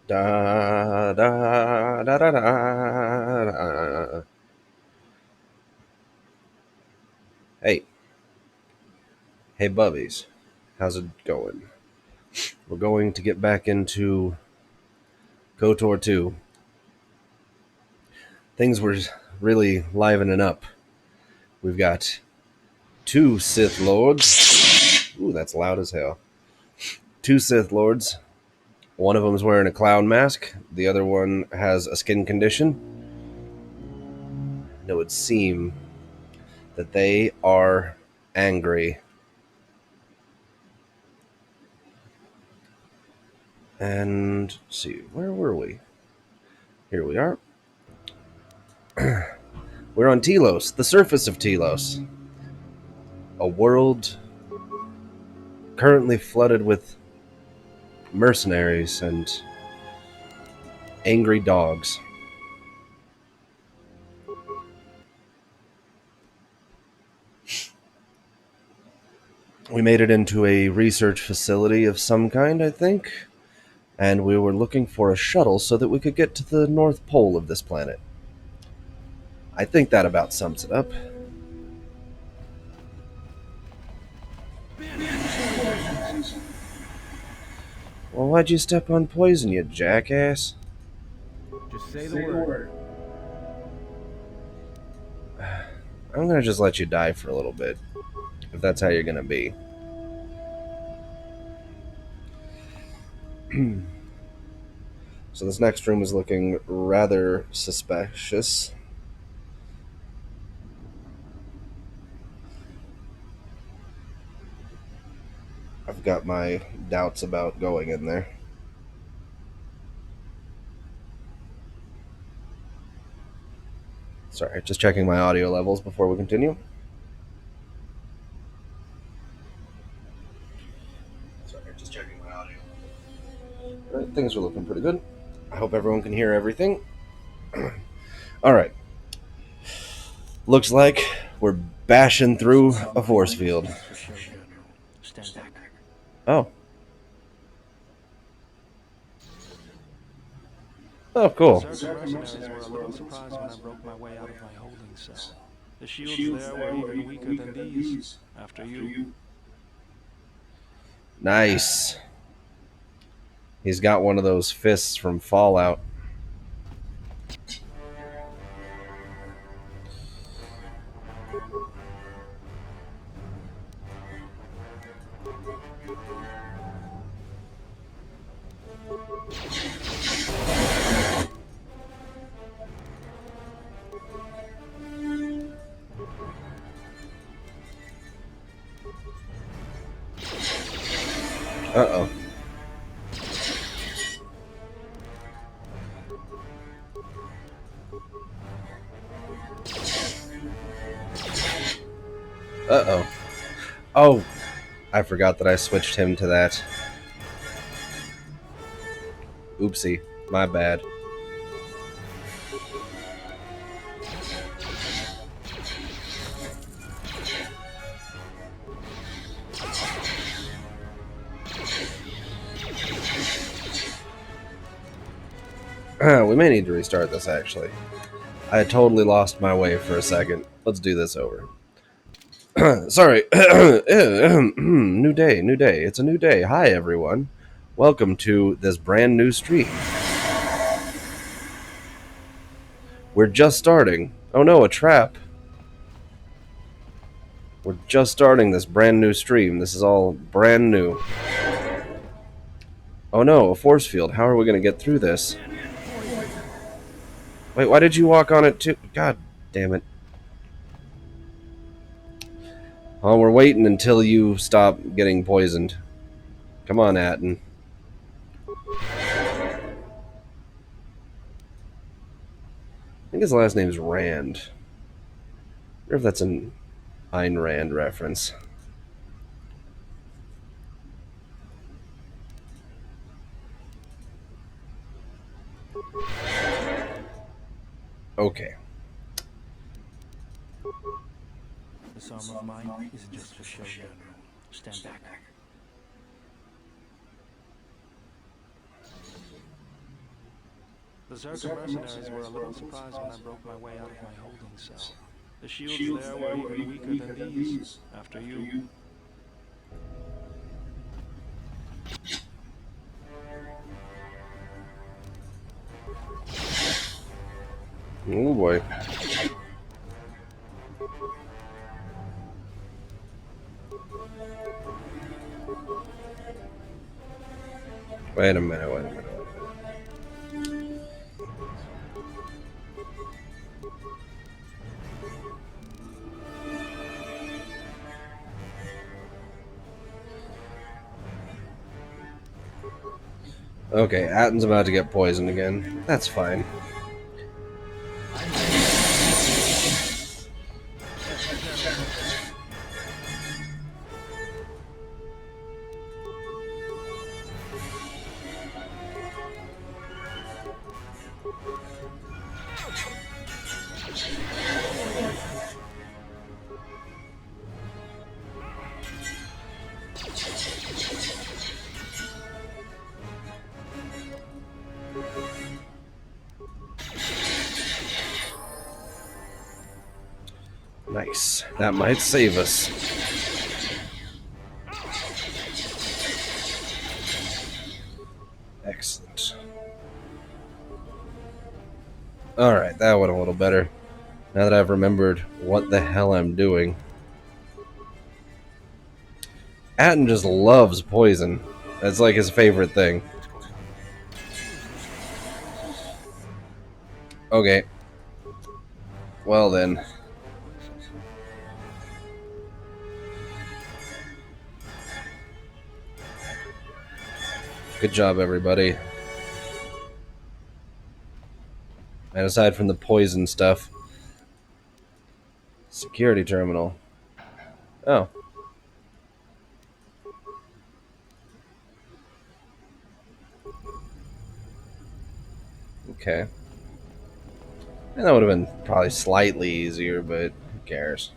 Da da da da da. Da. Hey, hey, Bubbies, how's it going? We're going to get back into KOTOR 2. Things were really livening up. We've got two Sith Lords. Ooh, that's loud as hell. Two Sith Lords. One of them's wearing a clown mask. The other one has a skin condition. It would seem that they are angry. And let's see, where were we? Here we are. We're on Telos, the surface of Telos, a world currently flooded with mercenaries and angry dogs. We made it into a research facility of some kind, I think, and we were looking for a shuttle so that we could get to the North Pole of this planet. I think that about sums it up. Well, why'd you step on poison, you jackass? Just say the word. I'm gonna just let you die for a little bit, if that's how you're gonna be. So this next room is looking rather suspicious. I've got my doubts about going in there. Sorry, just checking my audio levels before we continue. Sorry, just checking my audio. Right, things are looking pretty good. I hope everyone can hear everything. All right. Looks like we're bashing through a force field. Stand back. Oh. Oh, cool. The Zerg mercenaries were a little surprised when I broke my way out of my holding cell. The shields there were even weaker than these, after you. Nice. He's got one of those fists from Fallout. Uh-oh. Uh-oh. Oh, I forgot that I switched him to that. Oopsie. My bad. We may need to restart this, actually. I totally lost my way for a second. Let's do this over. Sorry. New day, new day. It's a new day. Hi, everyone. Welcome to this brand new stream. We're just starting. Oh no, a trap. We're just starting this brand new stream. This is all brand new. Oh no, a force field. How are we going to get through this? Wait, why did you walk on it too? God damn it. Oh, we're waiting until you stop getting poisoned. Come on, Atten. I think his last name's Rand. I wonder if that's an Ayn Rand reference. Okay. This arm of mine isn't just for show, General. Stand back. The Zerka mercenaries were a little surprised when I broke my way out of my holding cell. The shields there were even weaker than these, after you. Oh boy. Wait a minute, wait a minute, wait a minute. Okay, Atten's about to get poisoned again. That's fine. Nice. That might save us. Excellent. Alright, that went a little better. Now that I've remembered what the hell I'm doing. Atten just loves poison. That's like his favorite thing. Okay. Well then. Good job, everybody. And aside from the poison stuff, security terminal. Oh. Okay. And that would have been probably slightly easier, but who cares?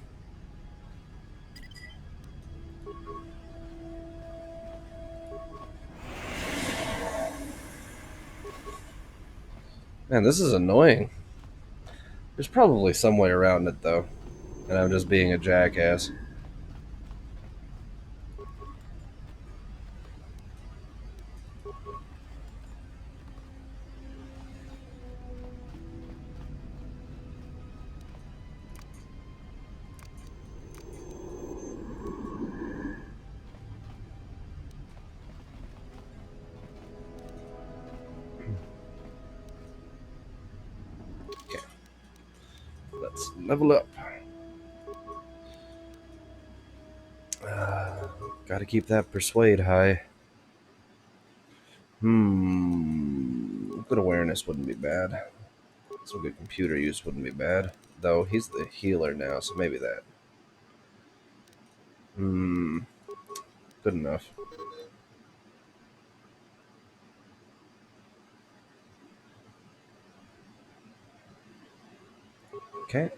Man, this is annoying. There's probably some way around it, though. And I'm just being a jackass. Okay. Let's level up. Gotta keep that persuade high. Good awareness wouldn't be bad. Some good computer use wouldn't be bad. Though he's the healer now, so maybe that. Good enough. Okay.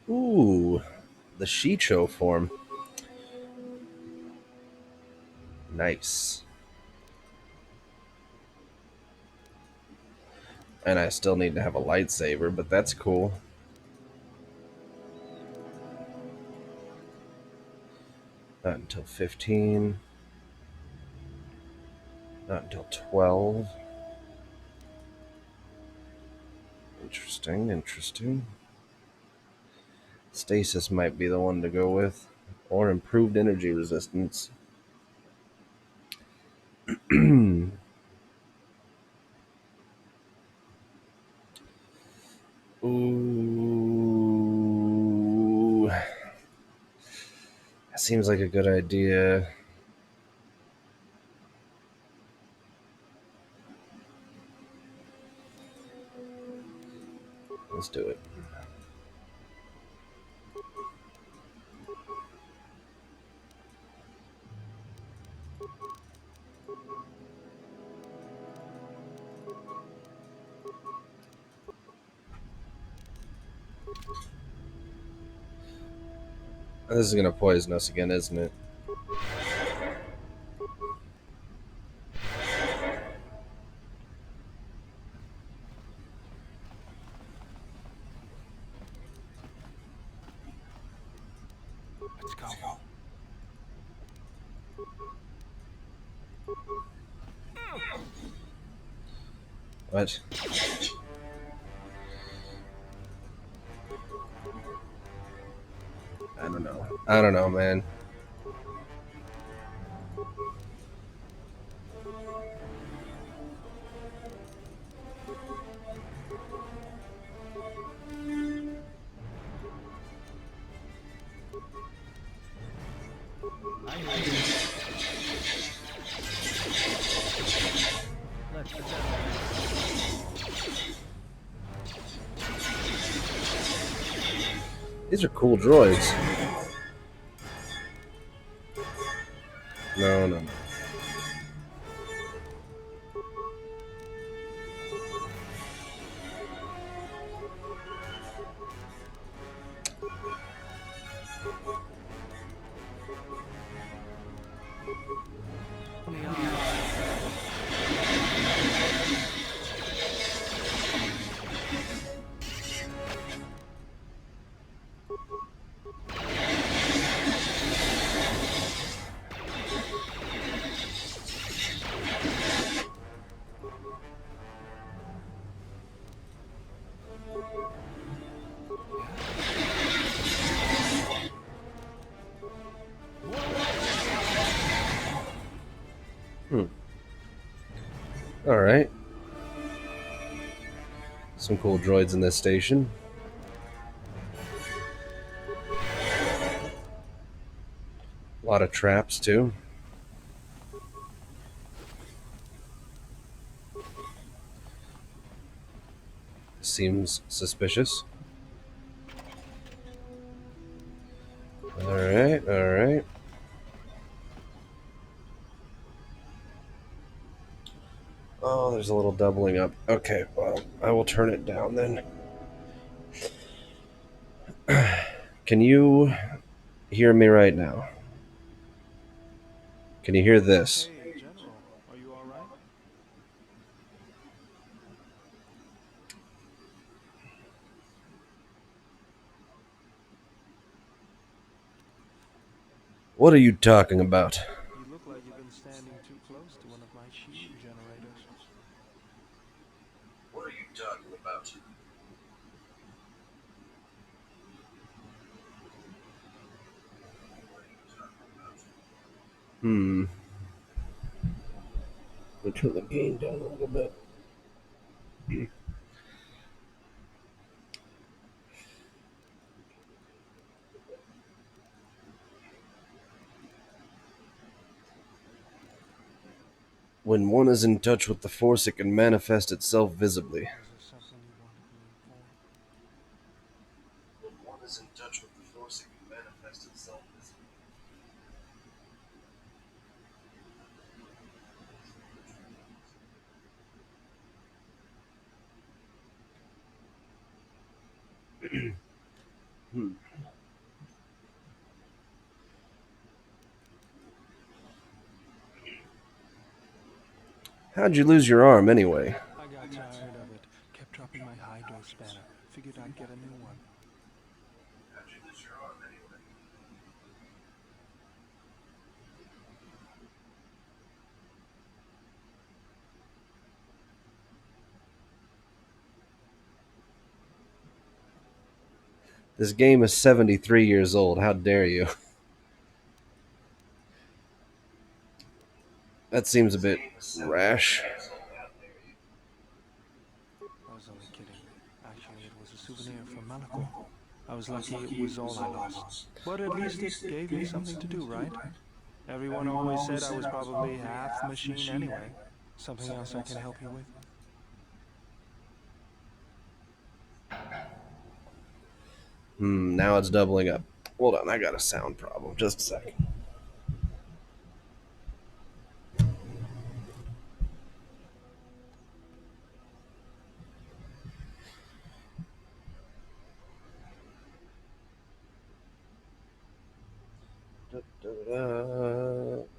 Ooh, the Shicho form. Nice. And I still need to have a lightsaber, but that's cool. Not until 15. Not until 12. Interesting, interesting. Stasis might be the one to go with. Or improved energy resistance. Ooh. That seems like a good idea. Let's do it. This is gonna poison us again, isn't it? Let's go. What? I don't know. I don't know, man. I hear you. Let's These are cool droids. No, no, no. Hmm. All right. Some cool droids in this station. A lot of traps too. Seems suspicious. All right. All right. Oh, there's a little doubling up. Okay, well, I will turn it down then. Can you hear me right now? Can you hear this? Hey, General, are you all right? What are you talking about? You look like you've been standing too close to one of my shield generators. What are you talking about? Hmm. Let me turn the gain down a little bit. When one is in touch with the Force, it can manifest itself visibly. Was there something you wanted me for? When one is in touch with the Force, it can manifest itself visibly. Hmm. How'd you lose your arm anyway? I got tired of it. Kept dropping my hydro spanner. Figured I'd get a new one. How'd you lose your arm anyway? This game is 73 years old. How dare you? That seems a bit rash. I was only kidding. Actually, it was a souvenir from Malachor. I was lucky it was all I lost. But at least it gave me something to do, right? Everyone always said I was probably half machine anyway. Something else I can help you with? Now it's doubling up. Hold on, I got a sound problem. Just a second.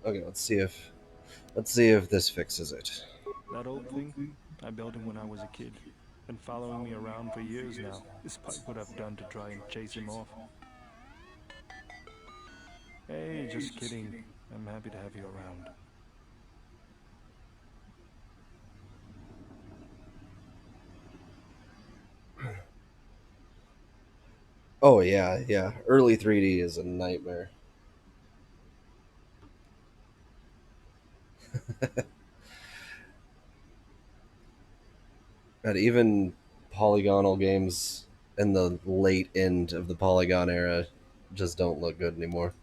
Okay, let's see if this fixes it. That old thing? I built him when I was a kid. Been following me around for years now, despite what I've done to try and chase him off. Hey, just kidding. I'm happy to have you around. Oh yeah, yeah. Early 3D is a nightmare. And even polygonal games in the late end of the polygon era just don't look good anymore.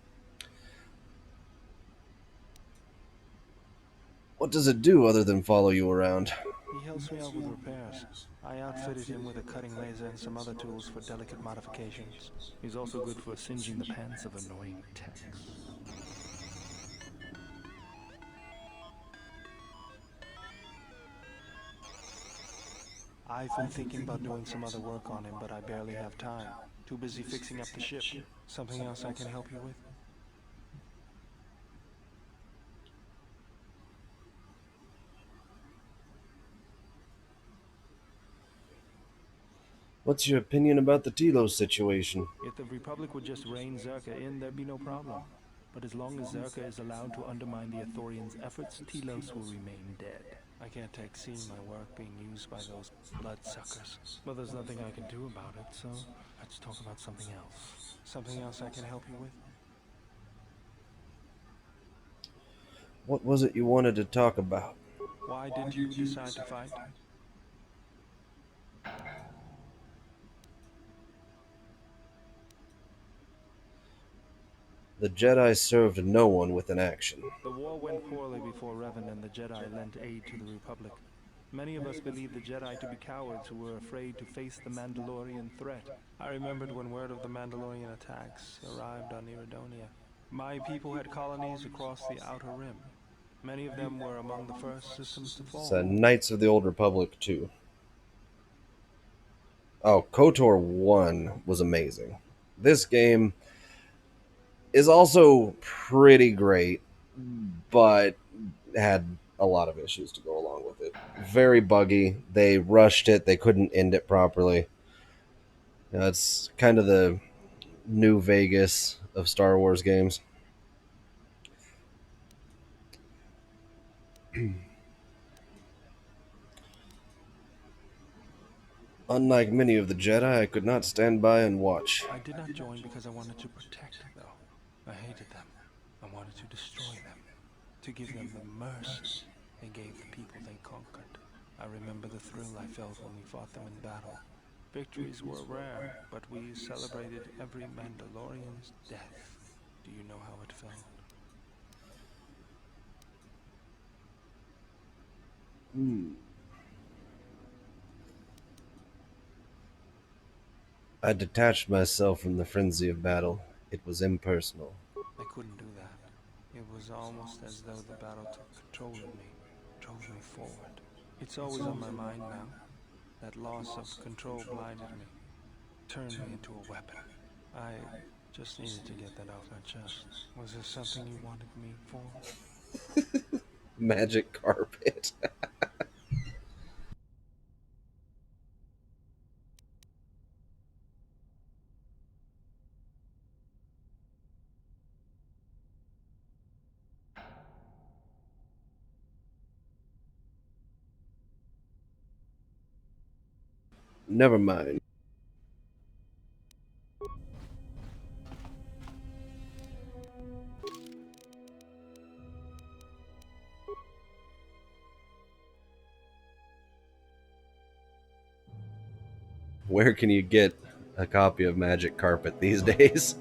What does it do other than follow you around? He helps me out with repairs. I outfitted him with a cutting laser and some other tools for delicate modifications. He's also good for singeing the pants of annoying techs. I've been thinking about doing some other work on him, but I barely have time. Too busy fixing up the ship. Something else I can help you with? What's your opinion about the Telos situation? If the Republic would just rein Zerka in, there'd be no problem. But as long as Zerka is allowed to undermine the Ithorians' efforts, Telos will remain dead. I can't take seeing my work being used by those bloodsuckers. But there's nothing I can do about it, so let's talk about something else. Something else I can help you with? What was it you wanted to talk about? Why did you decide to fight? The Jedi served no one with an action. The war went poorly before Revan and the Jedi lent aid to the Republic. Many of us believed the Jedi to be cowards who were afraid to face the Mandalorian threat. I remembered when word of the Mandalorian attacks arrived on Iridonia. My people had colonies across the Outer Rim. Many of them were among the first systems to fall. So Knights of the Old Republic 2. Oh, KOTOR 1 was amazing. This game is also pretty great, but had a lot of issues to go along with it. Very buggy. They rushed it. They couldn't end it properly. It's kind of the new Vegas of Star Wars games. Unlike many of the Jedi, I could not stand by and watch. I did not join because I wanted to protect, though. I hated them. I wanted to destroy them, to give them the mercy they gave the people they conquered. I remember the thrill I felt when we fought them in battle. Victories were rare, but we celebrated every Mandalorian's death. Do you know how it felt? I detached myself from the frenzy of battle. It was impersonal. I couldn't do that. It was almost as though the battle took control of me, drove me forward. It's always on my mind now. That loss of control blinded me, turned me into a weapon. I just needed to get that off my chest. Was there something you wanted me for? Magic carpet. Never mind. Where can you get a copy of Magic Carpet these days?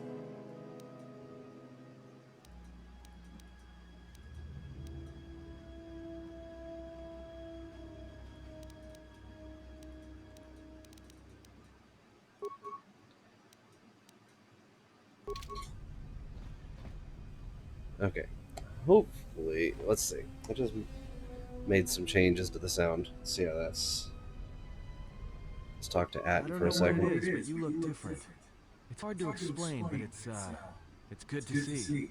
Okay. Hopefully, let's see. I just made some changes to the sound. Let's see how that's. Let's talk to I At don't for a know what it second. is, but you look different. It's hard to explain, but it's good to see.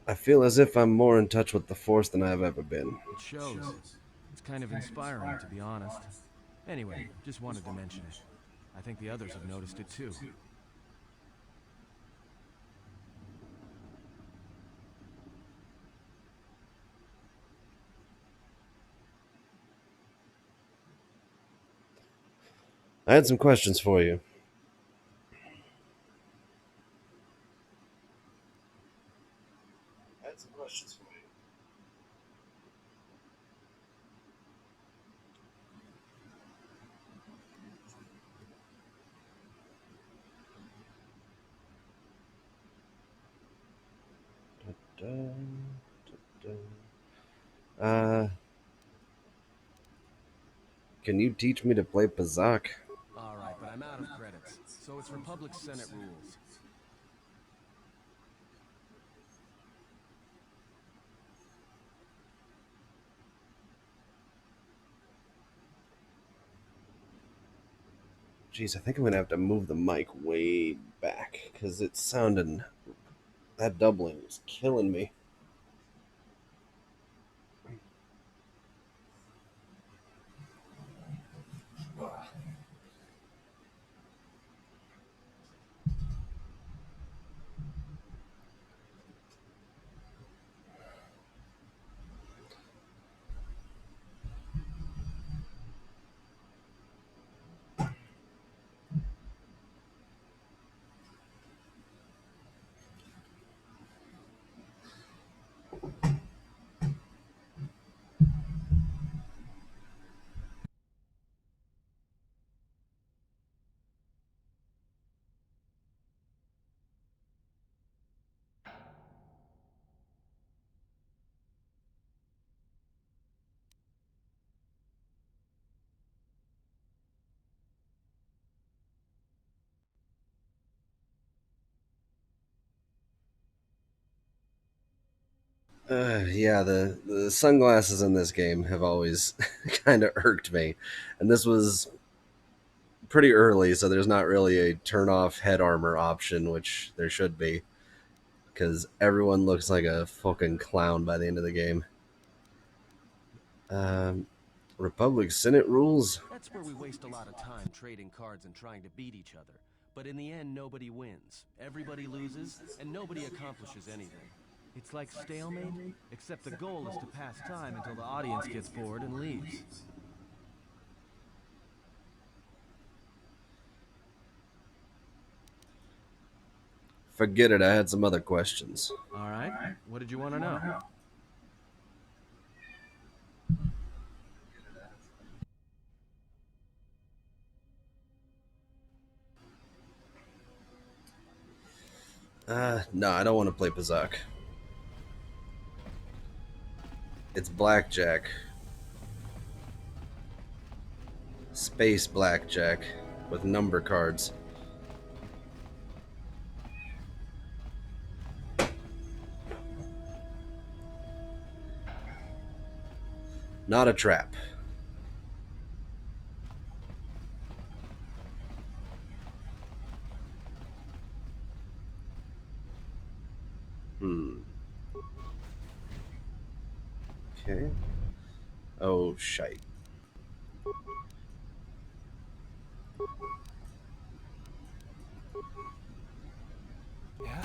I feel as if I'm more in touch with the Force than I've ever been. It shows. It's kind of inspiring, to be honest. Anyway, just wanted to mention it. I think the others have noticed it too. I had some questions for you. Dun, dun, dun. Can you teach me to play Pazak? All right, but I'm out of credits, so it's Republic Senate rules. Jeez, I think I'm gonna have to move the mic way back because it's sounding. That doubling is killing me. Yeah, the sunglasses in this game have always kind of irked me, and this was pretty early, so there's not really a turn off head armor option, which there should be, because everyone looks like a fucking clown by the end of the game. Um, Republic Senate rules. That's where we waste a lot of time trading cards and trying to beat each other. But in the end, nobody wins. Everybody loses, and nobody accomplishes anything. It's like stalemate, except the goal is to pass time until the audience gets bored and leaves. Forget it. I had some other questions. All right, what did you want to know? No, I don't want to play Pazak. It's blackjack. Space blackjack with number cards. Not a trap. Hmm. Okay. Oh, shite. Yeah?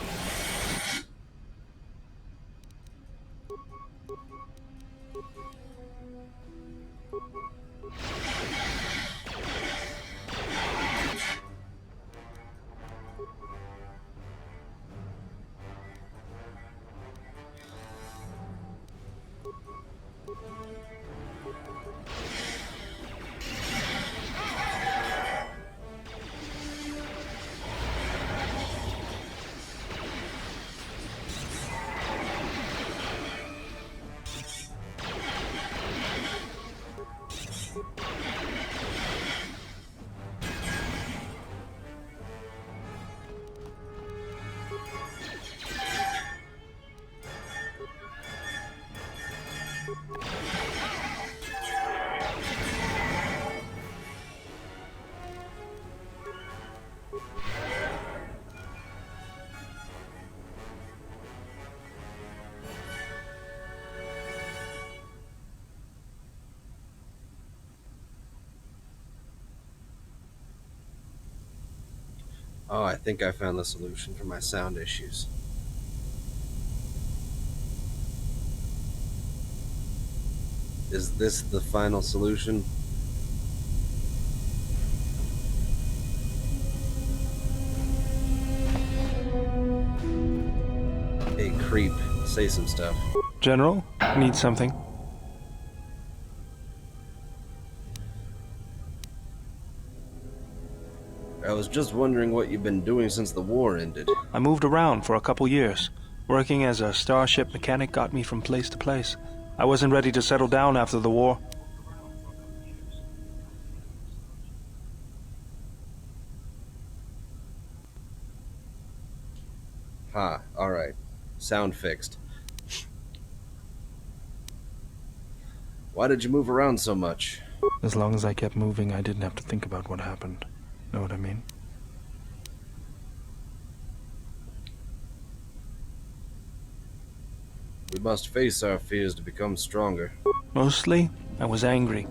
Oh, I think I found the solution for my sound issues. Is this the final solution? creep. Say some stuff. General, need something? I was just wondering what you've been doing since the war ended. I moved around for a couple years. Working as a starship mechanic got me from place to place. I wasn't ready to settle down after the war. Alright. Sound fixed. Why did you move around so much? As long as I kept moving, I didn't have to think about what happened. Know what I mean? We must face our fears to become stronger. Mostly, I was angry.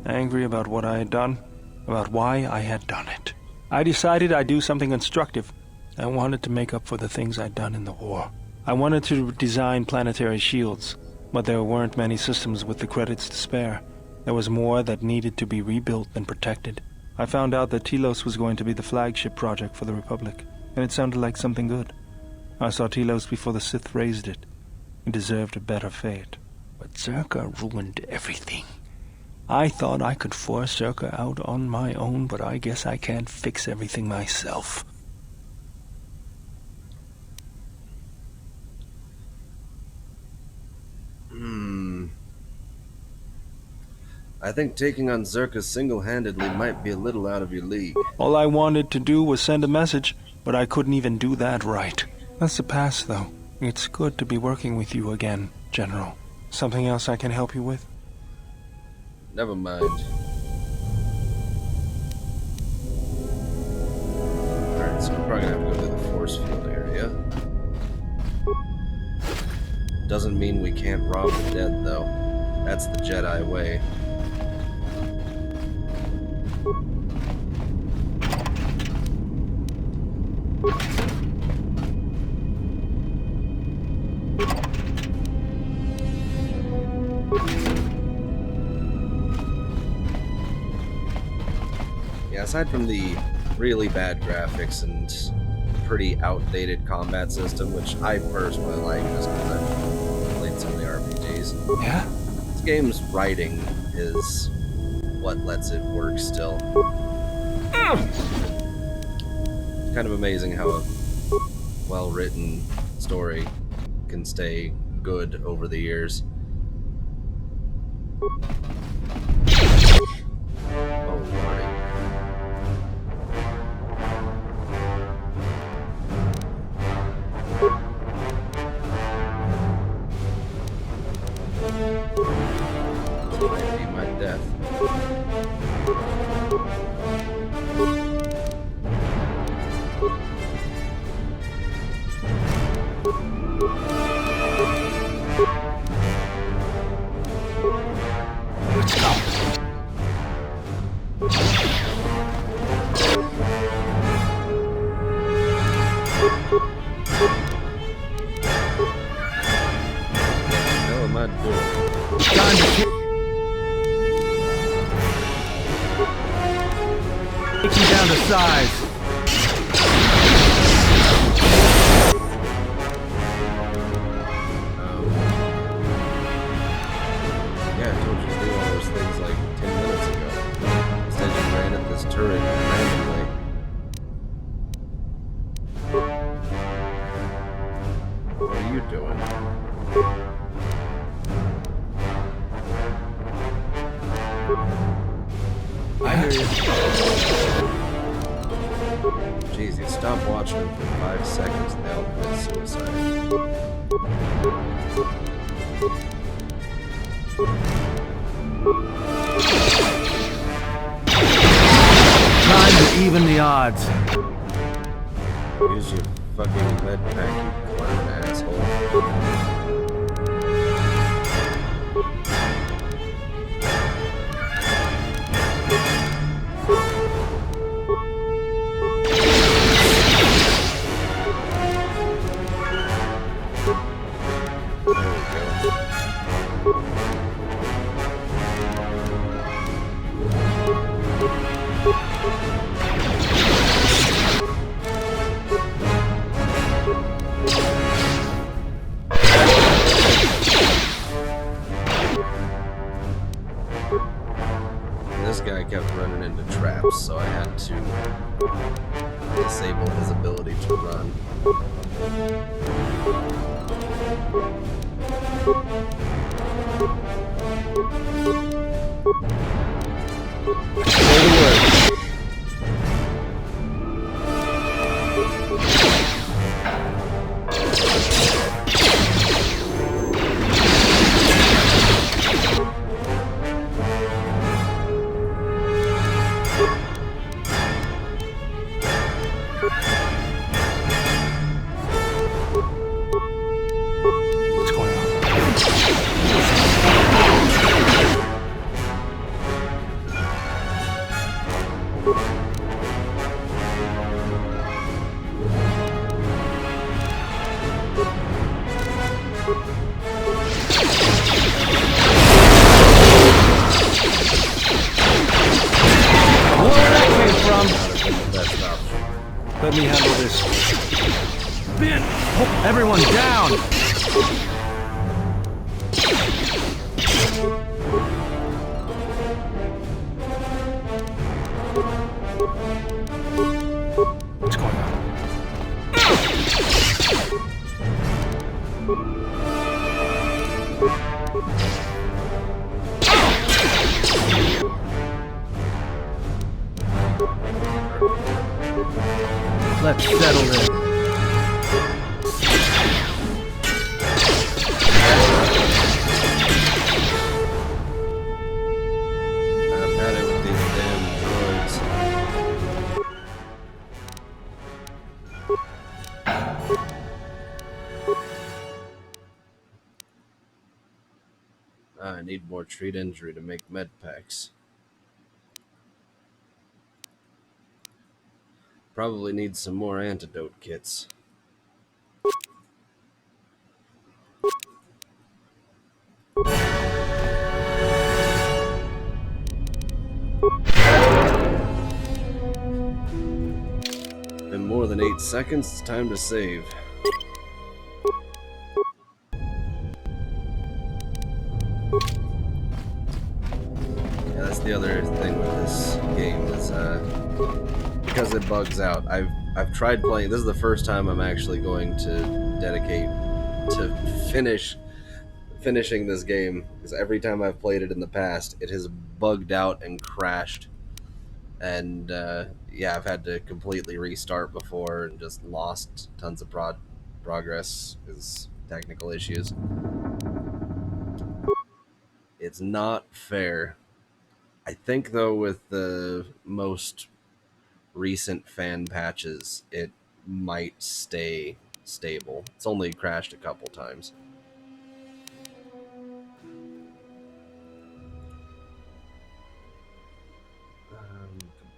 Angry about what I had done, about why I had done it. I decided I'd do something constructive. I wanted to make up for the things I'd done in the war. I wanted to design planetary shields, but there weren't many systems with the credits to spare. There was more that needed to be rebuilt than protected. I found out that Telos was going to be the flagship project for the Republic, and it sounded like something good. I saw Telos before the Sith raised it. It deserved a better fate. But Zerka ruined everything. I thought I could force Zerka out on my own, but I guess I can't fix everything myself. I think taking on Zerka single-handedly might be a little out of your league. All I wanted to do was send a message, but I couldn't even do that right. That's the past, though. It's good to be working with you again, General. Something else I can help you with? Never mind. Alright, so we're probably gonna have to go to the force field area. Doesn't mean we can't rob the dead, though. That's the Jedi way. Yeah, aside from the really bad graphics and pretty outdated combat system, which I personally like just because I've played so many RPGs. Yeah? This game's writing is what lets it work still. It's kind of amazing how a well-written story can stay good over the years. Oh, lordy. This might be my death. What am I doing? Take you down to size. Yeah, I told you to do all those things like 10 minutes ago. Instead you ran at this turret randomly. What are you doing? I hear you. Jeez, you stop watching them for 5 seconds and they'll commit suicide. Time to even the odds. Use your fucking med pack, you clown asshole. There we go. disable his ability to run. What's going on? Where that came from? The best option. Let me handle this. Ben, everyone down! What's going on? Let's settle this. I've had it with these damn droids. I need more treat injury to make med packs. Probably need some more antidote kits. Been more than 8 seconds, it's time to save. Yeah, that's the other thing with this game is because it bugs out. I've tried playing. This is the first time I'm actually going to dedicate to finishing this game, because every time I've played it in the past, it has bugged out and crashed. And yeah, I've had to completely restart before and just lost tons of progress because technical issues. It's not fair. I think though with the most recent fan patches, it might stay stable. It's only crashed a couple times.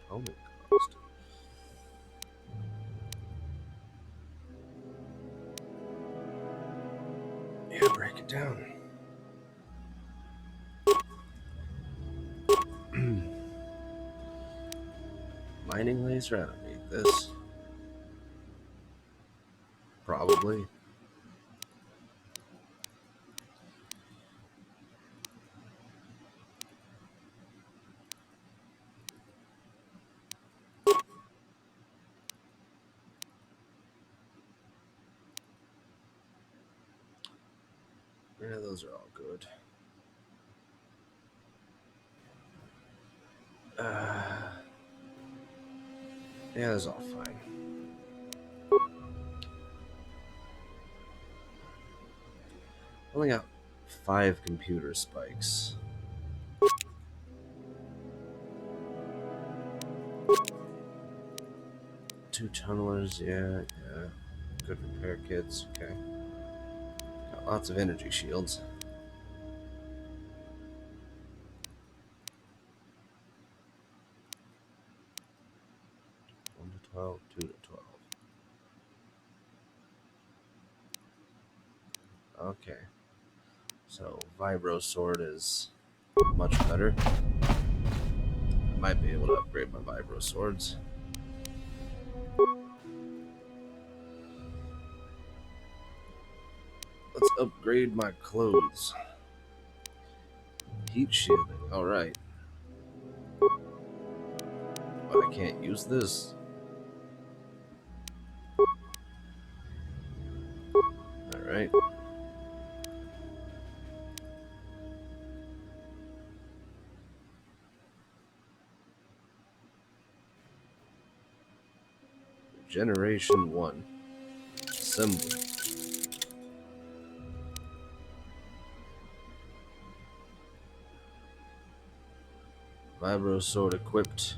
Component cost. Yeah, break it down. Mining laser, I don't need this. Probably. Yeah, those are all good. Yeah, that's all fine. Only got 5 computer spikes. Two tunnelers, yeah. Good repair kits, okay. Got lots of energy shields. 1 to 12, 2 to 12. Okay. So, Vibro Sword is much better. I might be able to upgrade my Vibro Swords. Let's upgrade my clothes. Heat shielding, alright. But I can't use this. Alright. Generation 1. Assembly. Vibro sword equipped.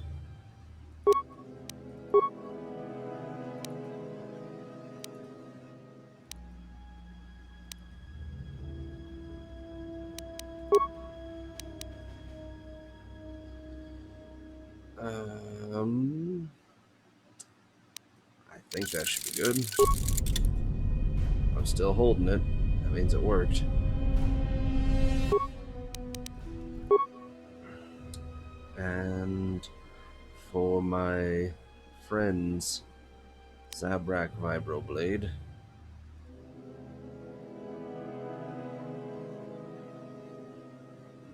I think that should be good. I'm still holding it. That means it worked. And for my friend's Zabrak Vibroblade.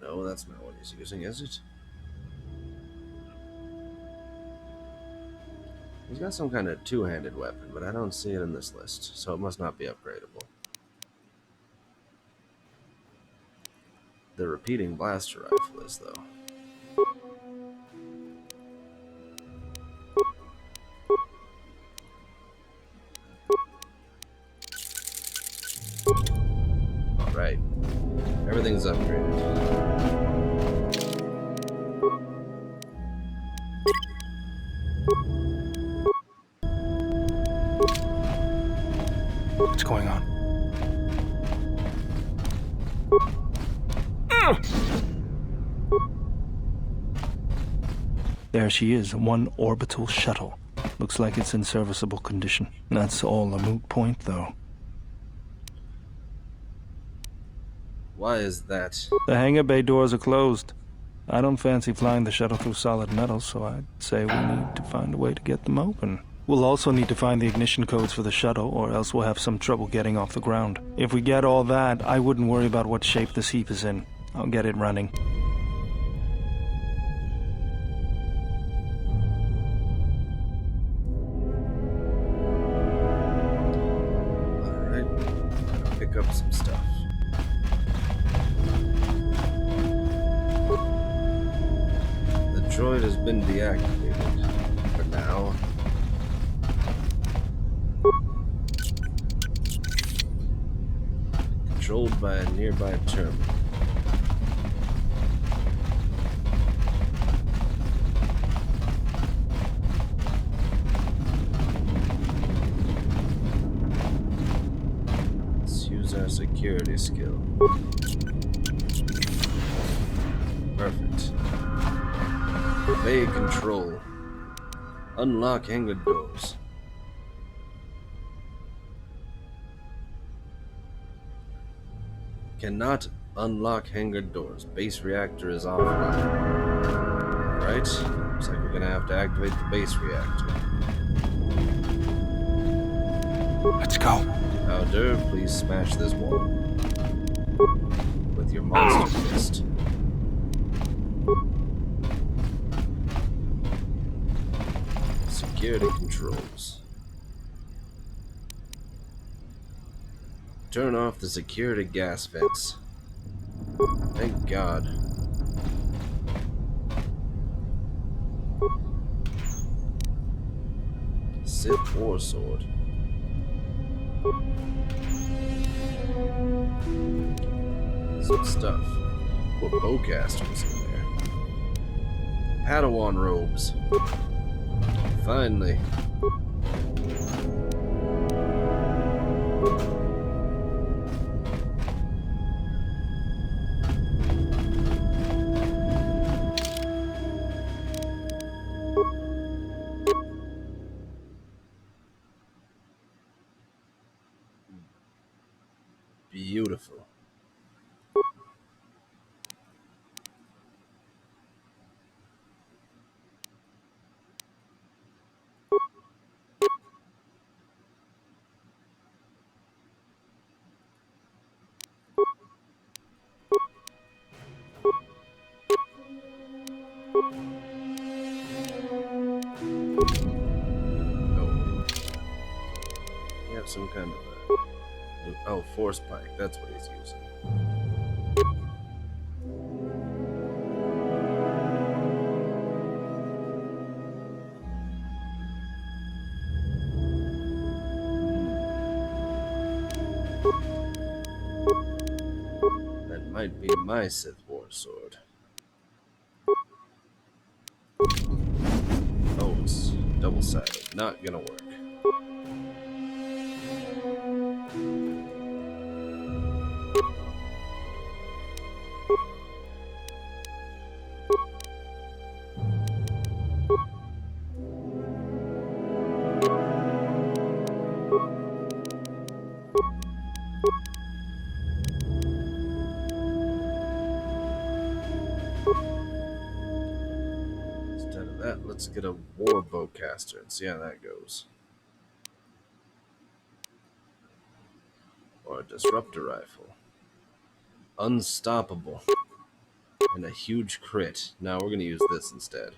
No, that's not what he's using, is it? He's got some kind of two-handed weapon, but I don't see it in this list, so it must not be upgradable. The repeating blaster rifle is, though. Alright. Everything's upgraded. What's going on? There she is, one orbital shuttle. Looks like it's in serviceable condition. That's all a moot point, though. Why is that? The hangar bay doors are closed. I don't fancy flying the shuttle through solid metal, so I'd say we need to find a way to get them open. We'll also need to find the ignition codes for the shuttle, or else we'll have some trouble getting off the ground. If we get all that, I wouldn't worry about what shape this heap is in. I'll get it running. Alright, gotta pick up some stuff. The droid has been deactivated for now. Controlled by a nearby terminal. Let's use our security skill. Perfect. Bay control. Unlock hangar doors. Cannot unlock hangar doors. Base reactor is offline. Right? Looks like we're gonna have to activate the base reactor. Let's go. Powder, please smash this wall. With your monster fist. Security controls. Turn off the security gas vents. Thank God. Sith War Sword. Some stuff. What bowcaster was in there? Padawan robes. Finally. Beautiful. Oh. We have some kind of Oh, force pike. That's what he's using. That might be my Sith War sword. Oh, it's double-sided. Not gonna work. Instead of that, let's get a war bowcaster and see how that goes. Or a disruptor rifle. Unstoppable. And a huge crit. Now we're gonna use this instead.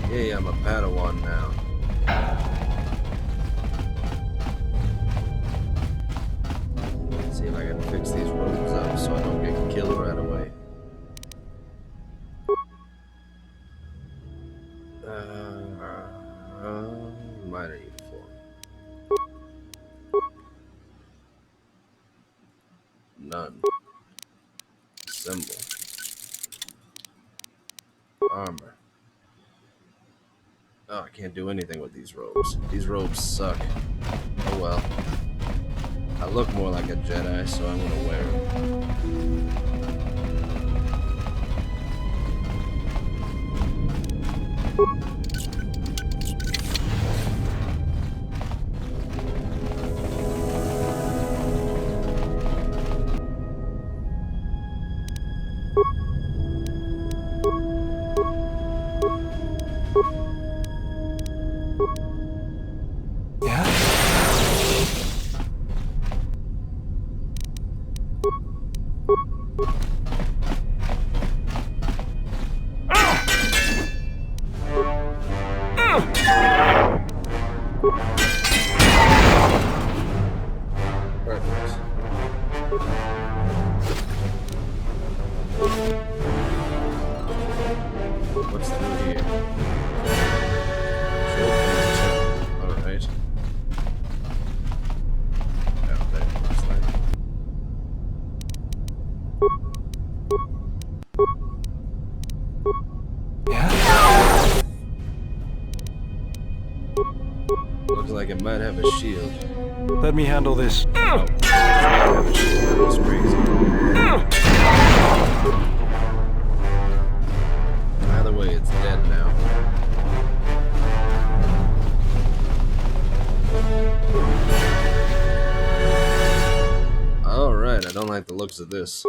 Yay, I'm a Padawan now. Let's see if I can fix these robes up so I don't get killed right away. Minor uniform. None. Symbol. Armor. Oh, I can't do anything with these robes. These robes suck. Oh well. I look more like a Jedi, so I'm gonna wear them. Perfect. What's through here? Alright. Out there, looks like. Looks like it might have a shield. Let me handle this. Oh, it does not have a shield. That was crazy. Either way, it's dead now. Alright, I don't like the looks of this.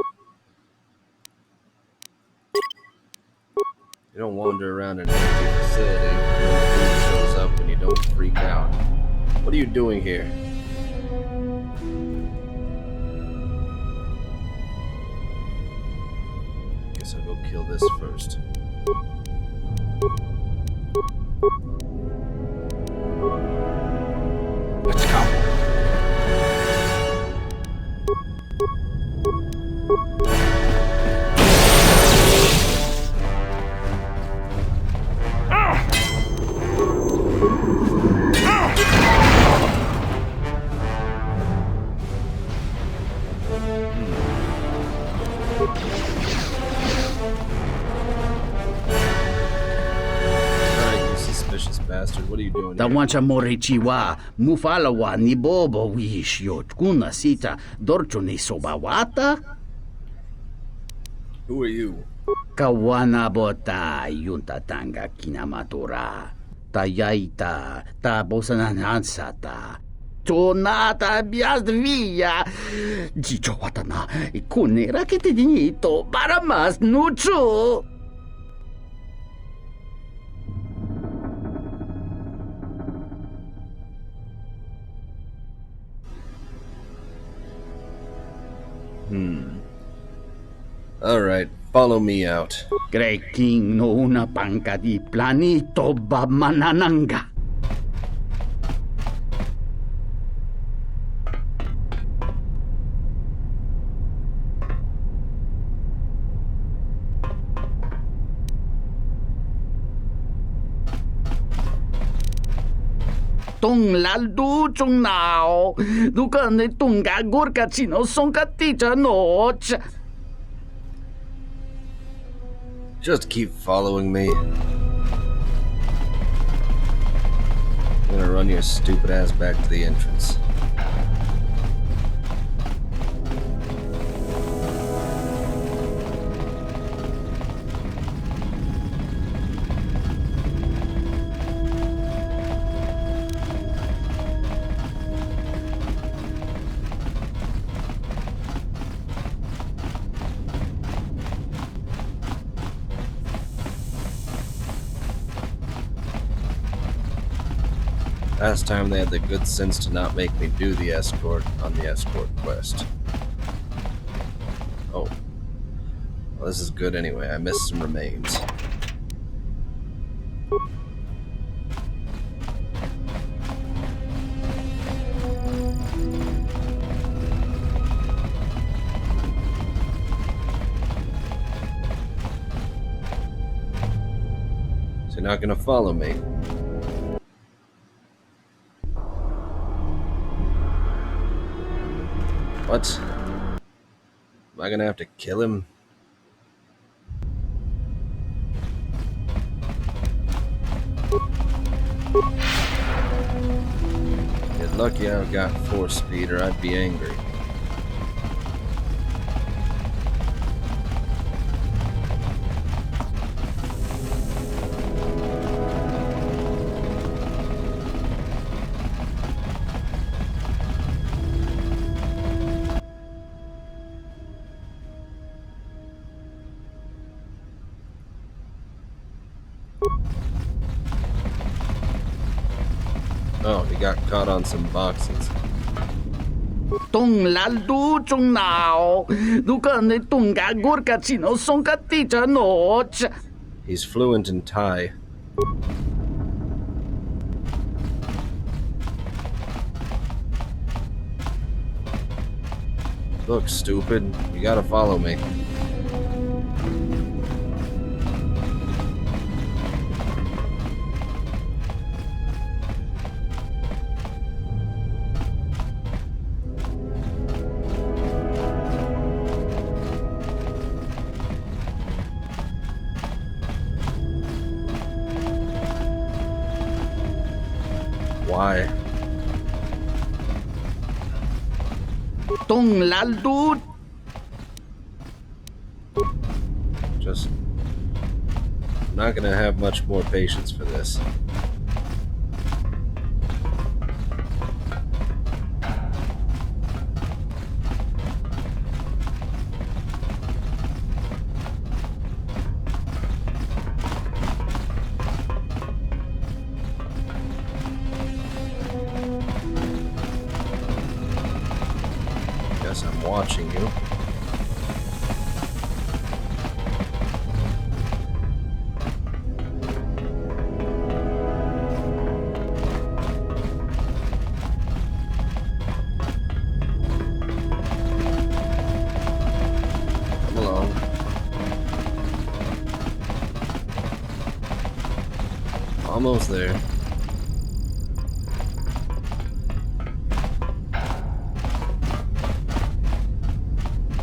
You don't wander around an empty facility when the food shows up and you don't freak out. What are you doing here? Guess I'll go kill this first. Let's go. Alright, you suspicious bastard. What are you doing here? Tawancha morichiwa, mufalawa ni bobo wish yot kuna sita dorcho ni sobawata. Who are you? Kawana bota yunta tanga kinamatura. Tayaita tabosananansata. Tonata biasvia. Jicho watana ikune rakete dinito para más nucho. Alright, Follow me out. Grey King no una panca di planito bamanananga. Tong laldu chung nao. Dukan ne tunga gurka chino sonka tita noch. Just keep following me. I'm gonna run your stupid ass back to the entrance. Last time they had the good sense to not make me do the escort on the escort quest. Oh. Well, this is good anyway. I missed some remains. So you're not gonna follow me? What? Am I gonna have to kill him? You're lucky I've got 4-speed or I'd be angry. Oh, he got caught on some boxes. Tong laldu chung nao. Dukan ne tunga gurka chino sonka tita noch. He's fluent in Thai. Look, stupid. You gotta follow me. Why? Tong laldu. Just... I'm not gonna have much more patience for this. Guess I'm watching you. Come along. Almost there.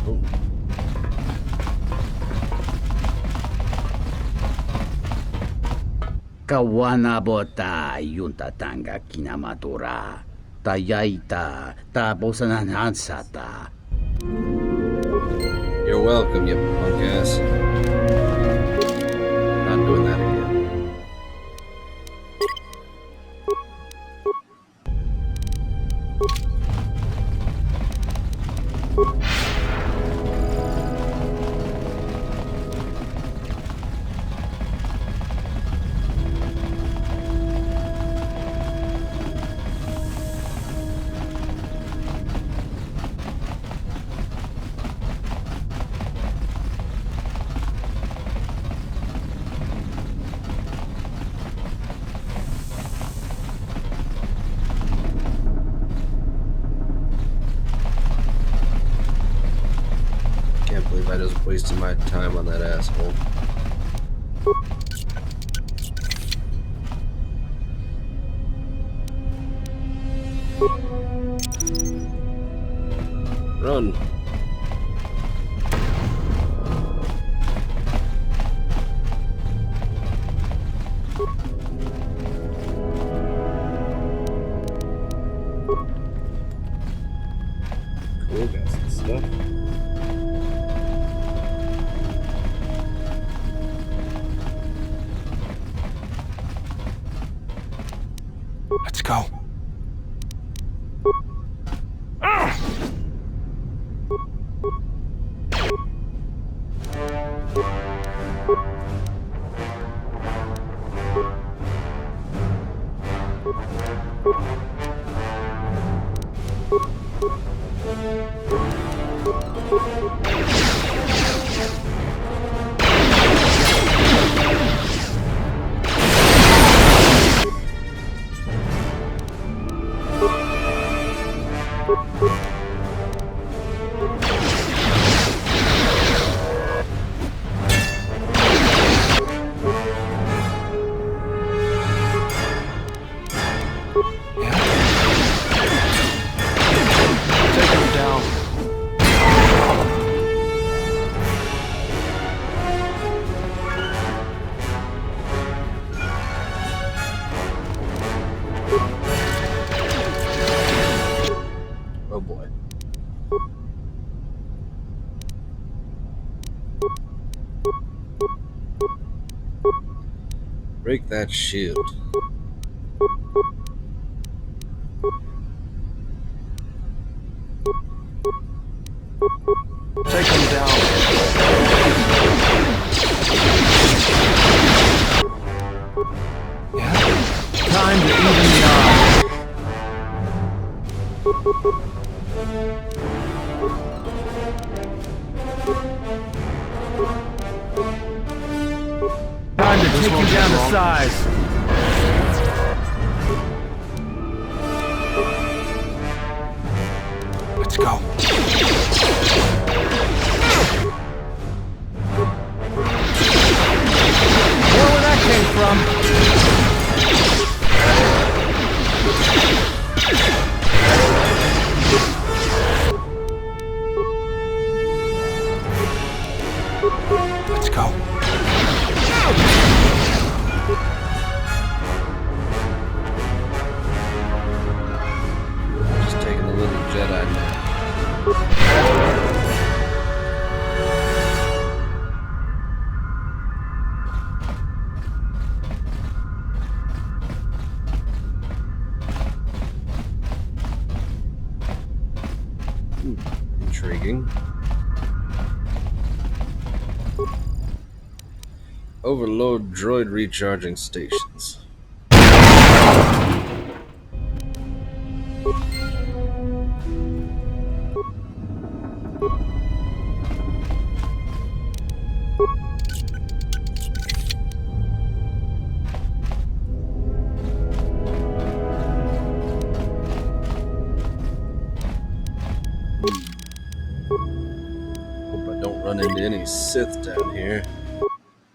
Oh. Kawana bota yunta tanga kinamatura. Tayaita tabosananansata. You're welcome, you punk ass. Not doing that again. Wasting my time on that asshole. Run. Cool, got some stuff. Let's go. Oh boy. Break that shield. Take him down. Yeah. Time to even the odds. Time to take you down to size. Let's go. Where that came from? Let's go. Just taking a little Jedi nap. Intriguing. Overload droid recharging stations. Hope I don't run into any Sith down here.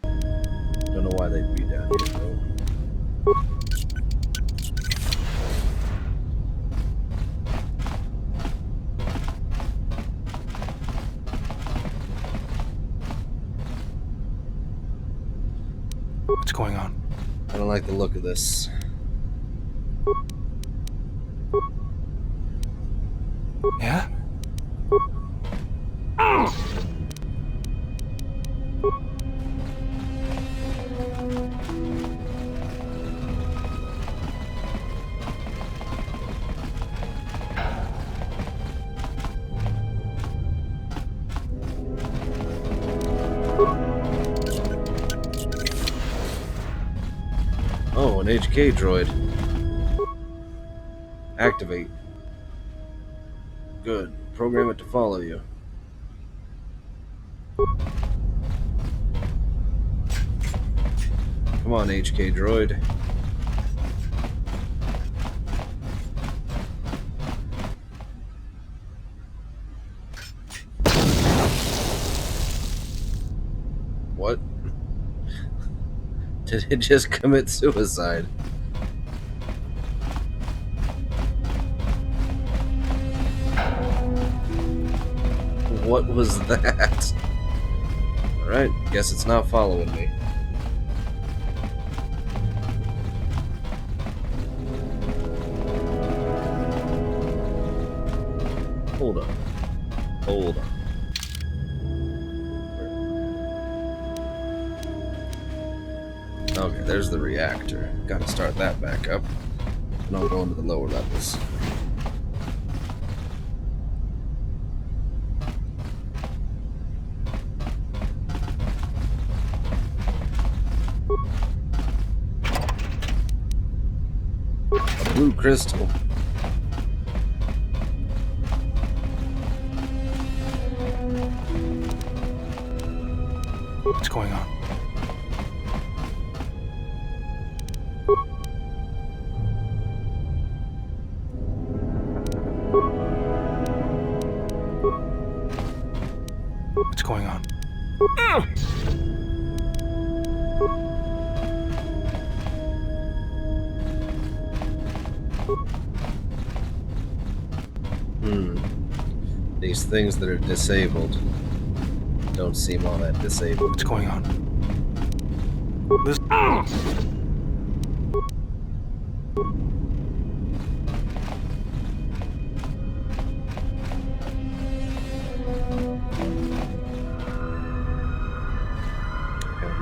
Don't know why they'd be down here though. What's going on? I don't like the look of this. Yeah? Oh, an HK droid. Activate. Good. Program it to follow you. Come on, HK droid. What? Did it just commit suicide? What was that? Alright, guess it's not following me. Hold on. Hold on. Okay, there's the reactor. Gotta start that back up. And I'll go into the lower levels. A blue crystal. What's going on? What's going on? These things that are disabled don't seem all that disabled. What's going on? This. I'm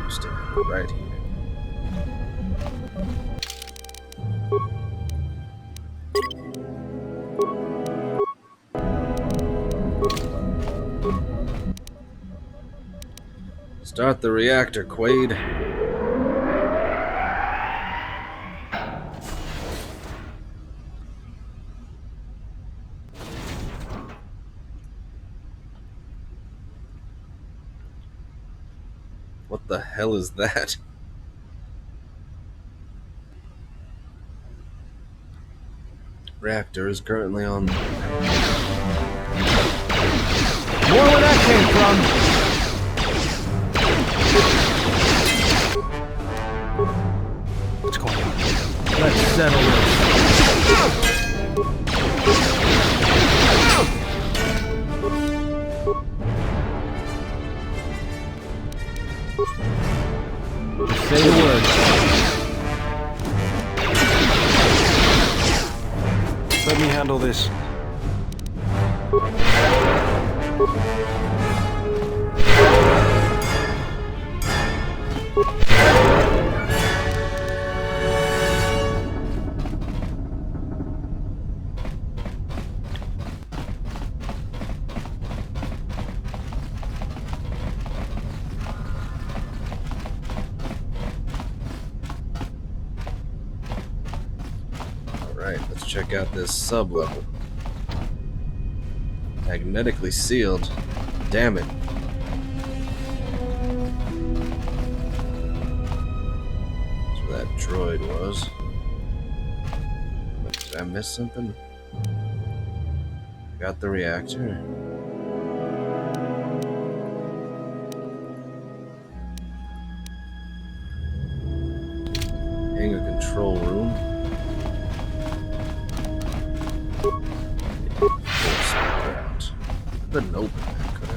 standing right here. Start the reactor, Quaid. What the hell is that? Reactor is currently on. More where that came from. What's going on? Let's settle this. Say the word. Let me handle this. Alright, let's check out this sub-level. Magnetically sealed. Damn it. That's where that droid was. Did I miss something? Got the reactor. Hangar control room. Couldn't open that, could I?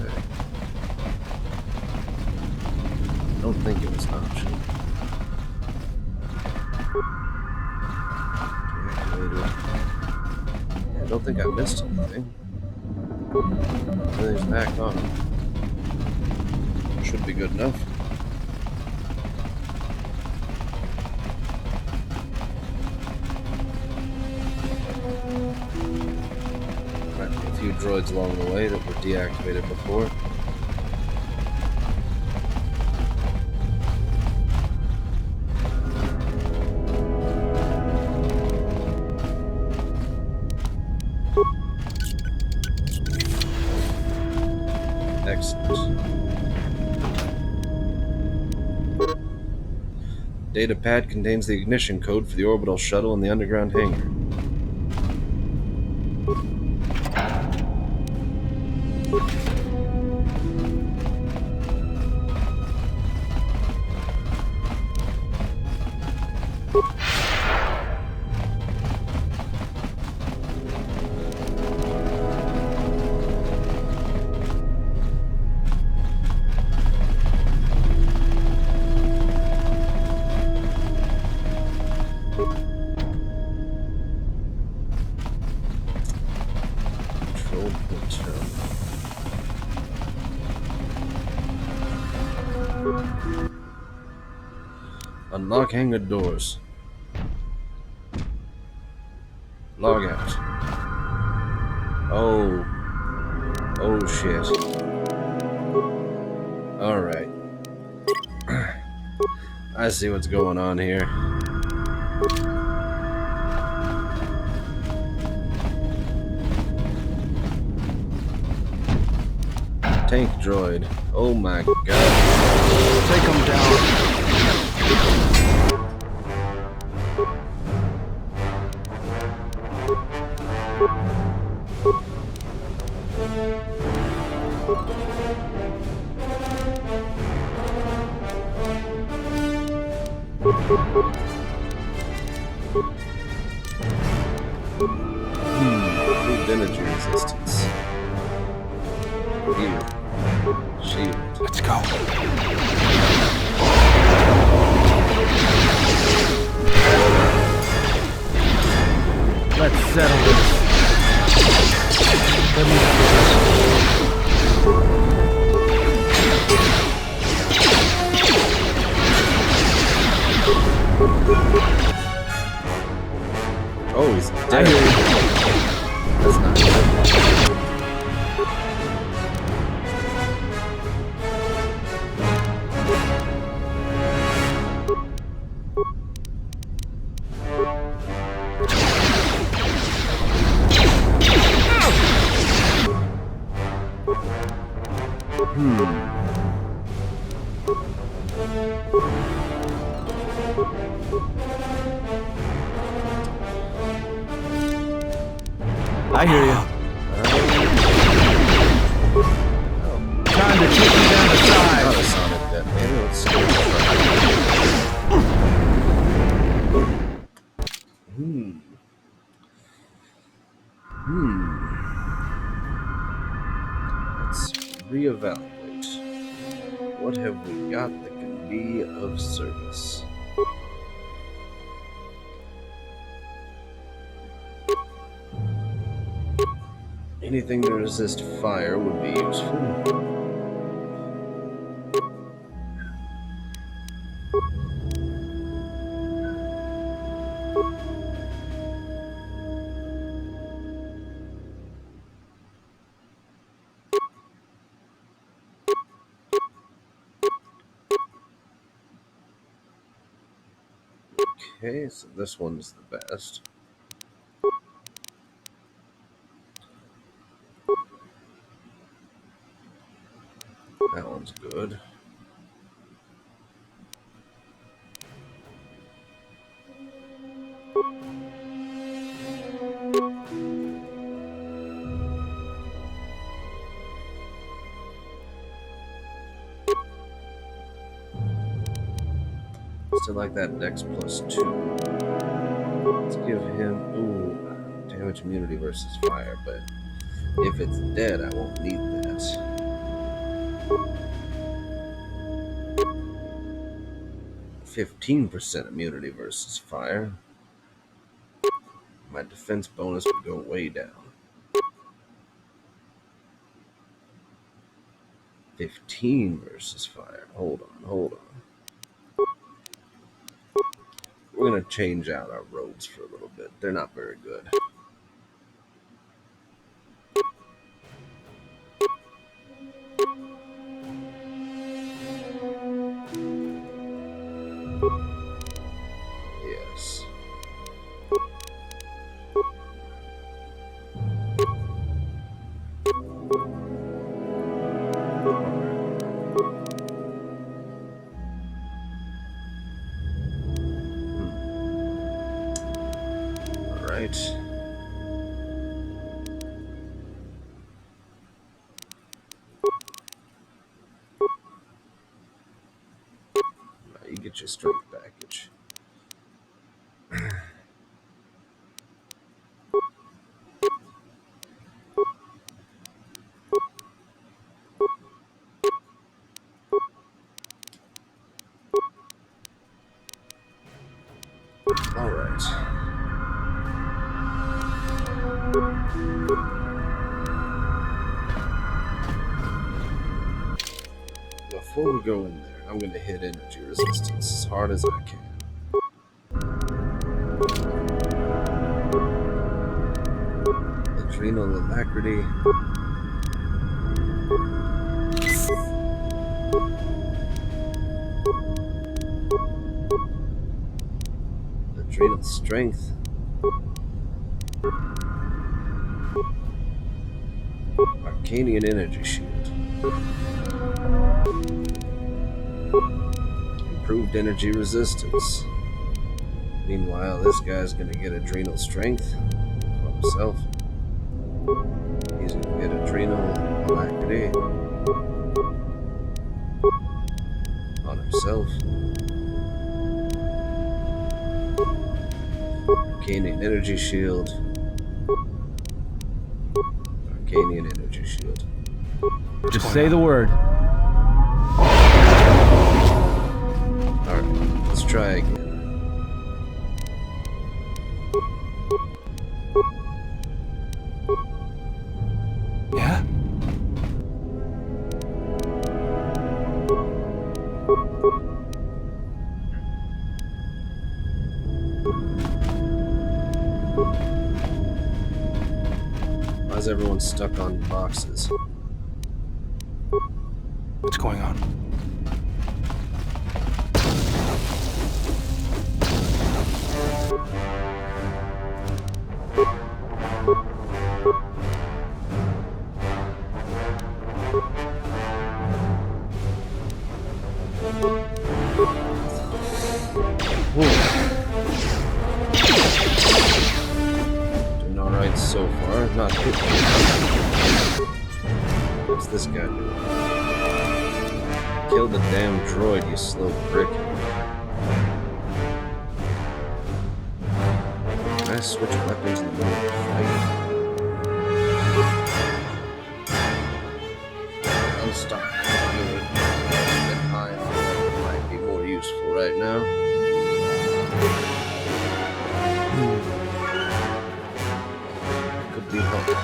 I don't think it was an option. I don't think I missed anything. Everything's back on. Should be good enough. Might be a few droids along the way that were deactivated before. Excellent. Data pad contains the ignition code for the orbital shuttle in the underground hangar. Unlock hangar doors. Log out. Oh. Oh shit. Alright. I see what's going on here. Tank droid. Oh my god. Take him down. Improved energy resistance. Here. Shield. Let's go. Let's settle this. Let me Oh, he's dead. That's not good. I hear you. Time to kick you down the side. Not a sonic detonator. Let's see. Let's reevaluate. What have we got that can be of service? Anything to resist fire would be useful. Okay, so this one's the best. That one's good. Still like that Dex +2. Let's give him damage immunity versus fire, but if it's dead, I won't need that. 15% immunity versus fire. My defense bonus would go way down. 15 versus fire. Hold on. We're gonna change out our robes for a little bit. They're not very good. Yes. Alright. Now you get your strength package. Alright. Before we go in there, I'm gonna hit energy resistance as hard as I can. Adrenal alacrity. Adrenal strength. Arcanian energy shield. Improved energy resistance. Meanwhile, this guy's gonna get adrenal strength for himself. He's gonna get adrenal alacrity on himself. Arcanian energy shield. Arcanian energy shield. Just say the word. Alright, let's try again. Yeah? Why is everyone stuck on boxes? What's going on? Doing alright so far. Not good. What's this guy doing? Kill the damn droid, you slow prick. Can I switch weapons in the middle of the fight? Unstoppable. Might be more useful right now. Could be helpful.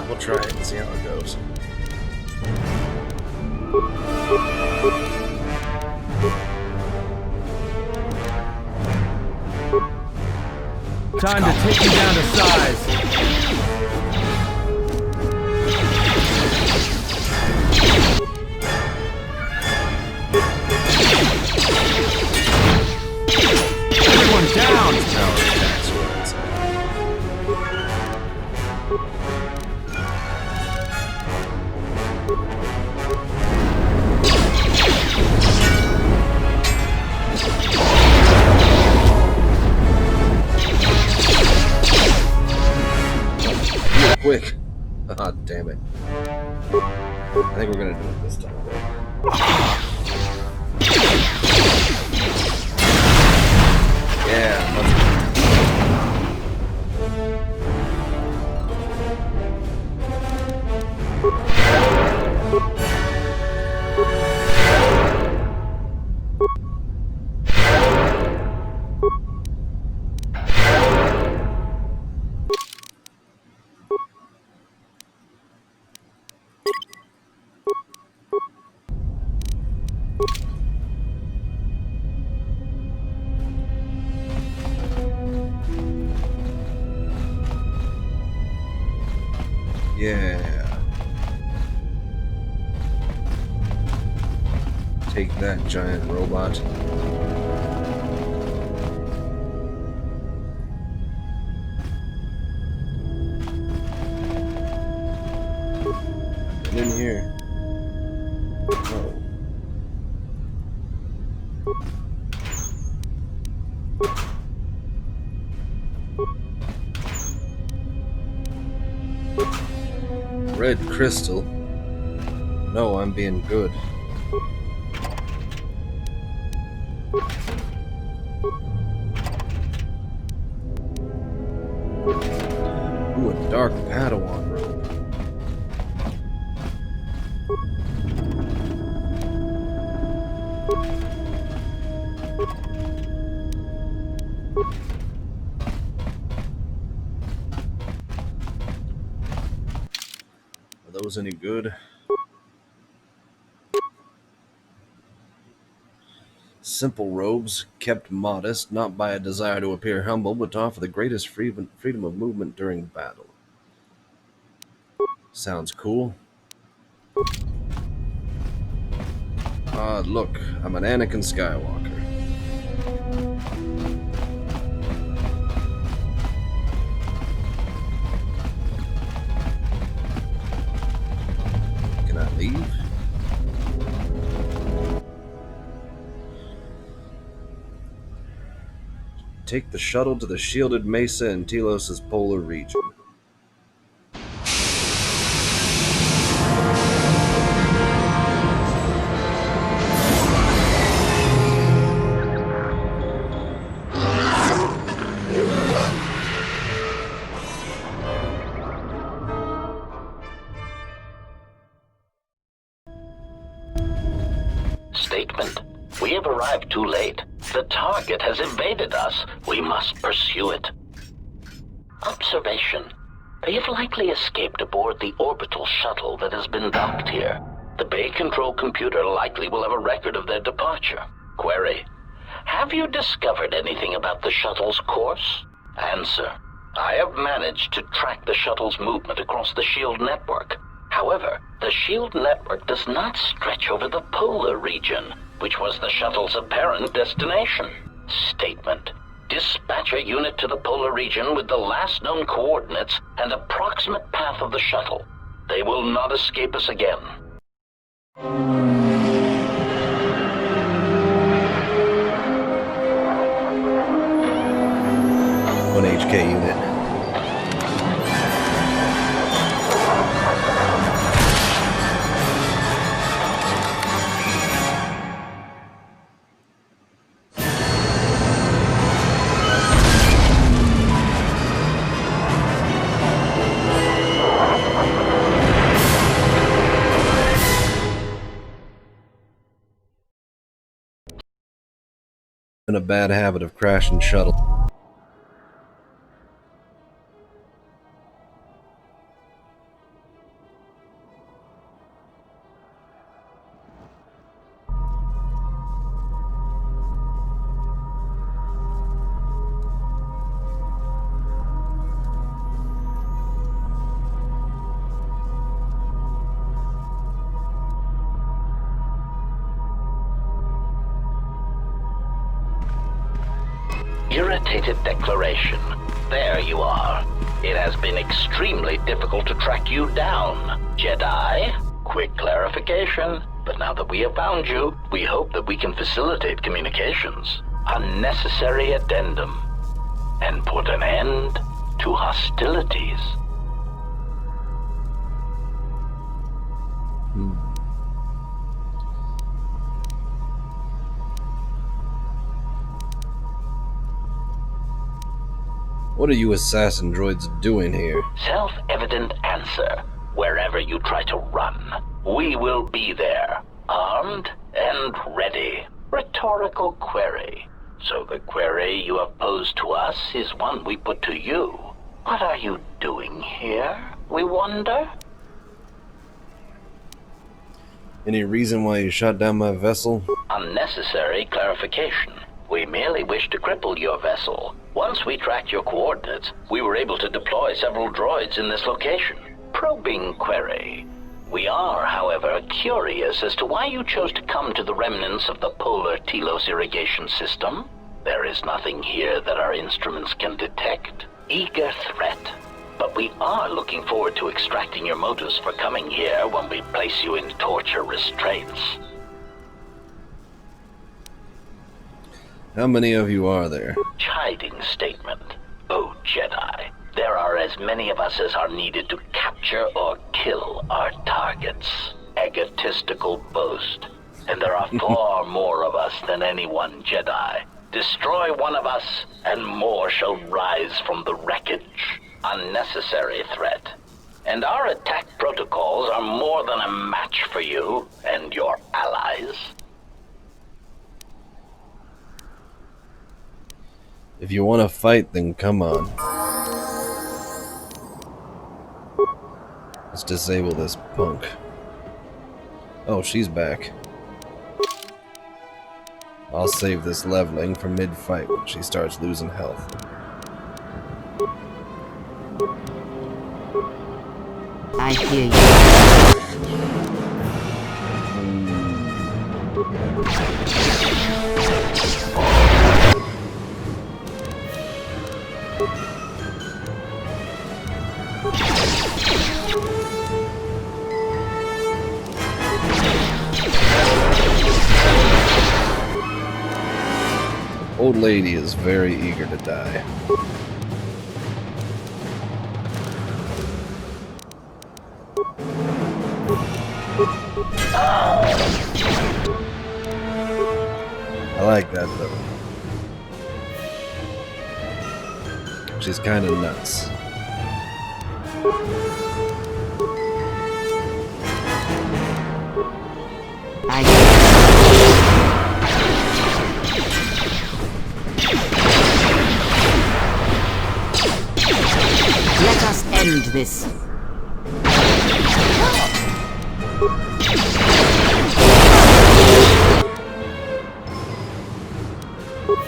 We'll try it and see how it goes. Time to take you down to size. Everyone down! Power attacks where it's at. Quick! Ah, damn it. I think we're gonna do it this time. Yeah, let's Yeah. Take that, giant robot. Get in here. Oh. Red crystal. No, I'm being good. Ooh, a dark Padawan robe. Are those any good? Simple robes, kept modest, not by a desire to appear humble, but to offer the greatest freedom of movement during battle. Sounds cool. Look, I'm an Anakin Skywalker. Can I leave? Take the shuttle to the shielded mesa in Telos' polar region. Statement. We have arrived too late. The target has evaded us. We must pursue it. Observation. They have likely escaped aboard the orbital shuttle that has been docked here. The bay control computer likely will have a record of their departure. Query. Have you discovered anything about the shuttle's course? Answer. I have managed to track the shuttle's movement across the SHIELD network. However, the SHIELD network does not stretch over the polar region, which was the shuttle's apparent destination. Statement. Dispatch a unit to the polar region with the last known coordinates and approximate path of the shuttle. They will not escape us again. 1 HK unit. In a bad habit of crashing shuttle. Irritated declaration. There you are. It has been extremely difficult to track you down, Jedi. Quick clarification. But now that we have found you, we hope that we can facilitate communications. Unnecessary addendum. And put an end to hostilities. What are you assassin droids doing here? Self-evident answer. Wherever you try to run, we will be there, armed and ready. Rhetorical query. So the query you have posed to us is one we put to you. What are you doing here, we wonder? Any reason why you shot down my vessel? Unnecessary clarification. We merely wish to cripple your vessel. Once we tracked your coordinates, we were able to deploy several droids in this location. Probing query. We are, however, curious as to why you chose to come to the remnants of the polar Telos irrigation system. There is nothing here that our instruments can detect. Eager threat. But we are looking forward to extracting your motives for coming here when we place you in torture restraints. How many of you are there? Chiding statement. Oh, Jedi. There are as many of us as are needed to capture or kill our targets. egotistical boast. And there are far more of us than any one Jedi. Destroy one of us, and more shall rise from the wreckage. Unnecessary threat. And our attack protocols are more than a match for you and your allies. If you want to fight, then come on. Let's disable this punk. Oh, she's back. I'll save this leveling for mid-fight when she starts losing health. I hear you. Old lady is very eager to die. I like that though. She's kind of nuts. I hear you. Let us end this.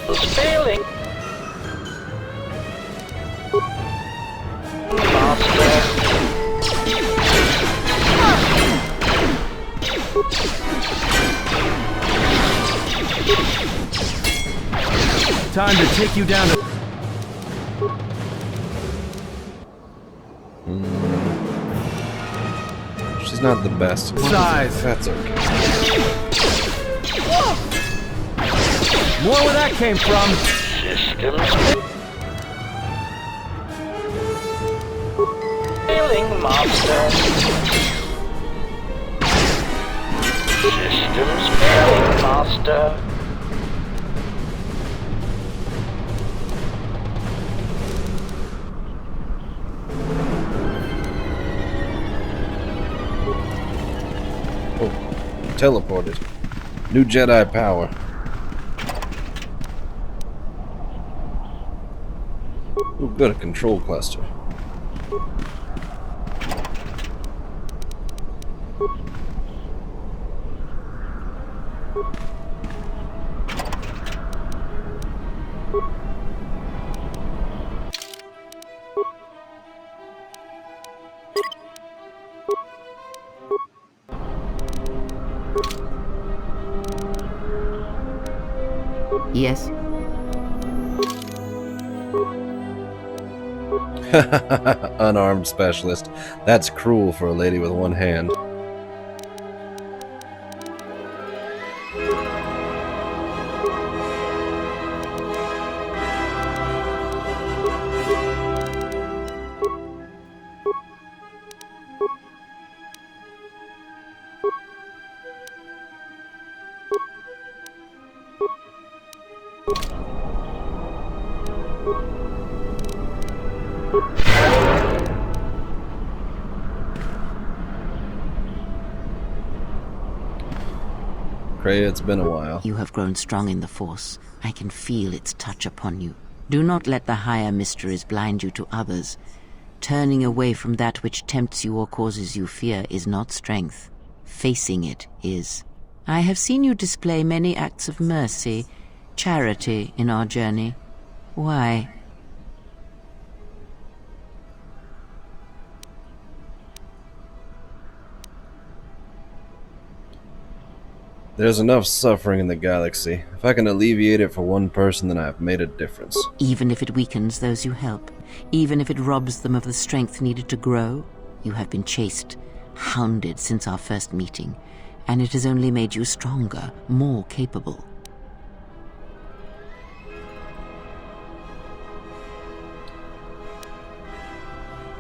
It's failing. Master. Time to take you down to... She's not the best. Size. That's okay. More where that came from. Systems failing, Master. Systems failing, Master. Teleported. New Jedi power. Ooh, good, a control cluster. Yes. Unarmed specialist. That's cruel for a lady with one hand. Kreia, it's been a while. You have grown strong in the Force. I can feel its touch upon you. Do not let the higher mysteries blind you to others. Turning away from that which tempts you or causes you fear is not strength. Facing it is. I have seen you display many acts of mercy, charity in our journey. Why? There's enough suffering in the galaxy. If I can alleviate it for one person, then I have made a difference. Even if it weakens those you help, even if it robs them of the strength needed to grow, you have been chased, hounded since our first meeting, and it has only made you stronger, more capable.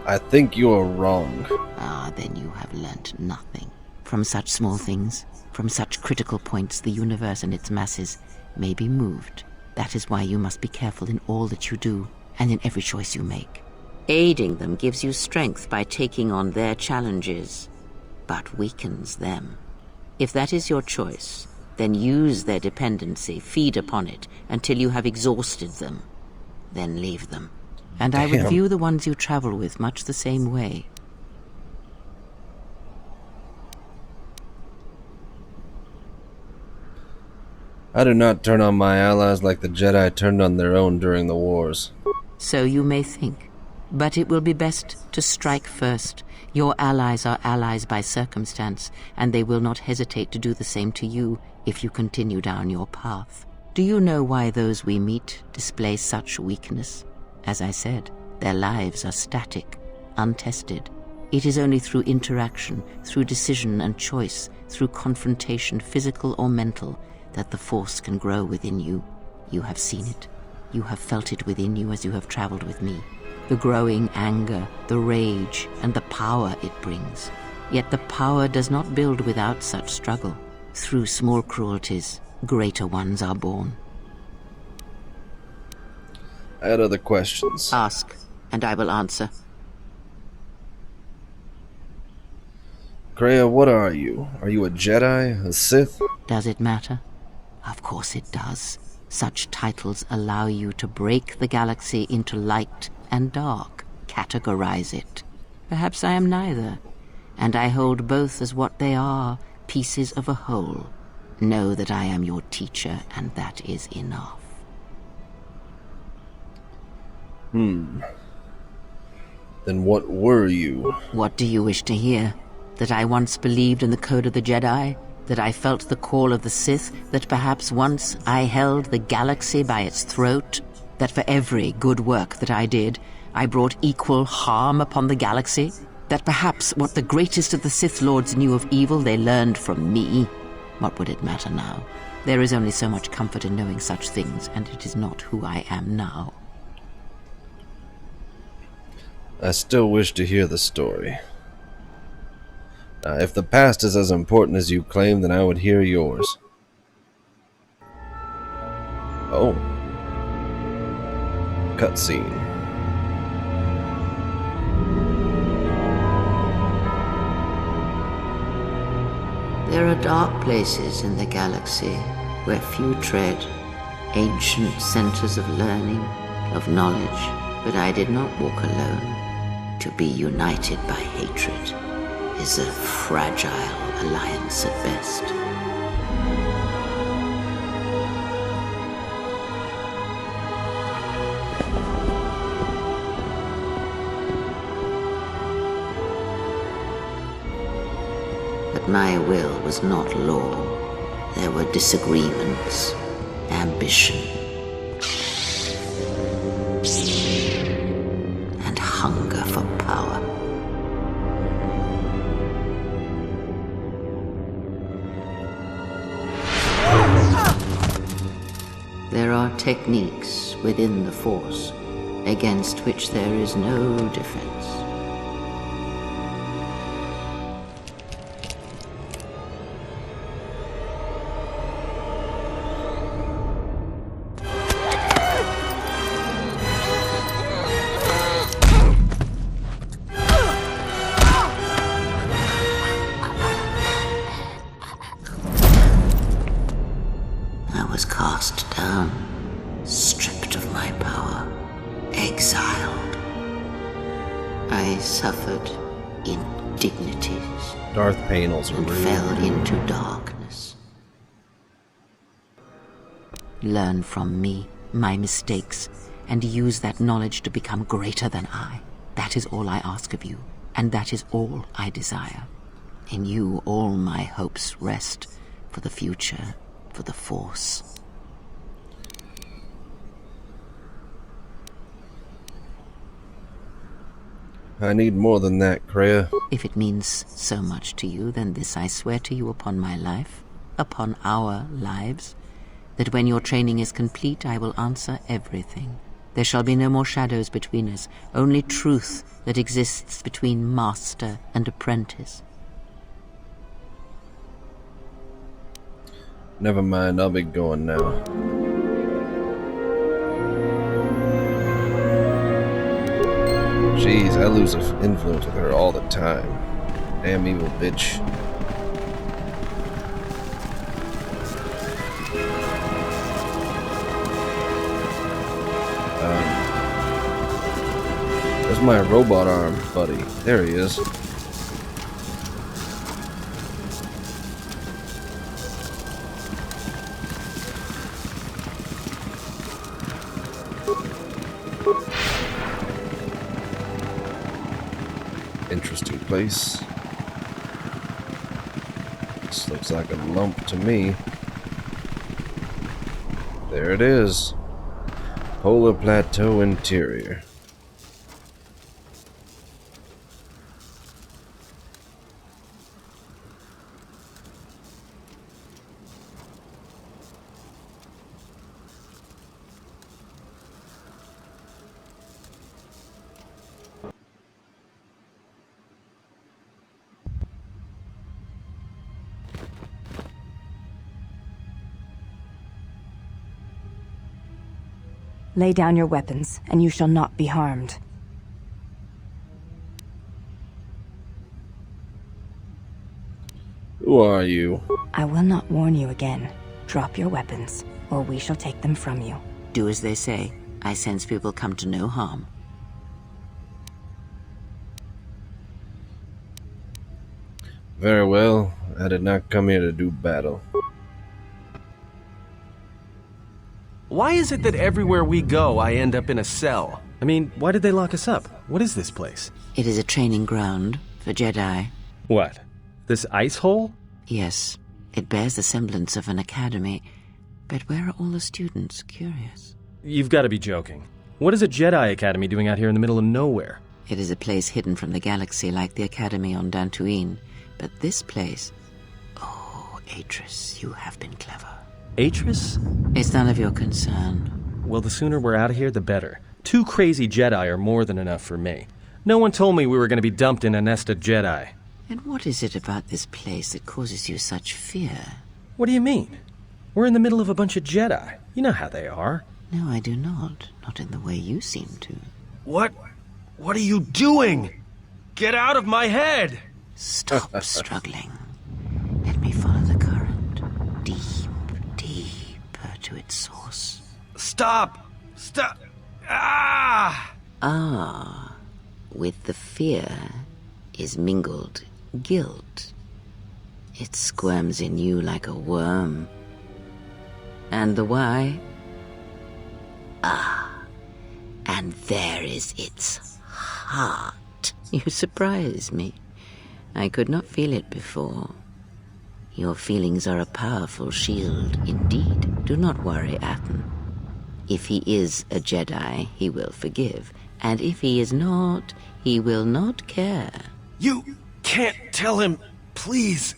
I think you're wrong. Ah, then you have learnt nothing. From such small things, from such critical points, the universe and its masses may be moved. That is why you must be careful in all that you do, and in every choice you make. Aiding them gives you strength by taking on their challenges, but weakens them. If that is your choice, then use their dependency, feed upon it, until you have exhausted them. Then leave them. And I would Damn. view the ones you travel with much the same way. I do not turn on my allies like the Jedi turned on their own during the wars. So you may think. But it will be best to strike first. Your allies are allies by circumstance, and they will not hesitate to do the same to you if you continue down your path. Do you know why those we meet display such weakness? As I said, their lives are static, untested. It is only through interaction, through decision and choice, through confrontation, physical or mental, that the Force can grow within you. You have seen it. You have felt it within you as you have traveled with me. The growing anger, the rage, and the power it brings. Yet the power does not build without such struggle. Through small cruelties, greater ones are born. I had other questions. Ask, and I will answer. Kreia, what are you? Are you a Jedi? A Sith? Does it matter? Of course it does. Such titles allow you to break the galaxy into light and dark, categorize it. Perhaps I am neither, and I hold both as what they are, pieces of a whole. Know that I am your teacher, and that is enough. Then what were you? What do you wish to hear? That I once believed in the code of the Jedi? That I felt the call of the Sith? That perhaps once I held the galaxy by its throat? That for every good work that I did, I brought equal harm upon the galaxy? That perhaps what the greatest of the Sith Lords knew of evil they learned from me? What would it matter now? There is only so much comfort in knowing such things, and it is not who I am now. I still wish to hear the story. If the past is as important as you claim, then I would hear yours. Oh. Cutscene. There are dark places in the galaxy where few tread, ancient centers of learning, of knowledge, but I did not walk alone. To be united by hatred is a fragile alliance at best. But my will was not law. There were disagreements, ambition, and hunger for power. There are techniques within the Force against which there is no defense. I was cast down, stripped of my power, exiled. I suffered indignities Darth Panels are and rude. fell into darkness. Learn from me, my mistakes, and use that knowledge to become greater than I. That is all I ask of you, and that is all I desire. In you all my hopes rest, for the future, for the Force. I need more than that, Kreia. If it means so much to you, then this I swear to you upon my life, upon our lives, that when your training is complete, I will answer everything. There shall be no more shadows between us, only truth that exists between master and apprentice. Never mind, I'll be going now. Jeez, I lose influence with her all the time. Damn evil bitch. Where's my robot arm, buddy? There he is. Interesting place. This looks like a lump to me. There it is. Polar Plateau Interior. Lay down your weapons, and you shall not be harmed. Who are you? I will not warn you again. Drop your weapons, or we shall take them from you. Do as they say. I sense we will come to no harm. Very well. I did not come here to do battle. Why is it that everywhere we go, I end up in a cell? I mean, why did they lock us up? What is this place? It is a training ground for Jedi. What? This ice hole? Yes, it bears the semblance of an academy. But where are all the students? Curious. You've got to be joking. What is a Jedi Academy doing out here in the middle of nowhere? It is a place hidden from the galaxy like the academy on Dantooine. But this place... Oh, Atris, you have been clever. Atris? It's none of your concern. Well, the sooner we're out of here, the better. 2 crazy Jedi are more than enough for me. No one told me we were going to be dumped in a nest of Jedi. And what is it about this place that causes you such fear? What do you mean? We're in the middle of a bunch of Jedi. You know how they are. No, I do not. Not in the way you seem to. What? What are you doing? Get out of my head! Stop struggling. Let me follow the current. Deeper to its source. Stop! Stop! Ah! Ah, with the fear is mingled guilt. It squirms in you like a worm. And the why? Ah, and there is its heart. You surprise me. I could not feel it before. Your feelings are a powerful shield indeed. Do not worry, Atten. If he is a Jedi, he will forgive. And if he is not, he will not care. You can't tell him, please.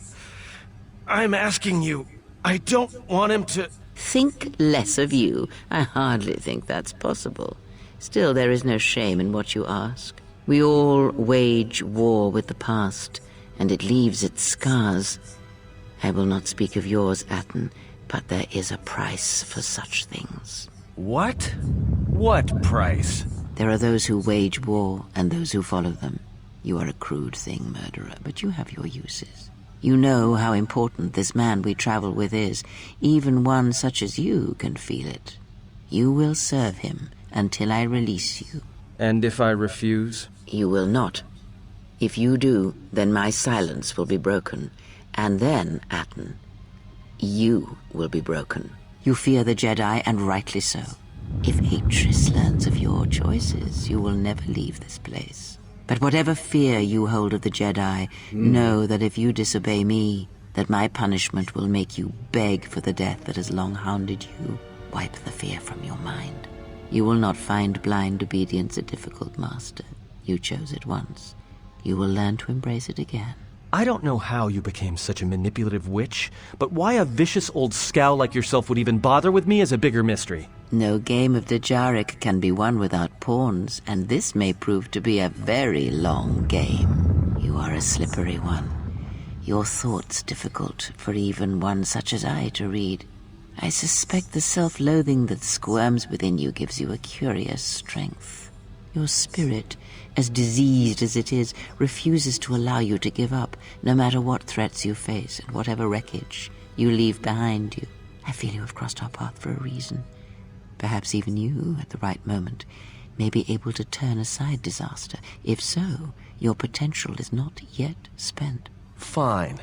I'm asking you. I don't want him to... Think less of you. I hardly think that's possible. Still, there is no shame in what you ask. We all wage war with the past, and it leaves its scars. I will not speak of yours, Atten, but there is a price for such things. What? What price? There are those who wage war and those who follow them. You are a crude thing, murderer, but you have your uses. You know how important this man we travel with is. Even one such as you can feel it. You will serve him until I release you. And if I refuse? You will not. If you do, then my silence will be broken. And then, Atten, you will be broken. You fear the Jedi, and rightly so. If Atris learns of your choices, you will never leave this place. But whatever fear you hold of the Jedi, know that if you disobey me, that my punishment will make you beg for the death that has long hounded you. Wipe the fear from your mind. You will not find blind obedience a difficult master. You chose it once. You will learn to embrace it again. I don't know how you became such a manipulative witch, but why a vicious old scowl like yourself would even bother with me is a bigger mystery. No game of Djarik can be won without pawns, and this may prove to be a very long game. You are a slippery one. Your thoughts difficult for even one such as I to read. I suspect the self-loathing that squirms within you gives you a curious strength. Your spirit, as diseased as it is, refuses to allow you to give up, no matter what threats you face and whatever wreckage you leave behind you. I feel you have crossed our path for a reason. Perhaps even you, at the right moment, may be able to turn aside disaster. If so, your potential is not yet spent. Fine.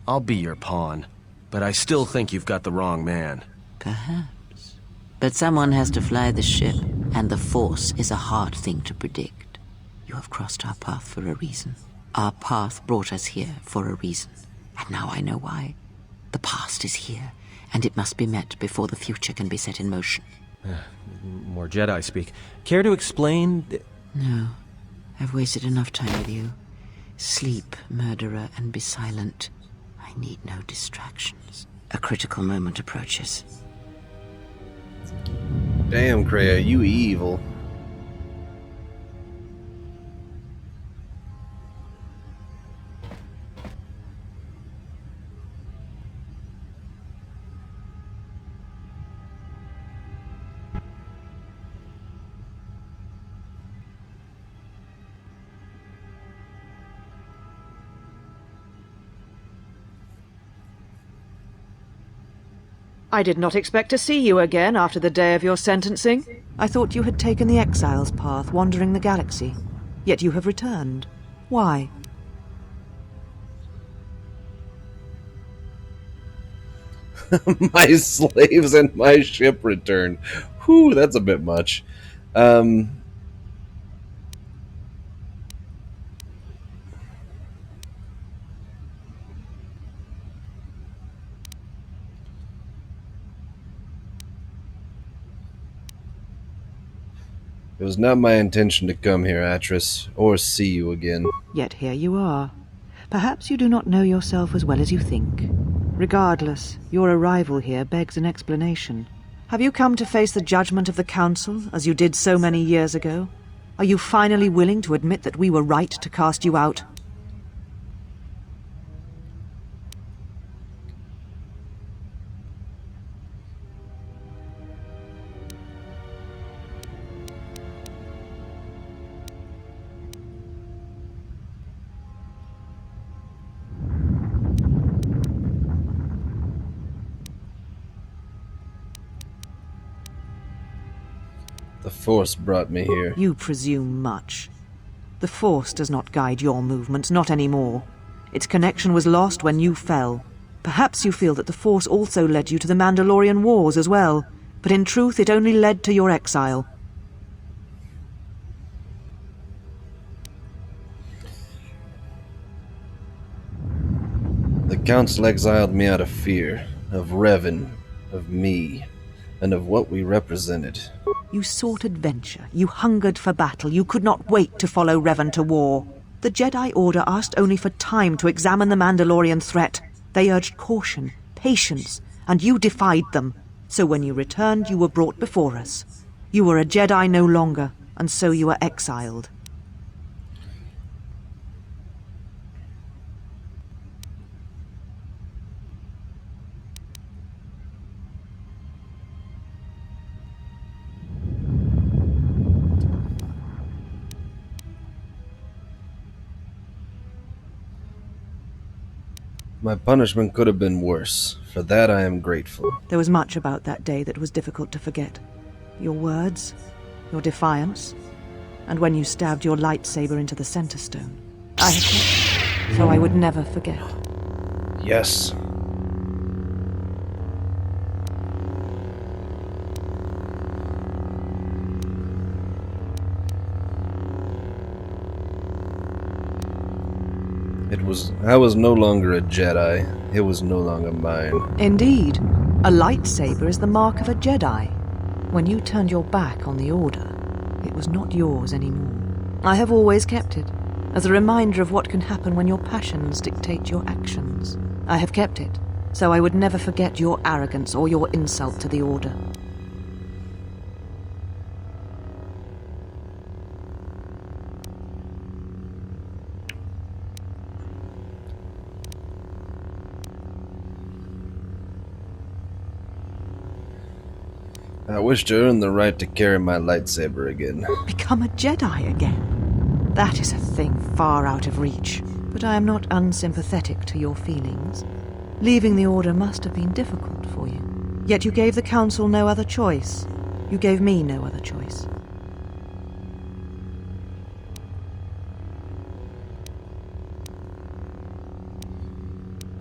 I'll be your pawn. But I still think you've got the wrong man. Perhaps. But someone has to fly the ship, and the Force is a hard thing to predict. You have crossed our path for a reason. Our path brought us here for a reason. And now I know why. The past is here, and it must be met before the future can be set in motion. More Jedi speak. Care to explain? No. I've wasted enough time with you. Sleep, murderer, and be silent. I need no distractions. A critical moment approaches. Damn, Kreia, you evil. I did not expect to see you again after the day of your sentencing. I thought you had taken the exile's path, wandering the galaxy. Yet you have returned. Why? My slaves and my ship returned. Whew, that's a bit much. It was not my intention to come here, Atris, or see you again. Yet here you are. Perhaps you do not know yourself as well as you think. Regardless, your arrival here begs an explanation. Have you come to face the judgment of the Council, as you did so many years ago? Are you finally willing to admit that we were right to cast you out? The Force brought me here. You presume much. The Force does not guide your movements, not anymore. Its connection was lost when you fell. Perhaps you feel that the Force also led you to the Mandalorian Wars as well, but in truth it only led to your exile. The Council exiled me out of fear, of Revan, of me, and of what we represented. You sought adventure, you hungered for battle, you could not wait to follow Revan to war. The Jedi Order asked only for time to examine the Mandalorian threat. They urged caution, patience, and you defied them. So when you returned, you were brought before us. You were a Jedi no longer, and so you were exiled. My punishment could have been worse. For that I am grateful. There was much about that day that was difficult to forget. Your words, your defiance, and when you stabbed your lightsaber into the center stone. I have kept, so I would never forget. Yes. I was no longer a Jedi. It was no longer mine. Indeed. A lightsaber is the mark of a Jedi. When you turned your back on the Order, it was not yours anymore. I have always kept it, as a reminder of what can happen when your passions dictate your actions. I have kept it, so I would never forget your arrogance or your insult to the Order. I wish to earn the right to carry my lightsaber again. Become a Jedi again? That is a thing far out of reach. But I am not unsympathetic to your feelings. Leaving the Order must have been difficult for you. Yet you gave the Council no other choice. You gave me no other choice.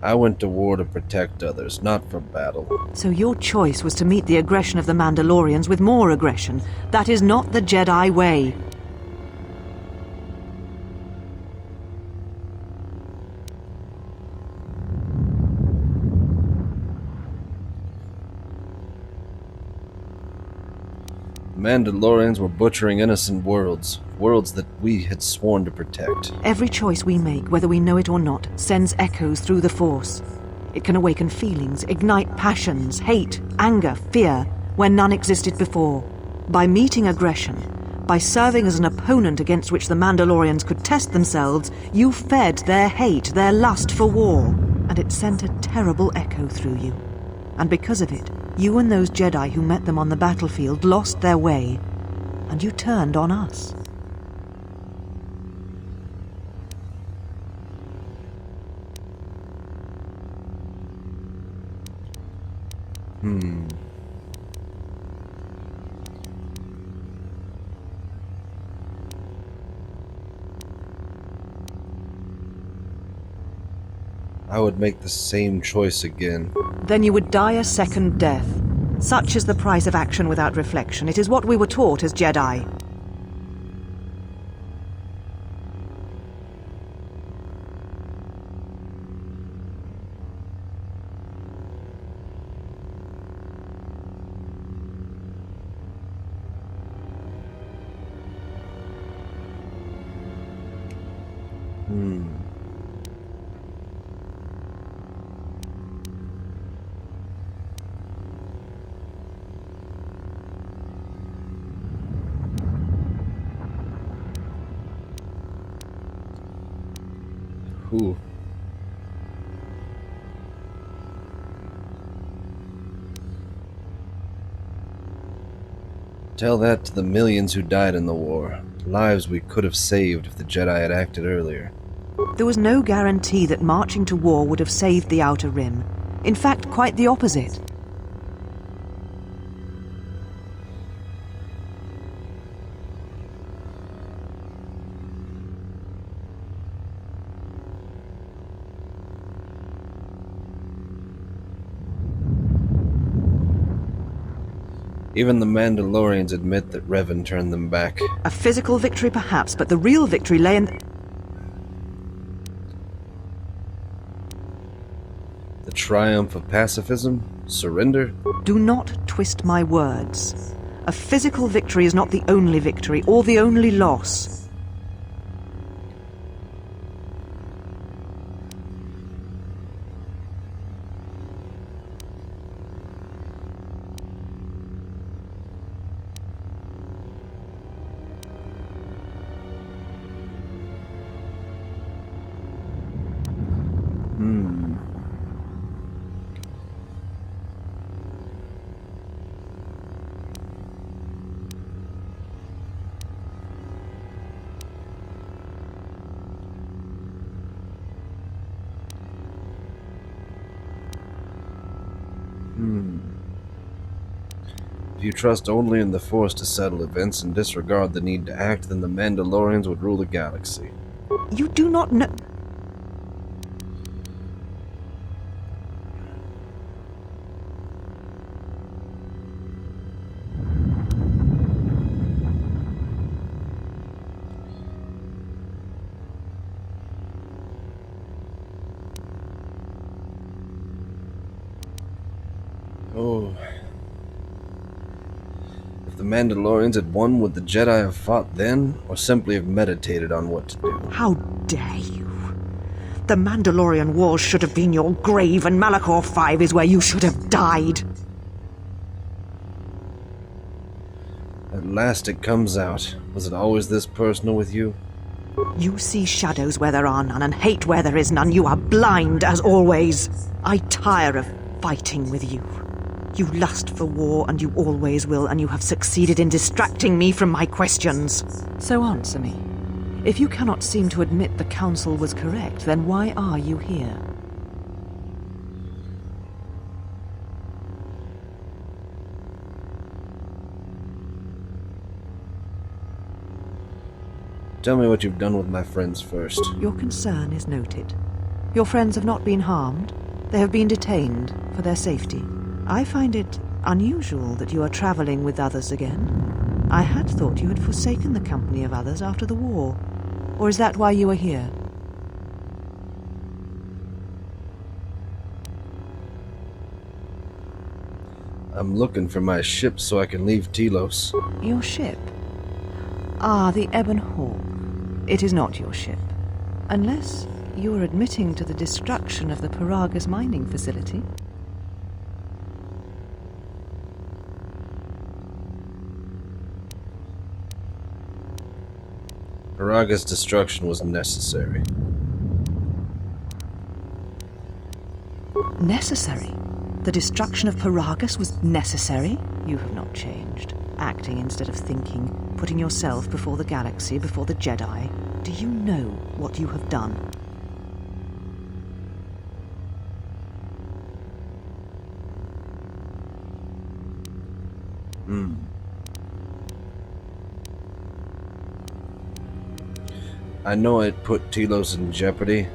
I went to war to protect others, not for battle. So your choice was to meet the aggression of the Mandalorians with more aggression. That is not the Jedi way. Mandalorians were butchering innocent worlds that we had sworn to protect. Every choice we make, whether we know it or not, sends echoes through the Force. It can awaken feelings, ignite passions, hate, anger, fear, where none existed before. By meeting aggression, by serving as an opponent against which the Mandalorians could test themselves, you fed their hate, their lust for war, and it sent a terrible echo through you. And because of it, you and those Jedi who met them on the battlefield lost their way, and you turned on us. I would make the same choice again. Then you would die a second death. Such is the price of action without reflection. It is what we were taught as Jedi. Who? Tell that to the millions who died in the war. Lives we could have saved if the Jedi had acted earlier. There was no guarantee that marching to war would have saved the Outer Rim. In fact, quite the opposite. Even the Mandalorians admit that Revan turned them back. A physical victory perhaps, but the real victory lay in... The triumph of pacifism? Surrender? Do not twist my words. A physical victory is not the only victory, or the only loss. If you trust only in the Force to settle events and disregard the need to act, then the Mandalorians would rule the galaxy. You do not know... Oh. If the Mandalorians had won, would the Jedi have fought then, or simply have meditated on what to do? How dare you? The Mandalorian Wars should have been your grave, and Malachor 5 is where you should have died. At last it comes out. Was it always this personal with you? You see shadows where there are none, and hate where there is none. You are blind, as always. I tire of fighting with you. You lust for war, and you always will, and you have succeeded in distracting me from my questions. So answer me. If you cannot seem to admit the Council was correct, then why are you here? Tell me what you've done with my friends first. Your concern is noted. Your friends have not been harmed. They have been detained for their safety. I find it unusual that you are traveling with others again. I had thought you had forsaken the company of others after the war. Or is that why you are here? I'm looking for my ship so I can leave Telos. Your ship? Ah, the Ebon Hawk. It is not your ship. Unless you are admitting to the destruction of the Paragus mining facility. Paragus' destruction was necessary. Necessary? The destruction of Paragus was necessary? You have not changed. Acting instead of thinking, putting yourself before the galaxy, before the Jedi. Do you know what you have done? I know it put Telos in jeopardy,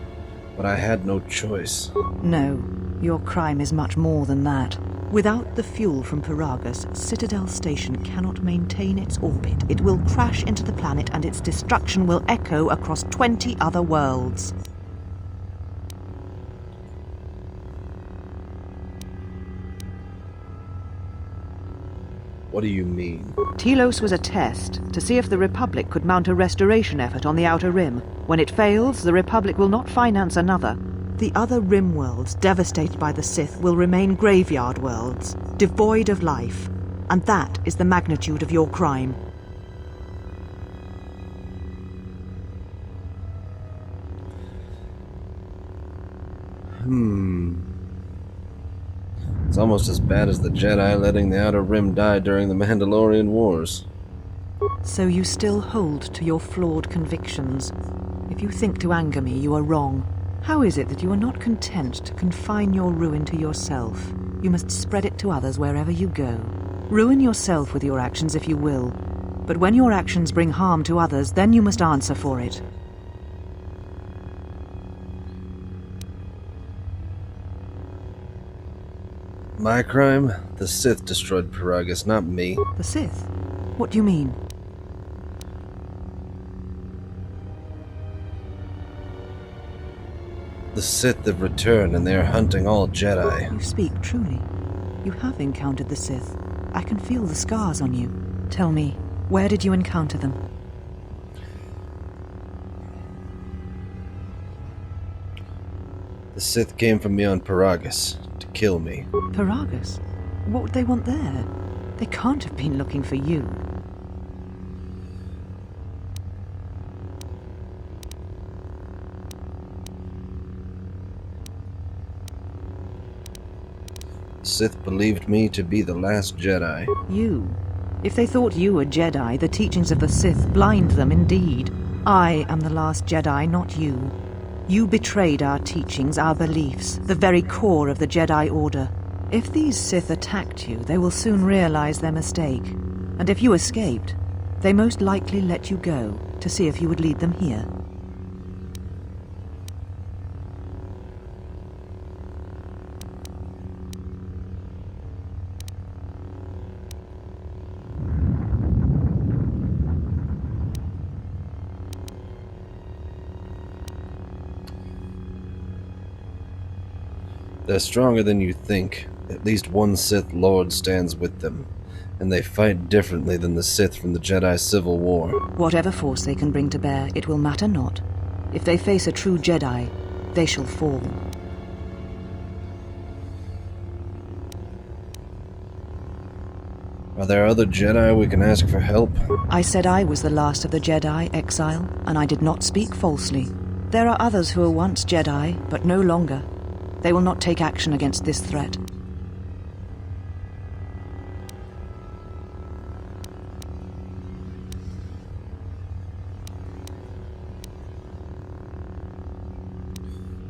but I had no choice. No, your crime is much more than that. Without the fuel from Paragus, Citadel Station cannot maintain its orbit. It will crash into the planet and its destruction will echo across 20 other worlds. What do you mean? Telos was a test to see if the Republic could mount a restoration effort on the Outer Rim. When it fails, the Republic will not finance another. The other Rim worlds, devastated by the Sith, will remain graveyard worlds, devoid of life. And that is the magnitude of your crime. It's almost as bad as the Jedi letting the Outer Rim die during the Mandalorian Wars. So you still hold to your flawed convictions. If you think to anger me, you are wrong. How is it that you are not content to confine your ruin to yourself? You must spread it to others wherever you go. Ruin yourself with your actions if you will. But when your actions bring harm to others, then you must answer for it. My crime? The Sith destroyed Paragus, not me. The Sith? What do you mean? The Sith have returned and they are hunting all Jedi. You speak truly. You have encountered the Sith. I can feel the scars on you. Tell me, where did you encounter them? The Sith came from beyond Paragus to kill me. Paragus? What would they want there? They can't have been looking for you. The Sith believed me to be the last Jedi. You? If they thought you were Jedi, the teachings of the Sith blind them indeed. I am the last Jedi, not you. You betrayed our teachings, our beliefs, the very core of the Jedi Order. If these Sith attacked you, they will soon realize their mistake. And if you escaped, they most likely let you go to see if you would lead them here. They're stronger than you think. At least one Sith Lord stands with them, and they fight differently than the Sith from the Jedi Civil War. Whatever force they can bring to bear, it will matter not. If they face a true Jedi, they shall fall. Are there other Jedi we can ask for help? I said I was the last of the Jedi, Exile, and I did not speak falsely. There are others who were once Jedi, but no longer. They will not take action against this threat.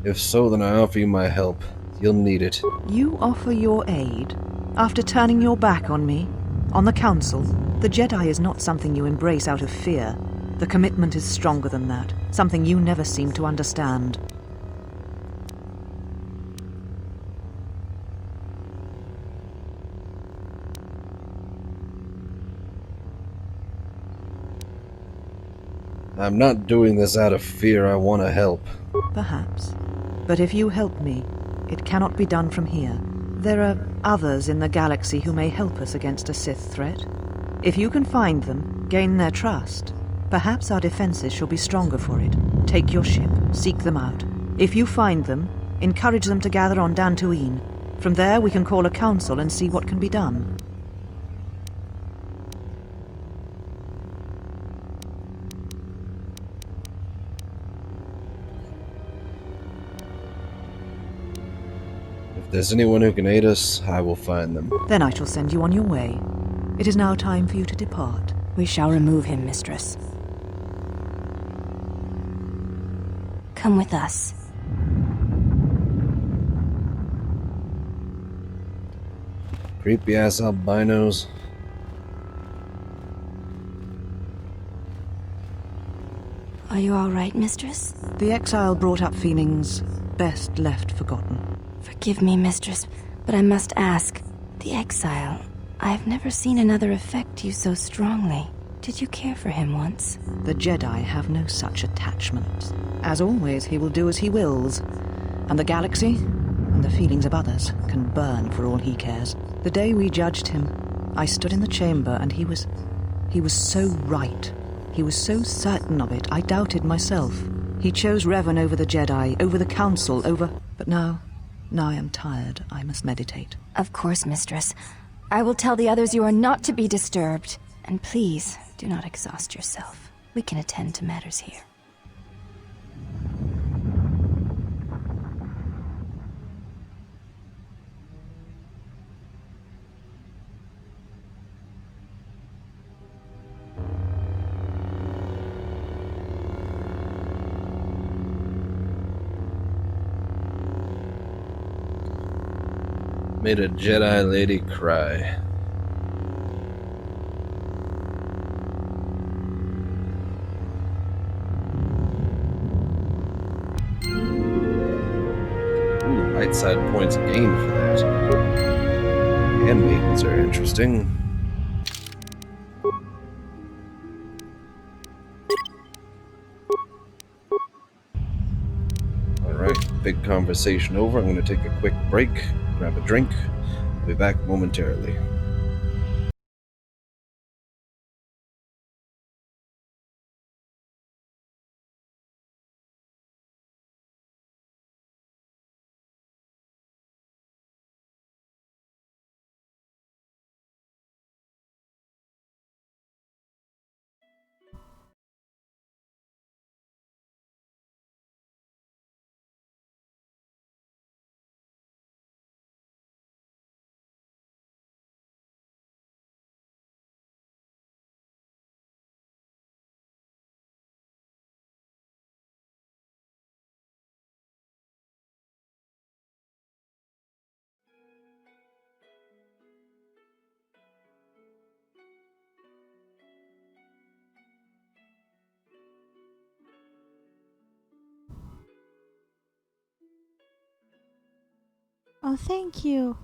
If so, then I offer you my help. You'll need it. You offer your aid? After turning your back on me? On the Council? The Jedi is not something you embrace out of fear. The commitment is stronger than that, something you never seem to understand. I'm not doing this out of fear. I want to help. Perhaps. But if you help me, it cannot be done from here. There are others in the galaxy who may help us against a Sith threat. If you can find them, gain their trust, perhaps our defenses shall be stronger for it. Take your ship, seek them out. If you find them, encourage them to gather on Dantooine. From there we can call a council and see what can be done. If there's anyone who can aid us, I will find them. Then I shall send you on your way. It is now time for you to depart. We shall remove him, mistress. Come with us. Creepy ass albinos. Are you all right, mistress? The exile brought up feelings best left forgotten. Forgive me, mistress, but I must ask. The exile. I have never seen another affect you so strongly. Did you care for him once? The Jedi have no such attachments. As always, he will do as he wills. And the galaxy, and the feelings of others, can burn for all he cares. The day we judged him, I stood in the chamber and he was so right. He was so certain of it, I doubted myself. He chose Revan over the Jedi, over the Council, over... But now I am tired. I must meditate. Of course, mistress. I will tell the others you are not to be disturbed. And please, do not exhaust yourself. We can attend to matters here. Made a Jedi lady cry. Ooh, right side points gained for that. Handmaidens are interesting. Alright, big conversation over. I'm going to take a quick break, grab a drink. I'll be back momentarily. Oh, thank you.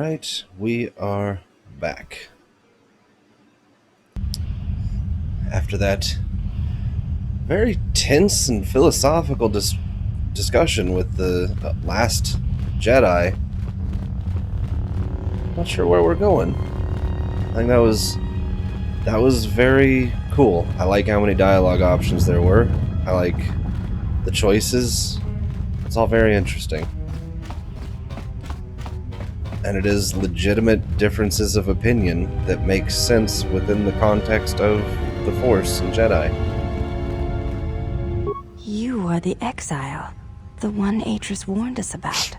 Alright, we are back. After that very tense and philosophical discussion with the last Jedi, not sure where we're going. I think that was very cool. I like how many dialogue options there were. I like the choices. It's all very interesting. And it is legitimate differences of opinion that make sense within the context of the Force and Jedi. You are the exile, the one Atris warned us about.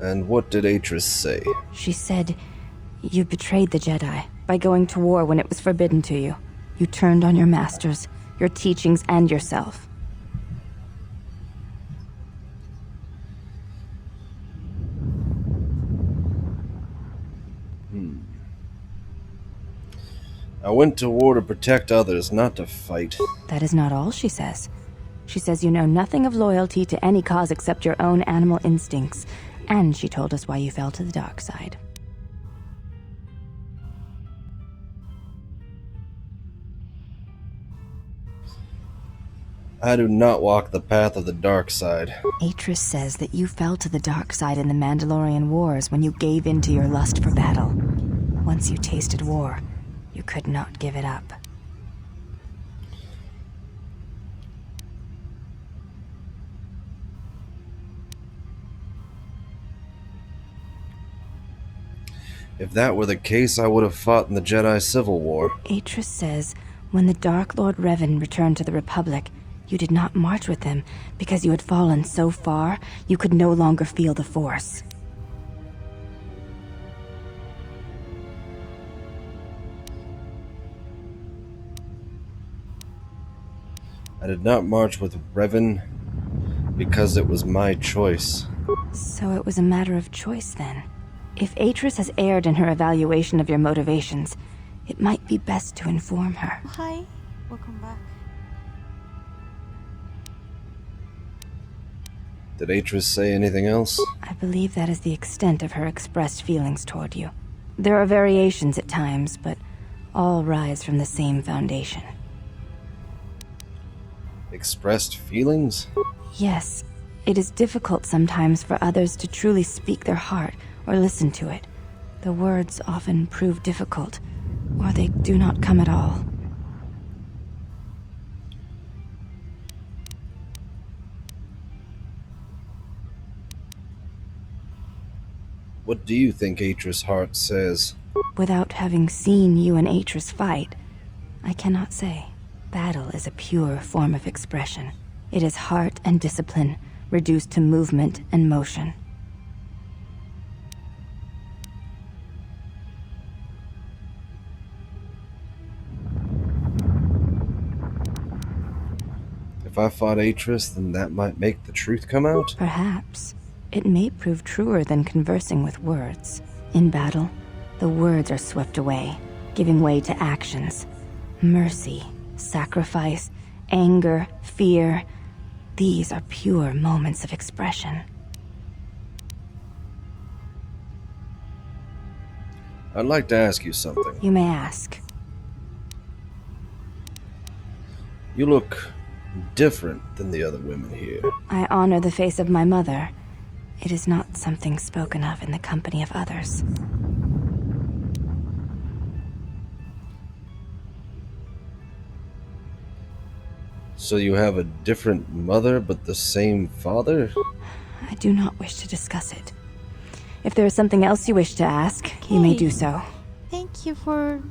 And what did Atris say? She said, you betrayed the Jedi by going to war when it was forbidden to you. You turned on your masters, your teachings, and yourself. I went to war to protect others, not to fight. That is not all she says. She says you know nothing of loyalty to any cause except your own animal instincts, and she told us why you fell to the dark side. I do not walk the path of the dark side. Atris says that you fell to the dark side in the Mandalorian Wars when you gave in to your lust for battle. Once you tasted war, you could not give it up. If that were the case, I would have fought in the Jedi Civil War. Atris says when the Dark Lord Revan returned to the Republic, you did not march with him because you had fallen so far you could no longer feel the Force. I did not march with Revan because it was my choice. So it was a matter of choice then. If Atris has erred in her evaluation of your motivations, it might be best to inform her. Hi, welcome back. Did Atris say anything else? I believe that is the extent of her expressed feelings toward you. There are variations at times, but all rise from the same foundation. Expressed feelings? Yes, it is difficult sometimes for others to truly speak their heart or listen to it. The words often prove difficult, or they do not come at all. What do you think Atris' heart says? Without having seen you and Atris fight, I cannot say. Battle is a pure form of expression. It is heart and discipline, reduced to movement and motion. If I fought Atris, then that might make the truth come out? Perhaps. It may prove truer than conversing with words. In battle, the words are swept away, giving way to actions. Mercy, sacrifice, anger, fear. These are pure moments of expression. I'd like to ask you something. You may ask. You look different than the other women here. I honor the face of my mother. It is not something spoken of in the company of others. So you have a different mother but the same father? I do not wish to discuss it. If there is something else you wish to ask, you may do so. Thank you for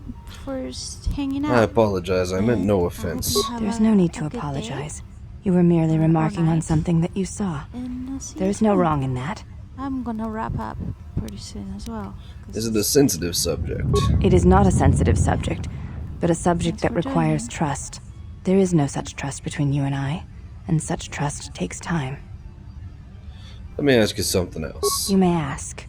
hanging out. I apologize, I meant no I offense. hope you have There's no need to a good day. apologize. You were merely remarking on night. something that you saw. And I'll see you There's no soon. wrong in that. I'm gonna wrap up pretty soon as well. 'cause Is it a sensitive subject? It is not a sensitive subject, but a subject that Thanks for requires joining. trust. There is no such trust between you and I, and such trust takes time. Let me ask you something else. You may ask.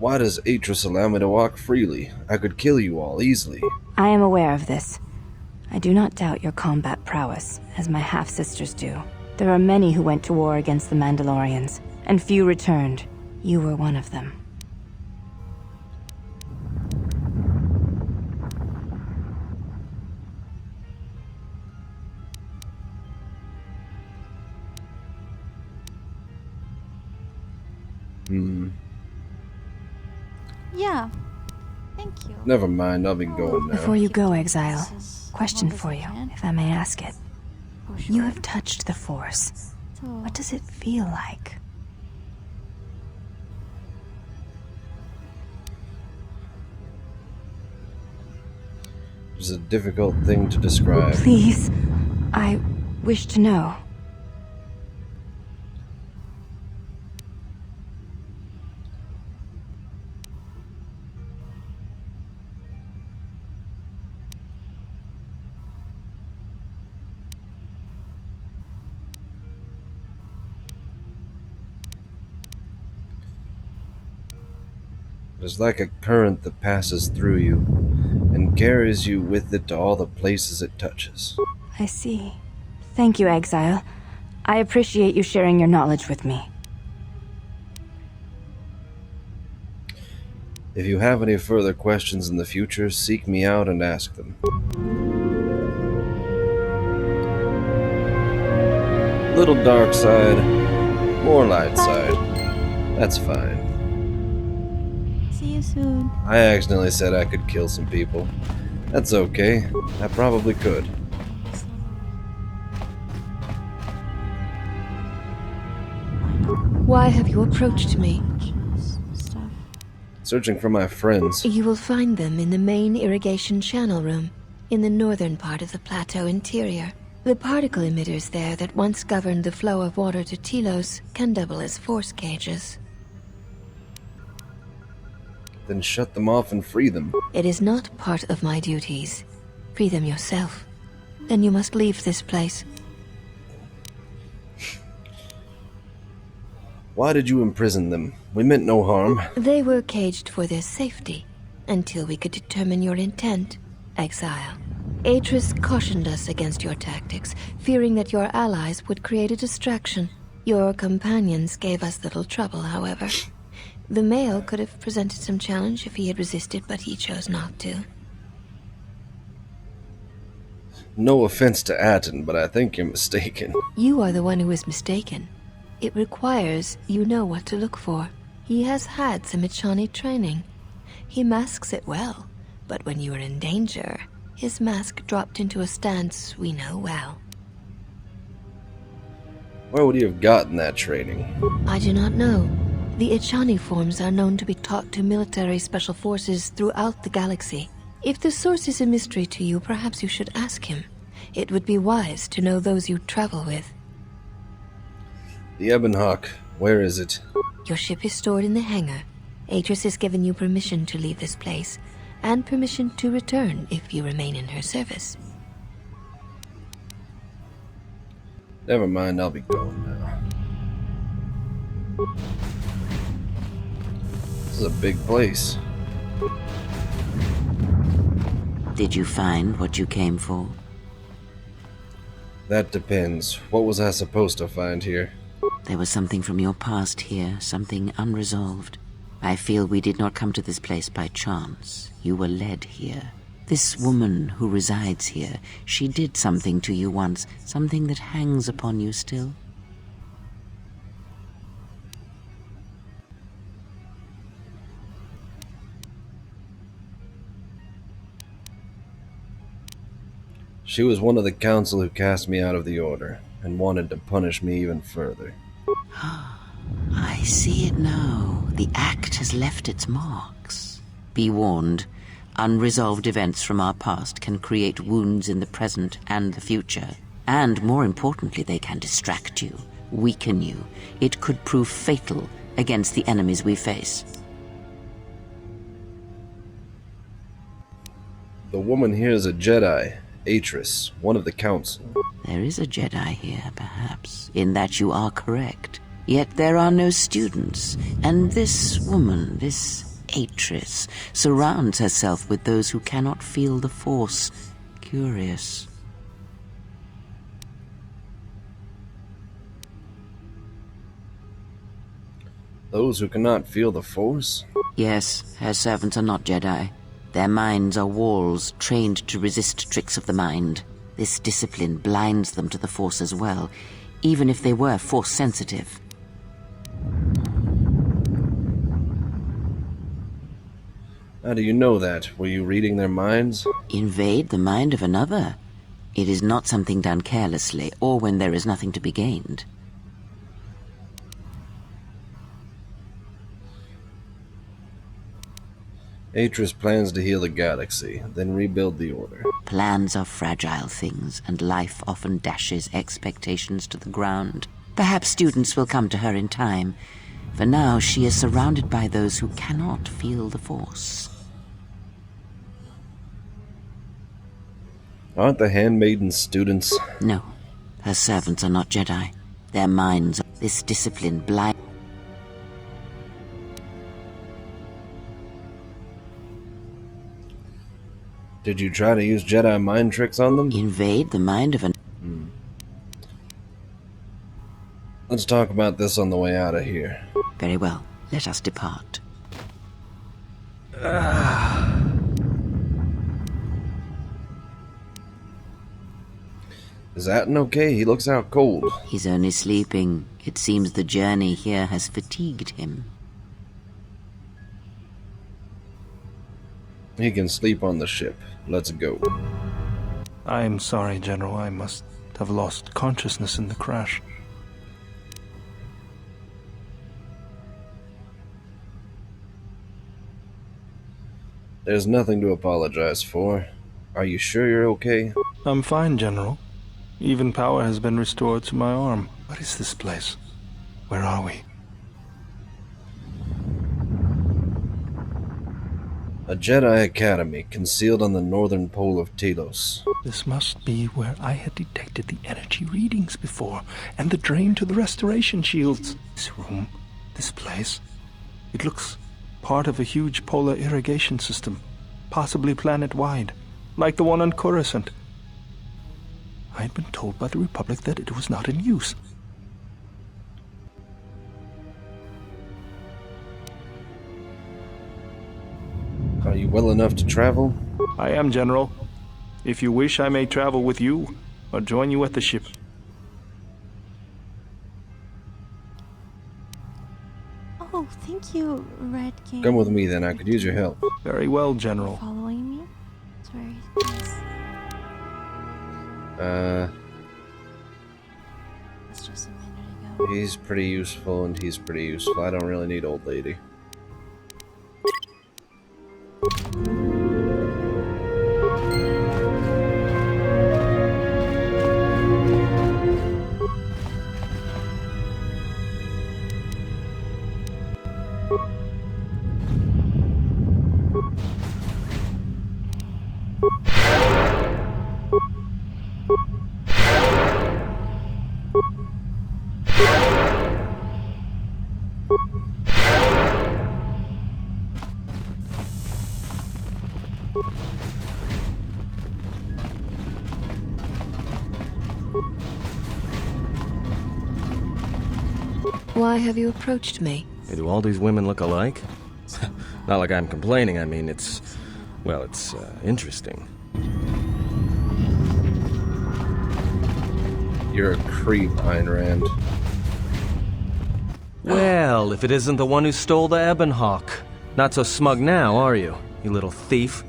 Why does Atris allow me to walk freely? I could kill you all easily. I am aware of this. I do not doubt your combat prowess, as my half-sisters do. There are many who went to war against the Mandalorians, and few returned. You were one of them. Yeah. Thank you. Never mind, I'll be going now. Before you go, Exile, As question long as for I you, can. if I may ask it. Oh, You sure. have touched the Force. So, What does it feel like? It's a difficult thing to describe. Please, I wish to know. It is like a current that passes through you and carries you with it to all the places it touches. I see. Thank you, Exile. I appreciate you sharing your knowledge with me. If you have any further questions in the future, seek me out and ask them. Little dark side, more light side. That's fine. see you soon. I accidentally said I could kill some people. That's okay. I probably could. Why have you approached me? Stuff. Searching for my friends. You will find them in the main irrigation channel room, in the northern part of the plateau interior. The particle emitters there that once governed the flow of water to Telos can double as force cages. Then shut them off and free them. It is not part of my duties. Free them yourself. Then you must leave this place. Why did you imprison them? We meant no harm. They were caged for their safety, until we could determine your intent, Exile. Atris cautioned us against your tactics, fearing that your allies would create a distraction. Your companions gave us little trouble, however. The male could have presented some challenge if he had resisted, but he chose not to. No offense to Atten, but I think you're mistaken. You are the one who is mistaken. It requires you know what to look for. He has had some Echani training. He masks it well, but when you are in danger, his mask dropped into a stance we know well. Where would he have gotten that training? I do not know. The Echani forms are known to be taught to military special forces throughout the galaxy. If the source is a mystery to you, perhaps you should ask him. It would be wise to know those you travel with. The Ebonhawk. Where is it? Your ship is stored in the hangar. Atris has given you permission to leave this place, and permission to return if you remain in her service. Never mind, I'll be going now. This is a big place. Did you find what you came for? That depends. What was I supposed to find here? There was something from your past here, something unresolved. I feel we did not come to this place by chance. You were led here. This woman who resides here, she did something to you once, something that hangs upon you still. She was one of the council who cast me out of the Order, and wanted to punish me even further. I see it now. The act has left its marks. Be warned, unresolved events from our past can create wounds in the present and the future. And more importantly, they can distract you, weaken you. It could prove fatal against the enemies we face. The woman here is a Jedi, Atris, one of the council. There is a Jedi here, perhaps, in that you are correct. Yet there are no students, and this woman, this Atris surrounds herself with those who cannot feel the Force. Curious. Those who cannot feel the Force? Yes, her servants are not Jedi. Their minds are walls trained to resist tricks of the mind. This discipline blinds them to the Force as well, even if they were Force sensitive. How do you know that? Were you reading their minds? Invade the mind of another? It is not something done carelessly, or when there is nothing to be gained. Atris plans to heal the galaxy, then rebuild the Order. Plans are fragile things, and life often dashes expectations to the ground. Perhaps students will come to her in time. For now, she is surrounded by those who cannot feel the Force. Aren't the handmaidens students? No, her servants are not Jedi. Their minds, this discipline blind. Did you try to use Jedi mind tricks on them? Invade the mind of an... Let's talk about this on the way out of here. Very well, let us depart. Is Atten okay? He looks out cold. He's only sleeping. It seems the journey here has fatigued him. He can sleep on the ship. Let's go. I am sorry, General. I must have lost consciousness in the crash. There's nothing to apologize for. Are you sure you're okay? I'm fine, General. Even power has been restored to my arm. What is this place? Where are we? A Jedi Academy concealed on the northern pole of Telos. This must be where I had detected the energy readings before, and the drain to the restoration shields. This room, this place, it looks part of a huge polar irrigation system, possibly planet-wide, like the one on Coruscant. I had been told by the Republic that it was not in use. Are you well enough to travel? I am, General. If you wish, I may travel with you, or join you at the ship. Oh, thank you, Red King. Come with me then, I could use your help. Very well, General. Following me? It's very nice. That's just a minute ago. He's pretty useful and he's pretty useful. I don't really need old lady. Why have you approached me? Hey, do all these women look alike? Not like I'm complaining, I mean, it's interesting. You're a creep, Ayn Rand. Well, if it isn't the one who stole the Ebonhawk. Not so smug now, are you, you little thief?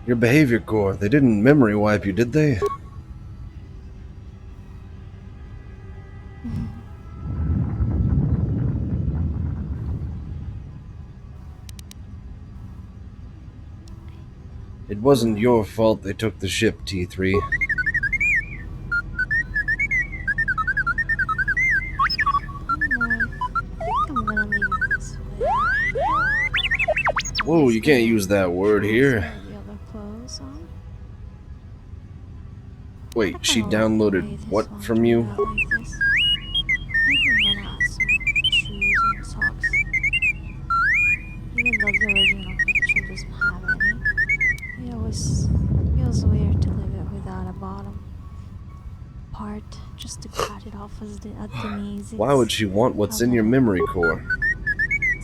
Your behavior core, they didn't memory wipe you, did they? It wasn't your fault they took the ship, T3. I think I'm gonna leave it this way. Whoa, you can't use that word here. The other clothes on. Wait, I she kinda like the way downloaded this what one from turned you? out like this. Maybe I'm gonna add some shoes and socks. Even though the original picture doesn't have any. It always feels weird to leave it without a bottom part, just to cut it off at the knees. Why would It's she want what's a in your little memory core?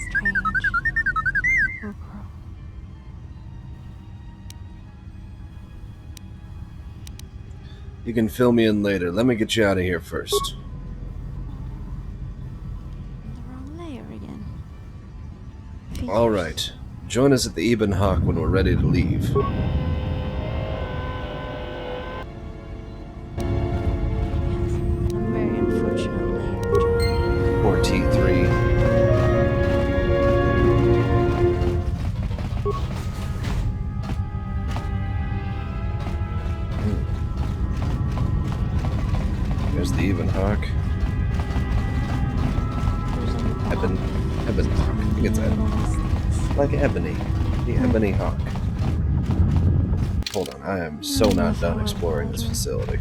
strange. Or You can fill me in later. Let me get you out of here first. the wrong layer again. Alright. Join us at the Eben Hawk when we're ready to leave. Yes, a very unfortunate layer. Poor T3. There's the Eben Hawk. Eben Hawk. I think it's like ebony. The Ebony Hawk. Hold on, I am so not done exploring this facility.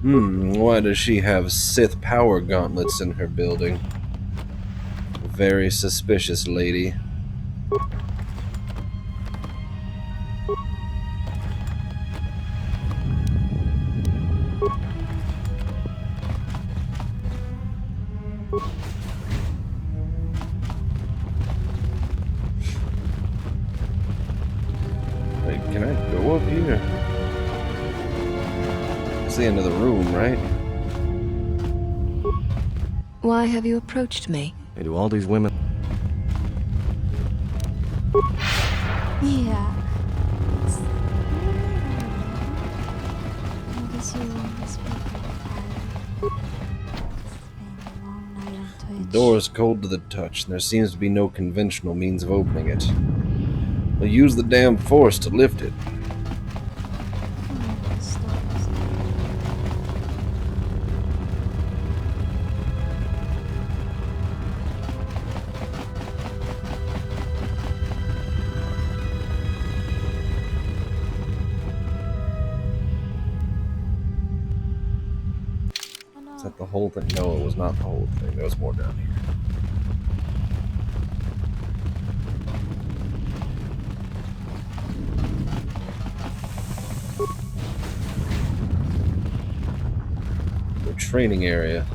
Why does she have Sith power gauntlets in her building? Very suspicious, lady. Wait, can I go up here? It's the end of the room, right? Why have you approached me? Hey, do all these women... Yeah. I guess you this people It's been a long night on The Twitch. door is cold to the touch, and there seems to be no conventional means of opening it. We'll use the damn force to lift it. Is that the whole thing? No, it was not the whole thing. There was more down here. The training area.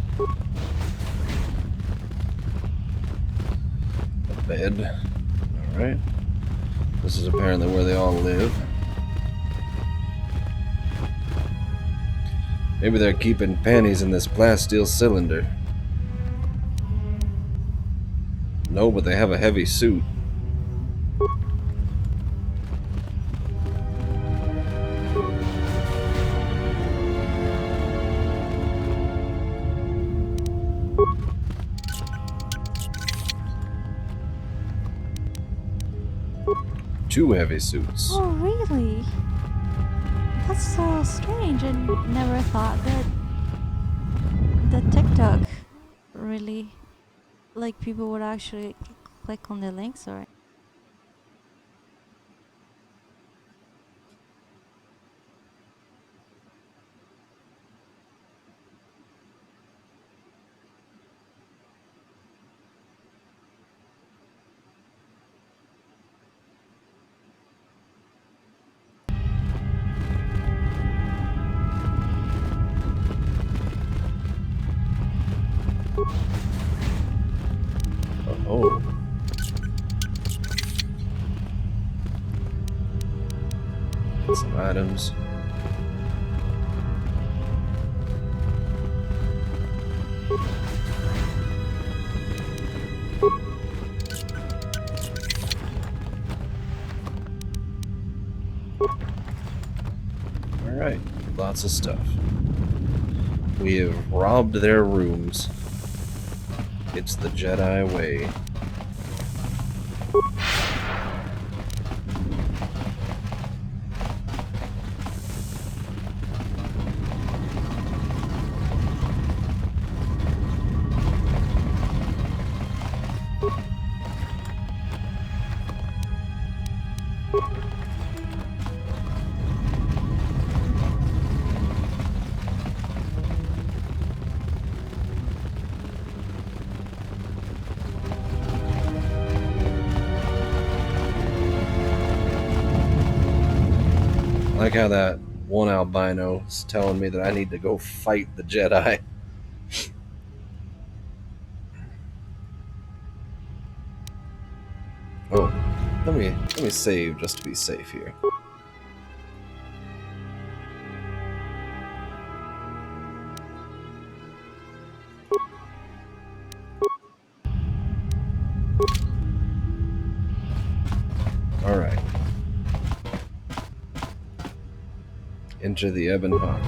A bed. Alright. This is apparently where they all live. Maybe they're keeping panties in this plasteel cylinder. No, but they have a heavy suit. Two heavy suits. Oh, really? That's so strange. I never thought that TikTok really, like, people would actually click on the links or... Oh. Get some items. Alright, lots of stuff. We have robbed their rooms. It's the Jedi way. how that one albino is telling me that I need to go fight the Jedi. Oh, let me save just to be safe here. All right. Enter the Ebon Hawk.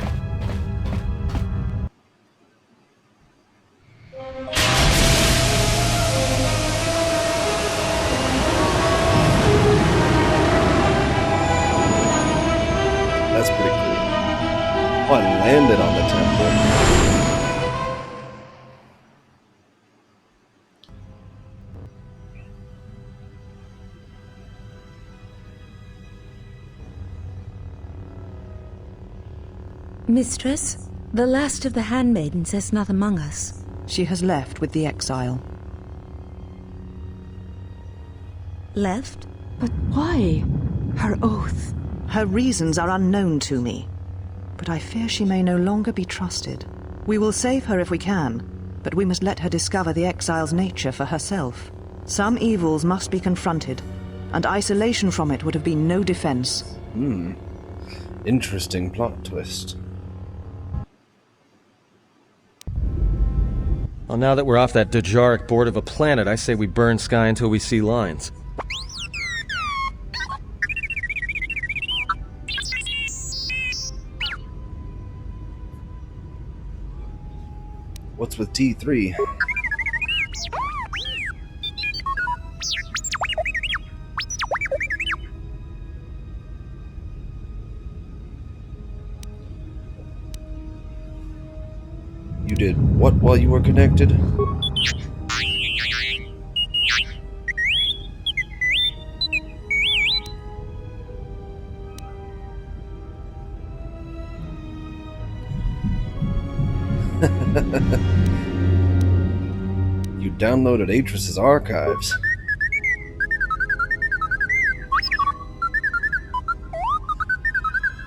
That's pretty cool. Oh, I landed on the temple. Mistress, the last of the handmaidens is not among us. She has left with the exile. Left? But why? Her oath. Her reasons are unknown to me, but I fear she may no longer be trusted. We will save her if we can, but we must let her discover the exile's nature for herself. Some evils must be confronted, and isolation from it would have been no defense. Interesting plot twist. Well, now that we're off that Dejaric board of a planet, I say we burn sky until we see lines. What's with T3? You did what while you were connected? You downloaded Atris's archives.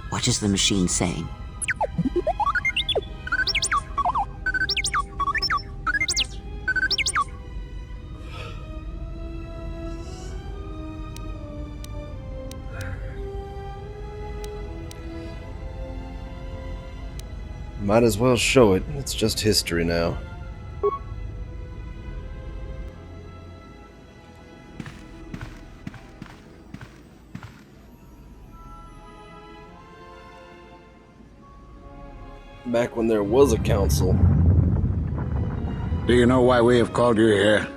What is the machine saying? Might as well show it. It's just history now. Back when there was a council. Do you know why we have called you here?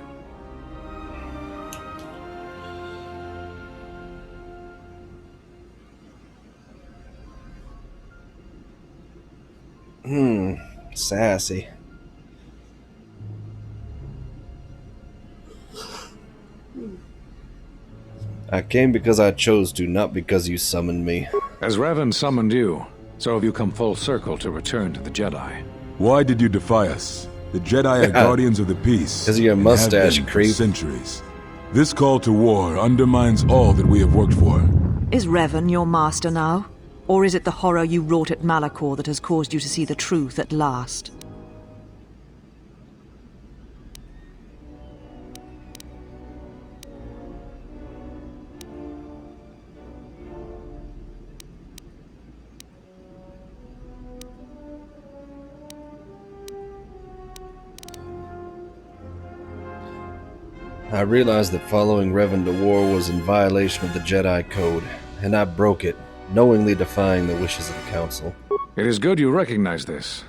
Sassy. I came because I chose to, not because you summoned me. As Revan summoned you, so have you come full circle to return to the Jedi. Why did you defy us? The Jedi are guardians of the peace. 'Cause of your and mustache, have been for creep. centuries. This call to war undermines all that we have worked for. Is Revan your master now? Or is it the horror you wrought at Malachor that has caused you to see the truth at last? I realized that following Revan to war was in violation of the Jedi Code, and I broke it, knowingly defying the wishes of the Council. It is good you recognize this.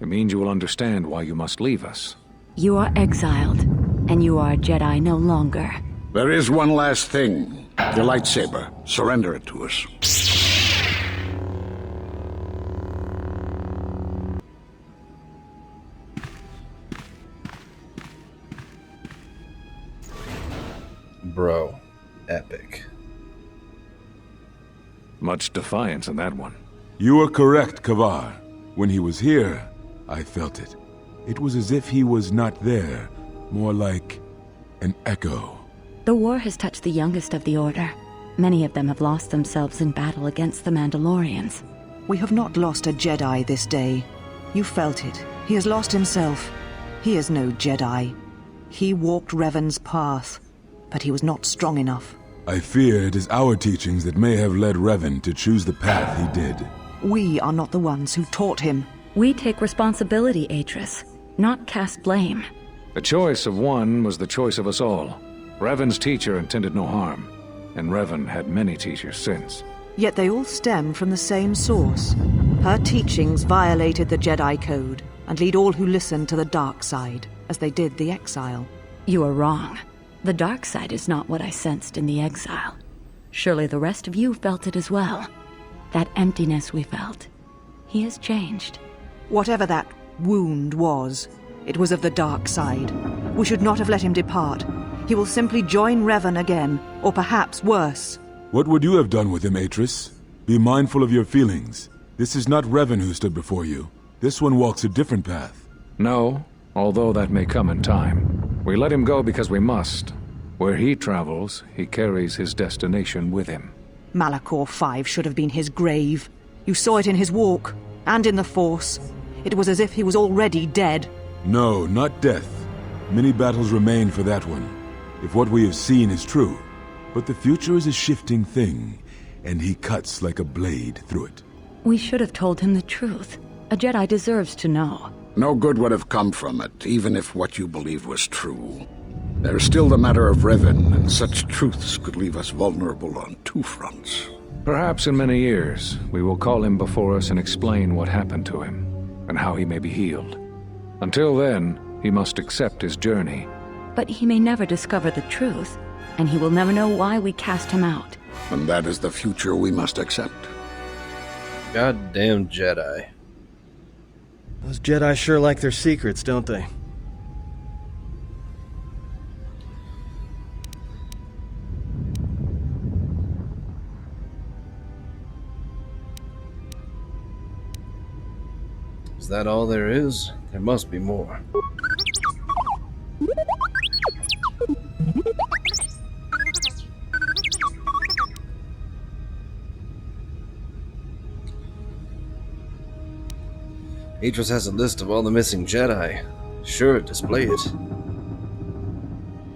It means you will understand why you must leave us. You are exiled, and you are a Jedi no longer. There is one last thing. Your lightsaber. Surrender it to us. Bro, epic. Much defiance in that one. You are correct, Kavar. When he was here, I felt it. It was as if he was not there, more like an echo. The war has touched the youngest of the Order. Many of them have lost themselves in battle against the Mandalorians. We have not lost a Jedi this day. You felt it. He has lost himself. He is no Jedi. He walked Revan's path, but he was not strong enough. I fear it is our teachings that may have led Revan to choose the path he did. We are not the ones who taught him. We take responsibility, Atris, not cast blame. The choice of one was the choice of us all. Revan's teacher intended no harm, and Revan had many teachers since. Yet they all stem from the same source. Her teachings violated the Jedi Code and lead all who listen to the dark side, as they did the exile. You are wrong. The dark side is not what I sensed in the exile. Surely the rest of you felt it as well. That emptiness we felt. He has changed. Whatever that wound was, it was of the dark side. We should not have let him depart. He will simply join Revan again, or perhaps worse. What would you have done with him, Atris? Be mindful of your feelings. This is not Revan who stood before you. This one walks a different path. No, although that may come in time. We let him go because we must. Where he travels, he carries his destination with him. Malachor 5 should have been his grave. You saw it in his walk, and in the Force. It was as if he was already dead. No, not death. Many battles remain for that one, if what we have seen is true. But the future is a shifting thing, and he cuts like a blade through it. We should have told him the truth. A Jedi deserves to know. No good would have come from it, even if what you believed was true. There's still the matter of Revan, and such truths could leave us vulnerable on two fronts. Perhaps in many years, we will call him before us and explain what happened to him, and how he may be healed. Until then, he must accept his journey. But he may never discover the truth, and he will never know why we cast him out. And that is the future we must accept. Goddamn Jedi. Those Jedi sure like their secrets, don't they? Is that all there is? There must be more. Atris has a list of all the missing Jedi. Sure, display it.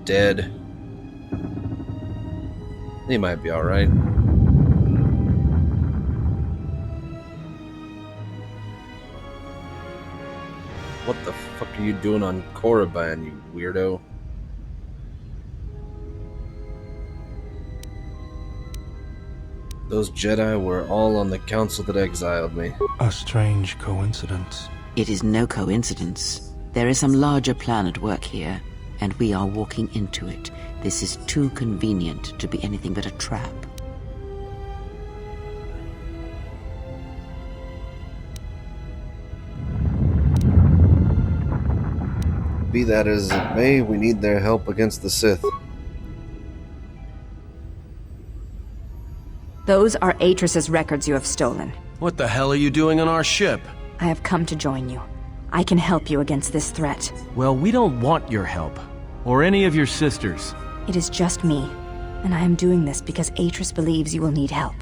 Dead. They might be alright. What the fuck are you doing on Korriban, you weirdo? Those Jedi were all on the council that exiled me. A strange coincidence. It is no coincidence. There is some larger plan at work here, and we are walking into it. This is too convenient to be anything but a trap. Be that as it may, we need their help against the Sith. Those are Atris's records you have stolen. What the hell are you doing on our ship? I have come to join you. I can help you against this threat. Well, we don't want your help. Or any of your sisters. It is just me, and I am doing this because Atris believes you will need help.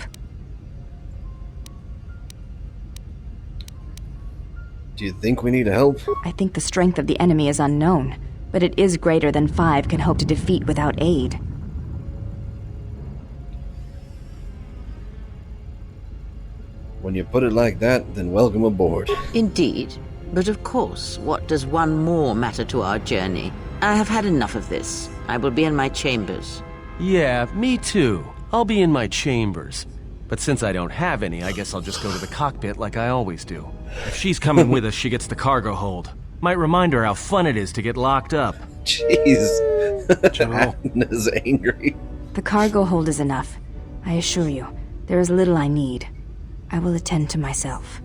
Do you think we need help? I think the strength of the enemy is unknown, but it is greater than 5 can hope to defeat without aid. When you put it like that, then welcome aboard. Indeed. But of course, what does one more matter to our journey? I have had enough of this. I will be in my chambers. Yeah, me too. I'll be in my chambers. But since I don't have any, I guess I'll just go to the cockpit like I always do. If she's coming with us, she gets the cargo hold. Might remind her how fun it is to get locked up. Jeez. Atna's angry. The cargo hold is enough. I assure you, there is little I need. I will attend to myself.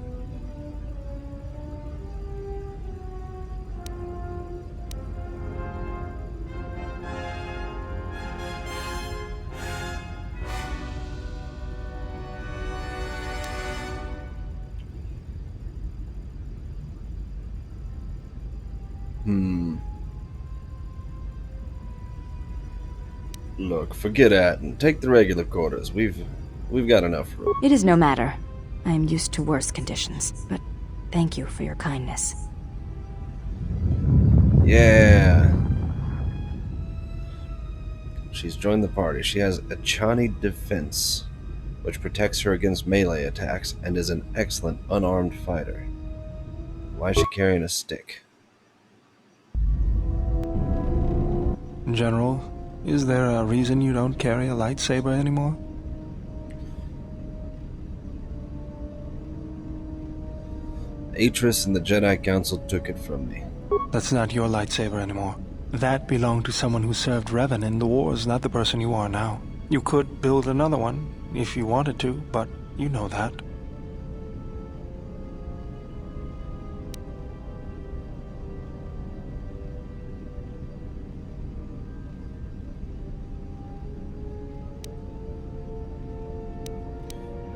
Look, forget that and take the regular quarters. We've got enough room. It is no matter. I am used to worse conditions, but thank you for your kindness. Yeah. She's joined the party. She has a Chani defense, which protects her against melee attacks and is an excellent unarmed fighter. Why is she carrying a stick? General, is there a reason you don't carry a lightsaber anymore? Atris and the Jedi Council took it from me. That's not your lightsaber anymore. That belonged to someone who served Revan in the wars, not the person you are now. You could build another one, if you wanted to, but you know that.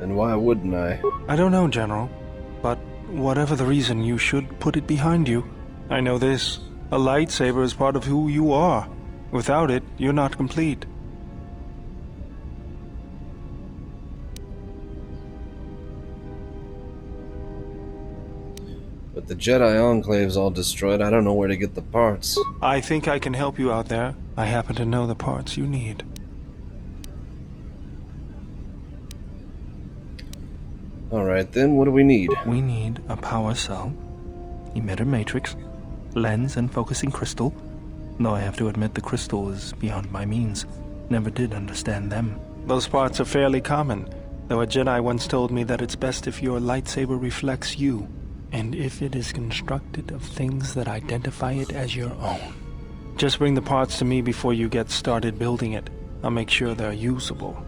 And why wouldn't I? I don't know, General, but whatever the reason, you should put it behind you. I know this. A lightsaber is part of who you are. Without it, you're not complete. With the Jedi Enclaves all destroyed, I don't know where to get the parts. I think I can help you out there. I happen to know the parts you need. Alright then, what do we need? We need a power cell, emitter matrix, lens and focusing crystal, though I have to admit the crystal is beyond my means. Never did understand them. Those parts are fairly common, though a Jedi once told me that it's best if your lightsaber reflects you, and if it is constructed of things that identify it as your own. Just bring the parts to me before you get started building it. I'll make sure they're usable.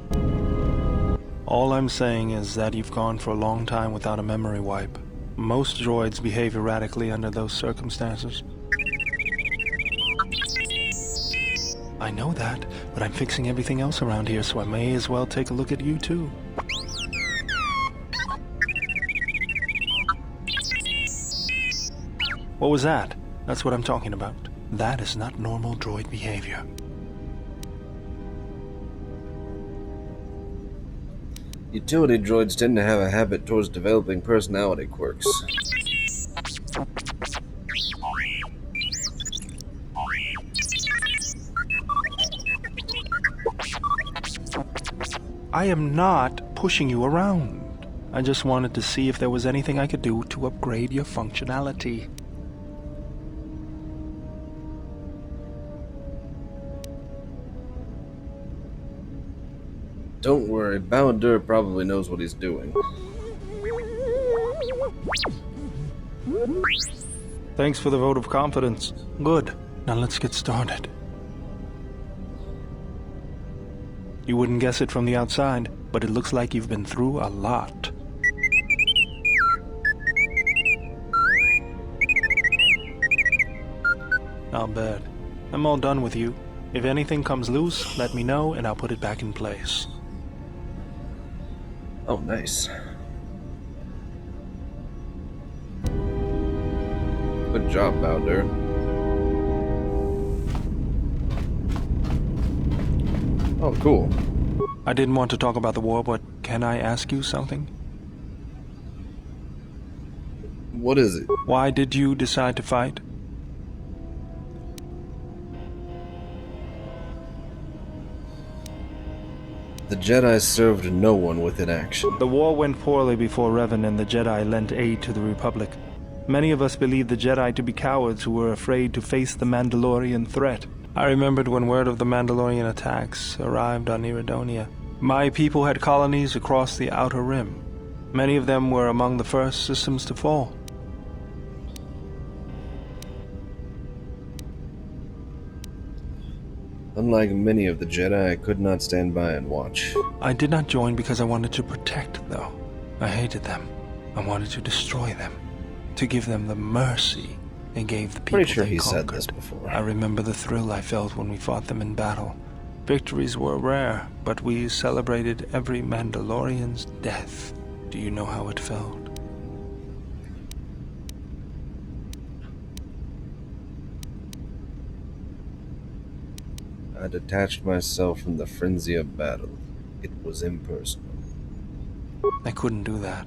All I'm saying is that you've gone for a long time without a memory wipe. Most droids behave erratically under those circumstances. I know that, but I'm fixing everything else around here, so I may as well take a look at you too. What was that? That's what I'm talking about. That is not normal droid behavior. Utility droids tend to have a habit towards developing personality quirks. I am not pushing you around. I just wanted to see if there was anything I could do to upgrade your functionality. Don't worry, Balladur probably knows what he's doing. Thanks for the vote of confidence. Good. Now let's get started. You wouldn't guess it from the outside, but it looks like you've been through a lot. I'll bet. I'm all done with you. If anything comes loose, let me know and I'll put it back in place. Oh, nice. Good job, Balladur. Oh, cool. I didn't want to talk about the war, but can I ask you something? What is it? Why did you decide to fight? The Jedi served no one with inaction. The war went poorly before Revan and the Jedi lent aid to the Republic. Many of us believed the Jedi to be cowards who were afraid to face the Mandalorian threat. I remembered when word of the Mandalorian attacks arrived on Iridonia. My people had colonies across the Outer Rim. Many of them were among the first systems to fall. Unlike many of the Jedi, I could not stand by and watch. I did not join because I wanted to protect, though. I hated them. I wanted to destroy them. To give them the mercy they gave the people Pretty sure they he conquered. said this before. I remember the thrill I felt when we fought them in battle. Victories were rare, but we celebrated every Mandalorian's death. Do you know how it felt? I detached myself from the frenzy of battle. It was impersonal. I couldn't do that.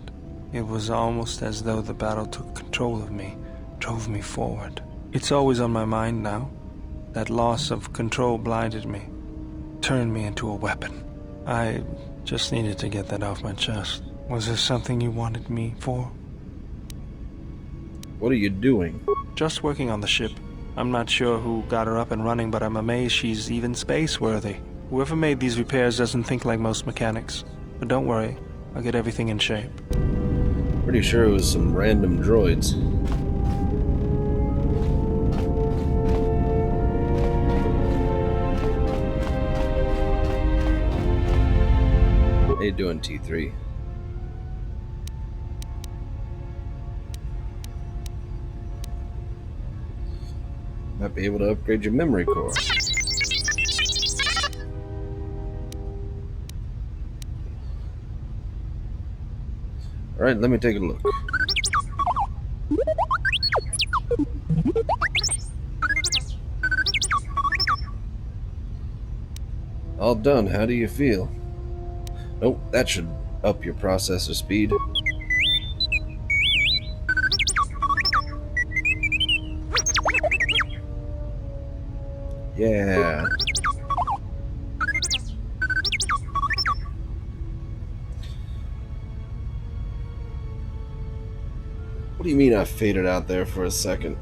It was almost as though the battle took control of me, drove me forward. It's always on my mind now. That loss of control blinded me, turned me into a weapon. I just needed to get that off my chest. Was there something you wanted me for? What are you doing? Just working on the ship. I'm not sure who got her up and running, but I'm amazed she's even space-worthy. Whoever made these repairs doesn't think like most mechanics. But don't worry, I'll get everything in shape. Pretty sure it was some random droids. How you doing, T3? Might be able to upgrade your memory core. Alright, let me take a look. All done, how do you feel? Nope, that should up your processor speed. Yeah. What do you mean I faded out there for a second?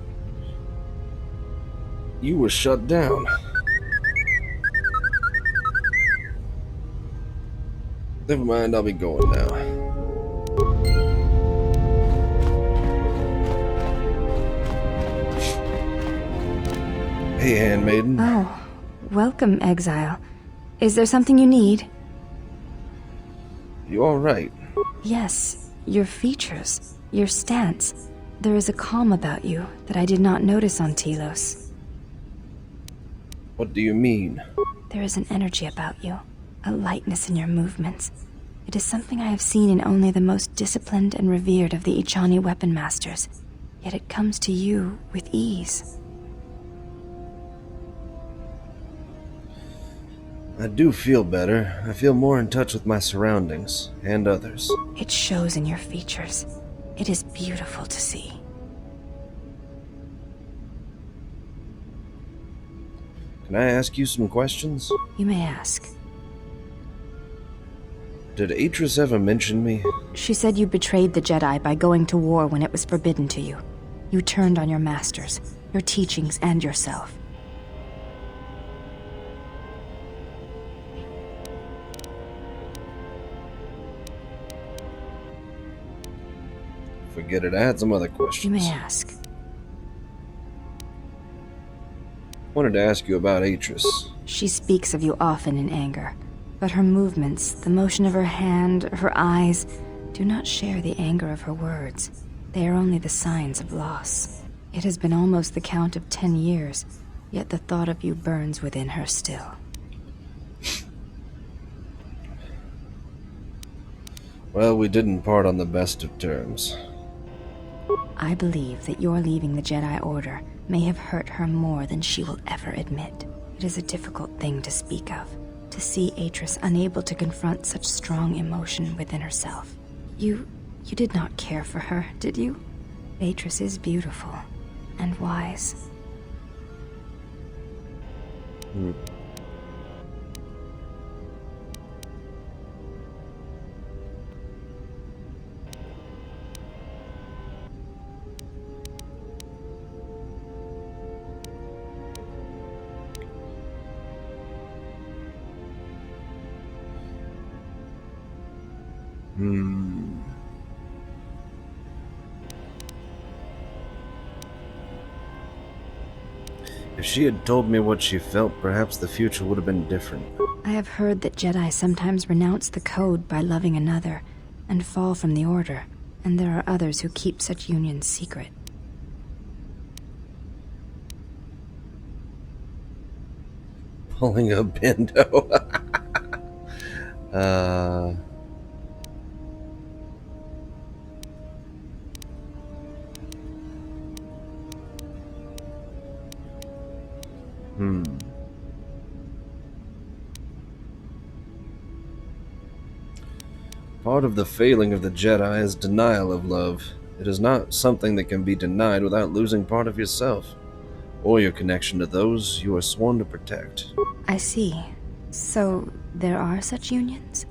You were shut down. Never mind, I'll be going now. Hey, handmaiden. Oh, welcome, Exile. Is there something you need? You alright? Yes, your features, your stance. There is a calm about you that I did not notice on Telos. What do you mean? There is an energy about you, a lightness in your movements. It is something I have seen in only the most disciplined and revered of the Ichani weapon masters, yet it comes to you with ease. I do feel better. I feel more in touch with my surroundings and others. It shows in your features. It is beautiful to see. Can I ask you some questions? You may ask. Did Atris ever mention me? She said you betrayed the Jedi by going to war when it was forbidden to you. You turned on your masters, your teachings, and yourself. Forget it, I had some other questions. You may ask. Wanted to ask you about Atris. She speaks of you often in anger, but her movements, the motion of her hand, her eyes, do not share the anger of her words. They are only the signs of loss. It has been almost the count of 10 years, yet the thought of you burns within her still. Well, we didn't part on the best of terms. I believe that your leaving the Jedi Order may have hurt her more than she will ever admit. It is a difficult thing to speak of, to see Atris unable to confront such strong emotion within herself. You did not care for her, did you? Atris is beautiful and wise. Hmm. If she had told me what she felt, perhaps the future would have been different. I have heard that Jedi sometimes renounce the code by loving another and fall from the Order, and there are others who keep such unions secret. Pulling a bendo. Part of the failing of the Jedi is denial of love. It is not something that can be denied without losing part of yourself, or your connection to those you are sworn to protect. I see. So, there are such unions?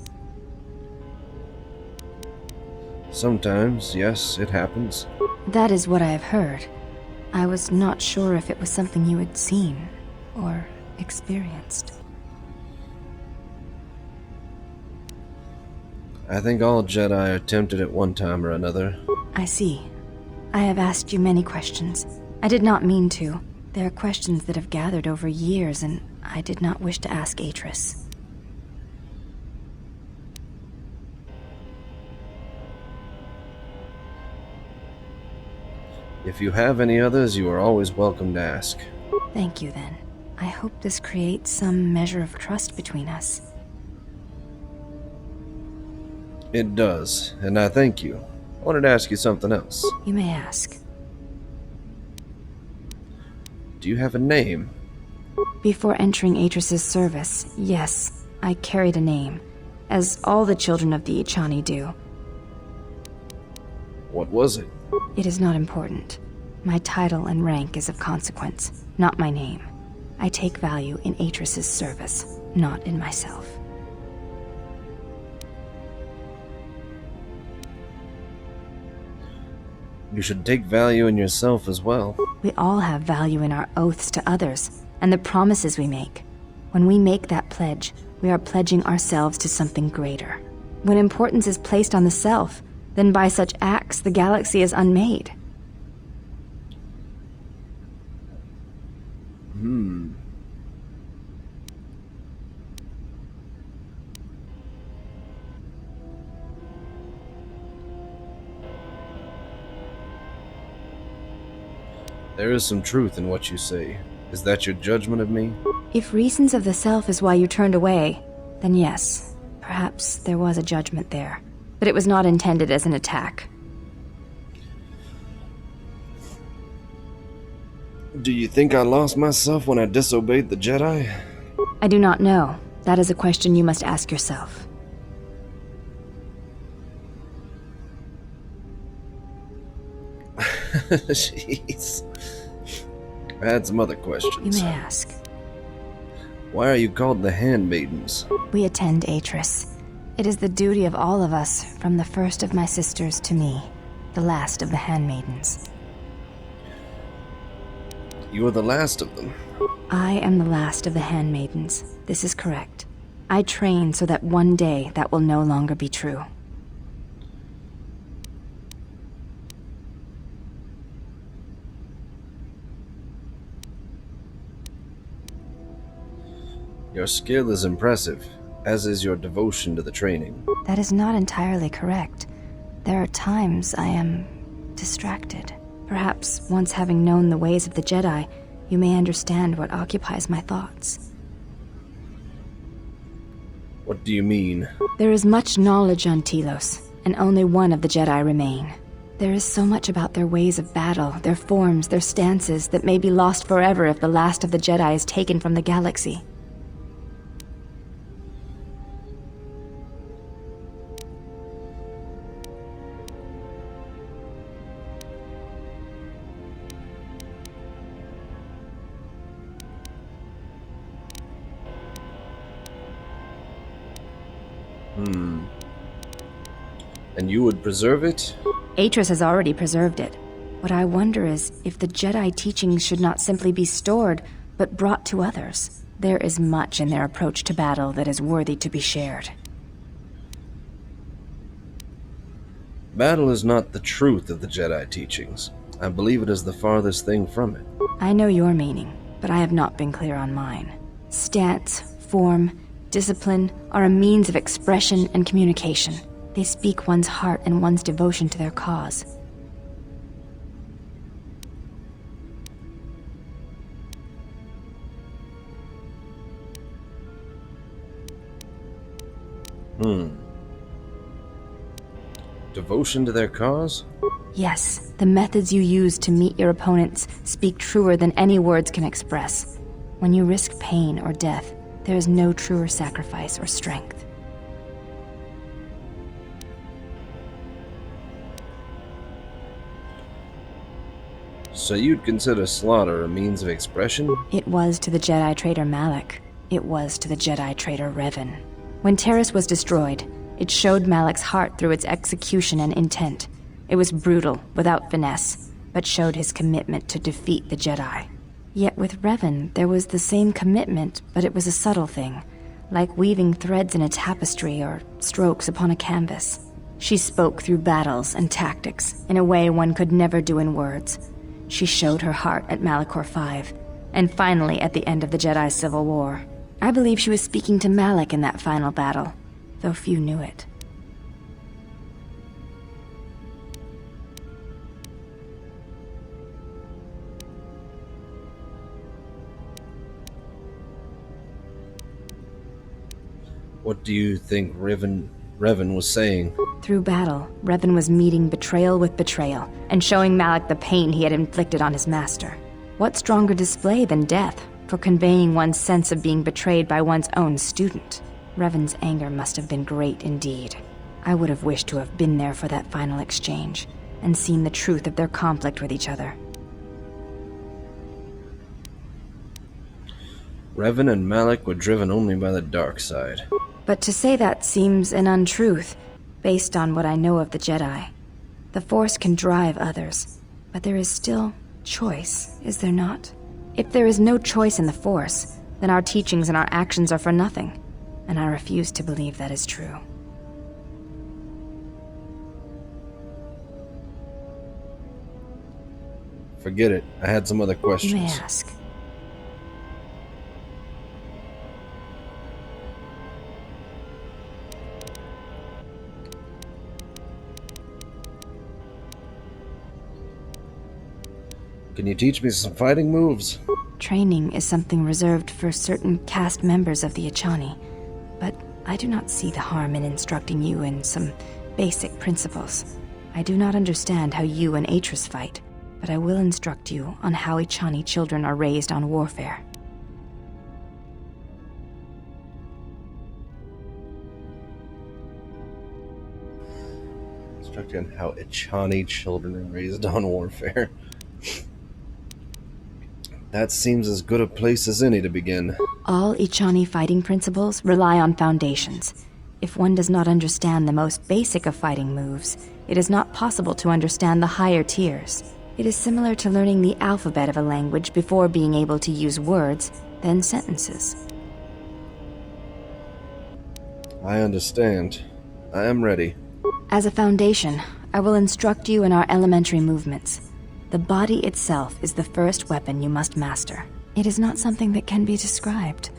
Sometimes, yes, it happens. That is what I have heard. I was not sure if it was something you had seen, or experienced. I think all Jedi are tempted at one time or another. I see. I have asked you many questions. I did not mean to. There are questions that have gathered over years, and I did not wish to ask Atris. If you have any others, you are always welcome to ask. Thank you, then. I hope this creates some measure of trust between us. It does, and I thank you. I wanted to ask you something else. You may ask. Do you have a name? Before entering Atris's service, yes, I carried a name, as all the children of the Ichani do. What was it? It is not important. My title and rank is of consequence, not my name. I take value in Atris's service, not in myself. You should take value in yourself as well. We all have value in our oaths to others, and the promises we make. When we make that pledge, we are pledging ourselves to something greater. When importance is placed on the self, then by such acts the galaxy is unmade. There is some truth in what you say. Is that your judgment of me? If reasons of the self is why you turned away, then yes, perhaps there was a judgment there. But it was not intended as an attack. Do you think I lost myself when I disobeyed the Jedi? I do not know. That is a question you must ask yourself. Jeez. I had some other questions. You may ask. Why are you called the Handmaidens? We attend Atris. It is the duty of all of us, from the first of my sisters to me, the last of the Handmaidens. You are the last of them. I am the last of the Handmaidens. This is correct. I train so that one day that will no longer be true. Your skill is impressive, as is your devotion to the training. That is not entirely correct. There are times I am distracted. Perhaps once having known the ways of the Jedi, you may understand what occupies my thoughts. What do you mean? There is much knowledge on Telos, and only one of the Jedi remain. There is so much about their ways of battle, their forms, their stances, that may be lost forever if the last of the Jedi is taken from the galaxy. And you would preserve it? Atris has already preserved it. What I wonder is if the Jedi teachings should not simply be stored, but brought to others. There is much in their approach to battle that is worthy to be shared. Battle is not the truth of the Jedi teachings. I believe it is the farthest thing from it. I know your meaning, but I have not been clear on mine. Stance, form, discipline are a means of expression and communication. They speak one's heart and one's devotion to their cause. Devotion to their cause? Yes, the methods you use to meet your opponents speak truer than any words can express. When you risk pain or death, there is no truer sacrifice or strength. So you'd consider slaughter a means of expression? It was to the Jedi traitor Malak. It was to the Jedi traitor Revan. When Terrace was destroyed, it showed Malak's heart through its execution and intent. It was brutal, without finesse, but showed his commitment to defeat the Jedi. Yet with Revan, there was the same commitment, but it was a subtle thing, like weaving threads in a tapestry or strokes upon a canvas. She spoke through battles and tactics in a way one could never do in words. She showed her heart at Malachor V, and finally at the end of the Jedi Civil War. I believe she was speaking to Malak in that final battle, though few knew it. What do you think Revan was saying? Through battle, Revan was meeting betrayal with betrayal, and showing Malak the pain he had inflicted on his master. What stronger display than death for conveying one's sense of being betrayed by one's own student? Revan's anger must have been great indeed. I would have wished to have been there for that final exchange, and seen the truth of their conflict with each other. Revan and Malak were driven only by the dark side. But to say that seems an untruth, based on what I know of the Jedi. The Force can drive others, but there is still choice, is there not? If there is no choice in the Force, then our teachings and our actions are for nothing, and I refuse to believe that is true. Forget it. I had some other questions. You may ask. Can you teach me some fighting moves? Training is something reserved for certain caste members of the Echani, but I do not see the harm in instructing you in some basic principles. I do not understand how you and Atris fight, but I will instruct you on how Echani children are raised on warfare. Instruct on how Echani children are raised on warfare. That seems as good a place as any to begin. All Echani fighting principles rely on foundations. If one does not understand the most basic of fighting moves, it is not possible to understand the higher tiers. It is similar to learning the alphabet of a language before being able to use words, then sentences. I understand. I am ready. As a foundation, I will instruct you in our elementary movements. The body itself is the first weapon you must master. It is not something that can be described.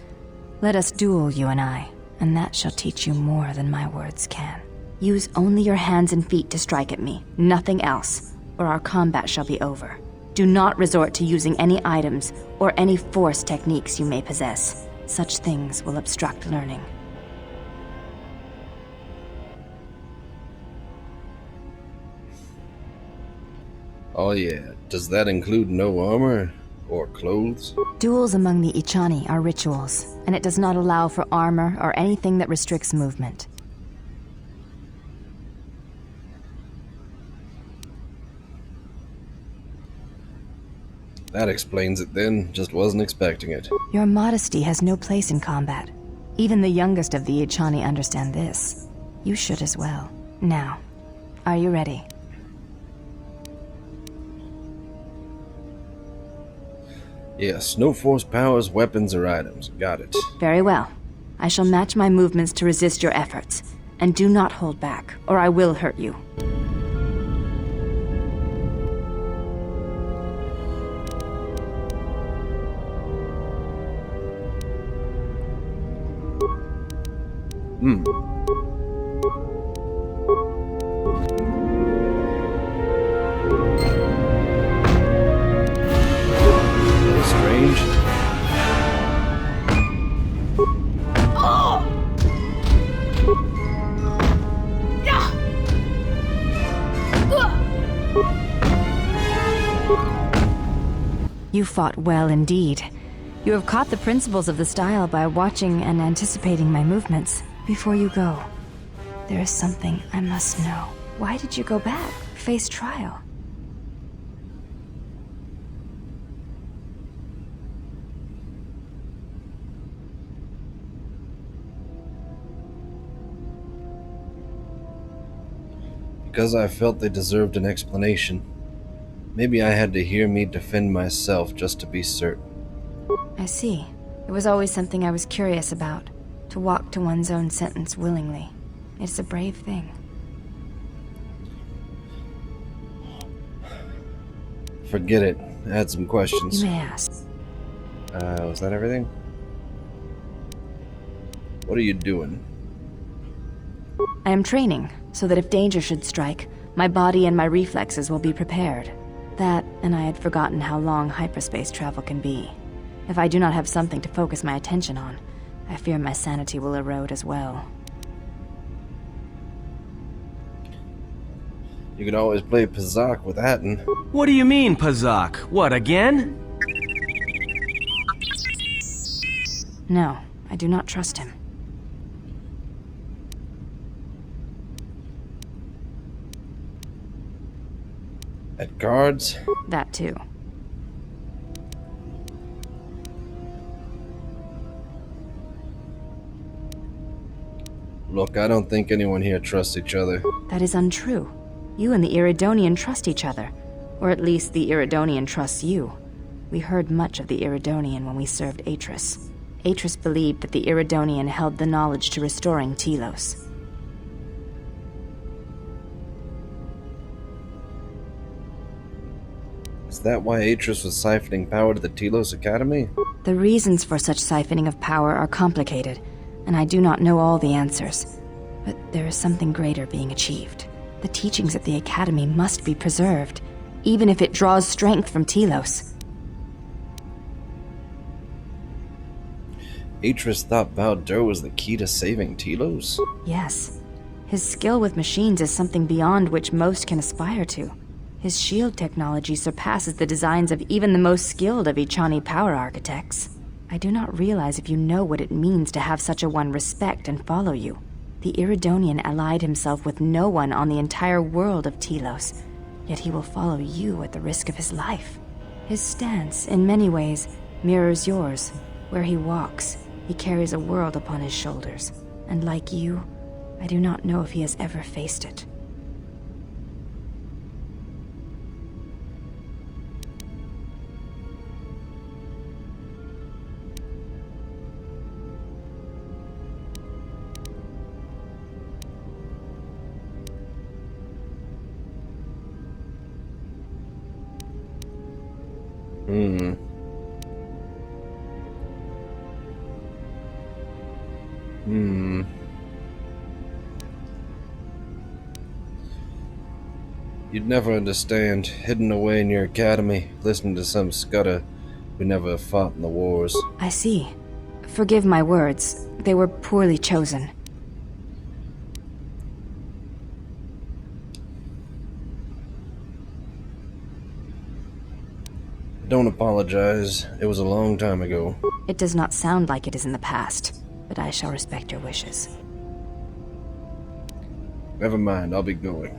Let us duel, you and I, and that shall teach you more than my words can. Use only your hands and feet to strike at me, nothing else, or our combat shall be over. Do not resort to using any items or any force techniques you may possess. Such things will obstruct learning. Oh yeah, does that include no armor? Or clothes? Duels among the Echani are rituals, and it does not allow for armor or anything that restricts movement. That explains it then, just wasn't expecting it. Your modesty has no place in combat. Even the youngest of the Echani understand this. You should as well. Now, are you ready? Yes, no force powers, weapons, or items. Got it. Very well. I shall match my movements to resist your efforts. And do not hold back, or I will hurt you. Strange. You fought well indeed. You have caught the principles of the style by watching and anticipating my movements. Before you go, there is something I must know. Why did you go back? Face trial? Because I felt they deserved an explanation. Maybe I had to hear me defend myself just to be certain. I see. It was always something I was curious about. To walk to one's own sentence willingly. It's a brave thing. Forget it. I had some questions. You may ask. Was that everything? What are you doing? I am training, so that if danger should strike, my body and my reflexes will be prepared. That, and I had forgotten how long hyperspace travel can be. If I do not have something to focus my attention on, I fear my sanity will erode as well. You could always play Pazak with Hatton. What do you mean, Pazak? What, again? No, I do not trust him. At cards? That too. Look, I don't think anyone here trusts each other. That is untrue. You and the Iridonian trust each other. Or at least the Iridonian trusts you. We heard much of the Iridonian when we served Atris. Atris believed that the Iridonian held the knowledge to restoring Telos. Is that why Atris was siphoning power to the Telos Academy? The reasons for such siphoning of power are complicated, and I do not know all the answers. But there is something greater being achieved. The teachings of the Academy must be preserved, even if it draws strength from Telos. Atris thought Baldur was the key to saving Telos? Yes. His skill with machines is something beyond which most can aspire to. His shield technology surpasses the designs of even the most skilled of Ichani power architects. I do not realize if you know what it means to have such a one respect and follow you. The Iridonian allied himself with no one on the entire world of Telos, yet he will follow you at the risk of his life. His stance, in many ways, mirrors yours. Where he walks, he carries a world upon his shoulders, and like you, I do not know if he has ever faced it. You'd never understand, hidden away in your academy, listening to some scudder who never fought in the wars. I see. Forgive my words. They were poorly chosen. Don't apologize. It was a long time ago. It does not sound like it is in the past, but I shall respect your wishes. Never mind, I'll be going.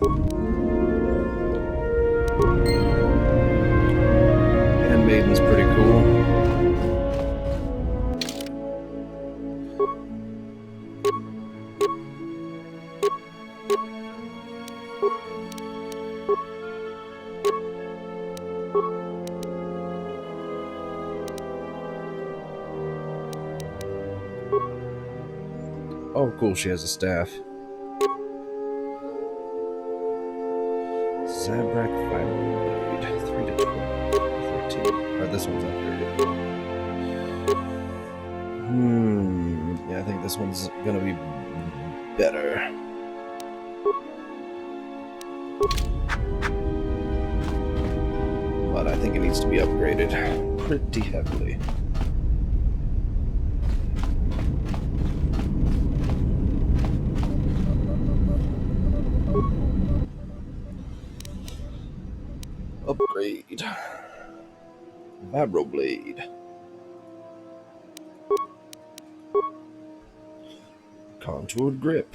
Handmaiden's pretty cool. Oh, cool, she has a staff. Zabrak Fireblade, 3 to 12, 13. Oh, this one's upgraded. Yeah, I think this one's gonna be better. But I think it needs to be upgraded pretty heavily. Upgrade. Vibroblade. Contoured grip.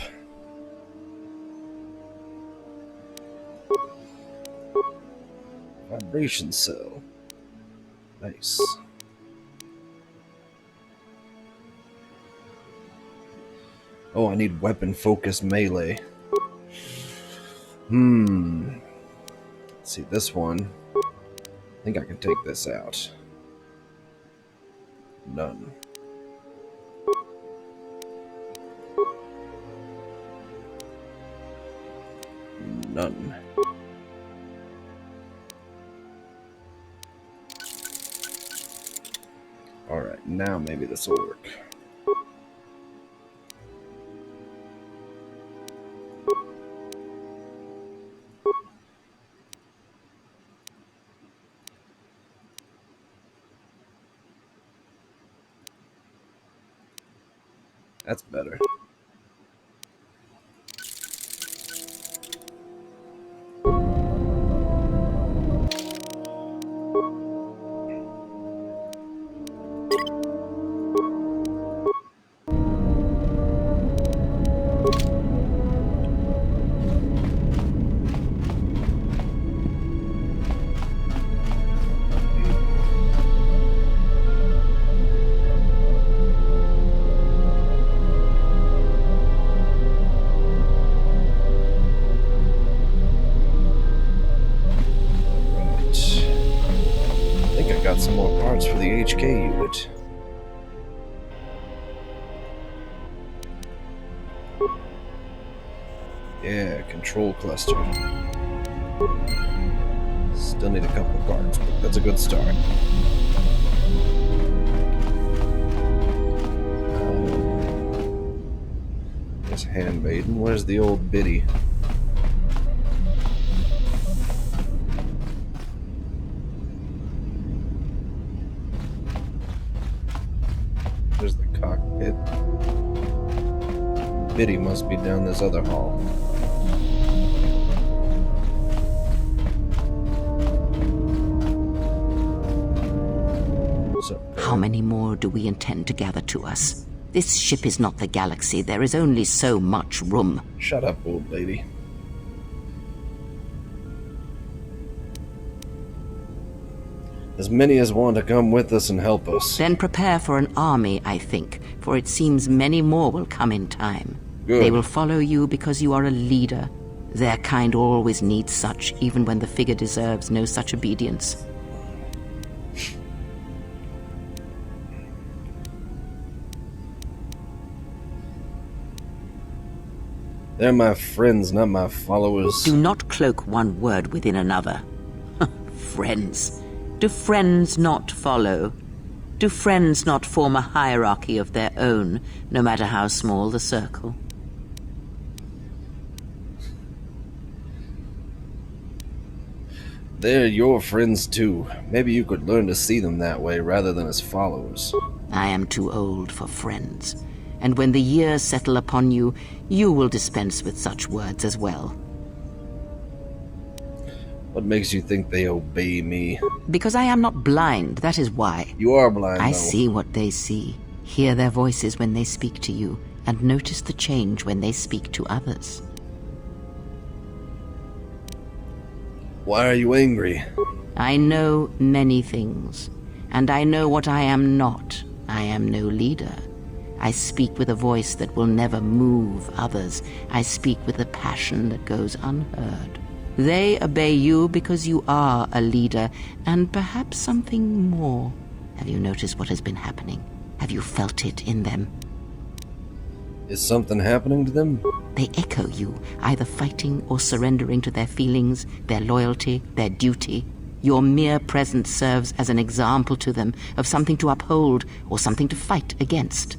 Vibration cell. Nice. Oh, I need weapon focus melee. Let's see, this one. I think I can take this out. None. None. Alright, now maybe this will work. That's better. Some more parts for the HK unit. Yeah, control cluster. Still need a couple of parts, but that's a good start. This handmaiden, where's the old biddy? There's the cockpit. Biddy must be down this other hall. How many more do we intend to gather to us? This ship is not the galaxy. There is only so much room. Shut up, old lady. As many as want to come with us and help us. Then prepare for an army, I think, for it seems many more will come in time. Good. They will follow you because you are a leader. Their kind always needs such, even when the figure deserves no such obedience. They're my friends, not my followers. Do not cloak one word within another. Friends. Do friends not follow? Do friends not form a hierarchy of their own, no matter how small the circle? They're your friends too. Maybe you could learn to see them that way rather than as followers. I am too old for friends, and when the years settle upon you, you will dispense with such words as well. What makes you think they obey me? Because I am not blind, that is why. You are blind, I though. see what they see, hear their voices when they speak to you, and notice the change when they speak to others. Why are you angry? I know many things, and I know what I am not. I am no leader. I speak with a voice that will never move others. I speak with a passion that goes unheard. They obey you because you are a leader, and perhaps something more. Have you noticed what has been happening? Have you felt it in them? Is something happening to them? They echo you, either fighting or surrendering to their feelings, their loyalty, their duty. Your mere presence serves as an example to them of something to uphold or something to fight against.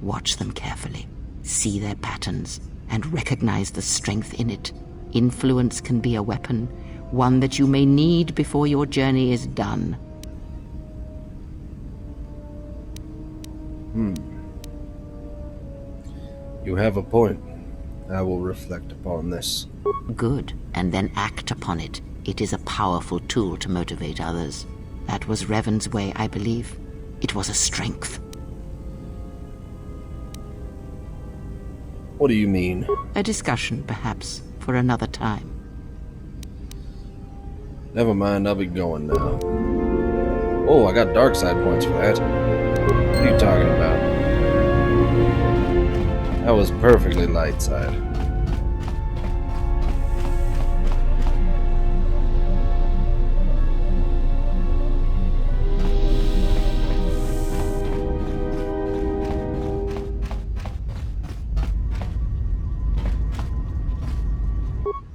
Watch them carefully, see their patterns, and recognize the strength in it. Influence can be a weapon, one that you may need before your journey is done. You have a point. I will reflect upon this. Good, and then act upon it. It is a powerful tool to motivate others. That was Revan's way, I believe. It was a strength. What do you mean? A discussion, perhaps, for another time. Never mind, I'll be going now. Oh, I got dark side points for that. What are you talking about? That was perfectly light side.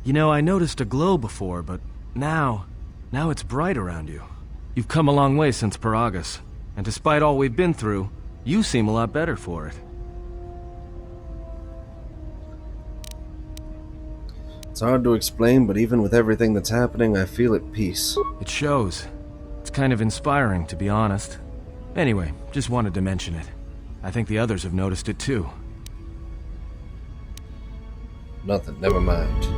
You know, I noticed a glow before, but now it's bright around you. You've come a long way since Paragus, and despite all we've been through, you seem a lot better for it. It's hard to explain, but even with everything that's happening, I feel at peace. It shows. It's kind of inspiring, to be honest. Anyway, just wanted to mention it. I think the others have noticed it too. Nothing, never mind.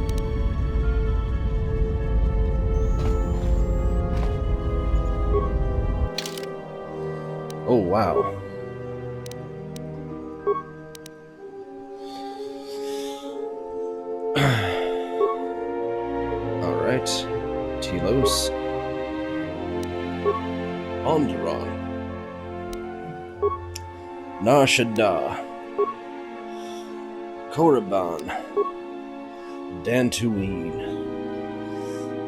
Oh, wow. Alright. Telos. Onderon. Nar Shaddaa. Korriban. Dantooine.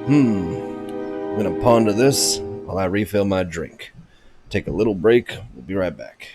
I'm gonna ponder this while I refill my drink. Take a little break. We'll be right back.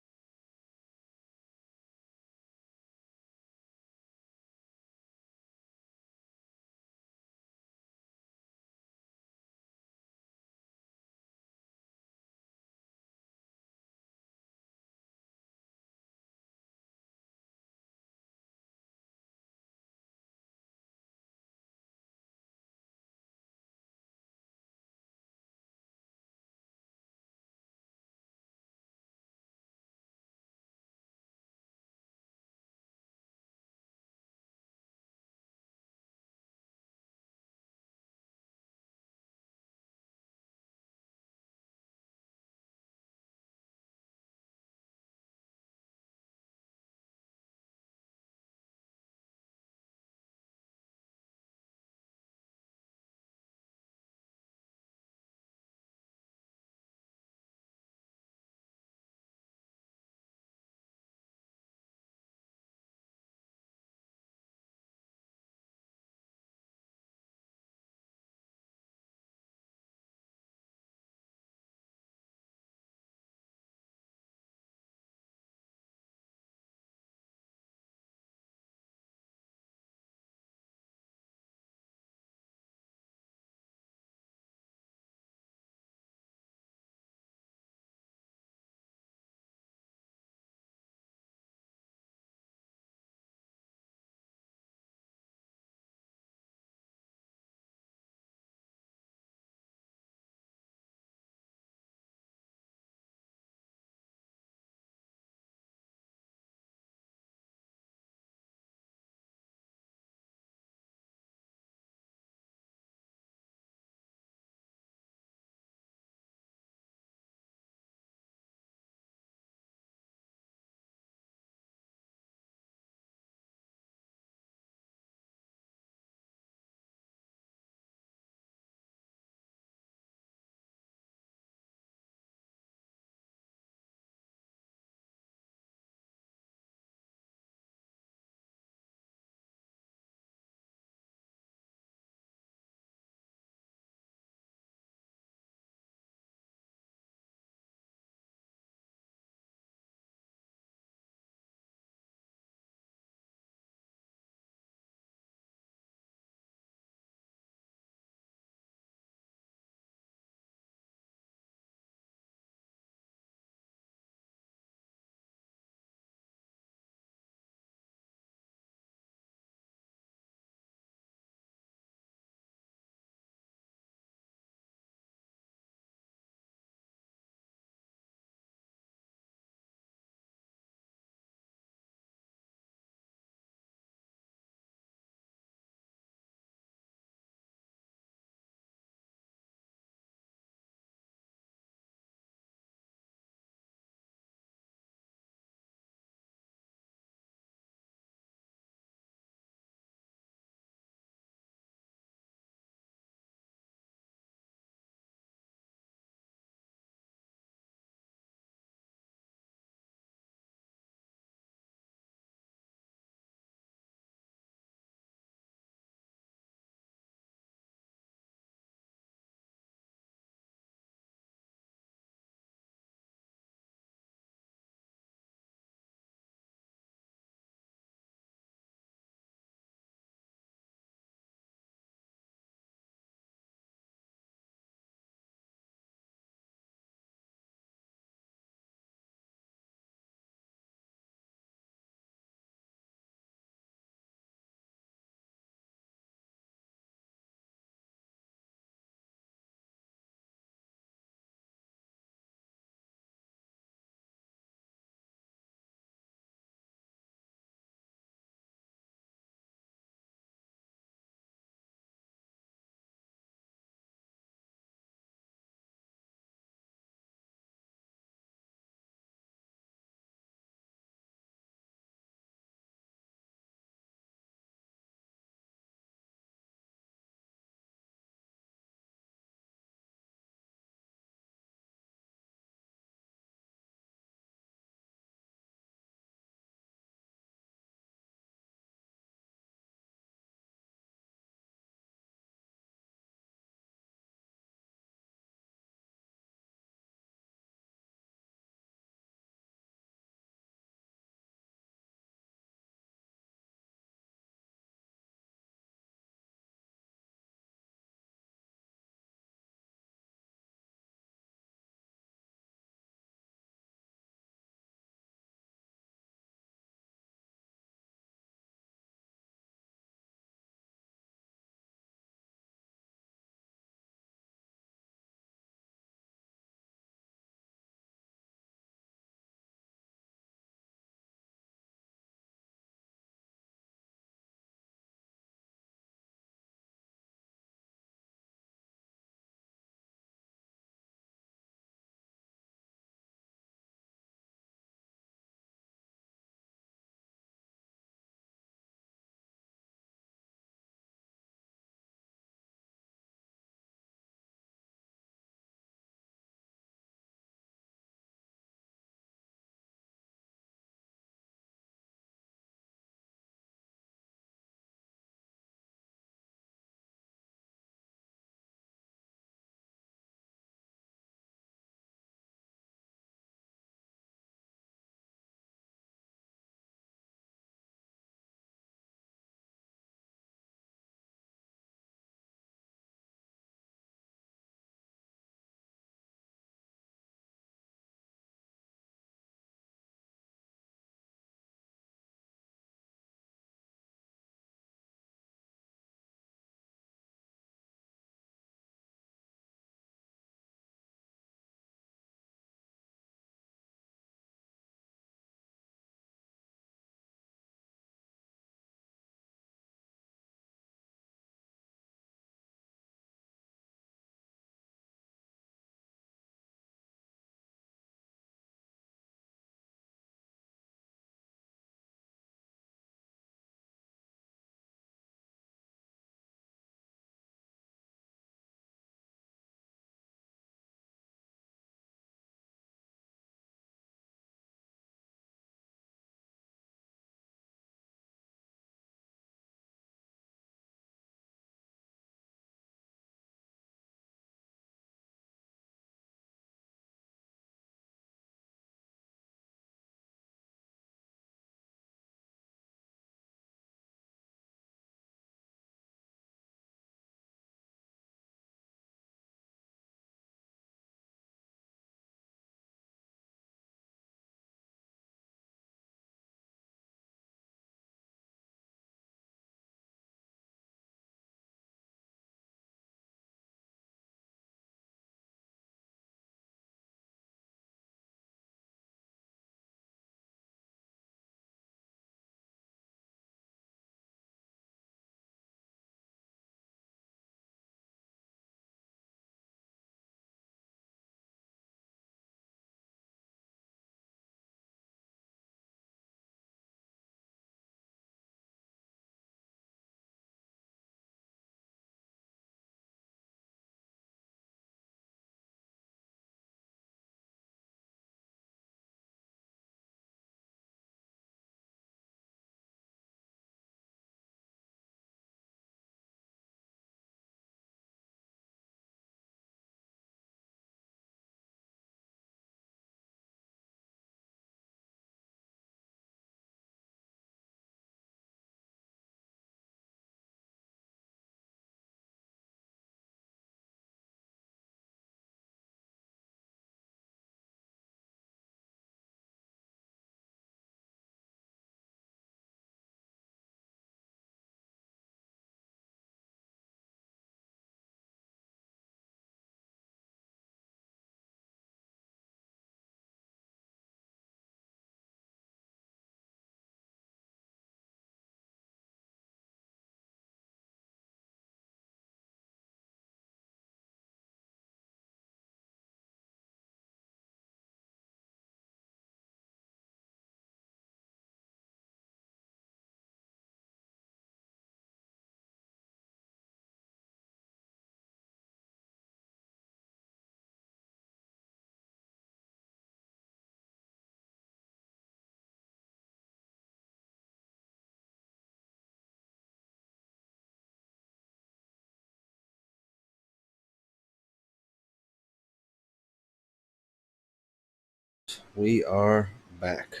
we are back.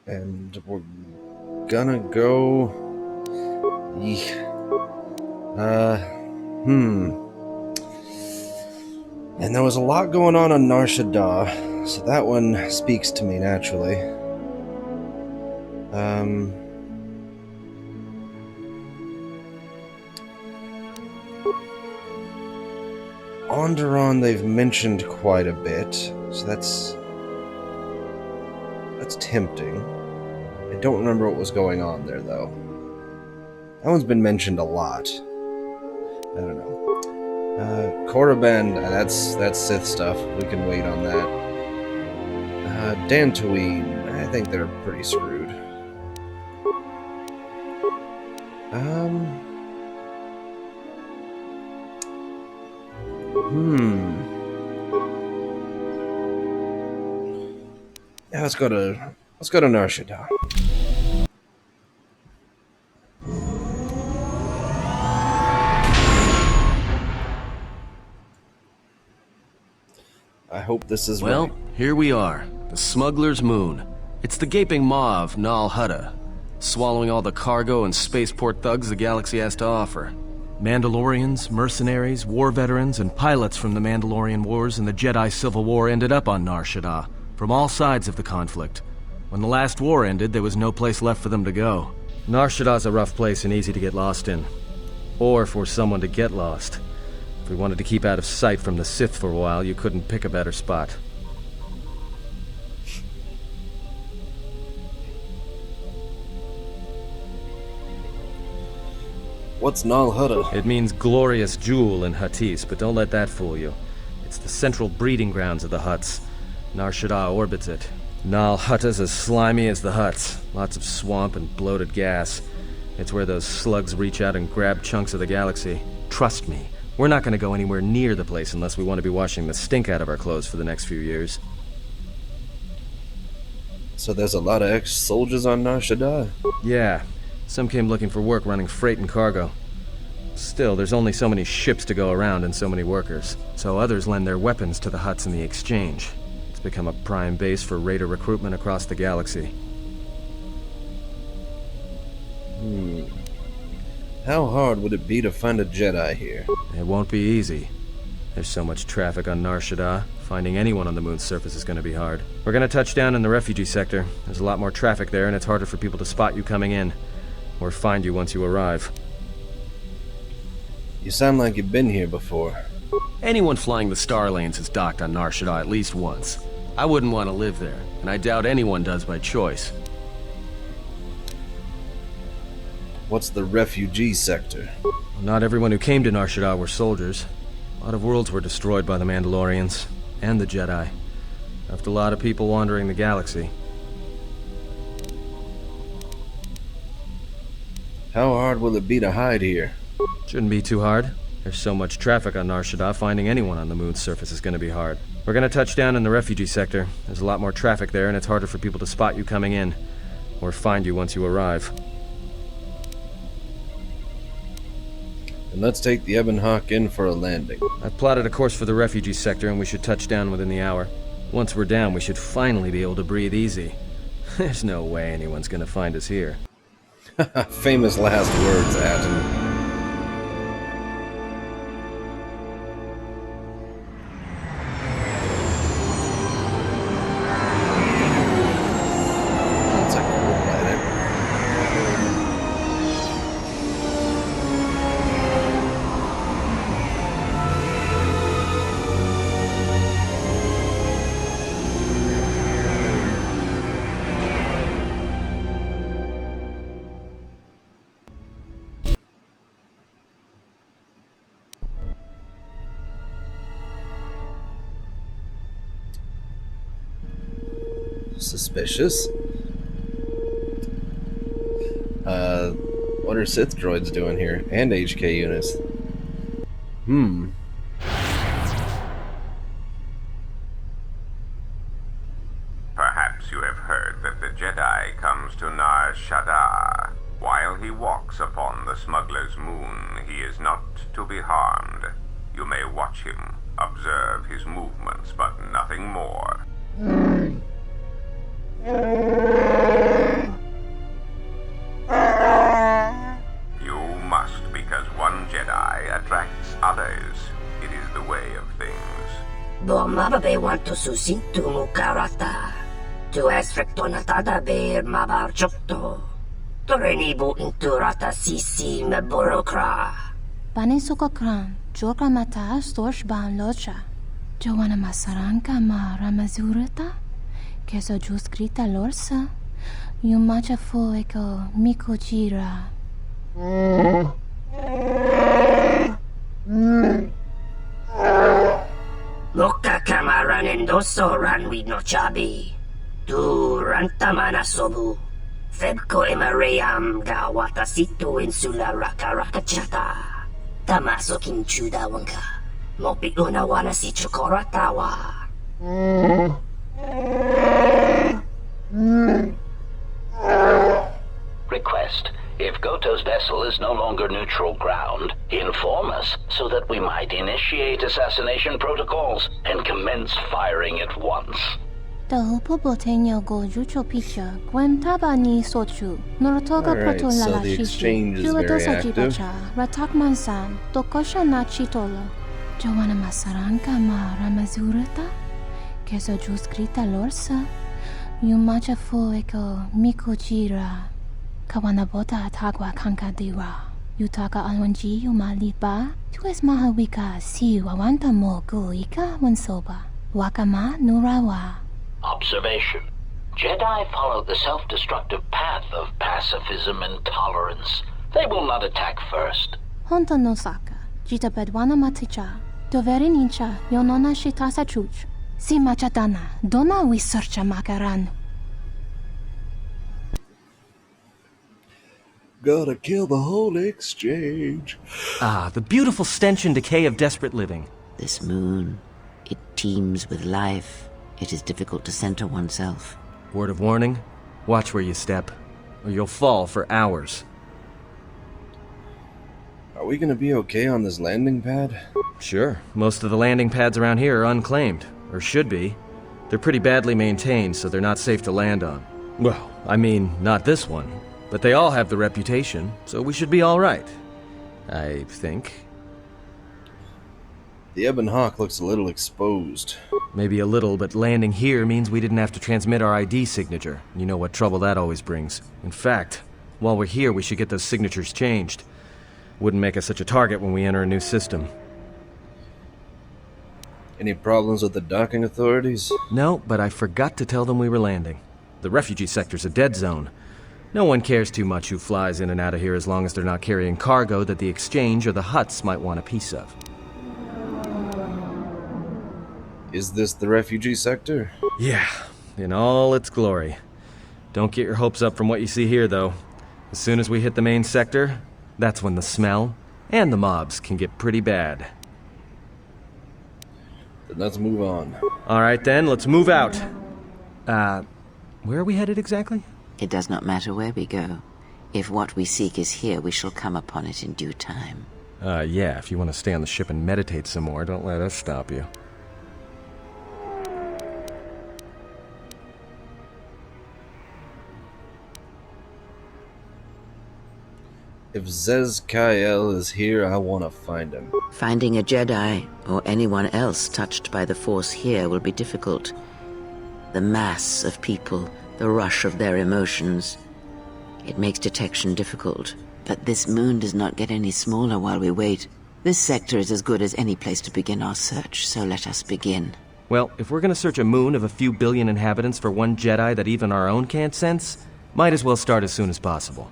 And we're gonna go... And there was a lot going on Nar Shaddaa, so that one speaks to me naturally. Onderon they've mentioned quite a bit, so that's tempting. I don't remember what was going on there, though. That one's been mentioned a lot. I don't know. Korriban, that's Sith stuff. We can wait on that. Dantooine, I think they're pretty screwed. Yeah, let's go to Nar Shaddaa. I hope this is Well, right. here we are. The Smuggler's Moon. It's the gaping maw of Nal Hutta, swallowing all the cargo and spaceport thugs the galaxy has to offer. Mandalorians, mercenaries, war veterans, and pilots from the Mandalorian Wars and the Jedi Civil War ended up on Nar Shaddaa, from all sides of the conflict. When the last war ended, there was no place left for them to go. Nar Shaddaa's a rough place and easy to get lost in. Or for someone to get lost. If we wanted to keep out of sight from the Sith for a while, you couldn't pick a better spot. What's Nal Hutta? It means glorious jewel in Huttese, but don't let that fool you. It's the central breeding grounds of the Hutts. Nar Shaddaa orbits it. Nal Hutta's as slimy as the Hutts. Lots of swamp and bloated gas. It's where those slugs reach out and grab chunks of the galaxy. Trust me, we're not going to go anywhere near the place unless we want to be washing the stink out of our clothes for the next few years. So there's a lot of ex-soldiers on Nar Shaddaa? Yeah. Some came looking for work running freight and cargo. Still, there's only so many ships to go around and so many workers. So others lend their weapons to the Hutts in the exchange. It's become a prime base for raider recruitment across the galaxy. How hard would it be to find a Jedi here? It won't be easy. There's so much traffic on Nar Shaddaa. Finding anyone on the moon's surface is going to be hard. We're going to touch down in the refugee sector. There's a lot more traffic there, and it's harder for people to spot you coming in. Or find you once you arrive. You sound like you've been here before. Anyone flying the Star Lanes has docked on Nar Shaddaa at least once. I wouldn't want to live there, and I doubt anyone does by choice. What's the refugee sector? Not everyone who came to Nar Shaddaa were soldiers. A lot of worlds were destroyed by the Mandalorians, and the Jedi. Left a lot of people wandering the galaxy. How hard will it be to hide here? Shouldn't be too hard. There's so much traffic on Nar Shaddaa, finding anyone on the moon's surface is going to be hard. We're going to touch down in the refugee sector. There's a lot more traffic there, and it's harder for people to spot you coming in. Or find you once you arrive. And let's take the Ebon Hawk in for a landing. I've plotted a course for the refugee sector, and we should touch down within the hour. Once we're down, we should finally be able to breathe easy. There's no way anyone's going to find us here. Famous last words, Atten. That's a cool planet. Suspicious. What are Sith droids doing here? And HK units. Perhaps you have heard that the Jedi comes to Nar Shaddaa. While he walks upon the Smuggler's Moon, he is not to be harmed. You may watch him, observe his movements, but nothing more. You must, because one Jedi attracts others. It is the way of things. Mababe want to susintu mukarata. Tu esfrektonatada beer mabar chokto. Torenibu inturata sisi meborokra. Panisukokran, joka mata storch ban locha. Joana masaranka ma ramazurata. Keso juskrita lorsa. Yumacha fueko mikojira. Moka kamaran endoso ranwi no chabi. Tu rantamana sobu. Febko emaream ga watasitu insula raka raka chata. Tamaso kinchuda wanka. Mopi una wana si chokoratawa. Request. If Goto's vessel is no longer neutral ground, inform us so that we might initiate assassination protocols and commence firing at once. The hupo boteño go jucho picha, gwen tabani sochu, norotoga Alright, proto so la the shishi, exchange is very julodosa active. jibacha, ratak mansan, tokosha na chitolo. Joana masaranka ma ramazurata, keso juskrita lorsa, yumacha fueko mikojira. Kawanabota atagwa kankadiwa. Yutaka alwanji umalipa. Tu es mahawika si wawanta mo guika wansoba. Wakama nurawa. Observation. Jedi follow the self-destructive path of pacifism and tolerance. They will not attack first. Honta no saka. Jita bedwana maticha. Doveri nincha yonona shitasa chuch. Si machadana. Dona we searcha makaran. Gotta kill the whole exchange. Ah, the beautiful stench and decay of desperate living. This moon, it teems with life. It is difficult to center oneself. Word of warning, watch where you step, or you'll fall for hours. Are we gonna be okay on this landing pad? Sure, most of the landing pads around here are unclaimed, or should be. They're pretty badly maintained, so they're not safe to land on. Well, I mean, not this one. But they all have the reputation, so we should be all right. I think. The Ebon Hawk looks a little exposed. Maybe a little, but landing here means we didn't have to transmit our ID signature. You know what trouble that always brings. In fact, while we're here, we should get those signatures changed. Wouldn't make us such a target when we enter a new system. Any problems with the docking authorities? No, but I forgot to tell them we were landing. The refugee sector's a dead zone. No one cares too much who flies in and out of here as long as they're not carrying cargo that the exchange or the Hutts might want a piece of. Is this the refugee sector? Yeah, in all its glory. Don't get your hopes up from what you see here, though. As soon as we hit the main sector, that's when the smell and the mobs can get pretty bad. Then let's move on. Alright then, let's move out. Where are we headed exactly? It does not matter where we go. If what we seek is here, we shall come upon it in due time. Yeah, if you want to stay on the ship and meditate some more, don't let us stop you. If Zez-Kael is here, I want to find him. Finding a Jedi, or anyone else touched by the Force here, will be difficult. The mass of people, the rush of their emotions. It makes detection difficult. But this moon does not get any smaller while we wait. This sector is as good as any place to begin our search, so let us begin. Well, if we're gonna search a moon of a few billion inhabitants for one Jedi that even our own can't sense, might as well start as soon as possible.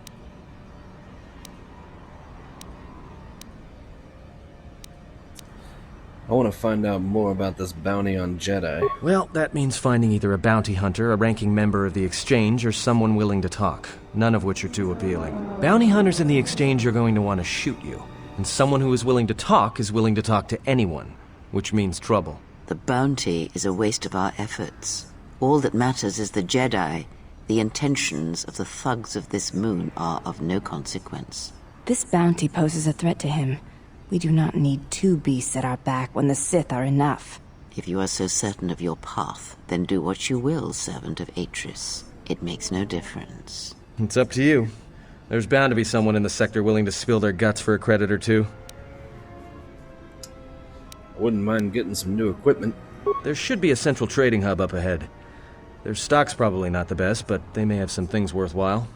I want to find out more about this bounty on Jedi. Well, that means finding either a bounty hunter, a ranking member of the Exchange, or someone willing to talk, none of which are too appealing. Bounty hunters in the Exchange are going to want to shoot you, and someone who is willing to talk to anyone, which means trouble. The bounty is a waste of our efforts. All that matters is the Jedi. The intentions of the thugs of this moon are of no consequence. This bounty poses a threat to him. We do not need two beasts at our back when the Sith are enough. If you are so certain of your path, then do what you will, servant of Atris. It makes no difference. It's up to you. There's bound to be someone in the sector willing to spill their guts for a credit or two. I wouldn't mind getting some new equipment. There should be a central trading hub up ahead. Their stock's probably not the best, but they may have some things worthwhile.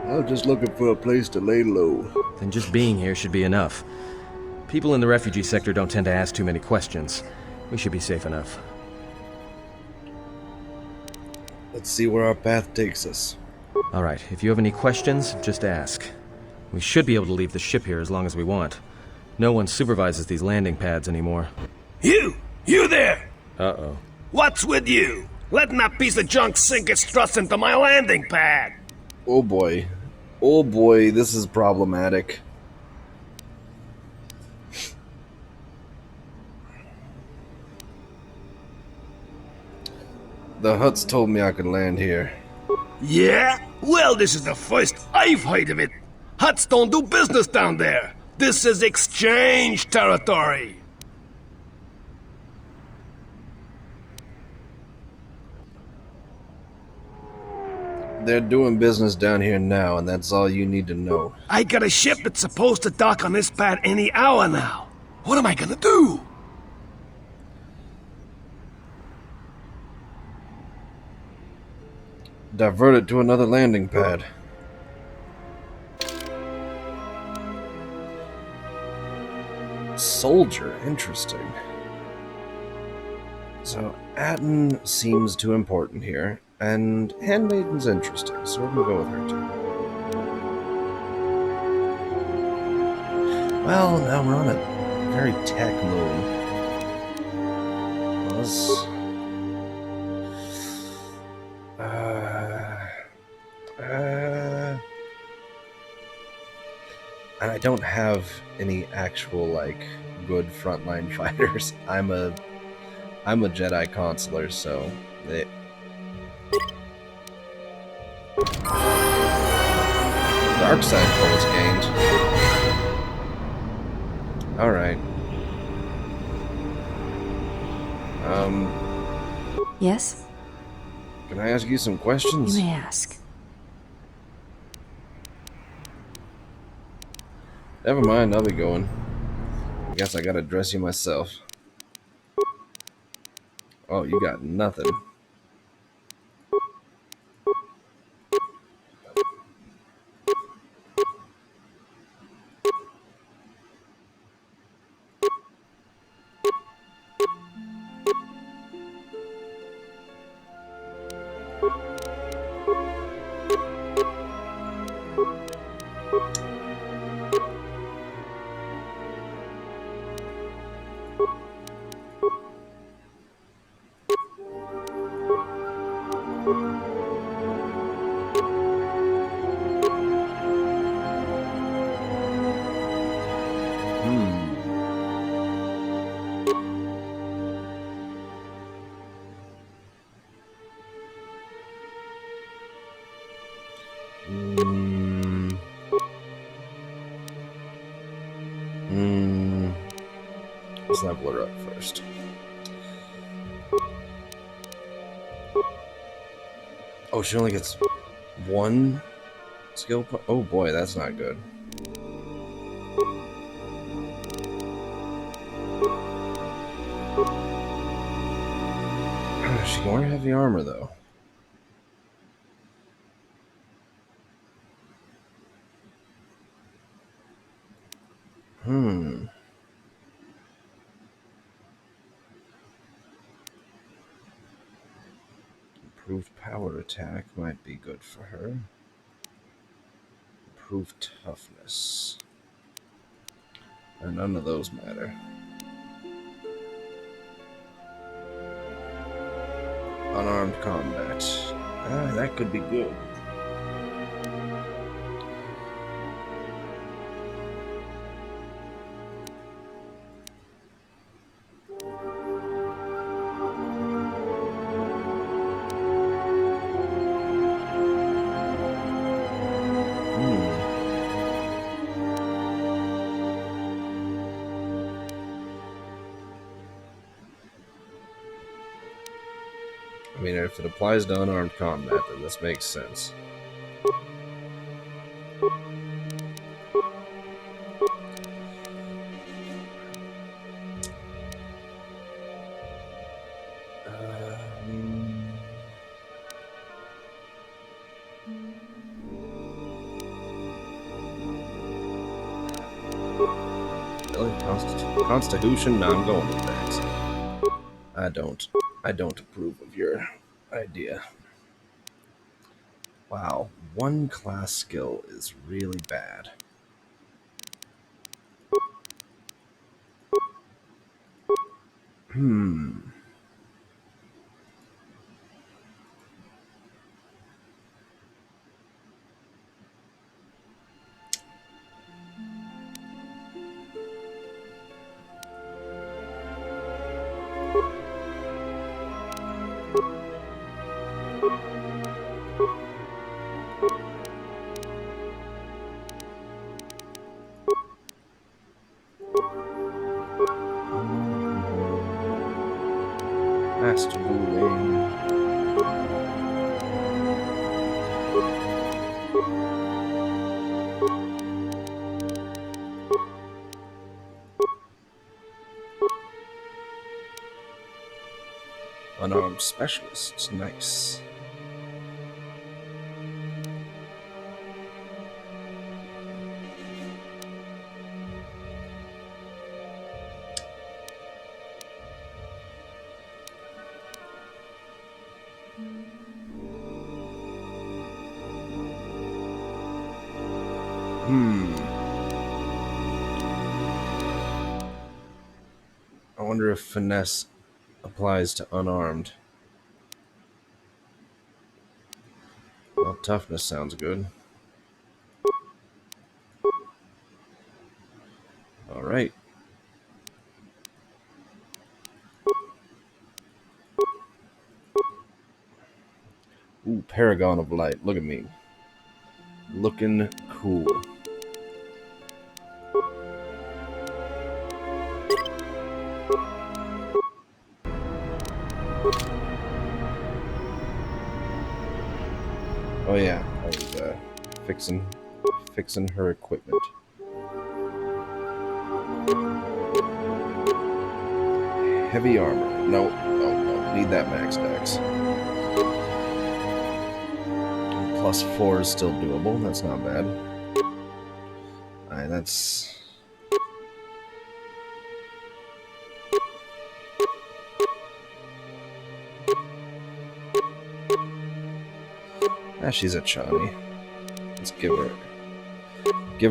I was just looking for a place to lay low. Then just being here should be enough. People in the refugee sector don't tend to ask too many questions. We should be safe enough. Let's see where our path takes us. Alright, if you have any questions, just ask. We should be able to leave the ship here as long as we want. No one supervises these landing pads anymore. You there! Uh-oh. What's with you? Letting that piece of junk sink its thrust into my landing pad! Oh boy. Oh boy, this is problematic. The Hutts told me I could land here. Yeah? Well, this is the first I've heard of it. Huts don't do business down there. This is exchange territory. They're doing business down here now, and that's all you need to know. I got a ship that's supposed to dock on this pad any hour now. What am I gonna do? Divert it to another landing pad. Soldier, interesting. So, Atten seems too important here, and Handmaiden's interesting, so we're gonna go with her too. Well, now we're on a very tech moon. Let's... and I don't have any actual, like, good frontline fighters. I'm a Jedi consular, so they... Dark side points gained. Alright. Yes? Can I ask you some questions? You may ask. Never mind, I'll be going. I guess I gotta dress you myself. Oh, you got nothing. Let's level her up first. Oh, she only gets one skill point? Oh boy, that's not good. She can wear heavy armor though. Improved power attack might be good for her. Improved toughness. And none of those matter. Unarmed combat. That could be good. I mean, if it applies to unarmed combat, then this makes sense. Really? Constitution? No, I'm going with that. I don't approve of your idea. Wow, one class skill is really bad. Master ruling. Unarmed specialists, nice. I wonder if finesse applies to unarmed. Well, toughness sounds good. All right. Ooh, Paragon of Light. Look at me. Looking cool. Oh yeah, I was fixing her equipment. Heavy armor. No, need that max dex. +4 is still doable. That's not bad. Alright, that's... she's a Chani. Let's give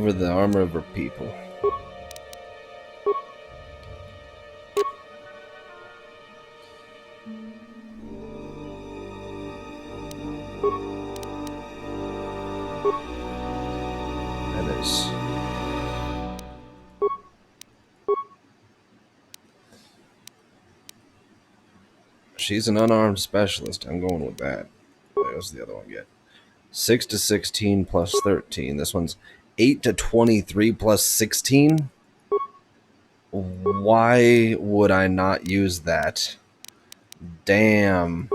her the armor of her people. That is... she's an unarmed specialist. I'm going with that. What was the other one get? 6 to 16 plus 13. This one's 8 to 23 plus 16. Why would I not use that? Damn.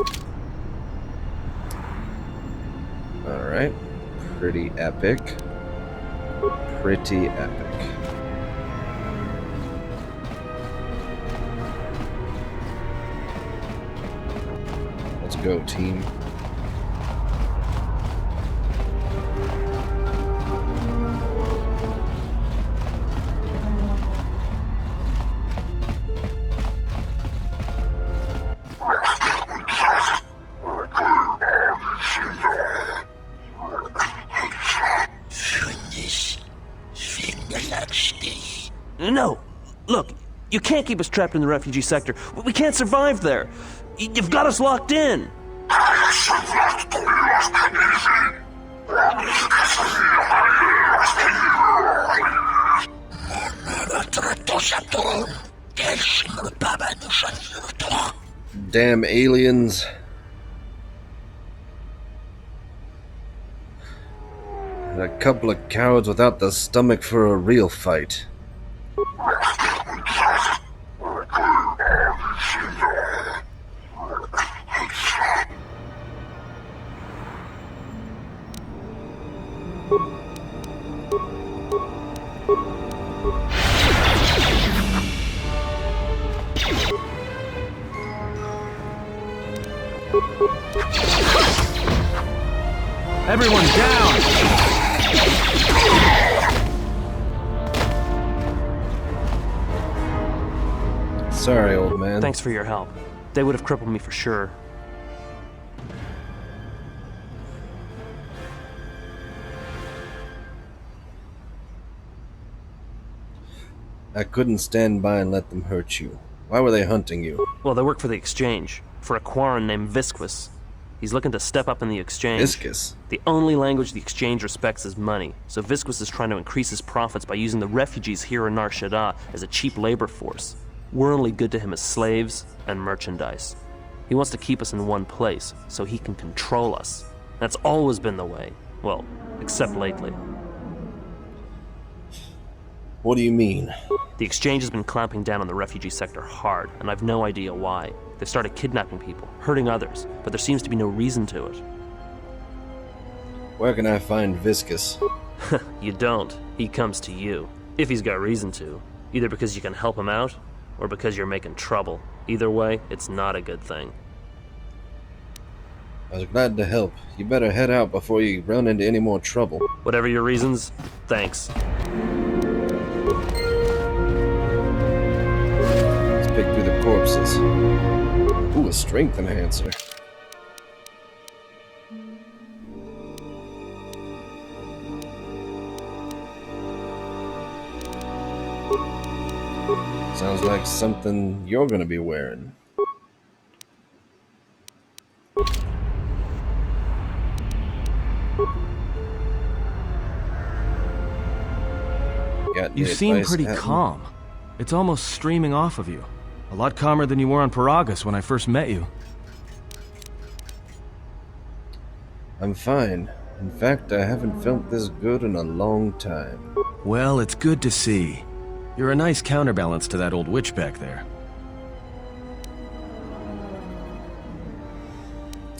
Alright. Pretty epic. Pretty epic. Let's go, team. No! Look, you can't keep us trapped in the refugee sector. We can't survive there. You've got us locked in. Damn aliens. And a couple of cowards without the stomach for a real fight. Everyone down! Sorry, old man. Thanks for your help. They would have crippled me for sure. I couldn't stand by and let them hurt you. Why were they hunting you? Well, they work for the Exchange, for a Quarren named Visquis. He's looking to step up in the Exchange. Visquis? The only language the Exchange respects is money, so Visquis is trying to increase his profits by using the refugees here in Nar Shaddaa as a cheap labor force. We're only good to him as slaves and merchandise. He wants to keep us in one place, so he can control us. That's always been the way. Well, except lately. What do you mean? The Exchange has been clamping down on the refugee sector hard, and I've no idea why. They've started kidnapping people, hurting others, but there seems to be no reason to it. Where can I find Viscus? You don't. He comes to you. If he's got reason to. Either because you can help him out, or because you're making trouble. Either way, it's not a good thing. I was glad to help. You better head out before you run into any more trouble. Whatever your reasons, thanks. Let's pick through the corpses. Ooh, a strength enhancer. Sounds like something you're gonna be wearing. You seem pretty calm. It's almost streaming off of you. A lot calmer than you were on Paragus when I first met you. I'm fine. In fact, I haven't felt this good in a long time. Well, it's good to see. You're a nice counterbalance to that old witch back there.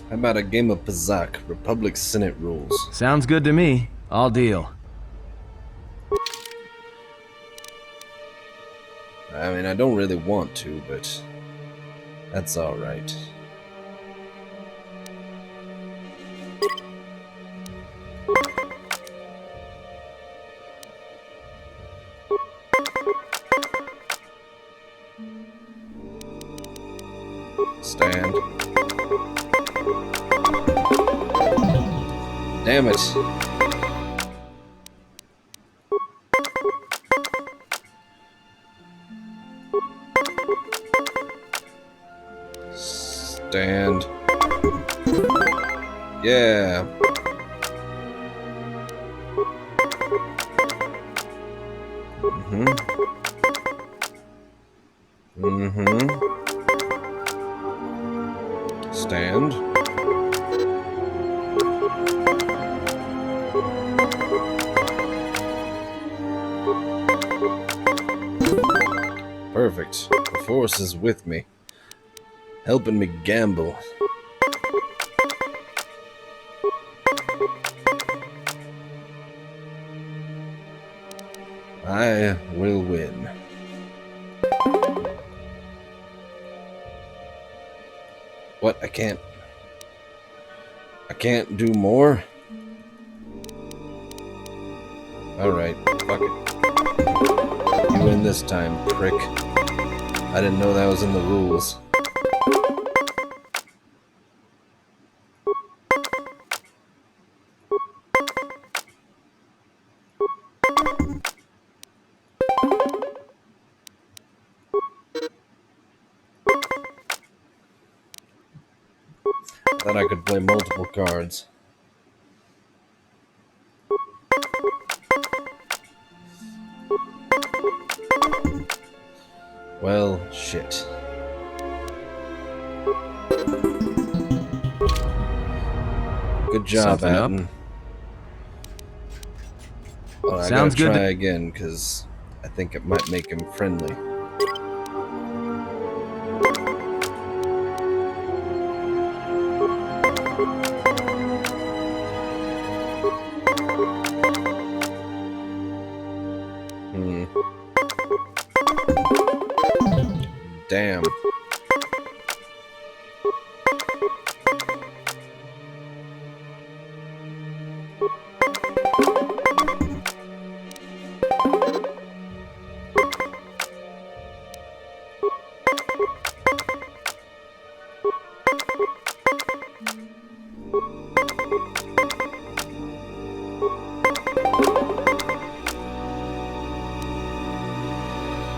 How about a game of Pazak, Republic Senate rules? Sounds good to me. I'll deal. I mean, I don't really want to, but that's alright. Stand. Damn it. Stand. Yeah. Stand. Perfect. The Force is with me, helping me gamble. I will win. What? I can't do more? Alright, fuck it. You win this time, prick. I didn't know that was in the rules. Thought I could play multiple cards. Well, shit. Good job, Something up? Atten. Well, I Sounds gotta good try again, because I think it might make him friendly. damn.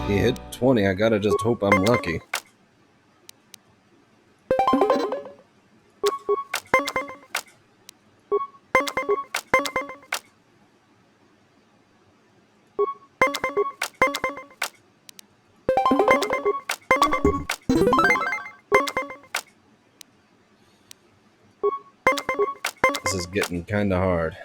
He hit 20. I gotta just hope I'm lucky. This is getting kinda hard.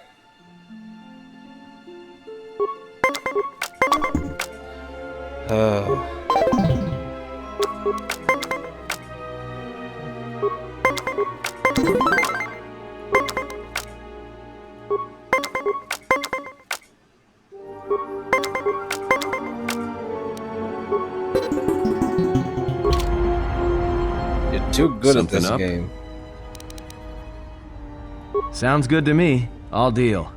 You're too good Something at this up? game. Sounds good to me. I'll deal.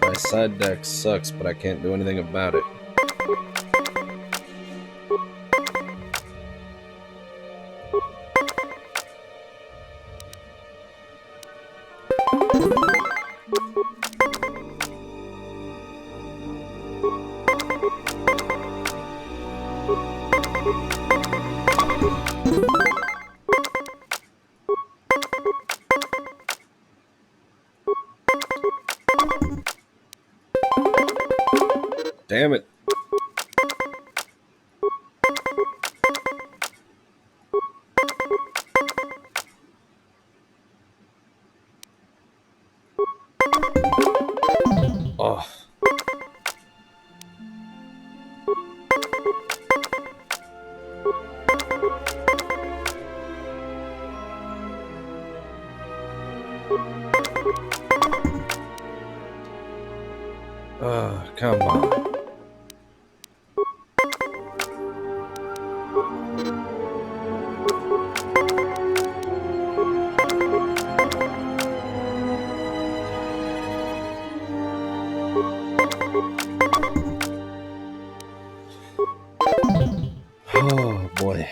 My side deck sucks, but I can't do anything about it. Damn it. Oh. Oh, come on. Oh boy.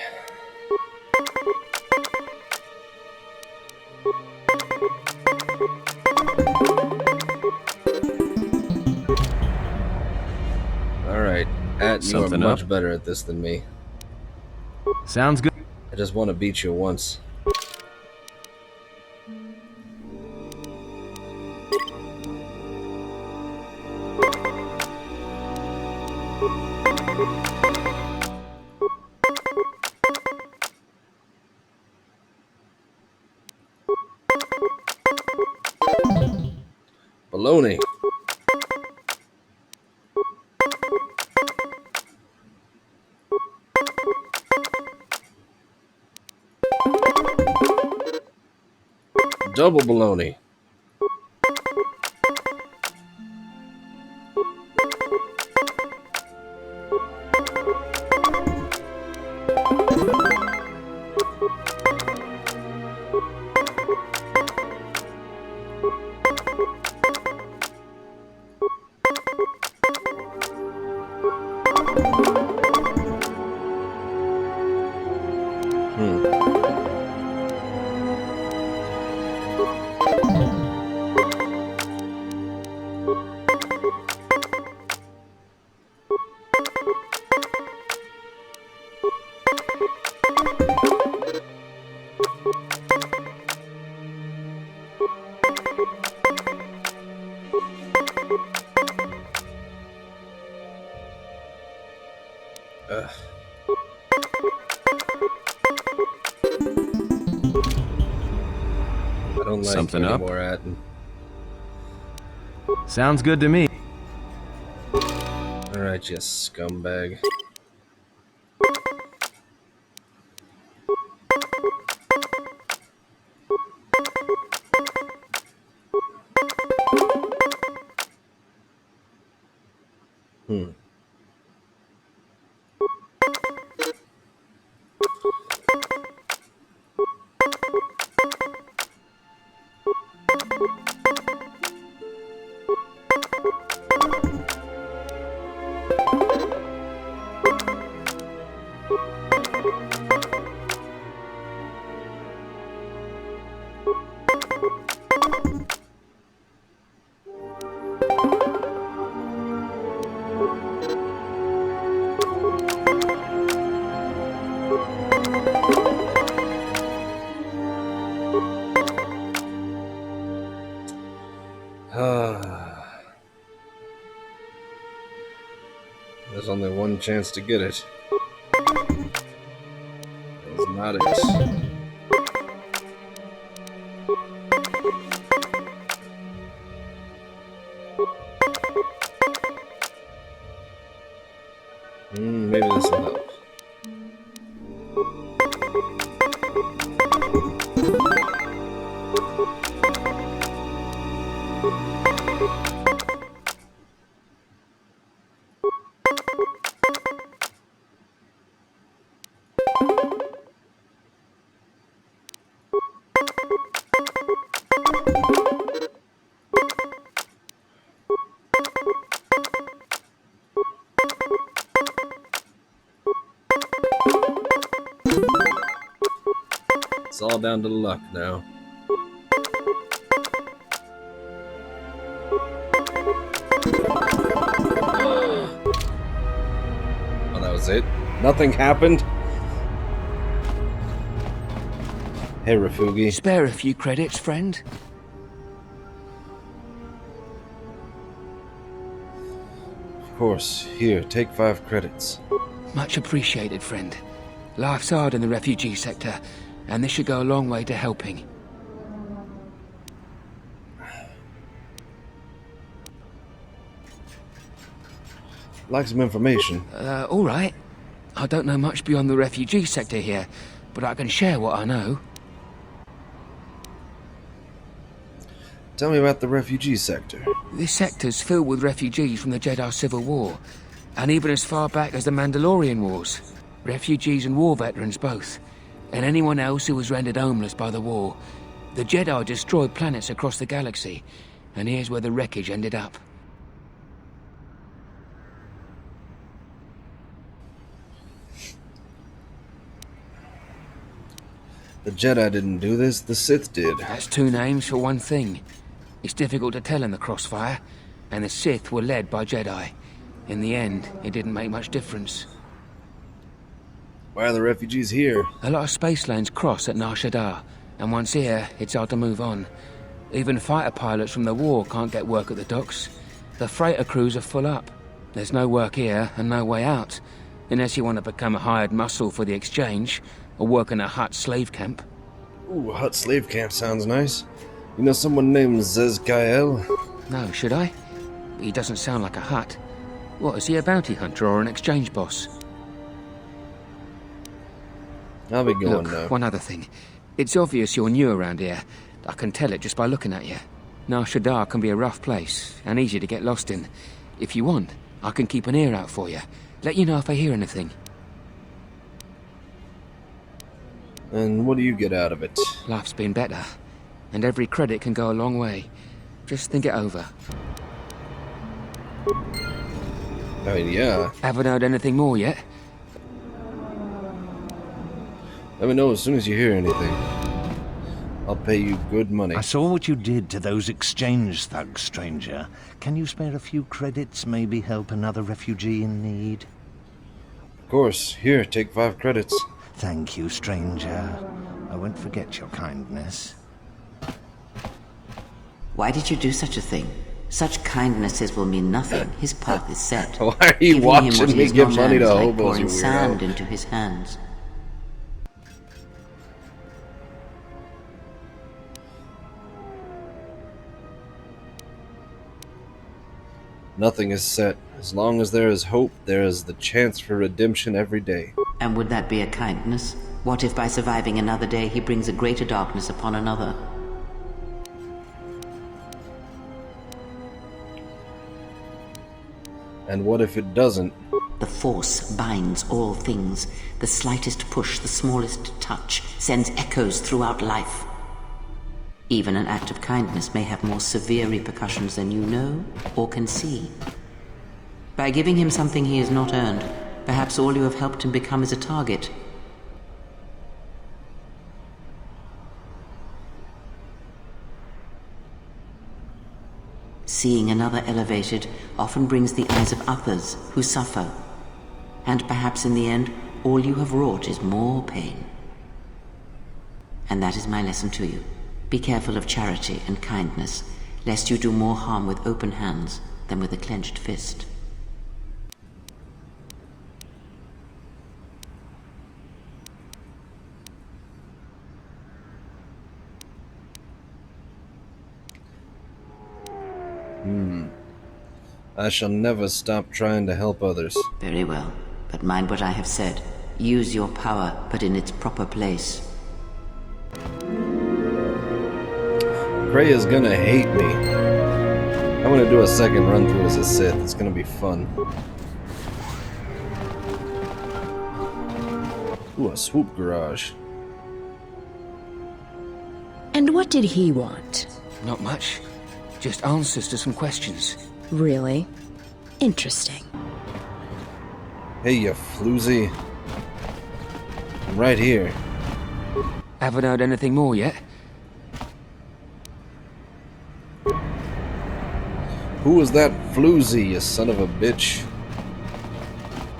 Alright, you are Something much up? better at this than me. Sounds good. I just want to beat you once. Baloney. Double baloney. Ugh. I don't like Something you up? anymore, Atten. Sounds good to me. Alright, you scumbag. There's only one chance to get it. That's not it. Maybe this will help. It's all down to luck now. Oh, that was it? Nothing happened? Hey, Rafugi. Spare a few credits, friend? Of course. Here, take 5 credits. Much appreciated, friend. Life's hard in the refugee sector, and this should go a long way to helping. Like some information. All right. I don't know much beyond the refugee sector here, but I can share what I know. Tell me about the refugee sector. This sector's filled with refugees from the Jedi Civil War, and even as far back as the Mandalorian Wars. Refugees and war veterans both, and anyone else who was rendered homeless by the war. The Jedi destroyed planets across the galaxy, and here's where the wreckage ended up. The Jedi didn't do this, the Sith did. That's 2 names for one thing. It's difficult to tell in the crossfire, and the Sith were led by Jedi. In the end, it didn't make much difference. Why are the refugees here? A lot of space lanes cross at Nar Shaddaa, and once here, it's hard to move on. Even fighter pilots from the war can't get work at the docks. The freighter crews are full up. There's no work here and no way out, unless you want to become a hired muscle for the exchange, or work in a Hutt slave camp. Ooh, a Hutt slave camp sounds nice. You know someone named Zezkael? No, should I? He doesn't sound like a Hutt. What, is he a bounty hunter or an exchange boss? I'll be going Look, now. one other thing. It's obvious you're new around here. I can tell it just by looking at you. Nar Shaddaa can be a rough place, and easy to get lost in. If you want, I can keep an ear out for you. Let you know if I hear anything. And what do you get out of it? Life's been better, and every credit can go a long way. Just think it over. I mean, yeah. Haven't heard anything more yet? Let me know as soon as you hear anything. I'll pay you good money. I saw what you did to those exchange thugs, stranger. Can you spare a few credits, maybe help another refugee in need? Of course. Here, take 5 credits. Thank you, stranger. I won't forget your kindness. Why did you do such a thing? Such kindnesses will mean nothing. His path is set. Why are you Giving watching him what me is give not money to earned is like hobos, pouring you sand weirdo? into his hands. Nothing is set. As long as there is hope, there is the chance for redemption every day. And would that be a kindness? What if by surviving another day he brings a greater darkness upon another? And what if it doesn't? The Force binds all things. The slightest push, the smallest touch, sends echoes throughout life. Even an act of kindness may have more severe repercussions than you know or can see. By giving him something he has not earned, Perhaps all you have helped him become is a target. Seeing another elevated often brings the eyes of others who suffer. And perhaps in the end, all you have wrought is more pain. And that is my lesson to you. Be careful of charity and kindness, lest you do more harm with open hands than with a clenched fist. I shall never stop trying to help others. Very well, but mind what I have said. Use your power, but in its proper place. Gray is gonna hate me. I'm gonna do a second run through as a Sith. It's gonna be fun. Ooh, a swoop garage. And what did he want? Not much. Just answers to some questions. Really? Interesting. Hey, you floozy. I'm right here. Haven't heard anything more yet? Who was that floozy, you son of a bitch?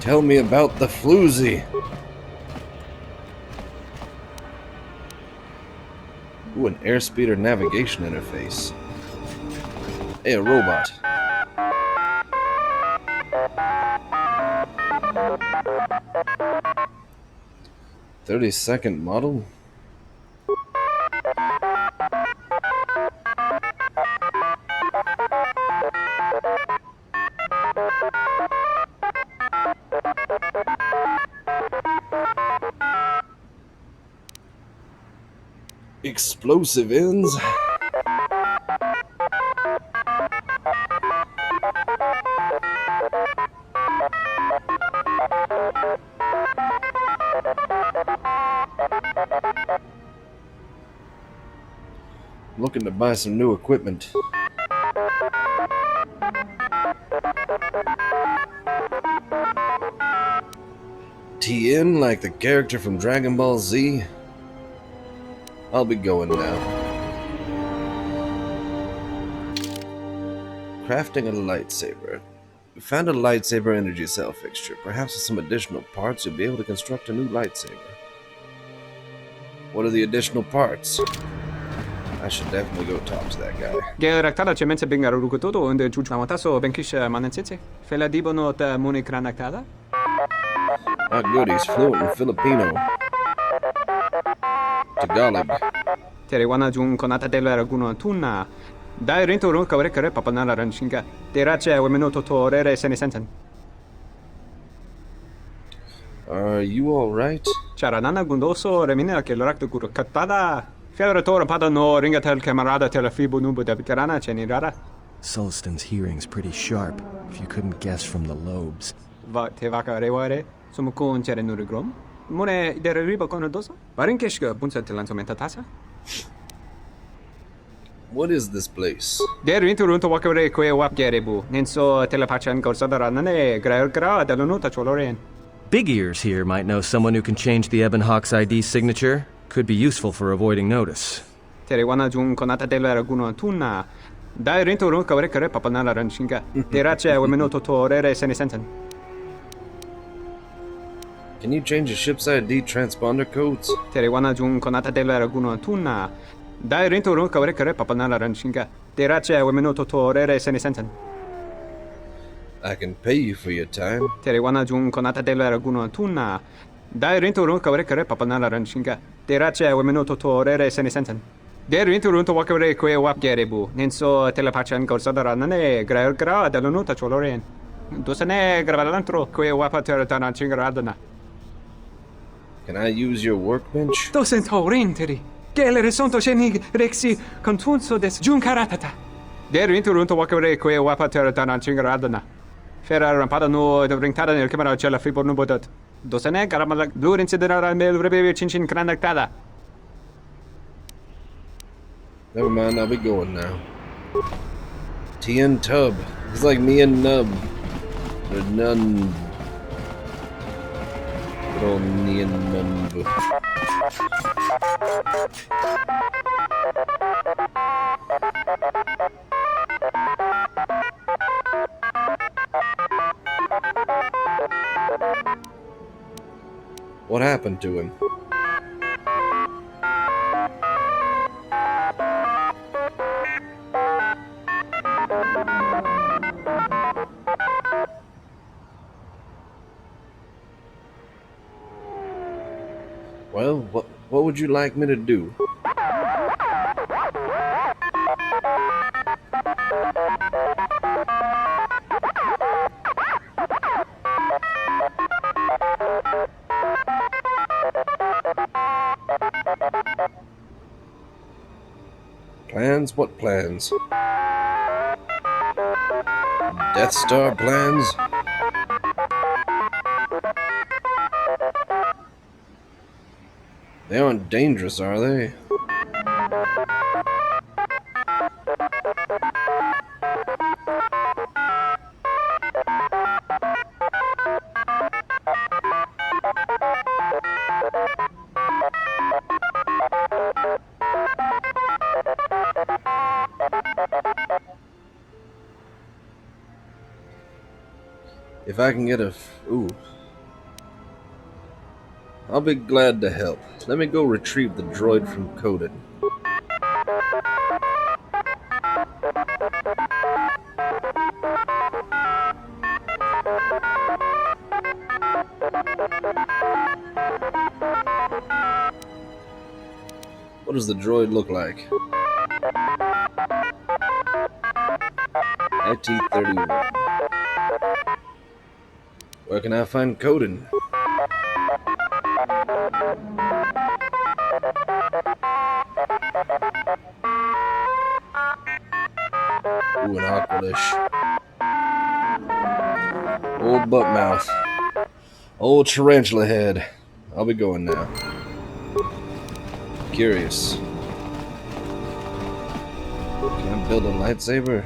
Tell me about the floozy. Ooh, an airspeeder navigation interface. Hey, a robot. "30-second model?" Explosive ends? Looking to buy some new equipment. Tien, like the character from Dragon Ball Z? I'll be going now. Crafting a lightsaber. We found a lightsaber energy cell fixture. Perhaps with some additional parts you'll be able to construct a new lightsaber. What are the additional parts? I should definitely go talk to that guy. Geraktada cemense bengaru kutoto unde jujuamataso benkisha manensitse. Fela dibono ta munikranaktada? Ah, good, he's fluent in Filipino. Tagalog. Terewana jun konata dela raguno tuna. Dai rento ro kawrekare papanala ranshinga. Terache wemenoto torere senesensen. Are you alright? Charanana gundoso remina che l'orakto guru katada. Fiora pada no ringatel camarada telefibu nubu de bikarana chenirara. Sulston's hearing's pretty sharp, if you couldn't guess from the lobes. Va te vaka reware, sumukun chere nurigrom. Mune dere riba konodoso. Varinkeshka bunsa telanzomenta tasa. What is this place? Der inturunto wakare kwe wap gerebu. Nenso telepachan korsadaranane gra delonuta choloren. Big Ears here might know someone who can change the Ebon Hawk's ID signature. Could be useful for avoiding notice. Terewana jun konata dela raguno tuna. Dai rinturun kawrekare papanala ranshinga. Terache wemenoto torere senesensen. Can you change a ship's ID transponder codes? Terewana jun konata dela raguno tuna. Dai rinturun kawrekare papanala ranshinga. Terache wemenoto torere senesensen. I can pay you for your time. Terewana jun konata dela raguno tuna. Dai rinturun kawrekare papanala ranshinga. Terache wemenoto torere senesensen. Der rinturun to wakare kwe wap gerebu. Nenso telepachan korsadaranane gra delonuta choloren. Dosane gravalantro kwe wapa teratana chingaradana. Can I use your workbench? Dosentorinteri. Gele resonto shenig rexi contunso des junkaratata. Der rinturun to wakare kwe wapa teratana chingaradana. Fera rampada no ringtada nel camera cella fibor nubodat. Dosane garamalak blur incidera mel rebe chinchin kranaktada. Never mind, I'll be going now. Tien Tub. It's like me and Nub. Or Nun. Good old Nianmumbu. What happened to him? Well, what would you like me to do? Plans? What plans? Death Star plans? They aren't dangerous, are they? If I can get a... Ooh. I'll be glad to help. Let me go retrieve the droid from KOTOR. What does the droid look like? IT-31. Where can I find KOTOR? Ooh, an Aqualish. Old Buttmouth. Old Tarantula Head. I'll be going now. Curious. Can I build a lightsaber?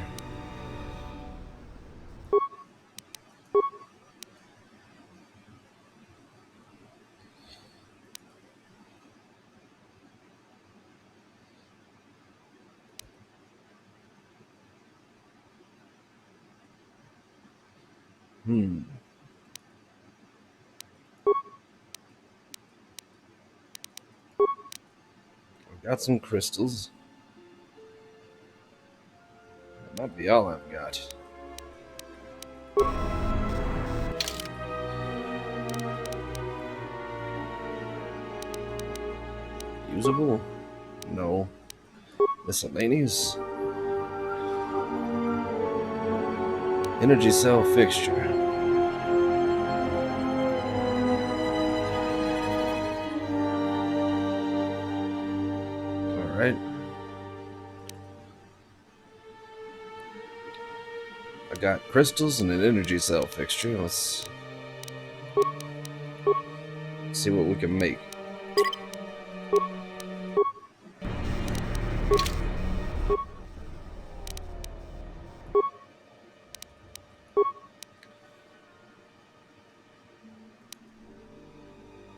Got some crystals. That might be all I've got. Usable? No. Miscellaneous? Energy cell fixture. Alright. I got crystals and an energy cell fixture. Let's see what we can make.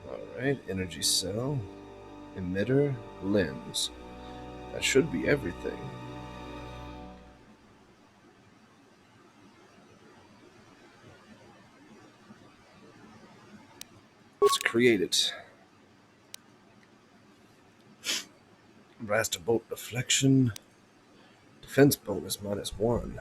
Alright, energy cell, emitter, lens. That should be everything. Let's create it. Blaster bolt deflection. Defense bonus -1.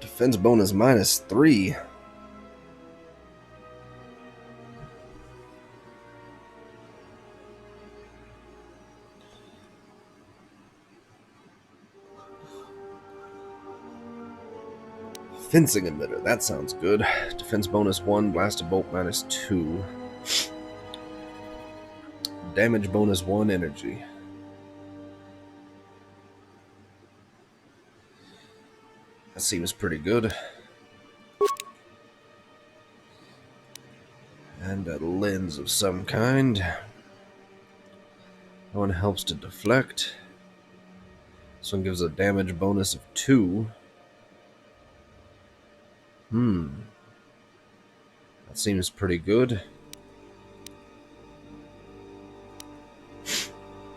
Defense bonus -3. Fencing emitter, that sounds good. Defense bonus 1, blaster bolt -2. Damage bonus 1, energy. That seems pretty good. And a lens of some kind. That one helps to deflect. This one gives a damage bonus of 2. That seems pretty good.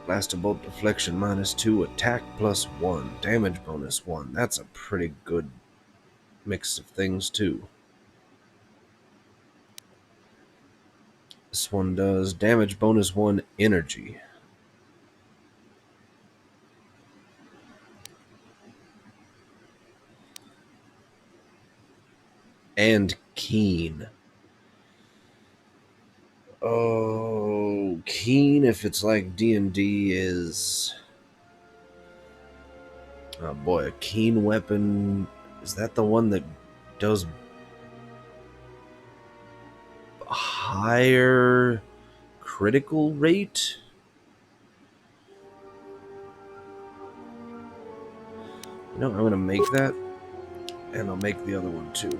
Blaster bolt deflection -2, attack +1, damage bonus 1. That's a pretty good mix of things too. This one does damage bonus 1, energy. And keen. Oh, keen, if it's like D&D, is... Oh boy, a keen weapon... Is that the one that does higher critical rate? You know, I'm going to make that, and I'll make the other one too.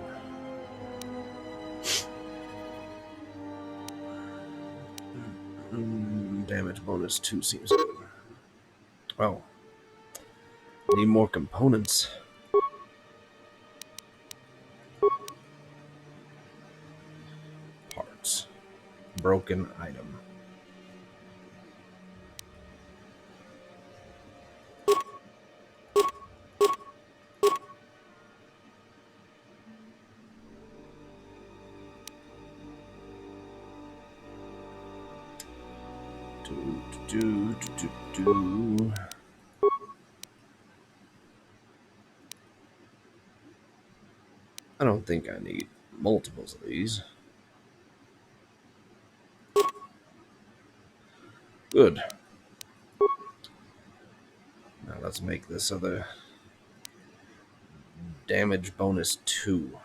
Damage bonus 2 seems good. Oh. Need more components. Parts. Broken item. I don't think I need multiples of these. Good. Now let's make this other damage bonus 2.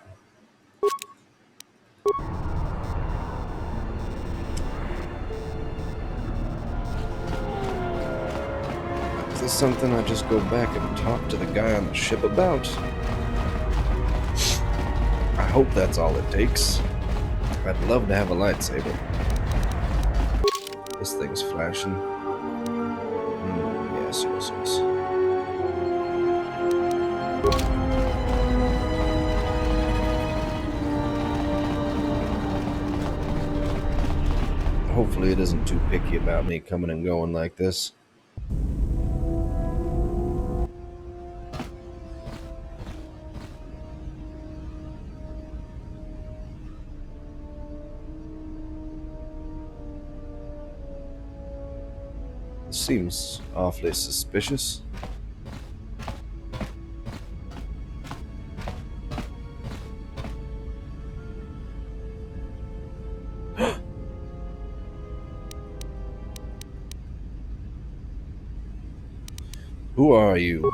Is this something I just go back and talk to the guy on the ship about? I hope that's all it takes. I'd love to have a lightsaber. This thing's flashing. Yes. Hopefully it isn't too picky about me coming and going like this. Seems awfully suspicious. Who are you?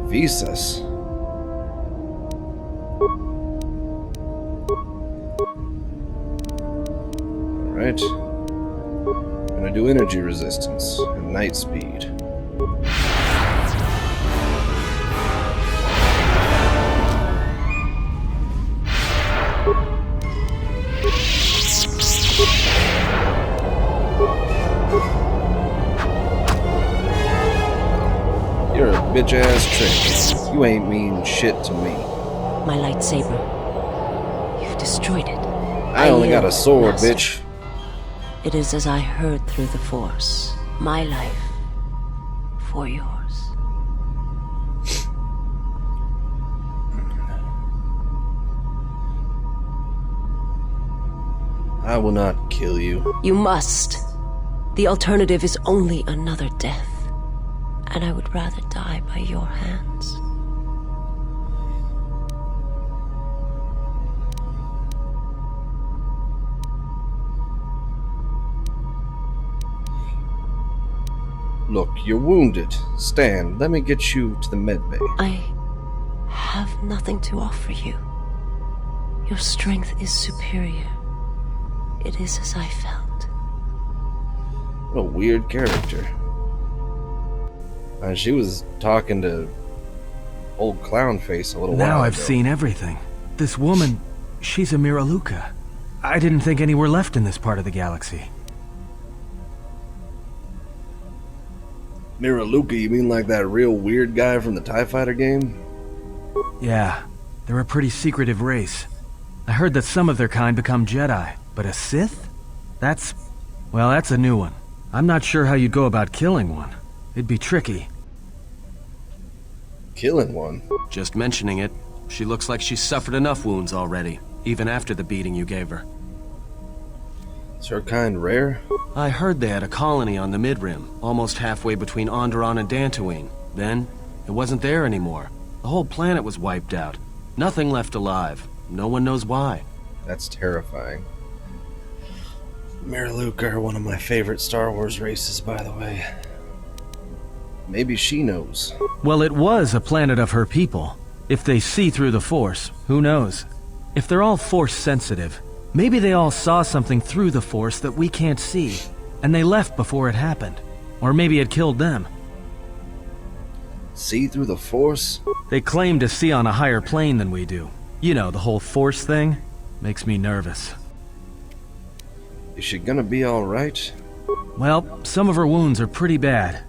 Visas. Alright. Gonna do energy resistance and night speed. You're a bitch-ass trick. You ain't mean shit to me. My lightsaber. You've destroyed it. I only got a sword, Master. bitch. It is as I heard through the Force. My life for yours. I will not kill you. You must. The alternative is only another death. And I would rather die by your hands. Look, you're wounded. Stand. Let me get you to the medbay. I have nothing to offer you. Your strength is superior. It is as I felt. What a weird character. She was talking to old clown face a little while Now ago. I've seen everything. This woman, she's a Miraluka. I didn't think any were left in this part of the galaxy. Miraluka, you mean like that real weird guy from the TIE Fighter game? Yeah, they're a pretty secretive race. I heard that some of their kind become Jedi, but a Sith? That's a new one. I'm not sure how you'd go about killing one. It'd be tricky. Killing one? Just mentioning it, she looks like she's suffered enough wounds already, even after the beating you gave her. Is her kind rare? I heard they had a colony on the Mid-Rim, almost halfway between Onderon and Dantooine. Then, it wasn't there anymore. The whole planet was wiped out. Nothing left alive. No one knows why. That's terrifying. Miraluka are one of my favorite Star Wars races, by the way. Maybe she knows. Well, it was a planet of her people. If they see through the Force, who knows? If they're all Force sensitive, maybe they all saw something through the Force that we can't see, and they left before it happened. Or maybe it killed them. See through the Force? They claim to see on a higher plane than we do. You know, the whole Force thing makes me nervous. Is she gonna be alright? Well, some of her wounds are pretty bad.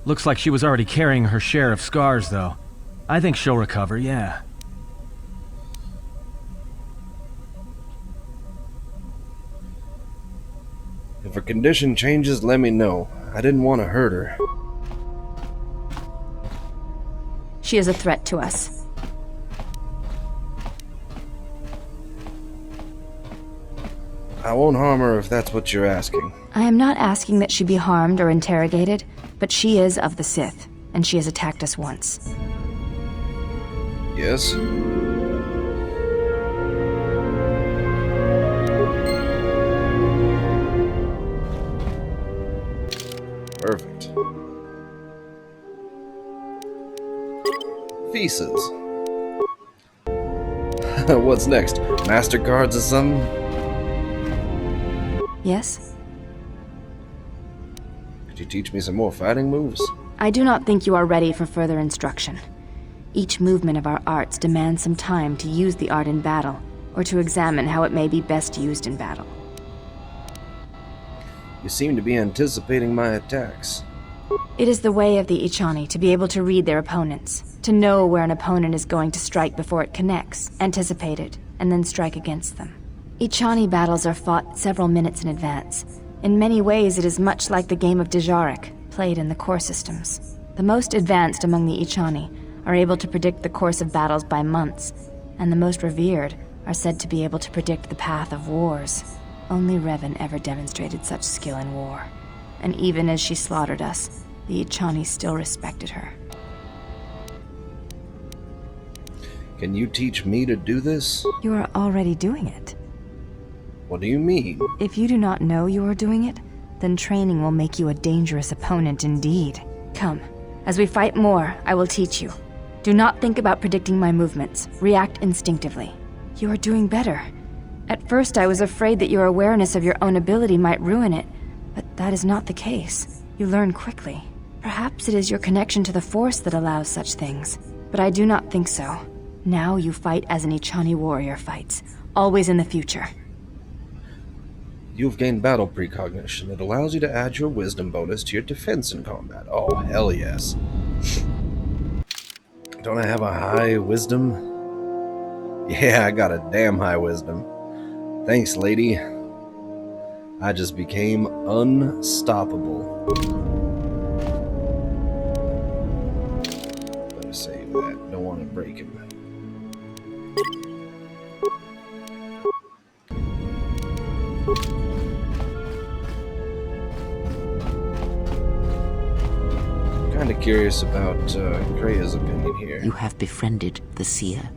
Looks like she was already carrying her share of scars, though. I think she'll recover, yeah. If her condition changes, let me know. I didn't want to hurt her. She is a threat to us. I won't harm her if that's what you're asking. I am not asking that she be harmed or interrogated, but she is of the Sith, and she has attacked us once. Yes? Perfect. Feces. What's next? MasterCards or something? Yes? Could you teach me some more fighting moves? I do not think you are ready for further instruction. Each movement of our arts demands some time to use the art in battle, or to examine how it may be best used in battle. You seem to be anticipating my attacks. It is the way of the Ichani to be able to read their opponents, to know where an opponent is going to strike before it connects, anticipate it, and then strike against them. Ichani battles are fought several minutes in advance. In many ways, it is much like the game of Dejarik, played in the core systems. The most advanced among the Ichani are able to predict the course of battles by months, and the most revered are said to be able to predict the path of wars. Only Revan ever demonstrated such skill in war. And even as she slaughtered us, the Ichani still respected her. Can you teach me to do this? You are already doing it. What do you mean? If you do not know you are doing it, then training will make you a dangerous opponent indeed. Come, as we fight more, I will teach you. Do not think about predicting my movements. React instinctively. You are doing better. At first, I was afraid that your awareness of your own ability might ruin it, but that is not the case. You learn quickly. Perhaps it is your connection to the Force that allows such things, but I do not think so. Now you fight as an Ichani warrior fights, always in the future. You've gained battle precognition. It allows you to add your wisdom bonus to your defense in combat. Oh, hell yes. Don't I have a high wisdom? Yeah, I got a damn high wisdom. Thanks, lady. I just became unstoppable. Better save that. Don't want to break him. Kind of curious about Krea's opinion here. You have befriended the seer.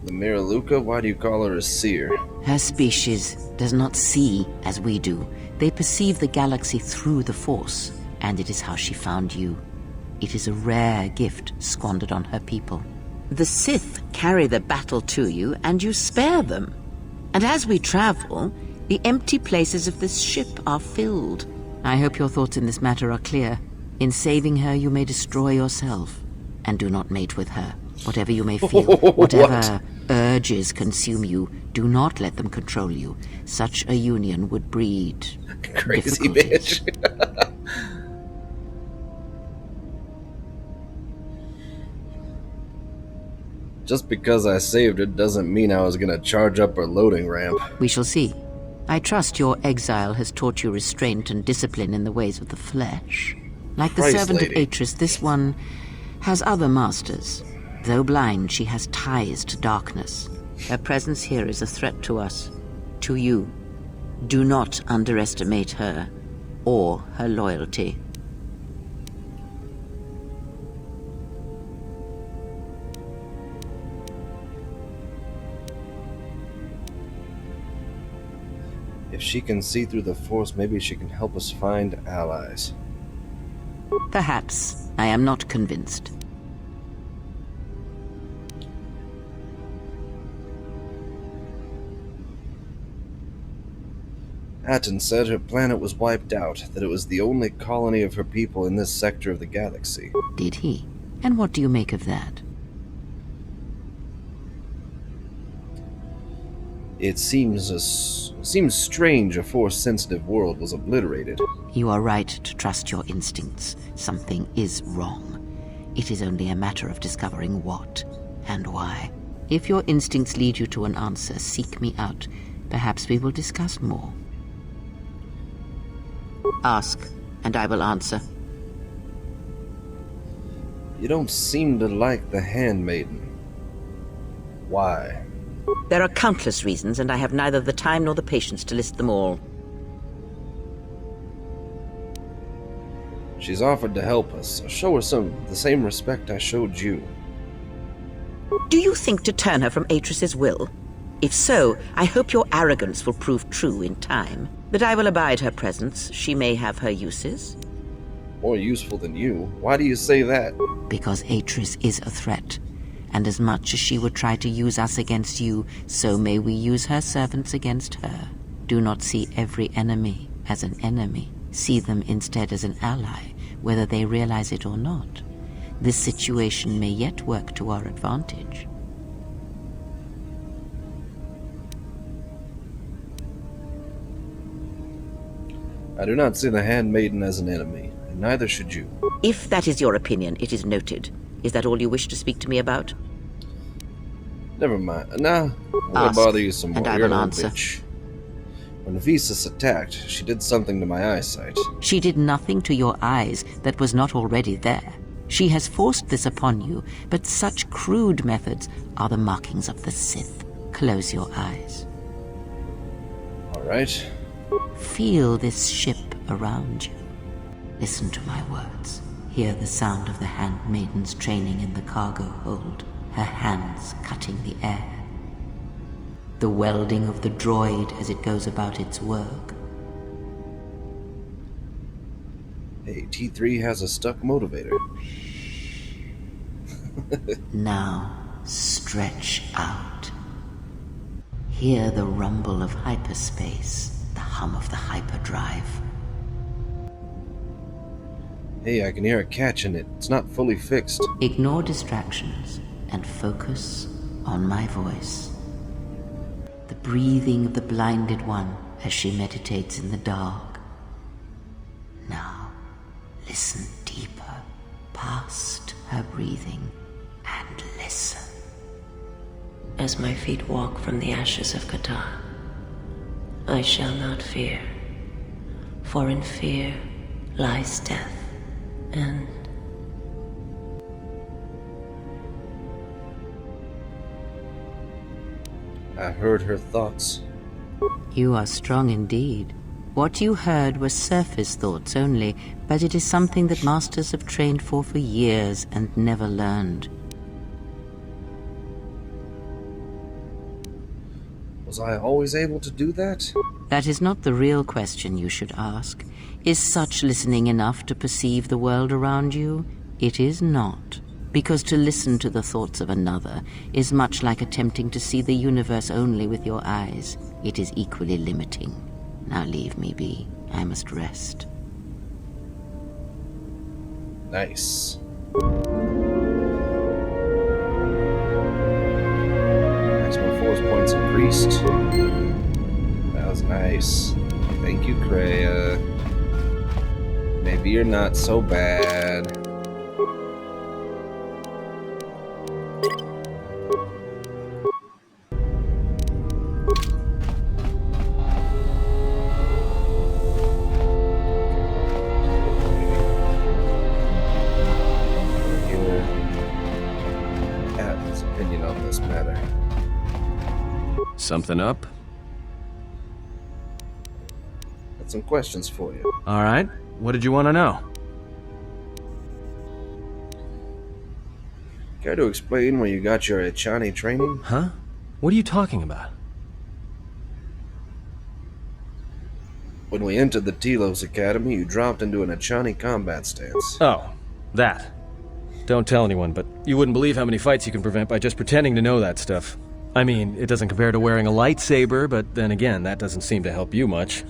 The Miraluka? Why do you call her a seer? Her species does not see as we do. They perceive the galaxy through the Force, and it is how she found you. It is a rare gift squandered on her people. The Sith carry the battle to you, and you spare them. And as we travel, the empty places of this ship are filled. I hope your thoughts in this matter are clear. In saving her, you may destroy yourself. and do not mate with her. Whatever you may feel, whatever urges consume you, do not let them control you. Such a union would breed Crazy difficulties. bitch. Just because I saved it doesn't mean I was gonna charge up her loading ramp. We shall see. I trust your exile has taught you restraint and discipline in the ways of the flesh. Like the Christ, servant lady. of Atris, this one has other masters. Though blind, she has ties to darkness. Her presence here is a threat to us, to you. Do not underestimate her or her loyalty. If she can see through the Force, maybe she can help us find allies. Perhaps. I am not convinced. Atton said her planet was wiped out, that it was the only colony of her people in this sector of the galaxy. Did he? And what do you make of that? It seems strange a Force-sensitive world was obliterated. You are right to trust your instincts. Something is wrong. It is only a matter of discovering what and why. If your instincts lead you to an answer, seek me out. Perhaps we will discuss more. Ask, and I will answer. You don't seem to like the Handmaiden. Why? There are countless reasons, and I have neither the time nor the patience to list them all. She's offered to help us, so show her the same respect I showed you. Do you think to turn her from Atris's will? If so, I hope your arrogance will prove true in time. But I will abide her presence. She may have her uses. More useful than you? Why do you say that? Because Atris is a threat. And as much as she would try to use us against you, so may we use her servants against her. Do not see every enemy as an enemy. See them instead as an ally, whether they realize it or not. This situation may yet work to our advantage. I do not see the Handmaiden as an enemy, and neither should you. If that is your opinion, it is noted. Is that all you wish to speak to me about? Never mind. Nah, I'm Ask, gonna bother you some more. and I You're will an old answer. bitch. When Visas attacked, she did something to my eyesight. She did nothing to your eyes that was not already there. She has forced this upon you, but such crude methods are the markings of the Sith. Close your eyes. All right. Feel this ship around you. Listen to my words. Hear the sound of the handmaiden's training in the cargo hold, her hands cutting the air. The welding of the droid as it goes about its work. Hey, T3 has a stuck motivator. Now, stretch out. Hear the rumble of hyperspace, the hum of the hyperdrive. Hey, I can hear a catch in it. It's not fully fixed. Ignore distractions and focus on my voice. The breathing of the blinded one as she meditates in the dark. Now, listen deeper, past her breathing, and listen. As my feet walk from the ashes of KOTOR, I shall not fear, for in fear lies death, and I heard her thoughts. You are strong indeed. What you heard were surface thoughts only, but it is something that masters have trained for years and never learned. Was I always able to do that? That is not the real question you should ask. Is such listening enough to perceive the world around you? It is not. Because to listen to the thoughts of another is much like attempting to see the universe only with your eyes. It is equally limiting. Now leave me be. I must rest. Nice. Maximum force points increased. That was nice. Thank you, Kreia. Maybe you're not so bad. Something up? Got some questions for you. All right. What did you want to know? Care to explain where you got your Echani training? Huh? What are you talking about? When we entered the Telos Academy, you dropped into an Echani combat stance. Oh, that. Don't tell anyone, but you wouldn't believe how many fights you can prevent by just pretending to know that stuff. I mean, it doesn't compare to wearing a lightsaber, but then again, that doesn't seem to help you much.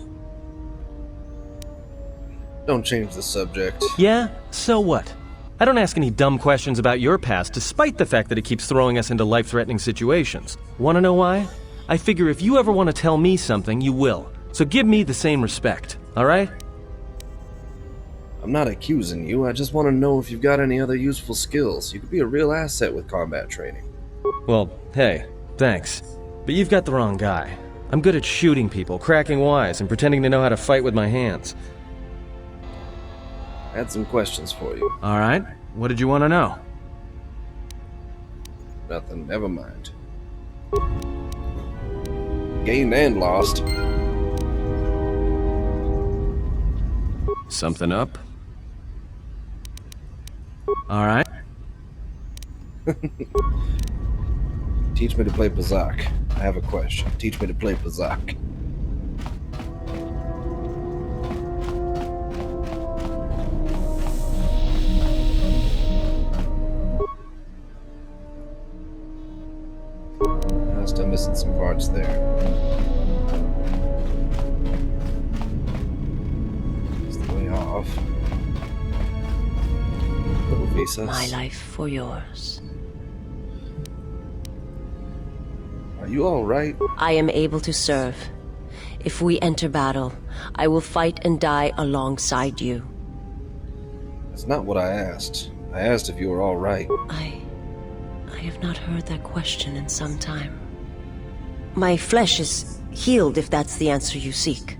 Don't change the subject. Yeah? So what? I don't ask any dumb questions about your past, despite the fact that it keeps throwing us into life-threatening situations. Want to know why? I figure if you ever want to tell me something, you will. So give me the same respect, alright? I'm not accusing you, I just want to know if you've got any other useful skills. You could be a real asset with combat training. Well, hey, thanks. But you've got the wrong guy. I'm good at shooting people, cracking wise, and pretending to know how to fight with my hands. I had some questions for you. Alright, what did you want to know? Nothing, never mind. Gained and lost. Something up? Alright. Teach me to play Pazak. I have a question. Teach me to play Pazak. I'm still missing some parts there. It's the way off. Little visas. My life for yours. Are you alright? I am able to serve. If we enter battle, I will fight and die alongside you. That's not what I asked. I asked if you were alright. I have not heard that question in some time. My flesh is healed, if that's the answer you seek.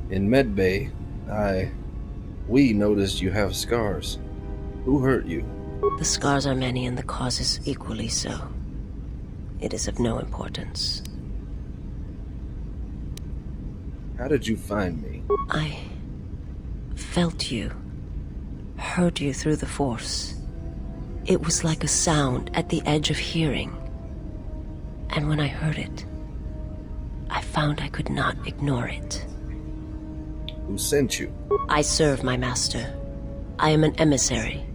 In Medbay, we noticed you have scars. Who hurt you? The scars are many and the causes equally so. It is of no importance. How did you find me? I felt you. Heard you through the Force. It was like a sound at the edge of hearing. And when I heard it, I found I could not ignore it. Who sent you? I serve my master. I am an emissary,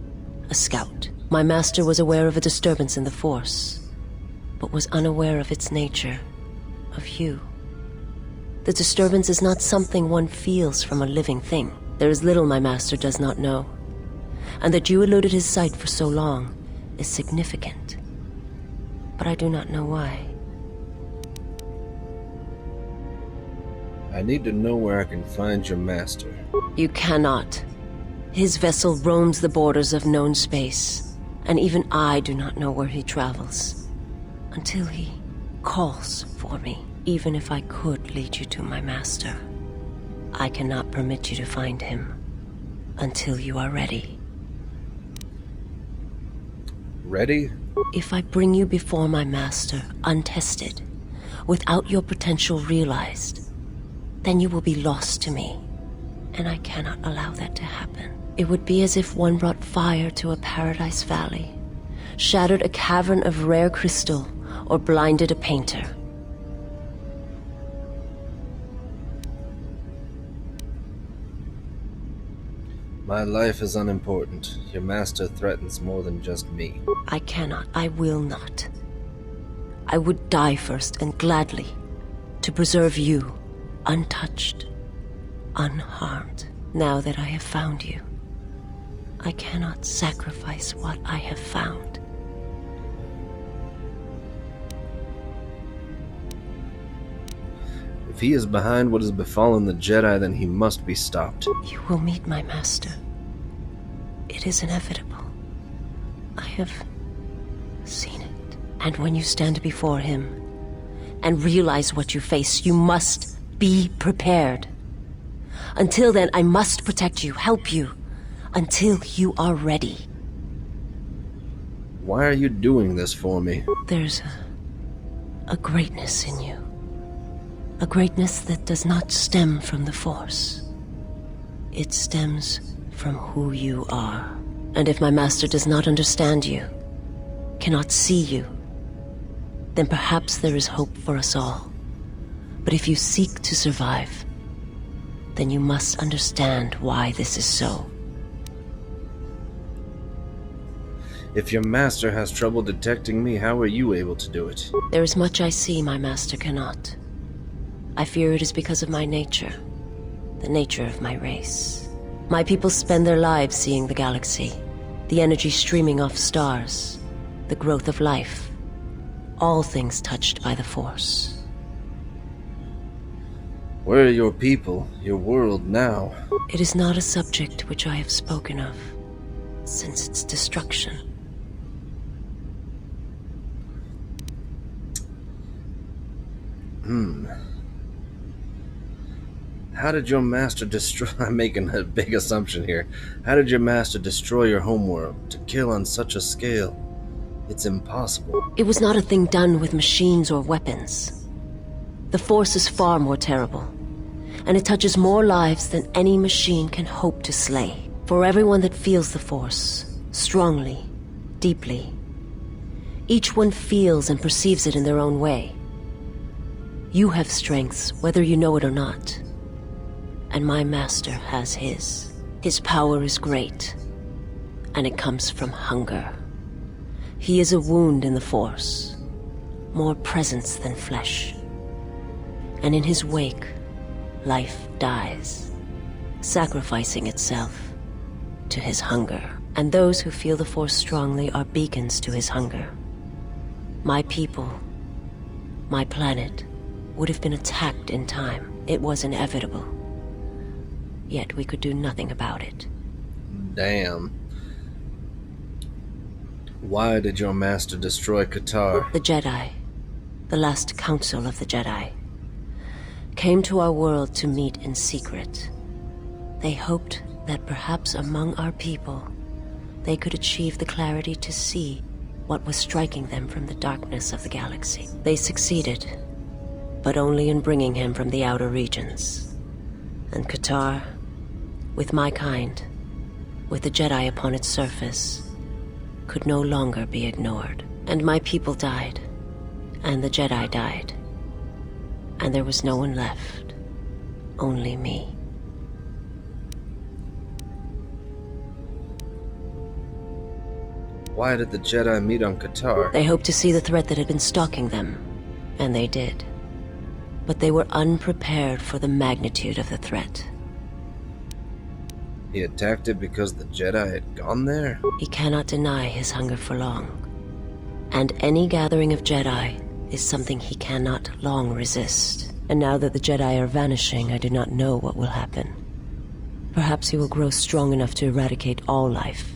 a scout. My master was aware of a disturbance in the Force, but was unaware of its nature, of you. The disturbance is not something one feels from a living thing. There is little my master does not know, and that you eluded his sight for so long is significant. But I do not know why. I need to know where I can find your master. You cannot. His vessel roams the borders of known space, and even I do not know where he travels. Until he calls for me. Even if I could lead you to my master, I cannot permit you to find him until you are ready. Ready? If I bring you before my master, untested, without your potential realized, then you will be lost to me, and I cannot allow that to happen. It would be as if one brought fire to a paradise valley, shattered a cavern of rare crystal, or blinded a painter. My life is unimportant. Your master threatens more than just me. I cannot. I will not. I would die first, and gladly, to preserve you, untouched, unharmed. Now that I have found you, I cannot sacrifice what I have found If he is behind what has befallen the Jedi, then he must be stopped. You will meet my master. It is inevitable. I have seen it. And when you stand before him and realize what you face, you must be prepared. Until then, I must protect you, help you, until you are ready. Why are you doing this for me? There's a greatness in you. A greatness that does not stem from the Force. It stems from who you are. And if my master does not understand you, cannot see you, then perhaps there is hope for us all. But if you seek to survive, then you must understand why this is so. If your master has trouble detecting me, how are you able to do it? There is much I see my master cannot. I fear it is because of my nature, the nature of my race. My people spend their lives seeing the galaxy, the energy streaming off stars, the growth of life, all things touched by the Force. Where are your people, your world now? It is not a subject which I have spoken of since its destruction. How did your master destroy... I'm making a big assumption here. How did your master destroy your homeworld? To kill on such a scale? It's impossible. It was not a thing done with machines or weapons. The Force is far more terrible, and it touches more lives than any machine can hope to slay. For everyone that feels the Force, strongly, deeply, each one feels and perceives it in their own way. You have strengths, whether you know it or not. And my master has his. His power is great, and it comes from hunger. He is a wound in the Force, more presence than flesh. And in his wake, life dies, sacrificing itself to his hunger. And those who feel the Force strongly are beacons to his hunger. My people, my planet, would have been attacked in time. It was inevitable. Yet we could do nothing about it. Damn. Why did your master destroy KOTOR? The Jedi, the last council of the Jedi, came to our world to meet in secret. They hoped that perhaps among our people, they could achieve the clarity to see what was striking them from the darkness of the galaxy. They succeeded, but only in bringing him from the outer regions. And KOTOR, with my kind, with the Jedi upon its surface, could no longer be ignored. And my people died, and the Jedi died. And there was no one left, only me. Why did the Jedi meet on KOTOR? They hoped to see the threat that had been stalking them, and they did. But they were unprepared for the magnitude of the threat. He attacked it because the Jedi had gone there? He cannot deny his hunger for long. And any gathering of Jedi is something he cannot long resist. And now that the Jedi are vanishing, I do not know what will happen. Perhaps he will grow strong enough to eradicate all life,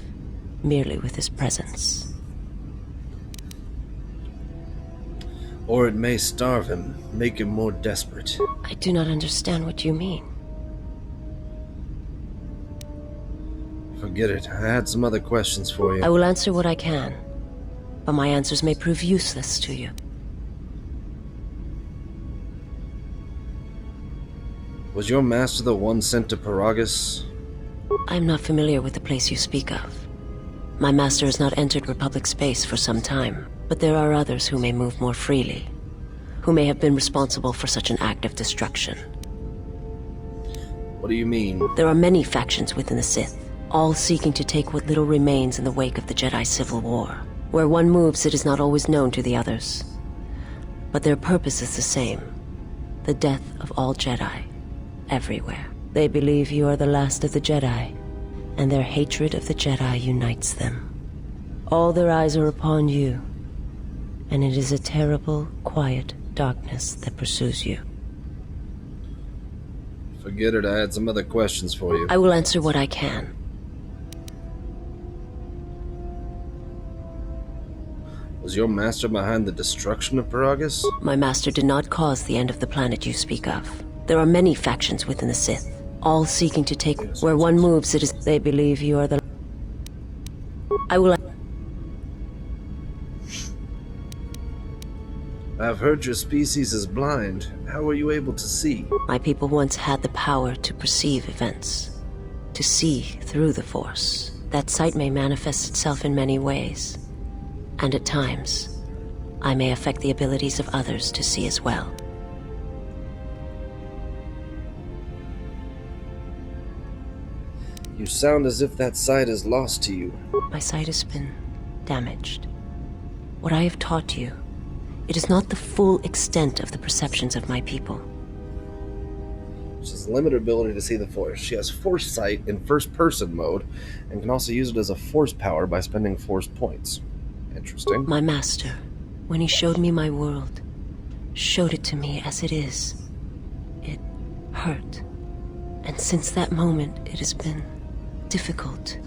merely with his presence. Or it may starve him, make him more desperate. I do not understand what you mean. Forget it. I had some other questions for you. I will answer what I can, but my answers may prove useless to you. Was your master the one sent to Paragus? I am not familiar with the place you speak of. My master has not entered Republic space for some time, but there are others who may move more freely, who may have been responsible for such an act of destruction. What do you mean? There are many factions within the Sith, all seeking to take what little remains in the wake of the Jedi Civil War. Where one moves, it is not always known to the others. But their purpose is the same, the death of all Jedi, everywhere. They believe you are the last of the Jedi, and their hatred of the Jedi unites them. All their eyes are upon you, and it is a terrible, quiet darkness that pursues you. Forget it, I had some other questions for you. I will answer what I can. Was your master behind the destruction of Paragus? My master did not cause the end of the planet you speak of. There are many factions within the Sith, all seeking to take where one moves it is they believe you are the... I will... I've heard your species is blind. How were you able to see? My people once had the power to perceive events, to see through the Force. That sight may manifest itself in many ways, and at times, I may affect the abilities of others to see as well. You sound as if that sight is lost to you. My sight has been damaged. What I have taught you, it is not the full extent of the perceptions of my people. She has limited ability to see the Force. She has Force sight in first-person mode, and can also use it as a Force power by spending Force points. Interesting. My master, when he showed me my world, showed it to me as it is. It hurt. And since that moment, it has been difficult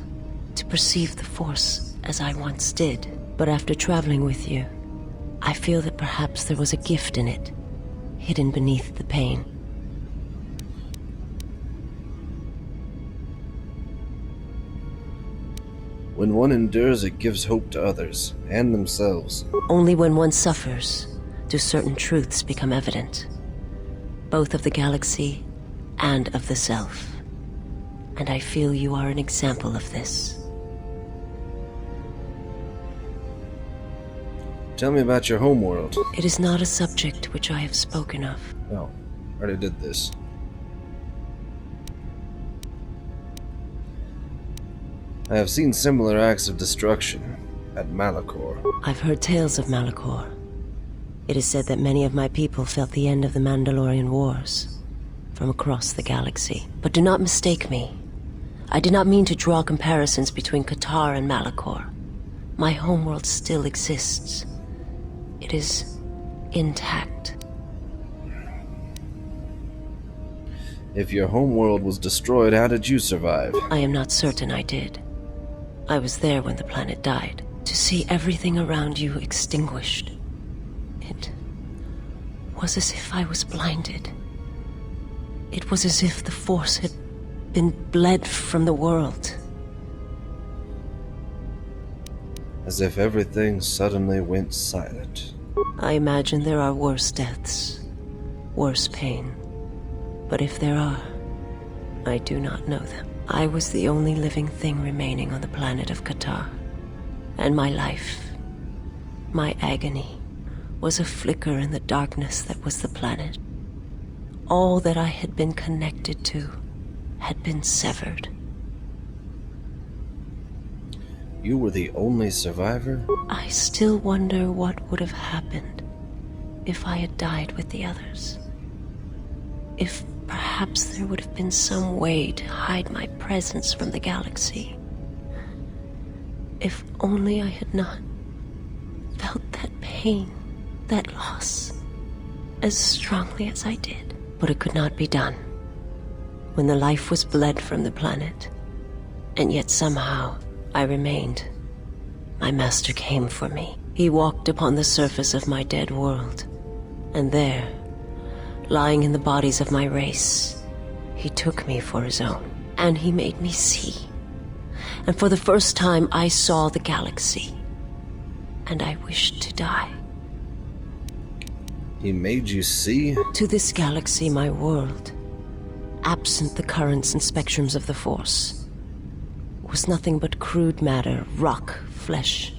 to perceive the Force as I once did. But after traveling with you, I feel that perhaps there was a gift in it, hidden beneath the pain. When one endures, it gives hope to others, and themselves. Only when one suffers do certain truths become evident, both of the galaxy and of the self. And I feel you are an example of this. Tell me about your homeworld. It is not a subject which I have spoken of. No, I already did this. I have seen similar acts of destruction at Malachor. I've heard tales of Malachor. It is said that many of my people felt the end of the Mandalorian Wars from across the galaxy. But do not mistake me. I did not mean to draw comparisons between KOTOR and Malachor. My homeworld still exists. It is intact. If your homeworld was destroyed, how did you survive? I am not certain I did. I was there when the planet died. To see everything around you extinguished. It was as if I was blinded. It was as if the Force had been bled from the world. As if everything suddenly went silent. I imagine there are worse deaths, worse pain. But if there are, I do not know them. I was the only living thing remaining on the planet of KOTOR. And my life, my agony, was a flicker in the darkness that was the planet. All that I had been connected to had been severed. You were the only survivor? I still wonder what would have happened if I had died with the others. If perhaps there would have been some way to hide my presence from the galaxy. If only I had not felt that pain, that loss, as strongly as I did. But it could not be done. When the life was bled from the planet, and yet somehow I remained. My master came for me. He walked upon the surface of my dead world, and there, lying in the bodies of my race, he took me for his own, and he made me see. And for the first time, I saw the galaxy, and I wished to die. He made you see? To this galaxy, my world, absent the currents and spectrums of the Force, was nothing but crude matter, rock, flesh,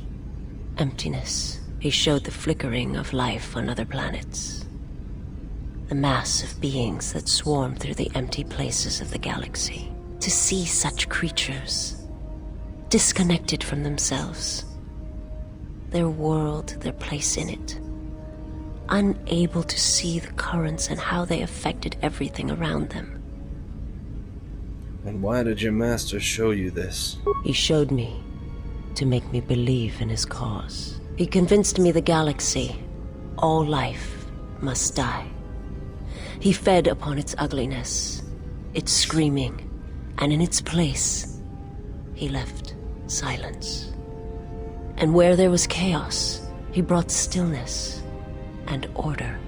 emptiness. He showed the flickering of life on other planets. The mass of beings that swarm through the empty places of the galaxy. To see such creatures, disconnected from themselves, their world, their place in it, unable to see the currents and how they affected everything around them. And why did your master show you this? He showed me to make me believe in his cause. He convinced me the galaxy, all life, must die. He fed upon its ugliness, its screaming, and in its place, he left silence. And where there was chaos, he brought stillness and order.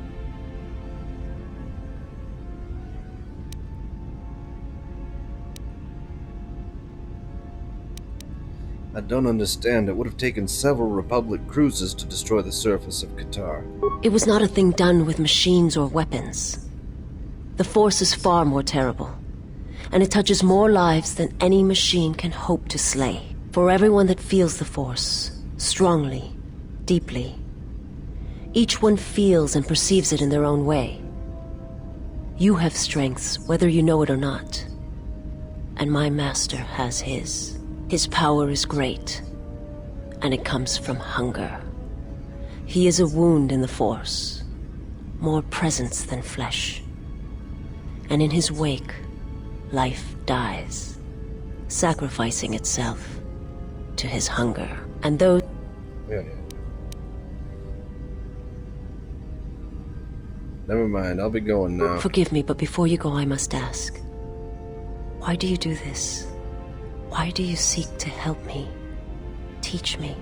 I don't understand. It would have taken several Republic cruises to destroy the surface of KOTOR. It was not a thing done with machines or weapons. The Force is far more terrible, and it touches more lives than any machine can hope to slay. For everyone that feels the Force, strongly, deeply, each one feels and perceives it in their own way. You have strengths, whether you know it or not. And my master has his. His power is great, and it comes from hunger. He is a wound in the Force, more presence than flesh. And in his wake, life dies, sacrificing itself to his hunger. And those... Yeah. Never mind, I'll be going now. Forgive me, but before you go, I must ask. Why do you do this? Why do you seek to help me? Teach me?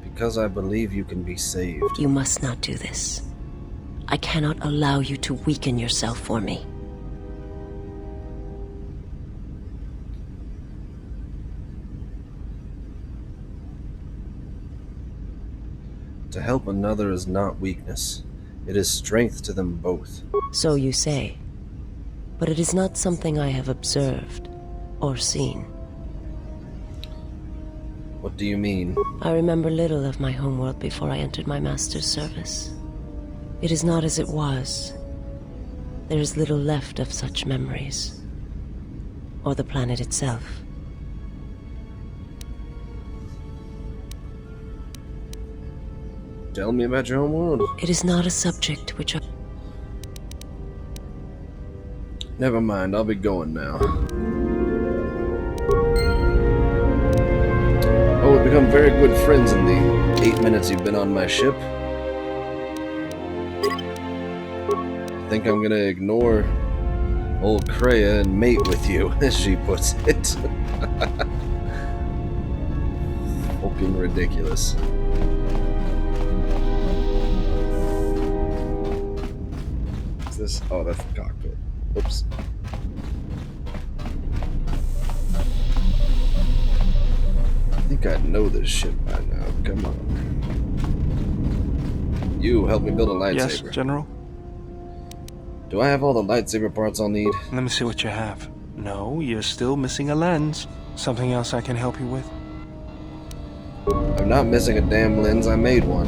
Because I believe you can be saved. You must not do this. I cannot allow you to weaken yourself for me. To help another is not weakness. It is strength to them both. So you say. But it is not something I have observed or seen. What do you mean? I remember little of my homeworld before I entered my master's service. It is not as it was. There is little left of such memories. Or the planet itself. Tell me about your homeworld. It is not a subject which I... Never mind, I'll be going now. Oh, we've become very good friends in the 8 minutes you've been on my ship. I think I'm gonna ignore old Kreia and mate with you, as she puts it. Fucking ridiculous. What's this? Oh, that's the cockpit. Oops. I think I know this shit by now. Come on. You help me build a lightsaber. Yes, General? Do I have all the lightsaber parts I'll need? Let me see what you have. No, you're still missing a lens. Something else I can help you with? I'm not missing a damn lens. I made one.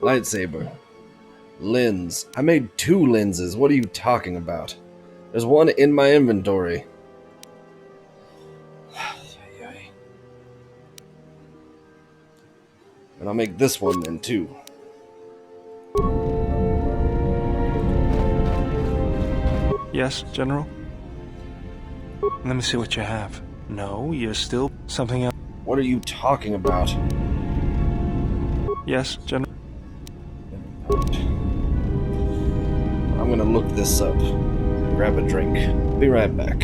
Lightsaber. Lens. I made 2 lenses. What are you talking about? There's one in my inventory. And I'll make this one then too. Yes, General? Let me see what you have. No, you're still something else. What are you talking about? Yes, General? I'm gonna look this up. Grab a drink. Be right back.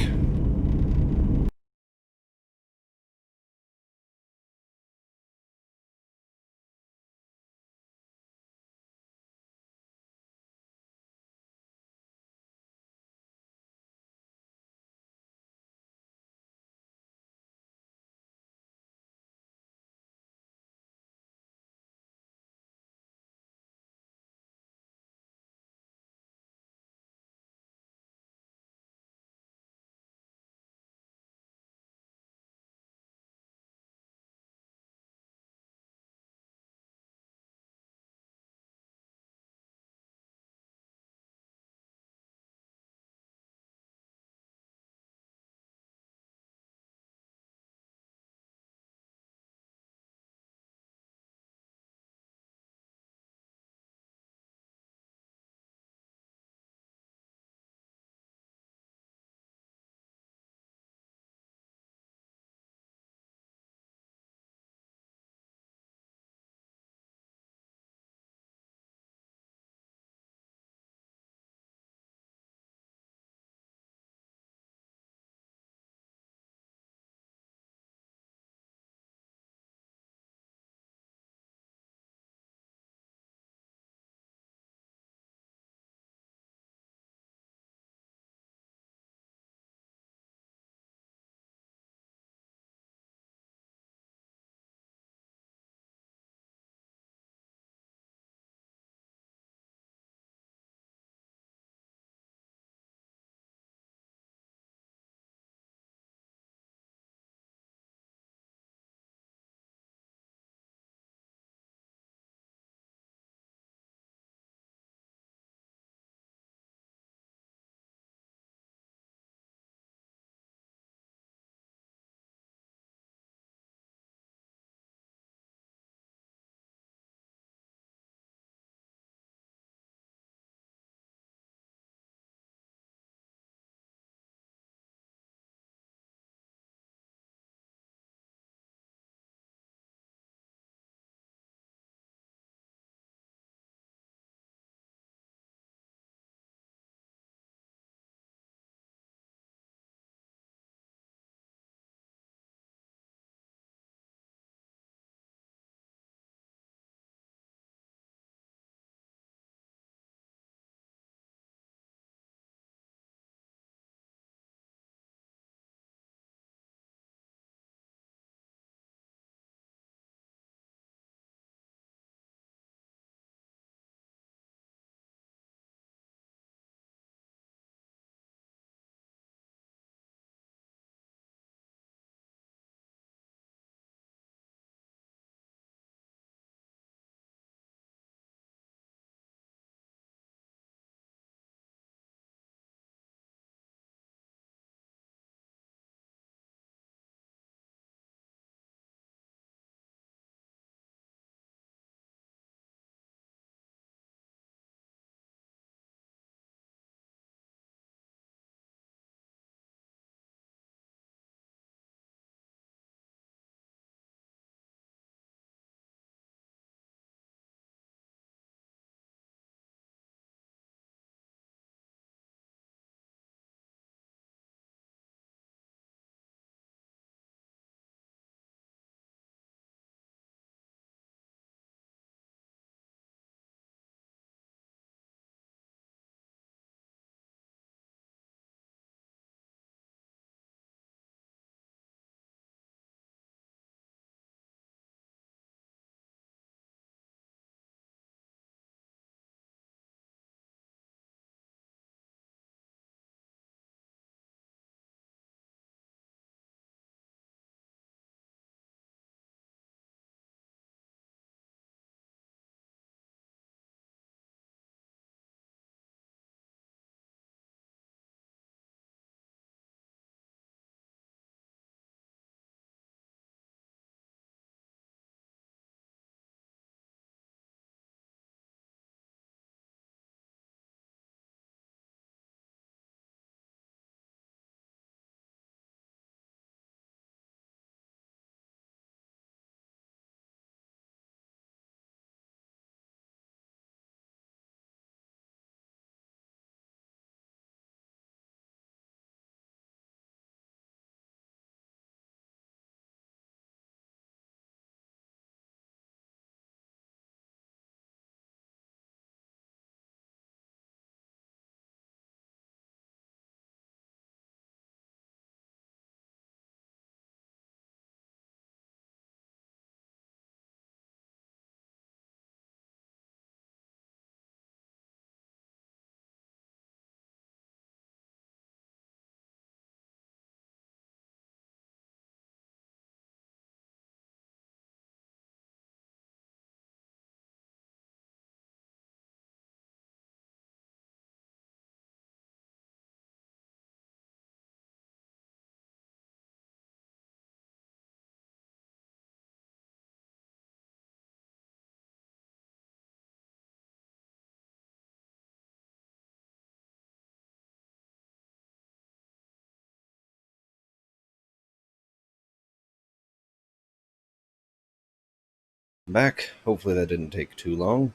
Back. Hopefully that didn't take too long.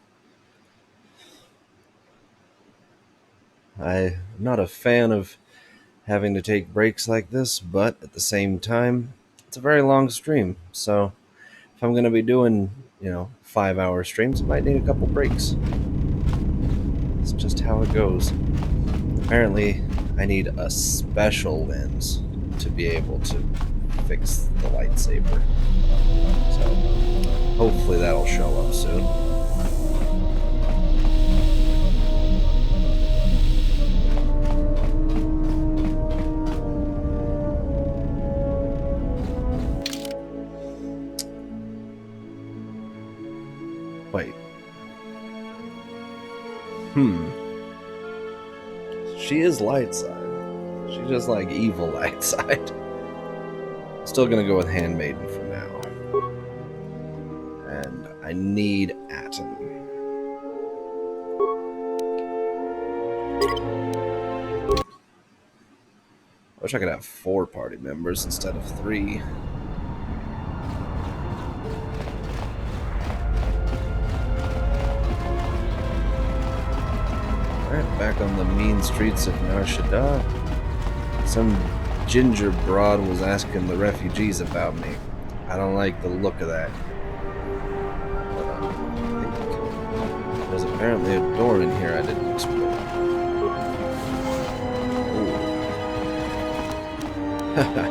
I'm not a fan of having to take breaks like this, but at the same time, it's a very long stream, so if I'm going to be doing, 5-hour streams, I might need a couple breaks. It's just how it goes. Apparently, I need a special lens to be able to fix the lightsaber. So, hopefully that'll show up soon. Wait. She is light side. She's just like evil light side. Still gonna go with Handmaiden for now. And I need Atom. I wish I could have 4 party members instead of 3. Alright, back on the mean streets of Nar Shaddaa. Some ginger broad was asking the refugees about me. I don't like the look of that. But I think there's apparently a door in here I didn't explore.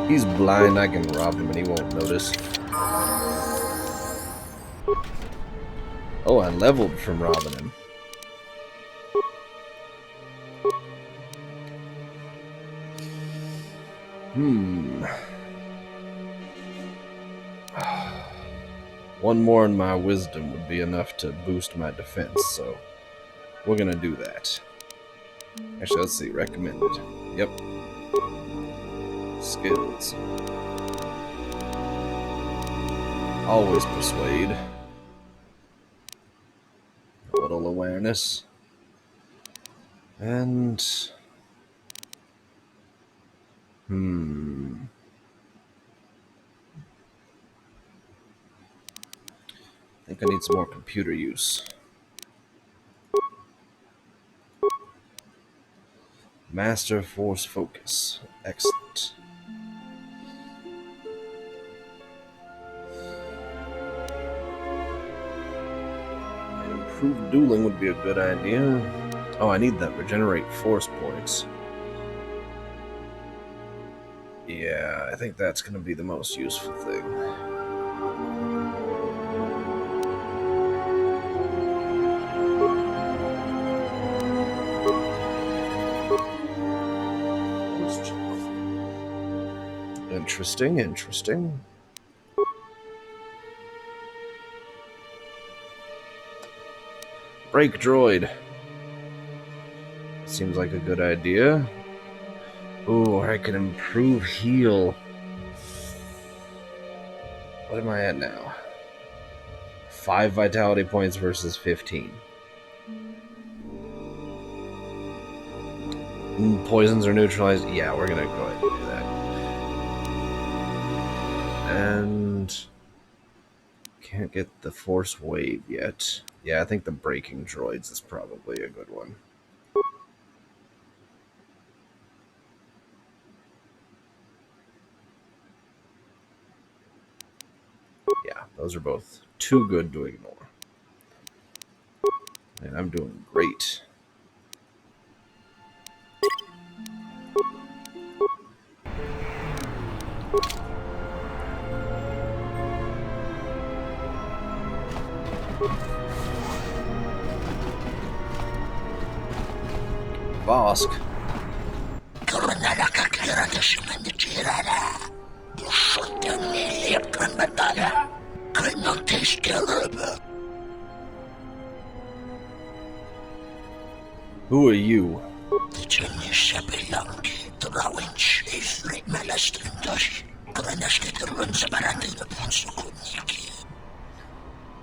Ooh. He's blind, I can rob him and he won't notice. Oh, I leveled from robbing him. One more in my wisdom would be enough to boost my defense, so we're gonna do that. Actually, let's see, recommended. Yep. Skills. Always persuade. A little awareness. And... I think I need some more computer use. Master Force Focus. Excellent. Improved dueling would be a good idea. Oh, I need that regenerate force points. Yeah, I think that's going to be the most useful thing. Interesting, interesting. Break droid. Seems like a good idea. Ooh, I can improve heal. What am I at now? 5 vitality points versus 15. Poisons are neutralized. Yeah, we're gonna go ahead and do that. And can't get the force wave yet. Yeah, I think the breaking droids is probably a good one. Yeah, those are both too good to ignore. And I'm doing great. Bosk. Who are you?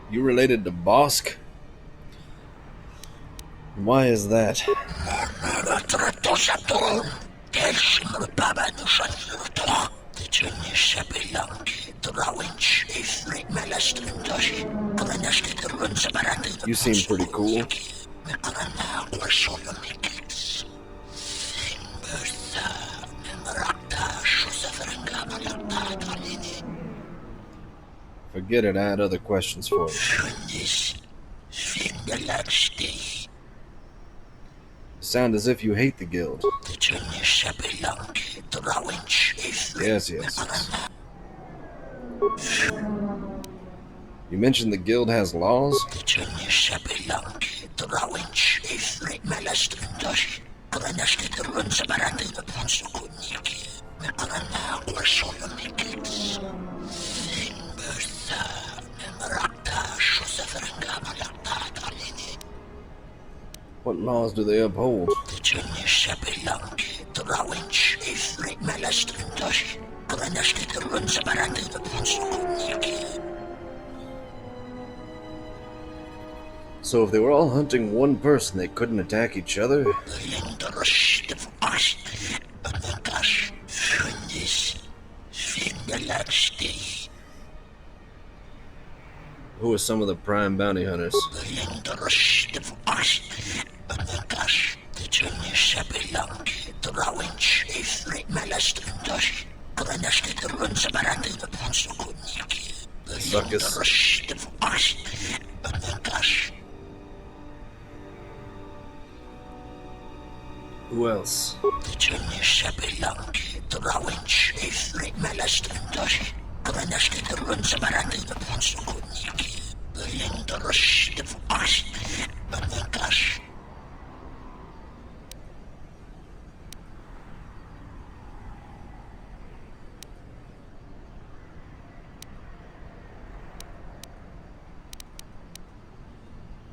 You related to Bosk? Why is that? You seem pretty cool. Forget it, I had other questions for you. Sound as if you hate the guild. Yes, yes. You mentioned the guild has laws? What laws do they uphold? So if they were all hunting one person, they couldn't attack each other? Who are some of the prime bounty hunters? Who else?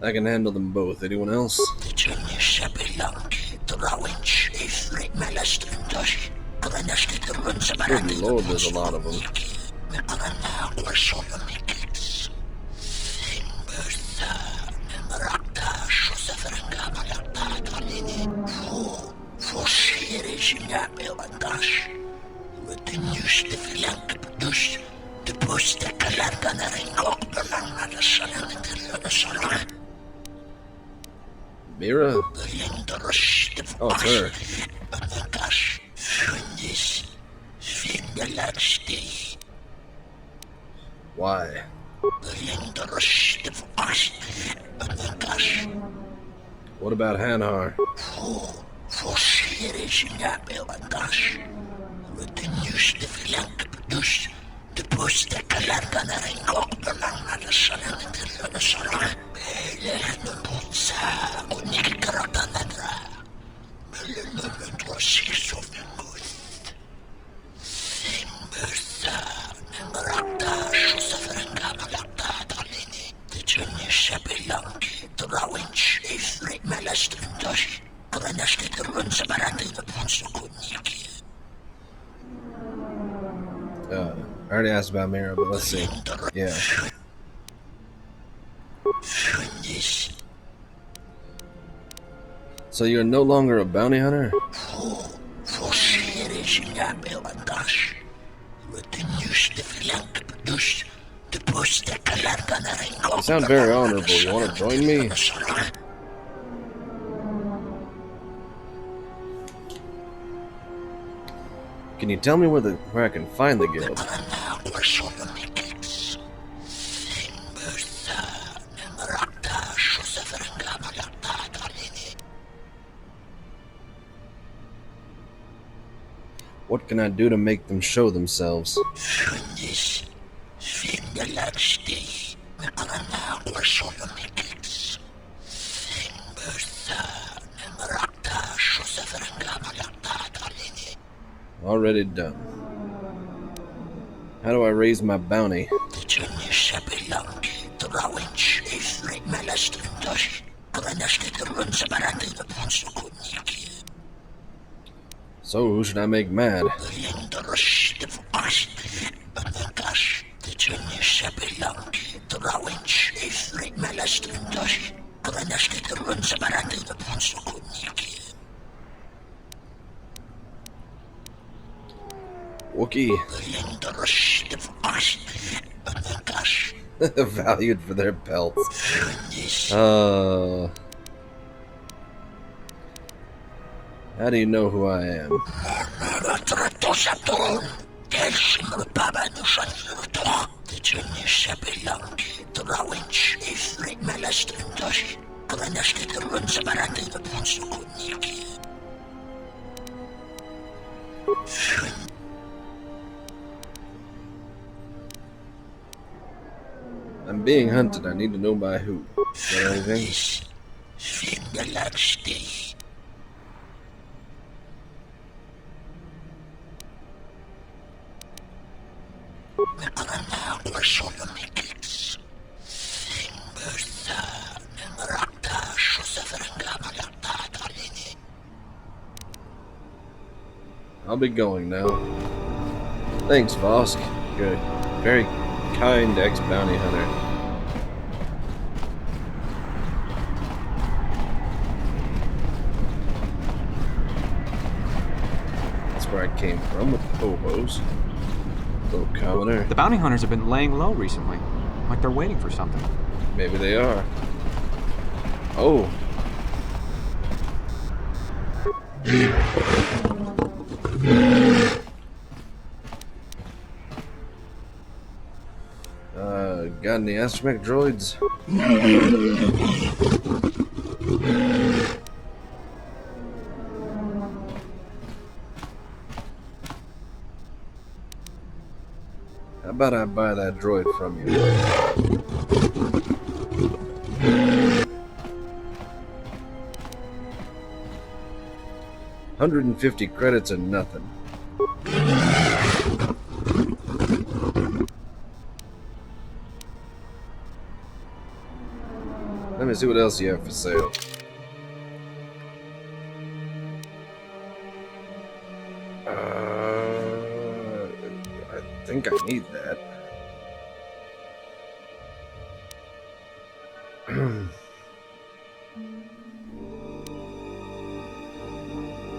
I can handle them both. Anyone else? Good lord, there's a lot of them. Mira? Oh, it's her. Why? What about Hanhar? I already asked about Mira, but let's see. Yeah. So you're no longer a bounty hunter? You sound very honorable. You want to join me? Can you tell me where I can find the guild? What can I do to make them show themselves? Already done. How do I raise my bounty? So who should I make mad? Wookiee. Valued for their pelts. How do you know who I am? I'm being hunted. I need to know by who. Is there anything? I'll be going now. Thanks, Vosk. You're a very kind ex-bounty hunter. That's where I came from with the hobos. Little commoner. The bounty hunters have been laying low recently. Like they're waiting for something. Maybe they are. Oh. Got any astromech droids? 'How about I buy that droid from you? $150 credits and nothing. Let me see what else you have for sale. I think I need that.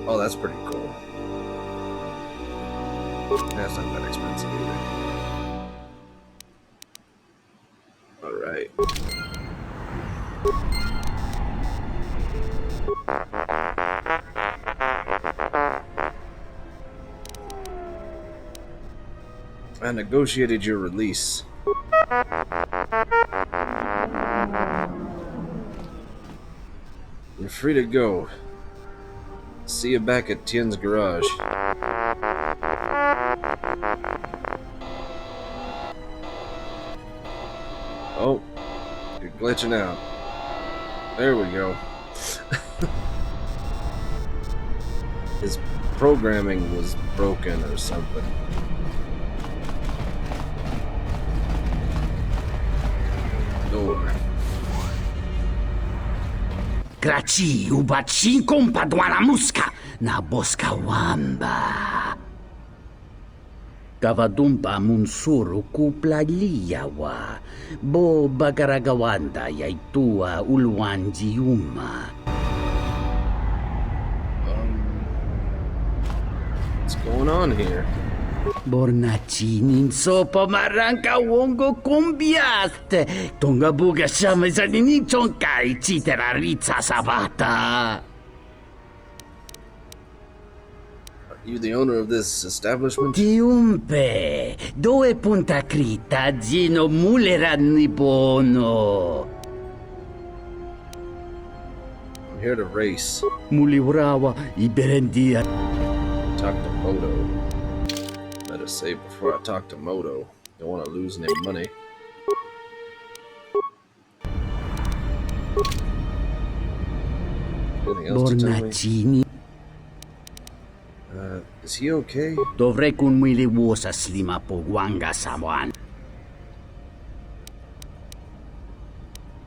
Oh, that's pretty cool. That's not that expensive either. Alright. I negotiated your release. You're free to go. See you back at Tien's garage. Oh, you're glitching out. There we go. His programming was broken or something. Door. Graci ubaci kompadwana muska na boska wamba. Kavadumpa munsuru kuplaliyawa. Bo bagaragawanda yaitua ulwanjiuma. What's going on here? Bornacinin sopa maranka wongo kumbiaste. Tonga buga shama zanini chonkai chitera ritsa sabata. You the owner of this establishment? Tiumpe, dove punta crita zino muleranni bono. I'm here to race. Mulibrawa iberendia. Talk to Moto. Better save before I talk to Moto. Don't want to lose any money. Anything else to tell me? Is he okay? Dovrei kun mili wuosa slima po wanga sawan.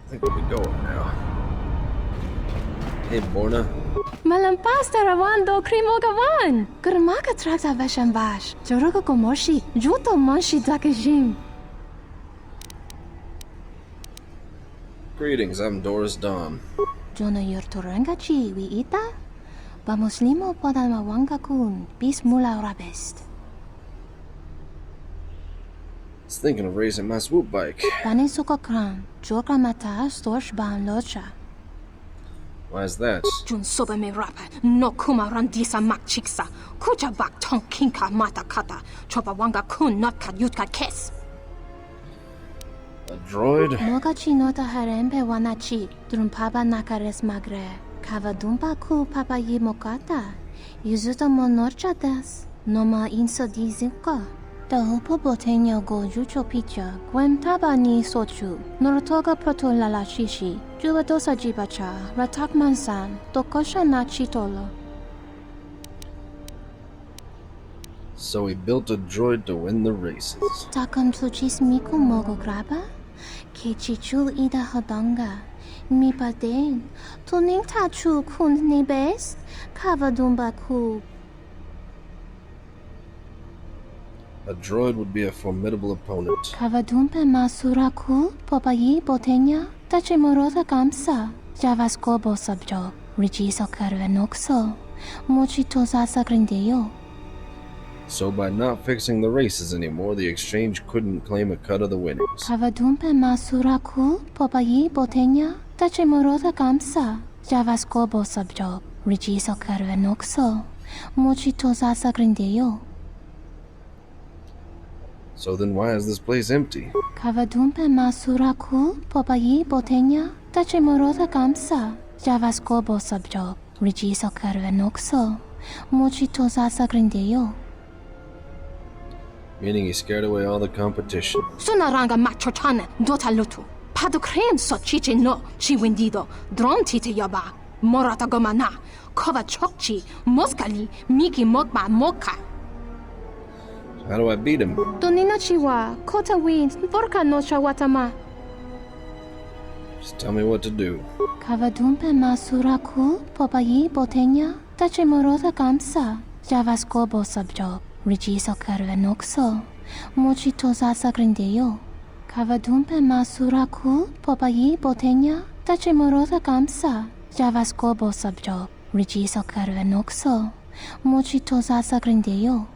I think we'll be going now. Hey, Borna. Malampas tarawando krimogawan. Kurmaka trakta veshambash. Joruga komoshi. Juto monshi dakajim. Greetings, I'm Doris Dawn. Jono yortorengachi wi ita? Vamos limo podalma wanga kun bis mula rabest. was thinking of racing my swoop bike. Bani sokokran, joka mata storch ban locha. Why is that? Jun soba me rapa, no kuma randisa mak chiksa. Kucha bak tong kinka mata kata. Chopa wanga kun not kat yutka kes. A droid? Moga chi nota harembe wanachi. Drum papa nakares magre. Kava dumpa ku papa yi mokata. Yuzuta monorcha das. Noma inso di zinka. Da upo botenyo go jucho picha. Gwem taba ni sochu. Norotoga proto lala shishi. Juba dosa jibacha. Ratak mansan. Tokosha na chitolo. So he built a droid to win the races. Takam tuchis miku mogo graba? Kichichul ida hodonga. Mi paden. Tuning tachu kun nibes? Kavadumba ku. A droid would be a formidable opponent. Kavadumpe masura ku popayi botenya. Tachimorota kamsa. Javaskobo sabjo. Rijiso karvenokso. Mochitosa sagrindeyo. So by not fixing the races anymore, the exchange couldn't claim a cut of the winnings. Kavadumpe masura ku popayi botenya. Tachimorota kamsa. Javaskobo sabjo. Rijiso karvenokso. Mochitosa sagrindeyo. So then why is this place empty? Kavadumpe masura ku popayi botenya. Tachimorota kamsa. Javaskobo sabjo. Rijiso karvenokso. Mochitosa sagrindeyo. Meaning he scared away all the competition. Sunaranga machotana dota lutu. Padu krem so chiche no chiwendido. Drom tite yoba. Morata gomana. Kova chokchi. Moskali. Miki mokba moka. How do I beat him? Donina chiwa. Kota wins. Vorka no chawatama. Just tell me what to do. Kavadumpe masura ku popayi botenya. Tachimorota kamsa. Javaskobo sabjo. Rijiso karvenokso. Mochitosa sagrindeyo. Kavadumpe masura ku popayi botenya. Tachimorota kamsa. Javaskobo sabjo. Rijiso karvenokso. Mochitosa sagrindeyo.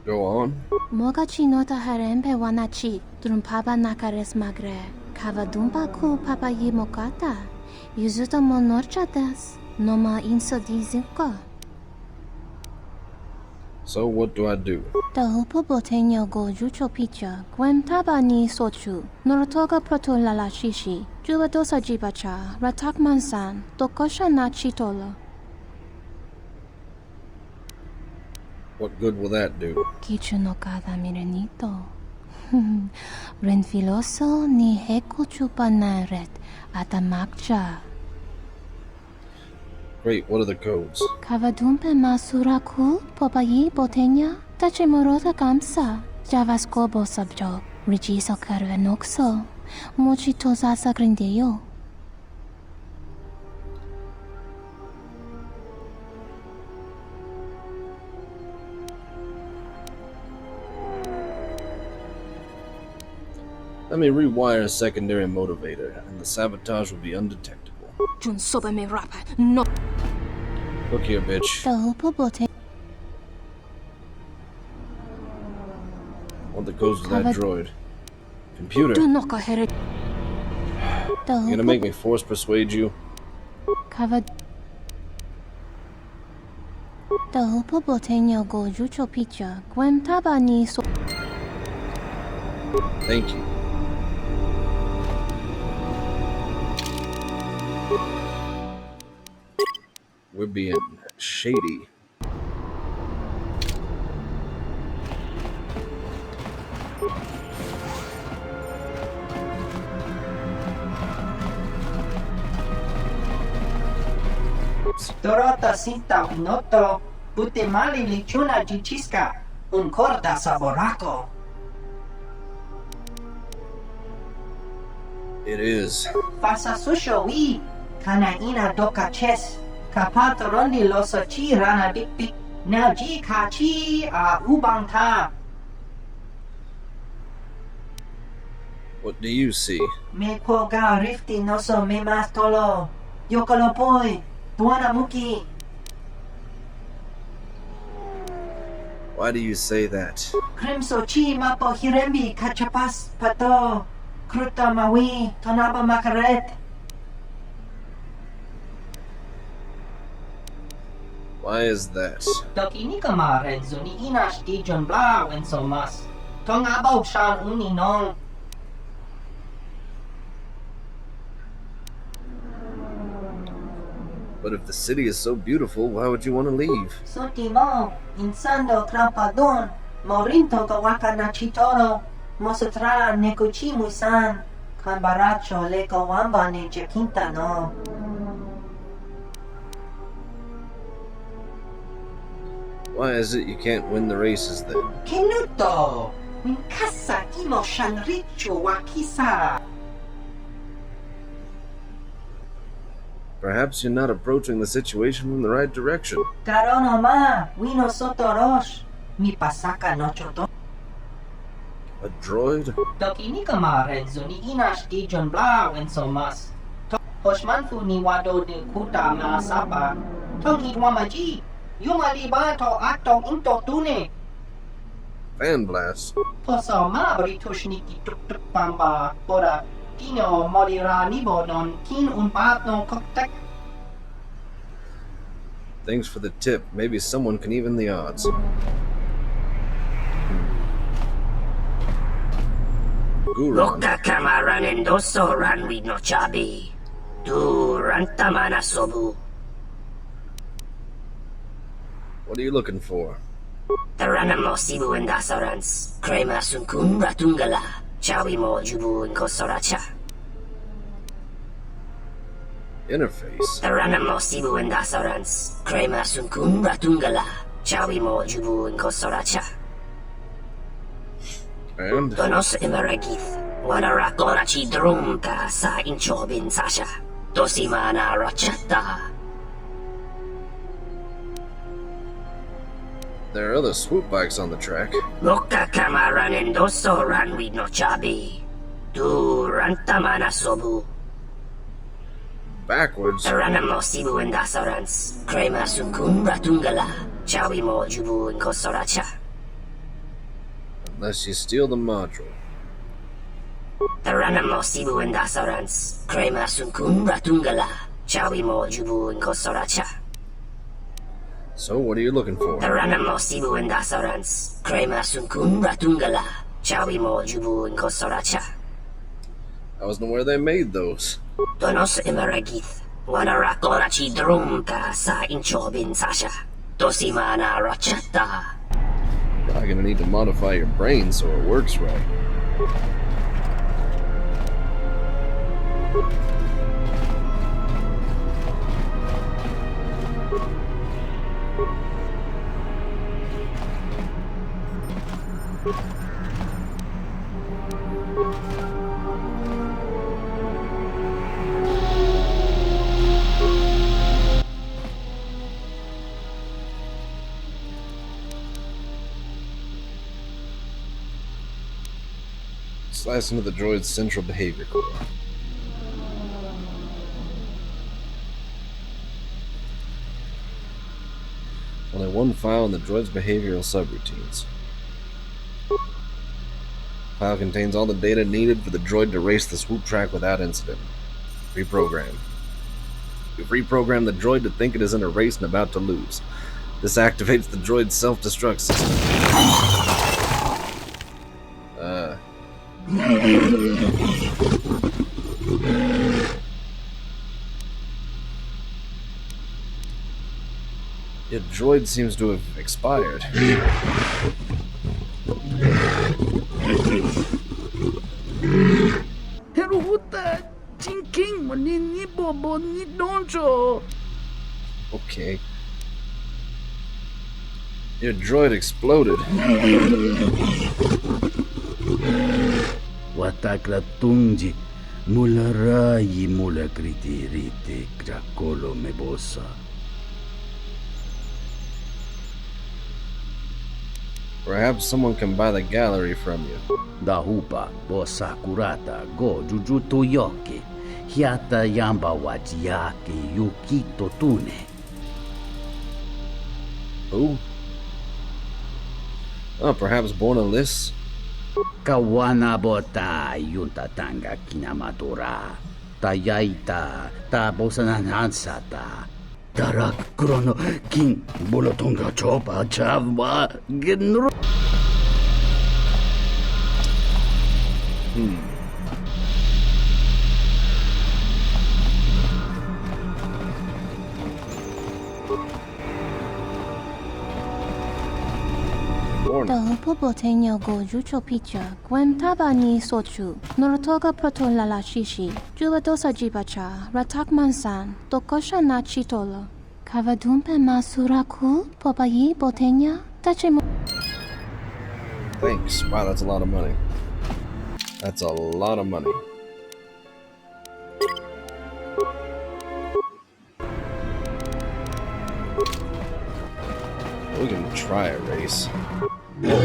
Go on. Moga chinota harembe wanachi. Drum papa nakares magre. Kavadumpa ku papayi mokata. Yuzuta monorcha das. Noma inso di zinka. So what do I do? Da upo botenyo go jucho picha. Gwem taba ni sochu. Norotoga proto lala shishi. Juba dosa jibacha. Ratak mansan. Tokosha na chitolo. What good will that do? Kichu no kada mirenito. Renfiloso ni heko chupa na red. Atamakcha. Great, what are the codes? Kavadumpe masura ku popayi botenya. Tachimorota kamsa. Javaskobo sabjo. Rijiso karvenokso. Mochitosa sagrindeyo. Let me rewire a secondary motivator, and the sabotage will be undetectable. Jun soba me rapa. No. Look here, bitch. Da upo bote. Want the codes to that droid. Computer. Do not go ahead. You gonna make me force persuade you? Kavad. Da upo botenyo go jucho picha. Gwem taba ni so. Thank you. We're being shady. Dorota cinta unoto, putemali lichuna jichisca, un corda saboraco. It is. Fasa susho wi, kanaina doka ches, kapatorondi loso chi rana bik now ji ka chi a ubangta. What do you see? Me koga rifti noso me mastolo, yokolopoi, tuana muki. Why do you say that? Kremsochi mapo hirembi kachapas pato. Kruta mawi tonaba makaret. Why is that? Dok ini kemarin zuni inash di John Bla when so mas. Tong abau shan uni nong. But if the city is so beautiful, why would you want to leave? Sotimo, insando crampadon, morinto kawaka na chitoro, mosutra nekuchi musan, kanbaracho leko wamba ne jekinta no. Why is it you can't win the races then? Kenuto, minkasa imo shanrichu wakisa. Perhaps you're not approaching the situation from the right direction. Karono ma, wino sotorosh, mi pasaka no choto. A droid? Dok ini kemarin zuni inash di John Bla when so mas. Hoshmanfu ni wado de kuta maasapa. Tong hitwamaji, yumaliba to atong into tune. Fan blast. Poso ma britushniki tuk tuk pamba, pora. Tino morira nibo non kin un patno koktek. Thanks for the tip. Maybe someone can even the odds. Guron. Loka kamaran endoso ran with no chabi. Du rantamana sobu. What are you looking for? Taranamo sibu endasarans. Krema sunkun ratungala. Chawi mo jubu inkosoracha. Interface. Taranamo sibu endasarans. Krema sunkun ratungala. Chawi mo jubu inkosoracha. And? Donos imaragith. Wanarakora chi drumta sa inchobin sasha. Dosimana rachata. There are other swoop bikes on the track. Loka kamaran endoso ran with no chabi. Du rantamana sobu. Backwards. Taranamo sibu endasarans. Krema sunkun ratungala. Chawi mo jubu inkosoracha. Unless you steal the module. Taranamo sibu endasarans. Krema sunkun ratungala. Chawi mo jubu inkosoracha. So what are you looking for? Taranamo sibu endasarans. Krema sunkun ratungala. Chawi mo jubu inkosoracha. I wasn't aware they made those. Donos imaragith. Wanarakora chi drumta sa inchobin sasha. Dosimana rachata. Probably gonna need to modify your brain so it works right. Slice into the droid's central behavior core. Only one file in the droid's behavioral subroutines. File contains all the data needed for the droid to race the swoop track without incident. Reprogram. We've reprogrammed the droid to think it is in a race and about to lose. This activates the droid's self-destruct system. Your droid seems to have expired. Okay. Your droid exploded. Wataklatungi mularayi mulakritirite krakolo mebosa. Perhaps someone can buy the gallery from you. Dahupa bosa kurata go jujuto yoke. Hiata yamba wajiake yukito tune. Who? Oh, perhaps Borna Lis? Kawana bota yunta tanga kinamatura. Tayaita ta bosanansata. Tarak krono king bolotonga chopa chavma genro. Dahupo boteño go jucho picha, gwen tabani sochu, norotoga proto lala shishi, jubadosa jibacha, ratak mansan, tokosha na chitolo. Kavadumpe masuraku, popayi boteña, tachemo. Thanks. Wow, that's a lot of money. That's a lot of money. We can try a race. Go.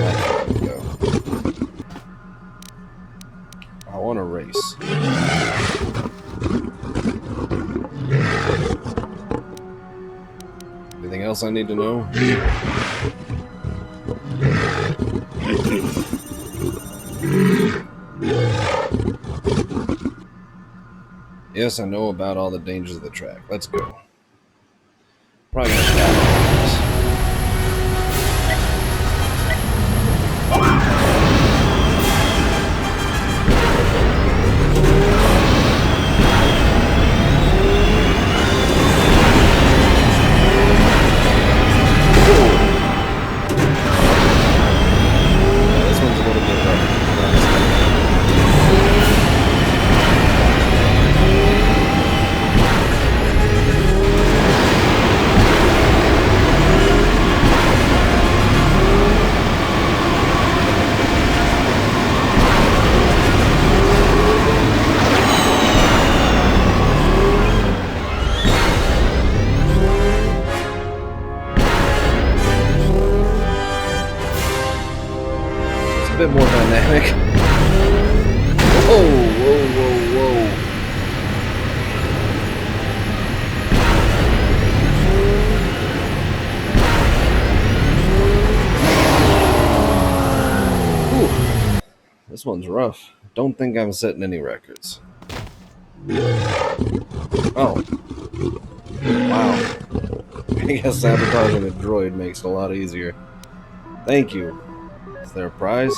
I want a race. Anything else I need to know? Yes, I know about all the dangers of the track. Let's go. Probably gonna stop this. This one's a little bit rough. A bit more dynamic. Whoa, whoa, whoa, whoa. Whew. This one's rough. Don't think I'm setting any records. Oh. Wow. I guess sabotaging a droid makes it a lot easier. Thank you. Is there a prize?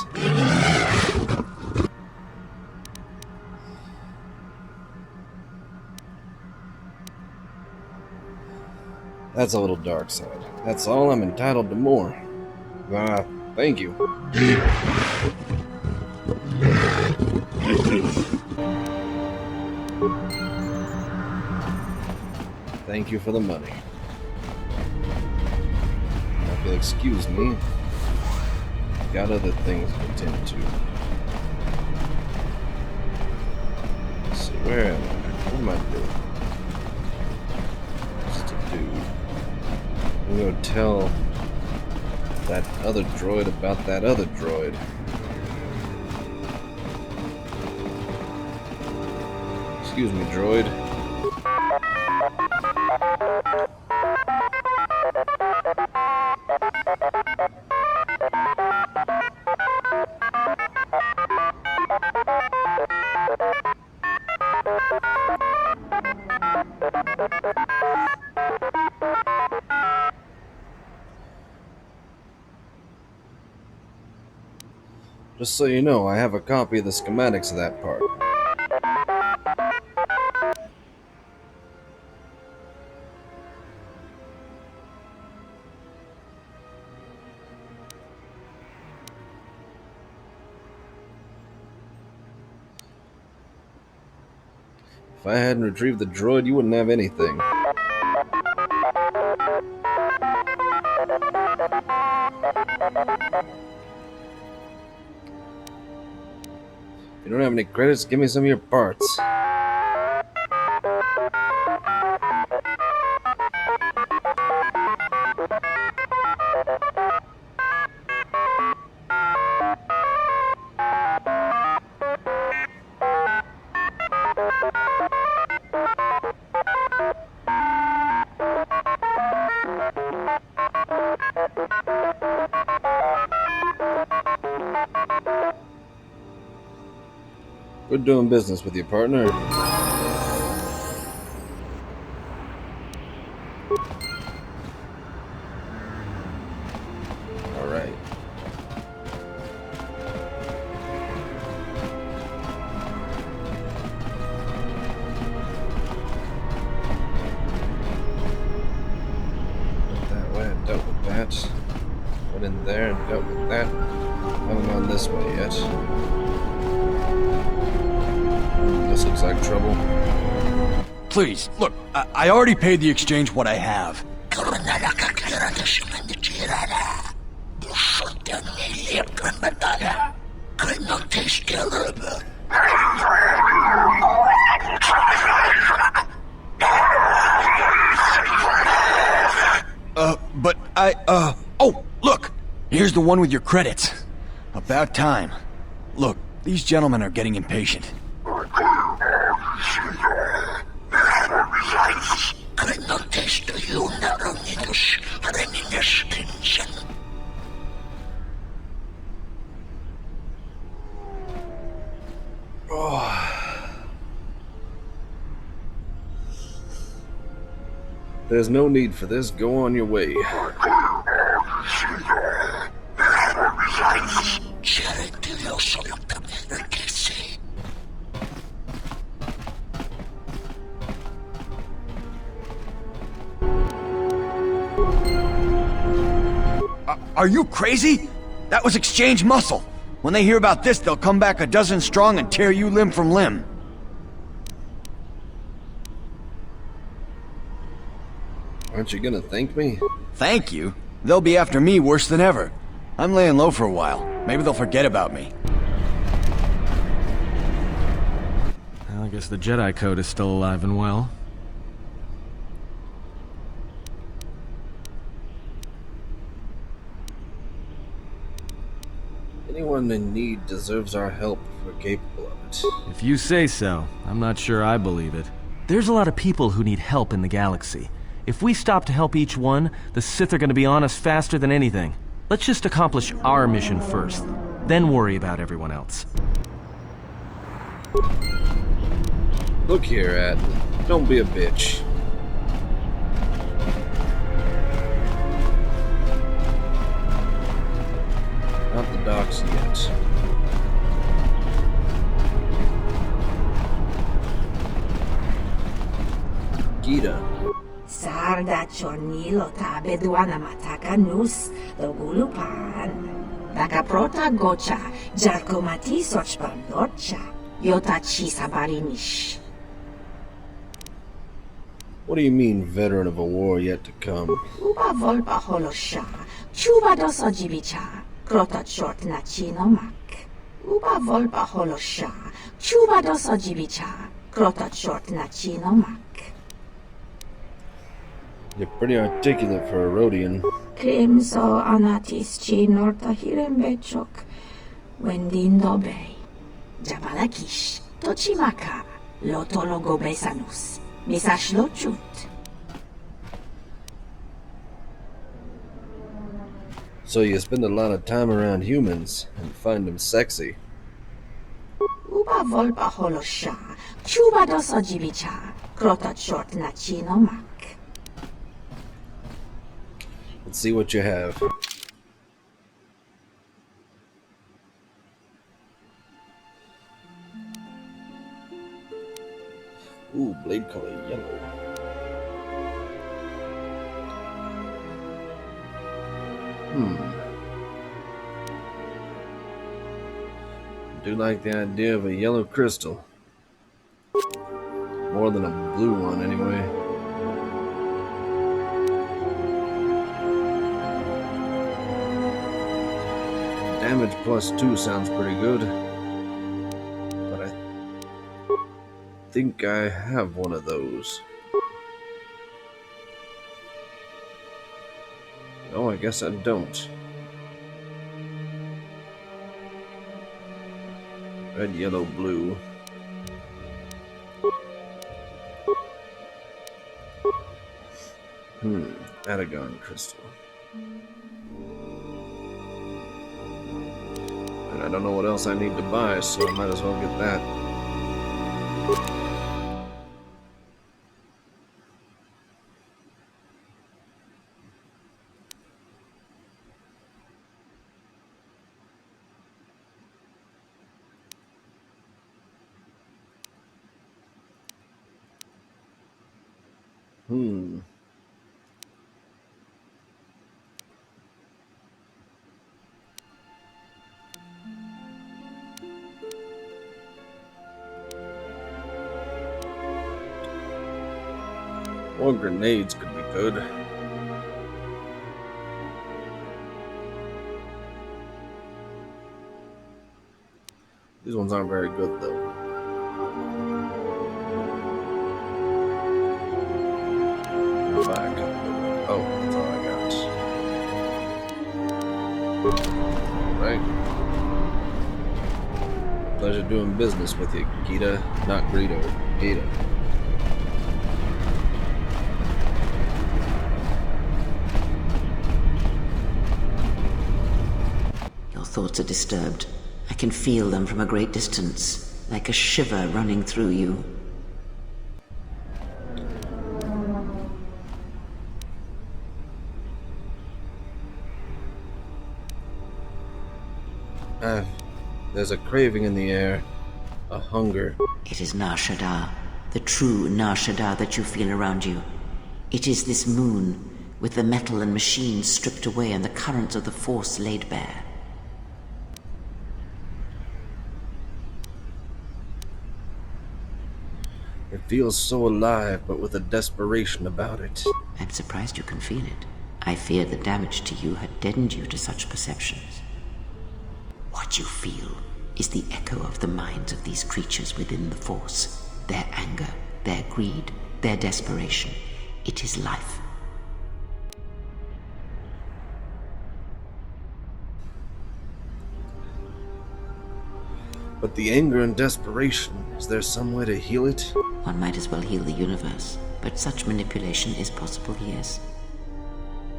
That's a little dark side. That's all. I'm entitled to more. Thank you. Thank you for the money. If you'll excuse me, got other things to attend to. Let's see, where am I? What am I doing? Just a dude. I'm gonna tell that other droid about that other droid. Excuse me, droid. Just so you know, I have a copy of the schematics of that part. If I hadn't retrieved the droid, you wouldn't have anything. If you don't have any credits, give me some of your parts. Good doing business with you, partner. Alright. That way, I dealt with that. Went in there and dealt with that. Haven't gone this way yet. This looks like trouble. Please, look, I already paid the exchange what I have. Oh, look! Here's the one with your credits. About time. Look, these gentlemen are getting impatient. There's no need for this. Go on your way. Are you crazy? That was exchange muscle. When they hear about this, they'll come back a dozen strong and tear you limb from limb. Aren't you gonna thank me? Thank you? They'll be after me worse than ever. I'm laying low for a while. Maybe they'll forget about me. Well, I guess the Jedi Code is still alive and well. Anyone in need deserves our help if we're capable of it. If you say so, I'm not sure I believe it. There's a lot of people who need help in the galaxy. If we stop to help each one, the Sith are gonna be on us faster than anything. Let's just accomplish our mission first, then worry about everyone else. Look here, Ad. Don't be a bitch. Not the docks yet. Gita. Sarda chornilo ta beduana mataka nus do gulupan. Taka prota gocha jarkomati sochpan dorcha. Yota chisabarinish. What do you mean, veteran of a war yet to come? Uba volpa holosha. Chuba dos ojibicha. Krota short na chinomak. Uba volpa holosha. Chuba dos ojibicha. Krota short na chinomak. You're pretty articulate for a Rhodian. Crimso anatis chi norta hirembechok. Wendindo bay. Jabalakish. Tochimaka. Lotologo besanus. Misashlochut. So you spend a lot of time around humans and find them sexy. Uba volpa holosha. Chuba dos ojibicha. Krota short na chinomak. Let's see what you have. Ooh, blade color yellow. I do like the idea of a yellow crystal. More than a blue one, anyway. Damage +2 sounds pretty good. But I think I have one of those. No, I guess I don't. Red, yellow, blue. Adagon crystal. And I don't know what else I need to buy, so I might as well get that. Hmm. More grenades could be good. These ones aren't very good, though. I'll buy a couple. Oh, that's all I got. Right. Pleasure doing business with you, Gita. Not Greedo. Gita. Your thoughts are disturbed. I can feel them from a great distance, like a shiver running through you. There's a craving in the air. A hunger. It is Nar Shaddaa, the true Nar Shaddaa that you feel around you. It is this moon, with the metal and machines stripped away and the currents of the Force laid bare. It feels so alive, but with a desperation about it. I'm surprised you can feel it. I feared the damage to you had deadened you to such perceptions. What you feel is the echo of the minds of these creatures within the Force. Their anger, their greed, their desperation. It is life. But the anger and desperation, is there some way to heal it? One might as well heal the universe, but such manipulation is possible, yes.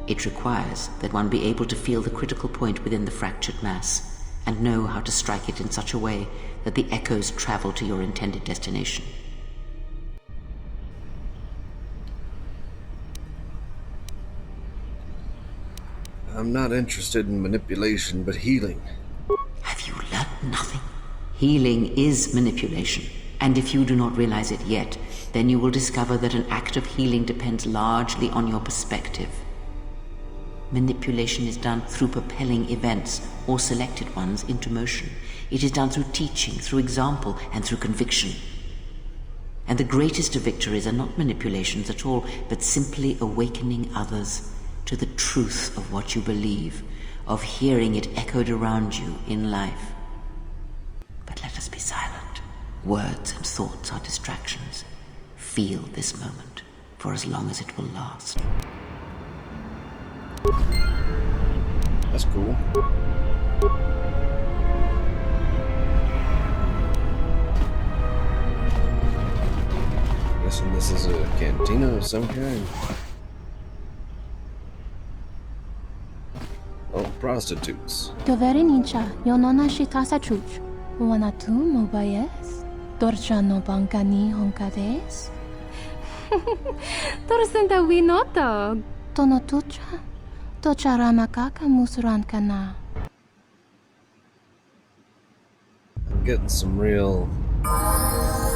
It requires that one be able to feel the critical point within the fractured mass, and know how to strike it in such a way that the echoes travel to your intended destination. I'm not interested in manipulation, but healing. Have you learned nothing? Healing is manipulation, and if you do not realize it yet, then you will discover that an act of healing depends largely on your perspective. Manipulation is done through propelling events, or selected ones, into motion. It is done through teaching, through example, and through conviction. And the greatest of victories are not manipulations at all, but simply awakening others to the truth of what you believe, of hearing it echoed around you in life. But let us be silent. Words and thoughts are distractions. Feel this moment, for as long as it will last. That's cool. Guessing this is a cantina of some kind. Oh, prostitutes. Dovere ninja, yo nona shitasa chuch. Wana tu mobayes? Dorcha no bankani honkades? Torsenda winoto. Tono tucha. Tocha ramakaka musran kana. I'm getting some real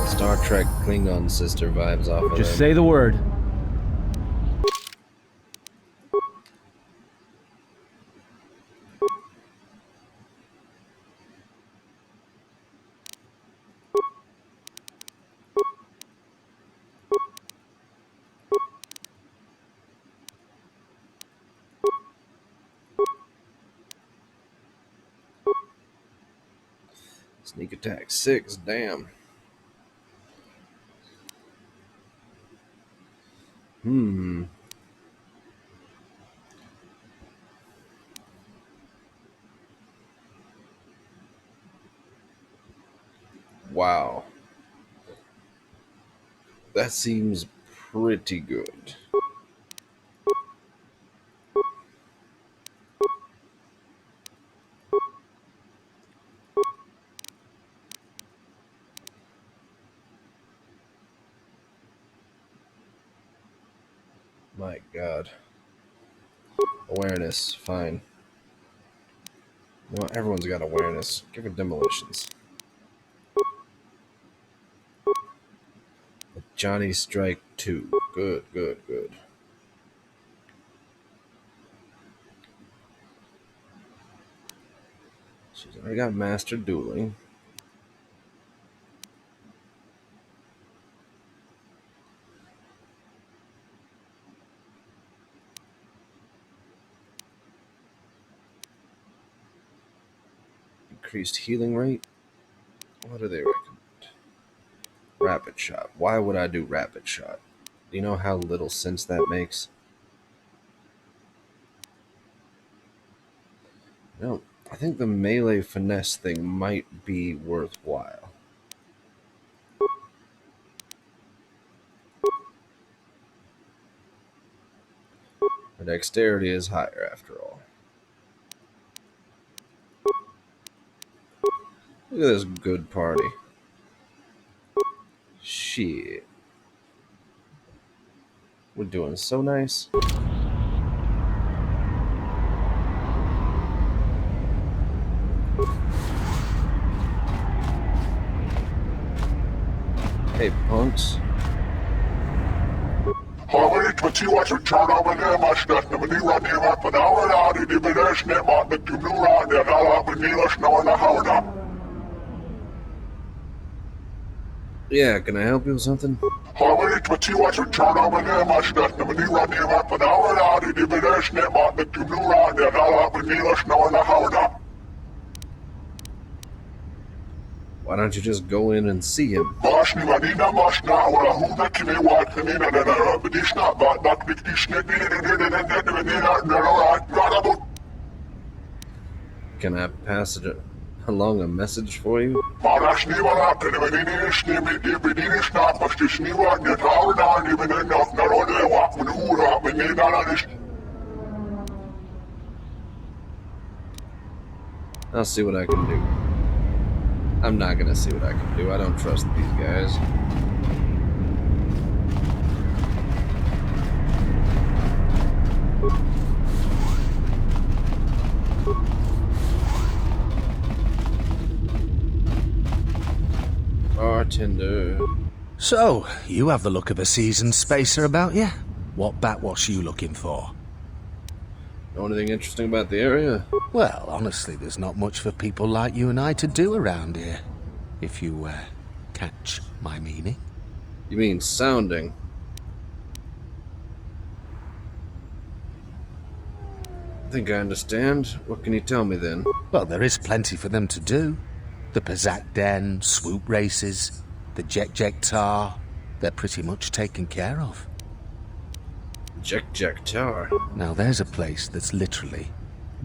Star Trek Klingon sister vibes off of Just them. say the word. Sneak attack 6, damn. Wow. That seems pretty good. My god. Awareness, fine. You know, everyone's got awareness. Give it demolitions. Johnny Strike 2. Good, good, good. She's already got Master Dueling. Increased healing rate. What do they recommend? Rapid shot. Why would I do rapid shot? Do you know how little sense that makes? No, I think the melee finesse thing might be worthwhile. Her dexterity is higher after all. Look at this good party. Shit. We're doing so nice. Hey, punks. Yeah, can I help you with something? Why don't you just go in and see him? Can I pass it along a message for you? I'll see what I can do. I'm not gonna see what I can do. I don't trust these guys. Bartender. So, you have the look of a seasoned spacer about you. What backwash are you looking for? Know anything interesting about the area? Well, honestly, there's not much for people like you and I to do around here. If you, catch my meaning. You mean sounding? I think I understand. What can you tell me then? Well, there is plenty for them to do. The Pazak Den, swoop races, the Jek Tar, they're pretty much taken care of. Jek Tar? Now there's a place that's literally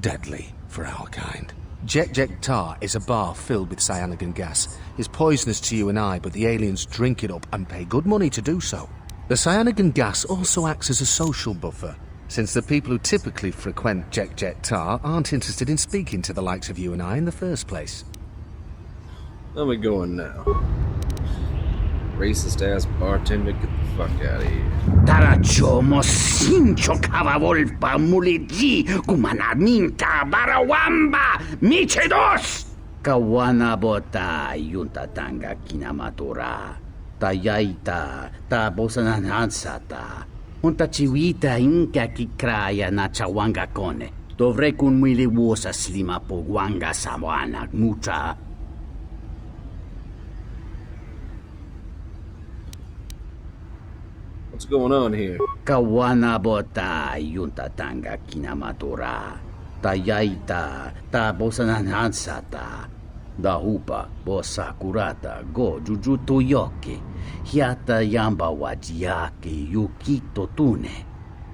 deadly for our kind. Jek Tar is a bar filled with cyanogen gas. It's poisonous to you and I, but the aliens drink it up and pay good money to do so. The cyanogen gas also acts as a social buffer, since the people who typically frequent Jek Tar aren't interested in speaking to the likes of you and I in the first place. Let me go in now. Racist ass bartender, get the fuck out of here. Taracho mosincho kavavolpa muliji kumanaminta barawamba michedos. Kawana bota yunta tanga kinamatura. Tayaita ta bosananansata. Unta chiwita inka kikraya na chawanga kone. Dovrei kun mwili wosa slima po wanga sawana mucha. What's going on here? Kawana bota yunta tanga kinamatura. Tayaita ta bosananansata. Dahupa bosa kurata go jujuto yoke. Hiata yamba wajiake yukito tune.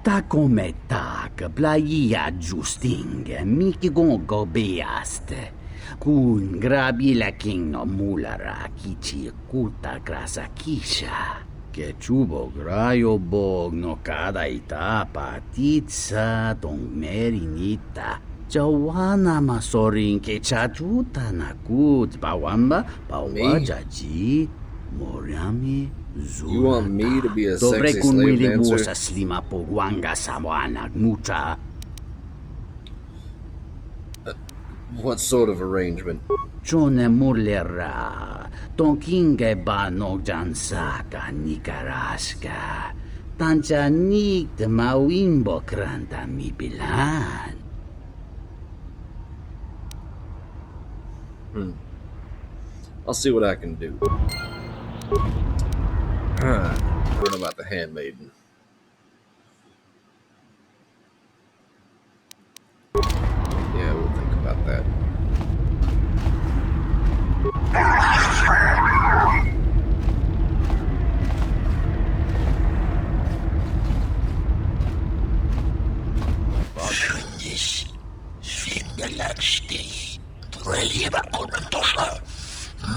Ta come ta kablaia justing miki gongo beaste. Kun grabi la king no mulara kichi kuta grasa kisha. Que chubo grayo bog no cada itapa titsa dong merinita. Jawana masorin ke chajuta na kut bawamba bawajaji. Moriami You want me to be a Dobre sexy kun slave wili dancer? busa slima pogwanga sawana mucha. What sort of arrangement? Chone mulera. Tonkinge ba no jansaka nikaraska. Tancha nik de mawimbo kranta mi bilan. I'll see what I can do. I don't know about the handmaiden. Yeah, we'll think about that. Shunnis, Fingalaksti, Relieva Konantosa,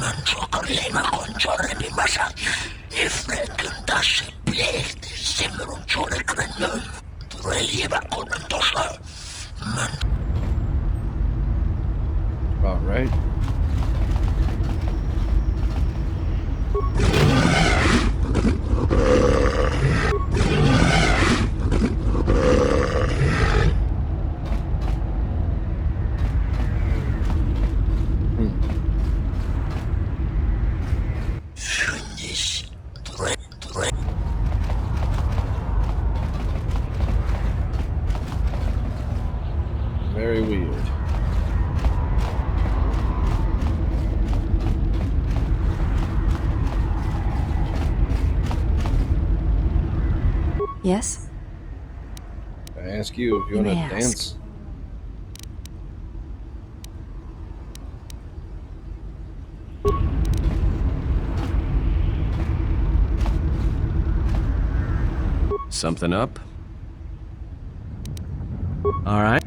Manchokarlema Conchore Masa, Ifrekantashi Blade, Simron Chore Krenon, Relieva Konantosa, All right. Shunnis, Very weird. Yes? I ask you if you You want to may ask. dance. Something up? All right.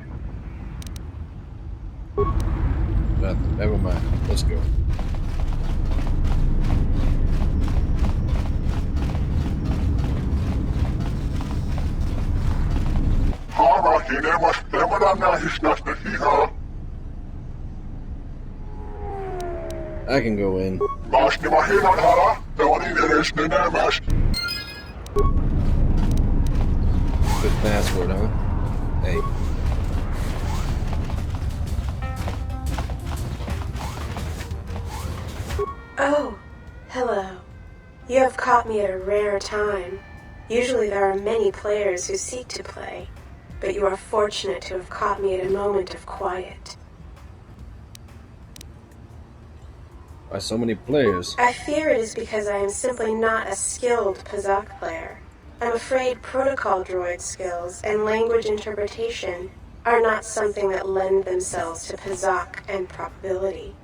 Nothing. Never mind. Let's go. I can go in. Good password, huh? Hey. Oh, hello. You have caught me at a rare time. Usually there are many players who seek to play, but you are fortunate to have caught me at a moment of quiet. Why so many players? I fear it is because I am simply not a skilled Pazak player. I'm afraid protocol droid skills and language interpretation are not something that lend themselves to Pazak and probability.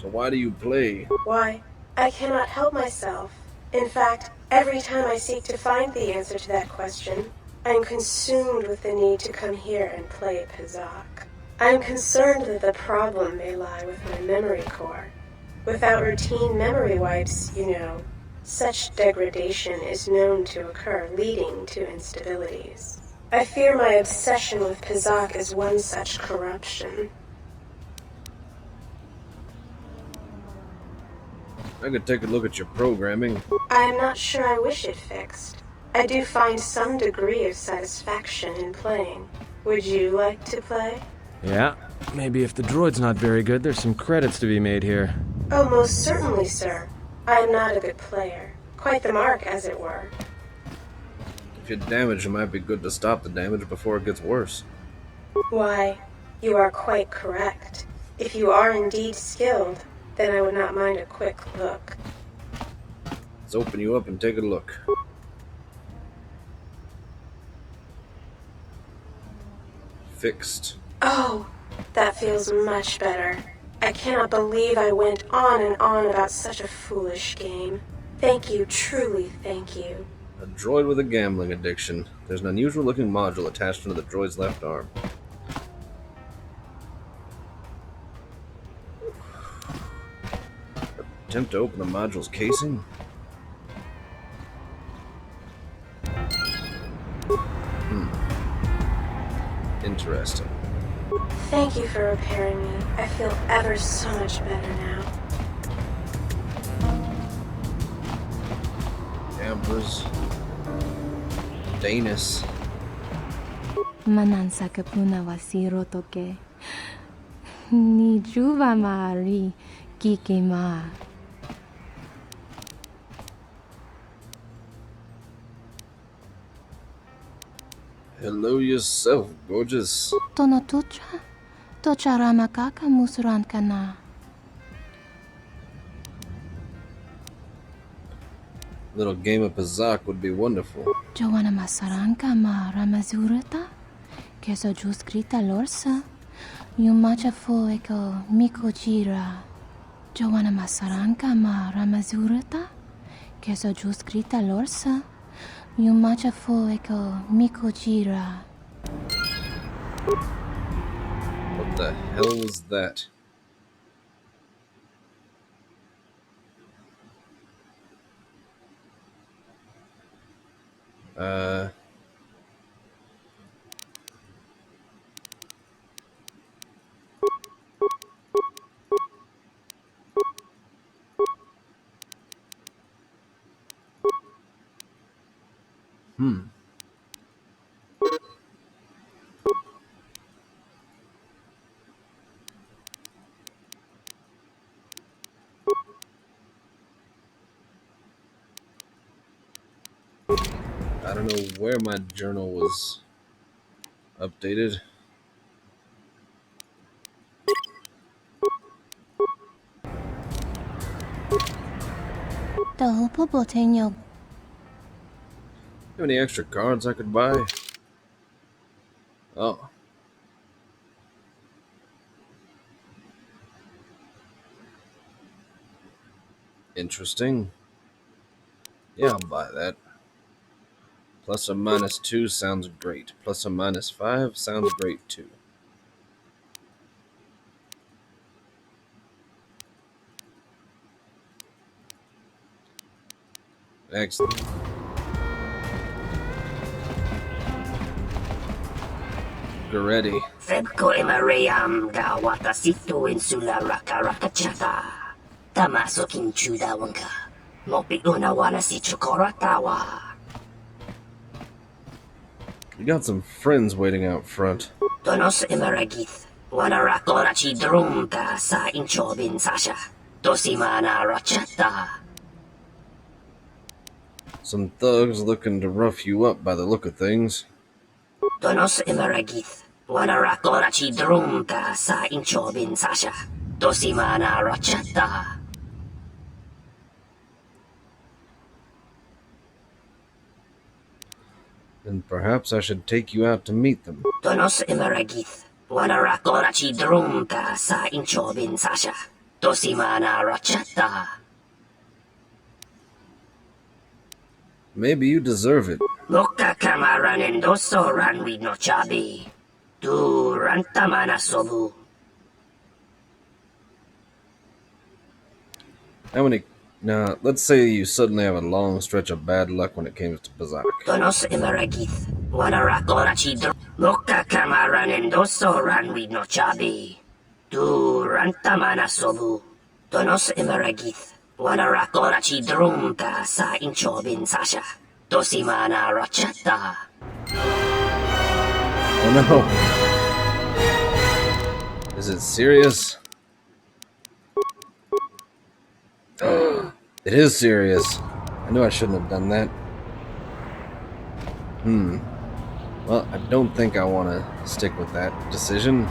So why do you play? Why, I cannot help myself. In fact, every time I seek to find the answer to that question, I am consumed with the need to come here and play Pazak. I am concerned that the problem may lie with my memory core. Without routine memory wipes, you know, such degradation is known to occur, leading to instabilities. I fear my obsession with Pazak is one such corruption. I could take a look at your programming. I am not sure I wish it fixed. I do find some degree of satisfaction in playing. Would you like to play? Yeah. Maybe if the droid's not very good, there's some credits to be made here. Oh, most certainly, sir. I am not a good player. Quite the mark, as it were. If you're damaged, it might be good to stop the damage before it gets worse. Why, you are quite correct. If you are indeed skilled, then I would not mind a quick look. Let's open you up and take a look. Fixed. Oh, that feels much better. I cannot believe I went on and on about such a foolish game. Thank you, truly thank you. A droid with a gambling addiction. There's an unusual looking module attached to the droid's left arm. Attempt to open the module's casing? Interesting. Thank you for repairing me. I feel ever so much better now. numbers. Danis. Manan sakapuna wasiro toke. Ni juba maari kike ma. Hello yourself, gorgeous. Tono tucha? Tocha ramakaka musran kana. Little game of Pazak would be wonderful. Joanna masaranka ma ramazurata? Keso juskrita lorsa? Yumacha foeko miko jira. Joanna masaranka ma ramazurata? Keso juskrita lorsa? Yumacha foeko miko jira. What the hell was that? I don't know where my journal was updated. Have Any extra cards I could buy? Oh. Interesting. Yeah, I'll buy that. Plus or minus 2 sounds great. Plus or minus 5 sounds great too. Excellent. Goretti. Febko Emariam ga watasito insula raka rakachata. Tamaso kinchuda wanka. Mopi unawana si chokoratawa. We got some friends waiting out front. Donos Emaragith. Wana rakorachi drumka sa inchobin sasha. Dosimana rachata. Some thugs looking to rough you up by the look of things. Donos Emaragith. Wana rakorachi drumka sa inchobin sasha. Dosimana rachata. Then perhaps I should take you out to meet them. Donos Emaragith. Wana rakorachi drumka sa inchobin sasha. Dosimana rachata. Maybe you deserve it. Moka kamaran endoso ranwi no chabi. Tu rantamana sobu. How many... Now, let's say you suddenly have a long stretch of bad luck when it comes to Pazak. Donos Emaragith. Wana rakorachi drum. Moka kamaran endoso ranwi no chabi. Tu rantamana sobu. Donos Emaragith. Wana rakorachi drumka sa inchobin sasha. Dosimana rachata. Oh no. Is it serious? It is serious. I knew I shouldn't have done that. Well, I don't think I want to stick with that decision.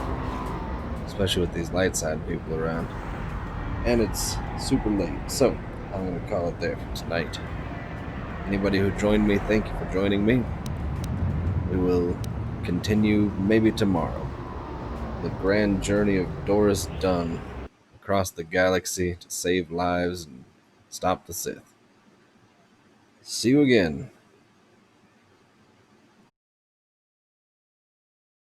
Especially with these light side people around. And it's super late, so I'm going to call it there for tonight. Anybody who joined me, thank you for joining me. We will continue maybe tomorrow. The grand journey of Doris Dunn across the galaxy to save lives and stop the Sith. See you again.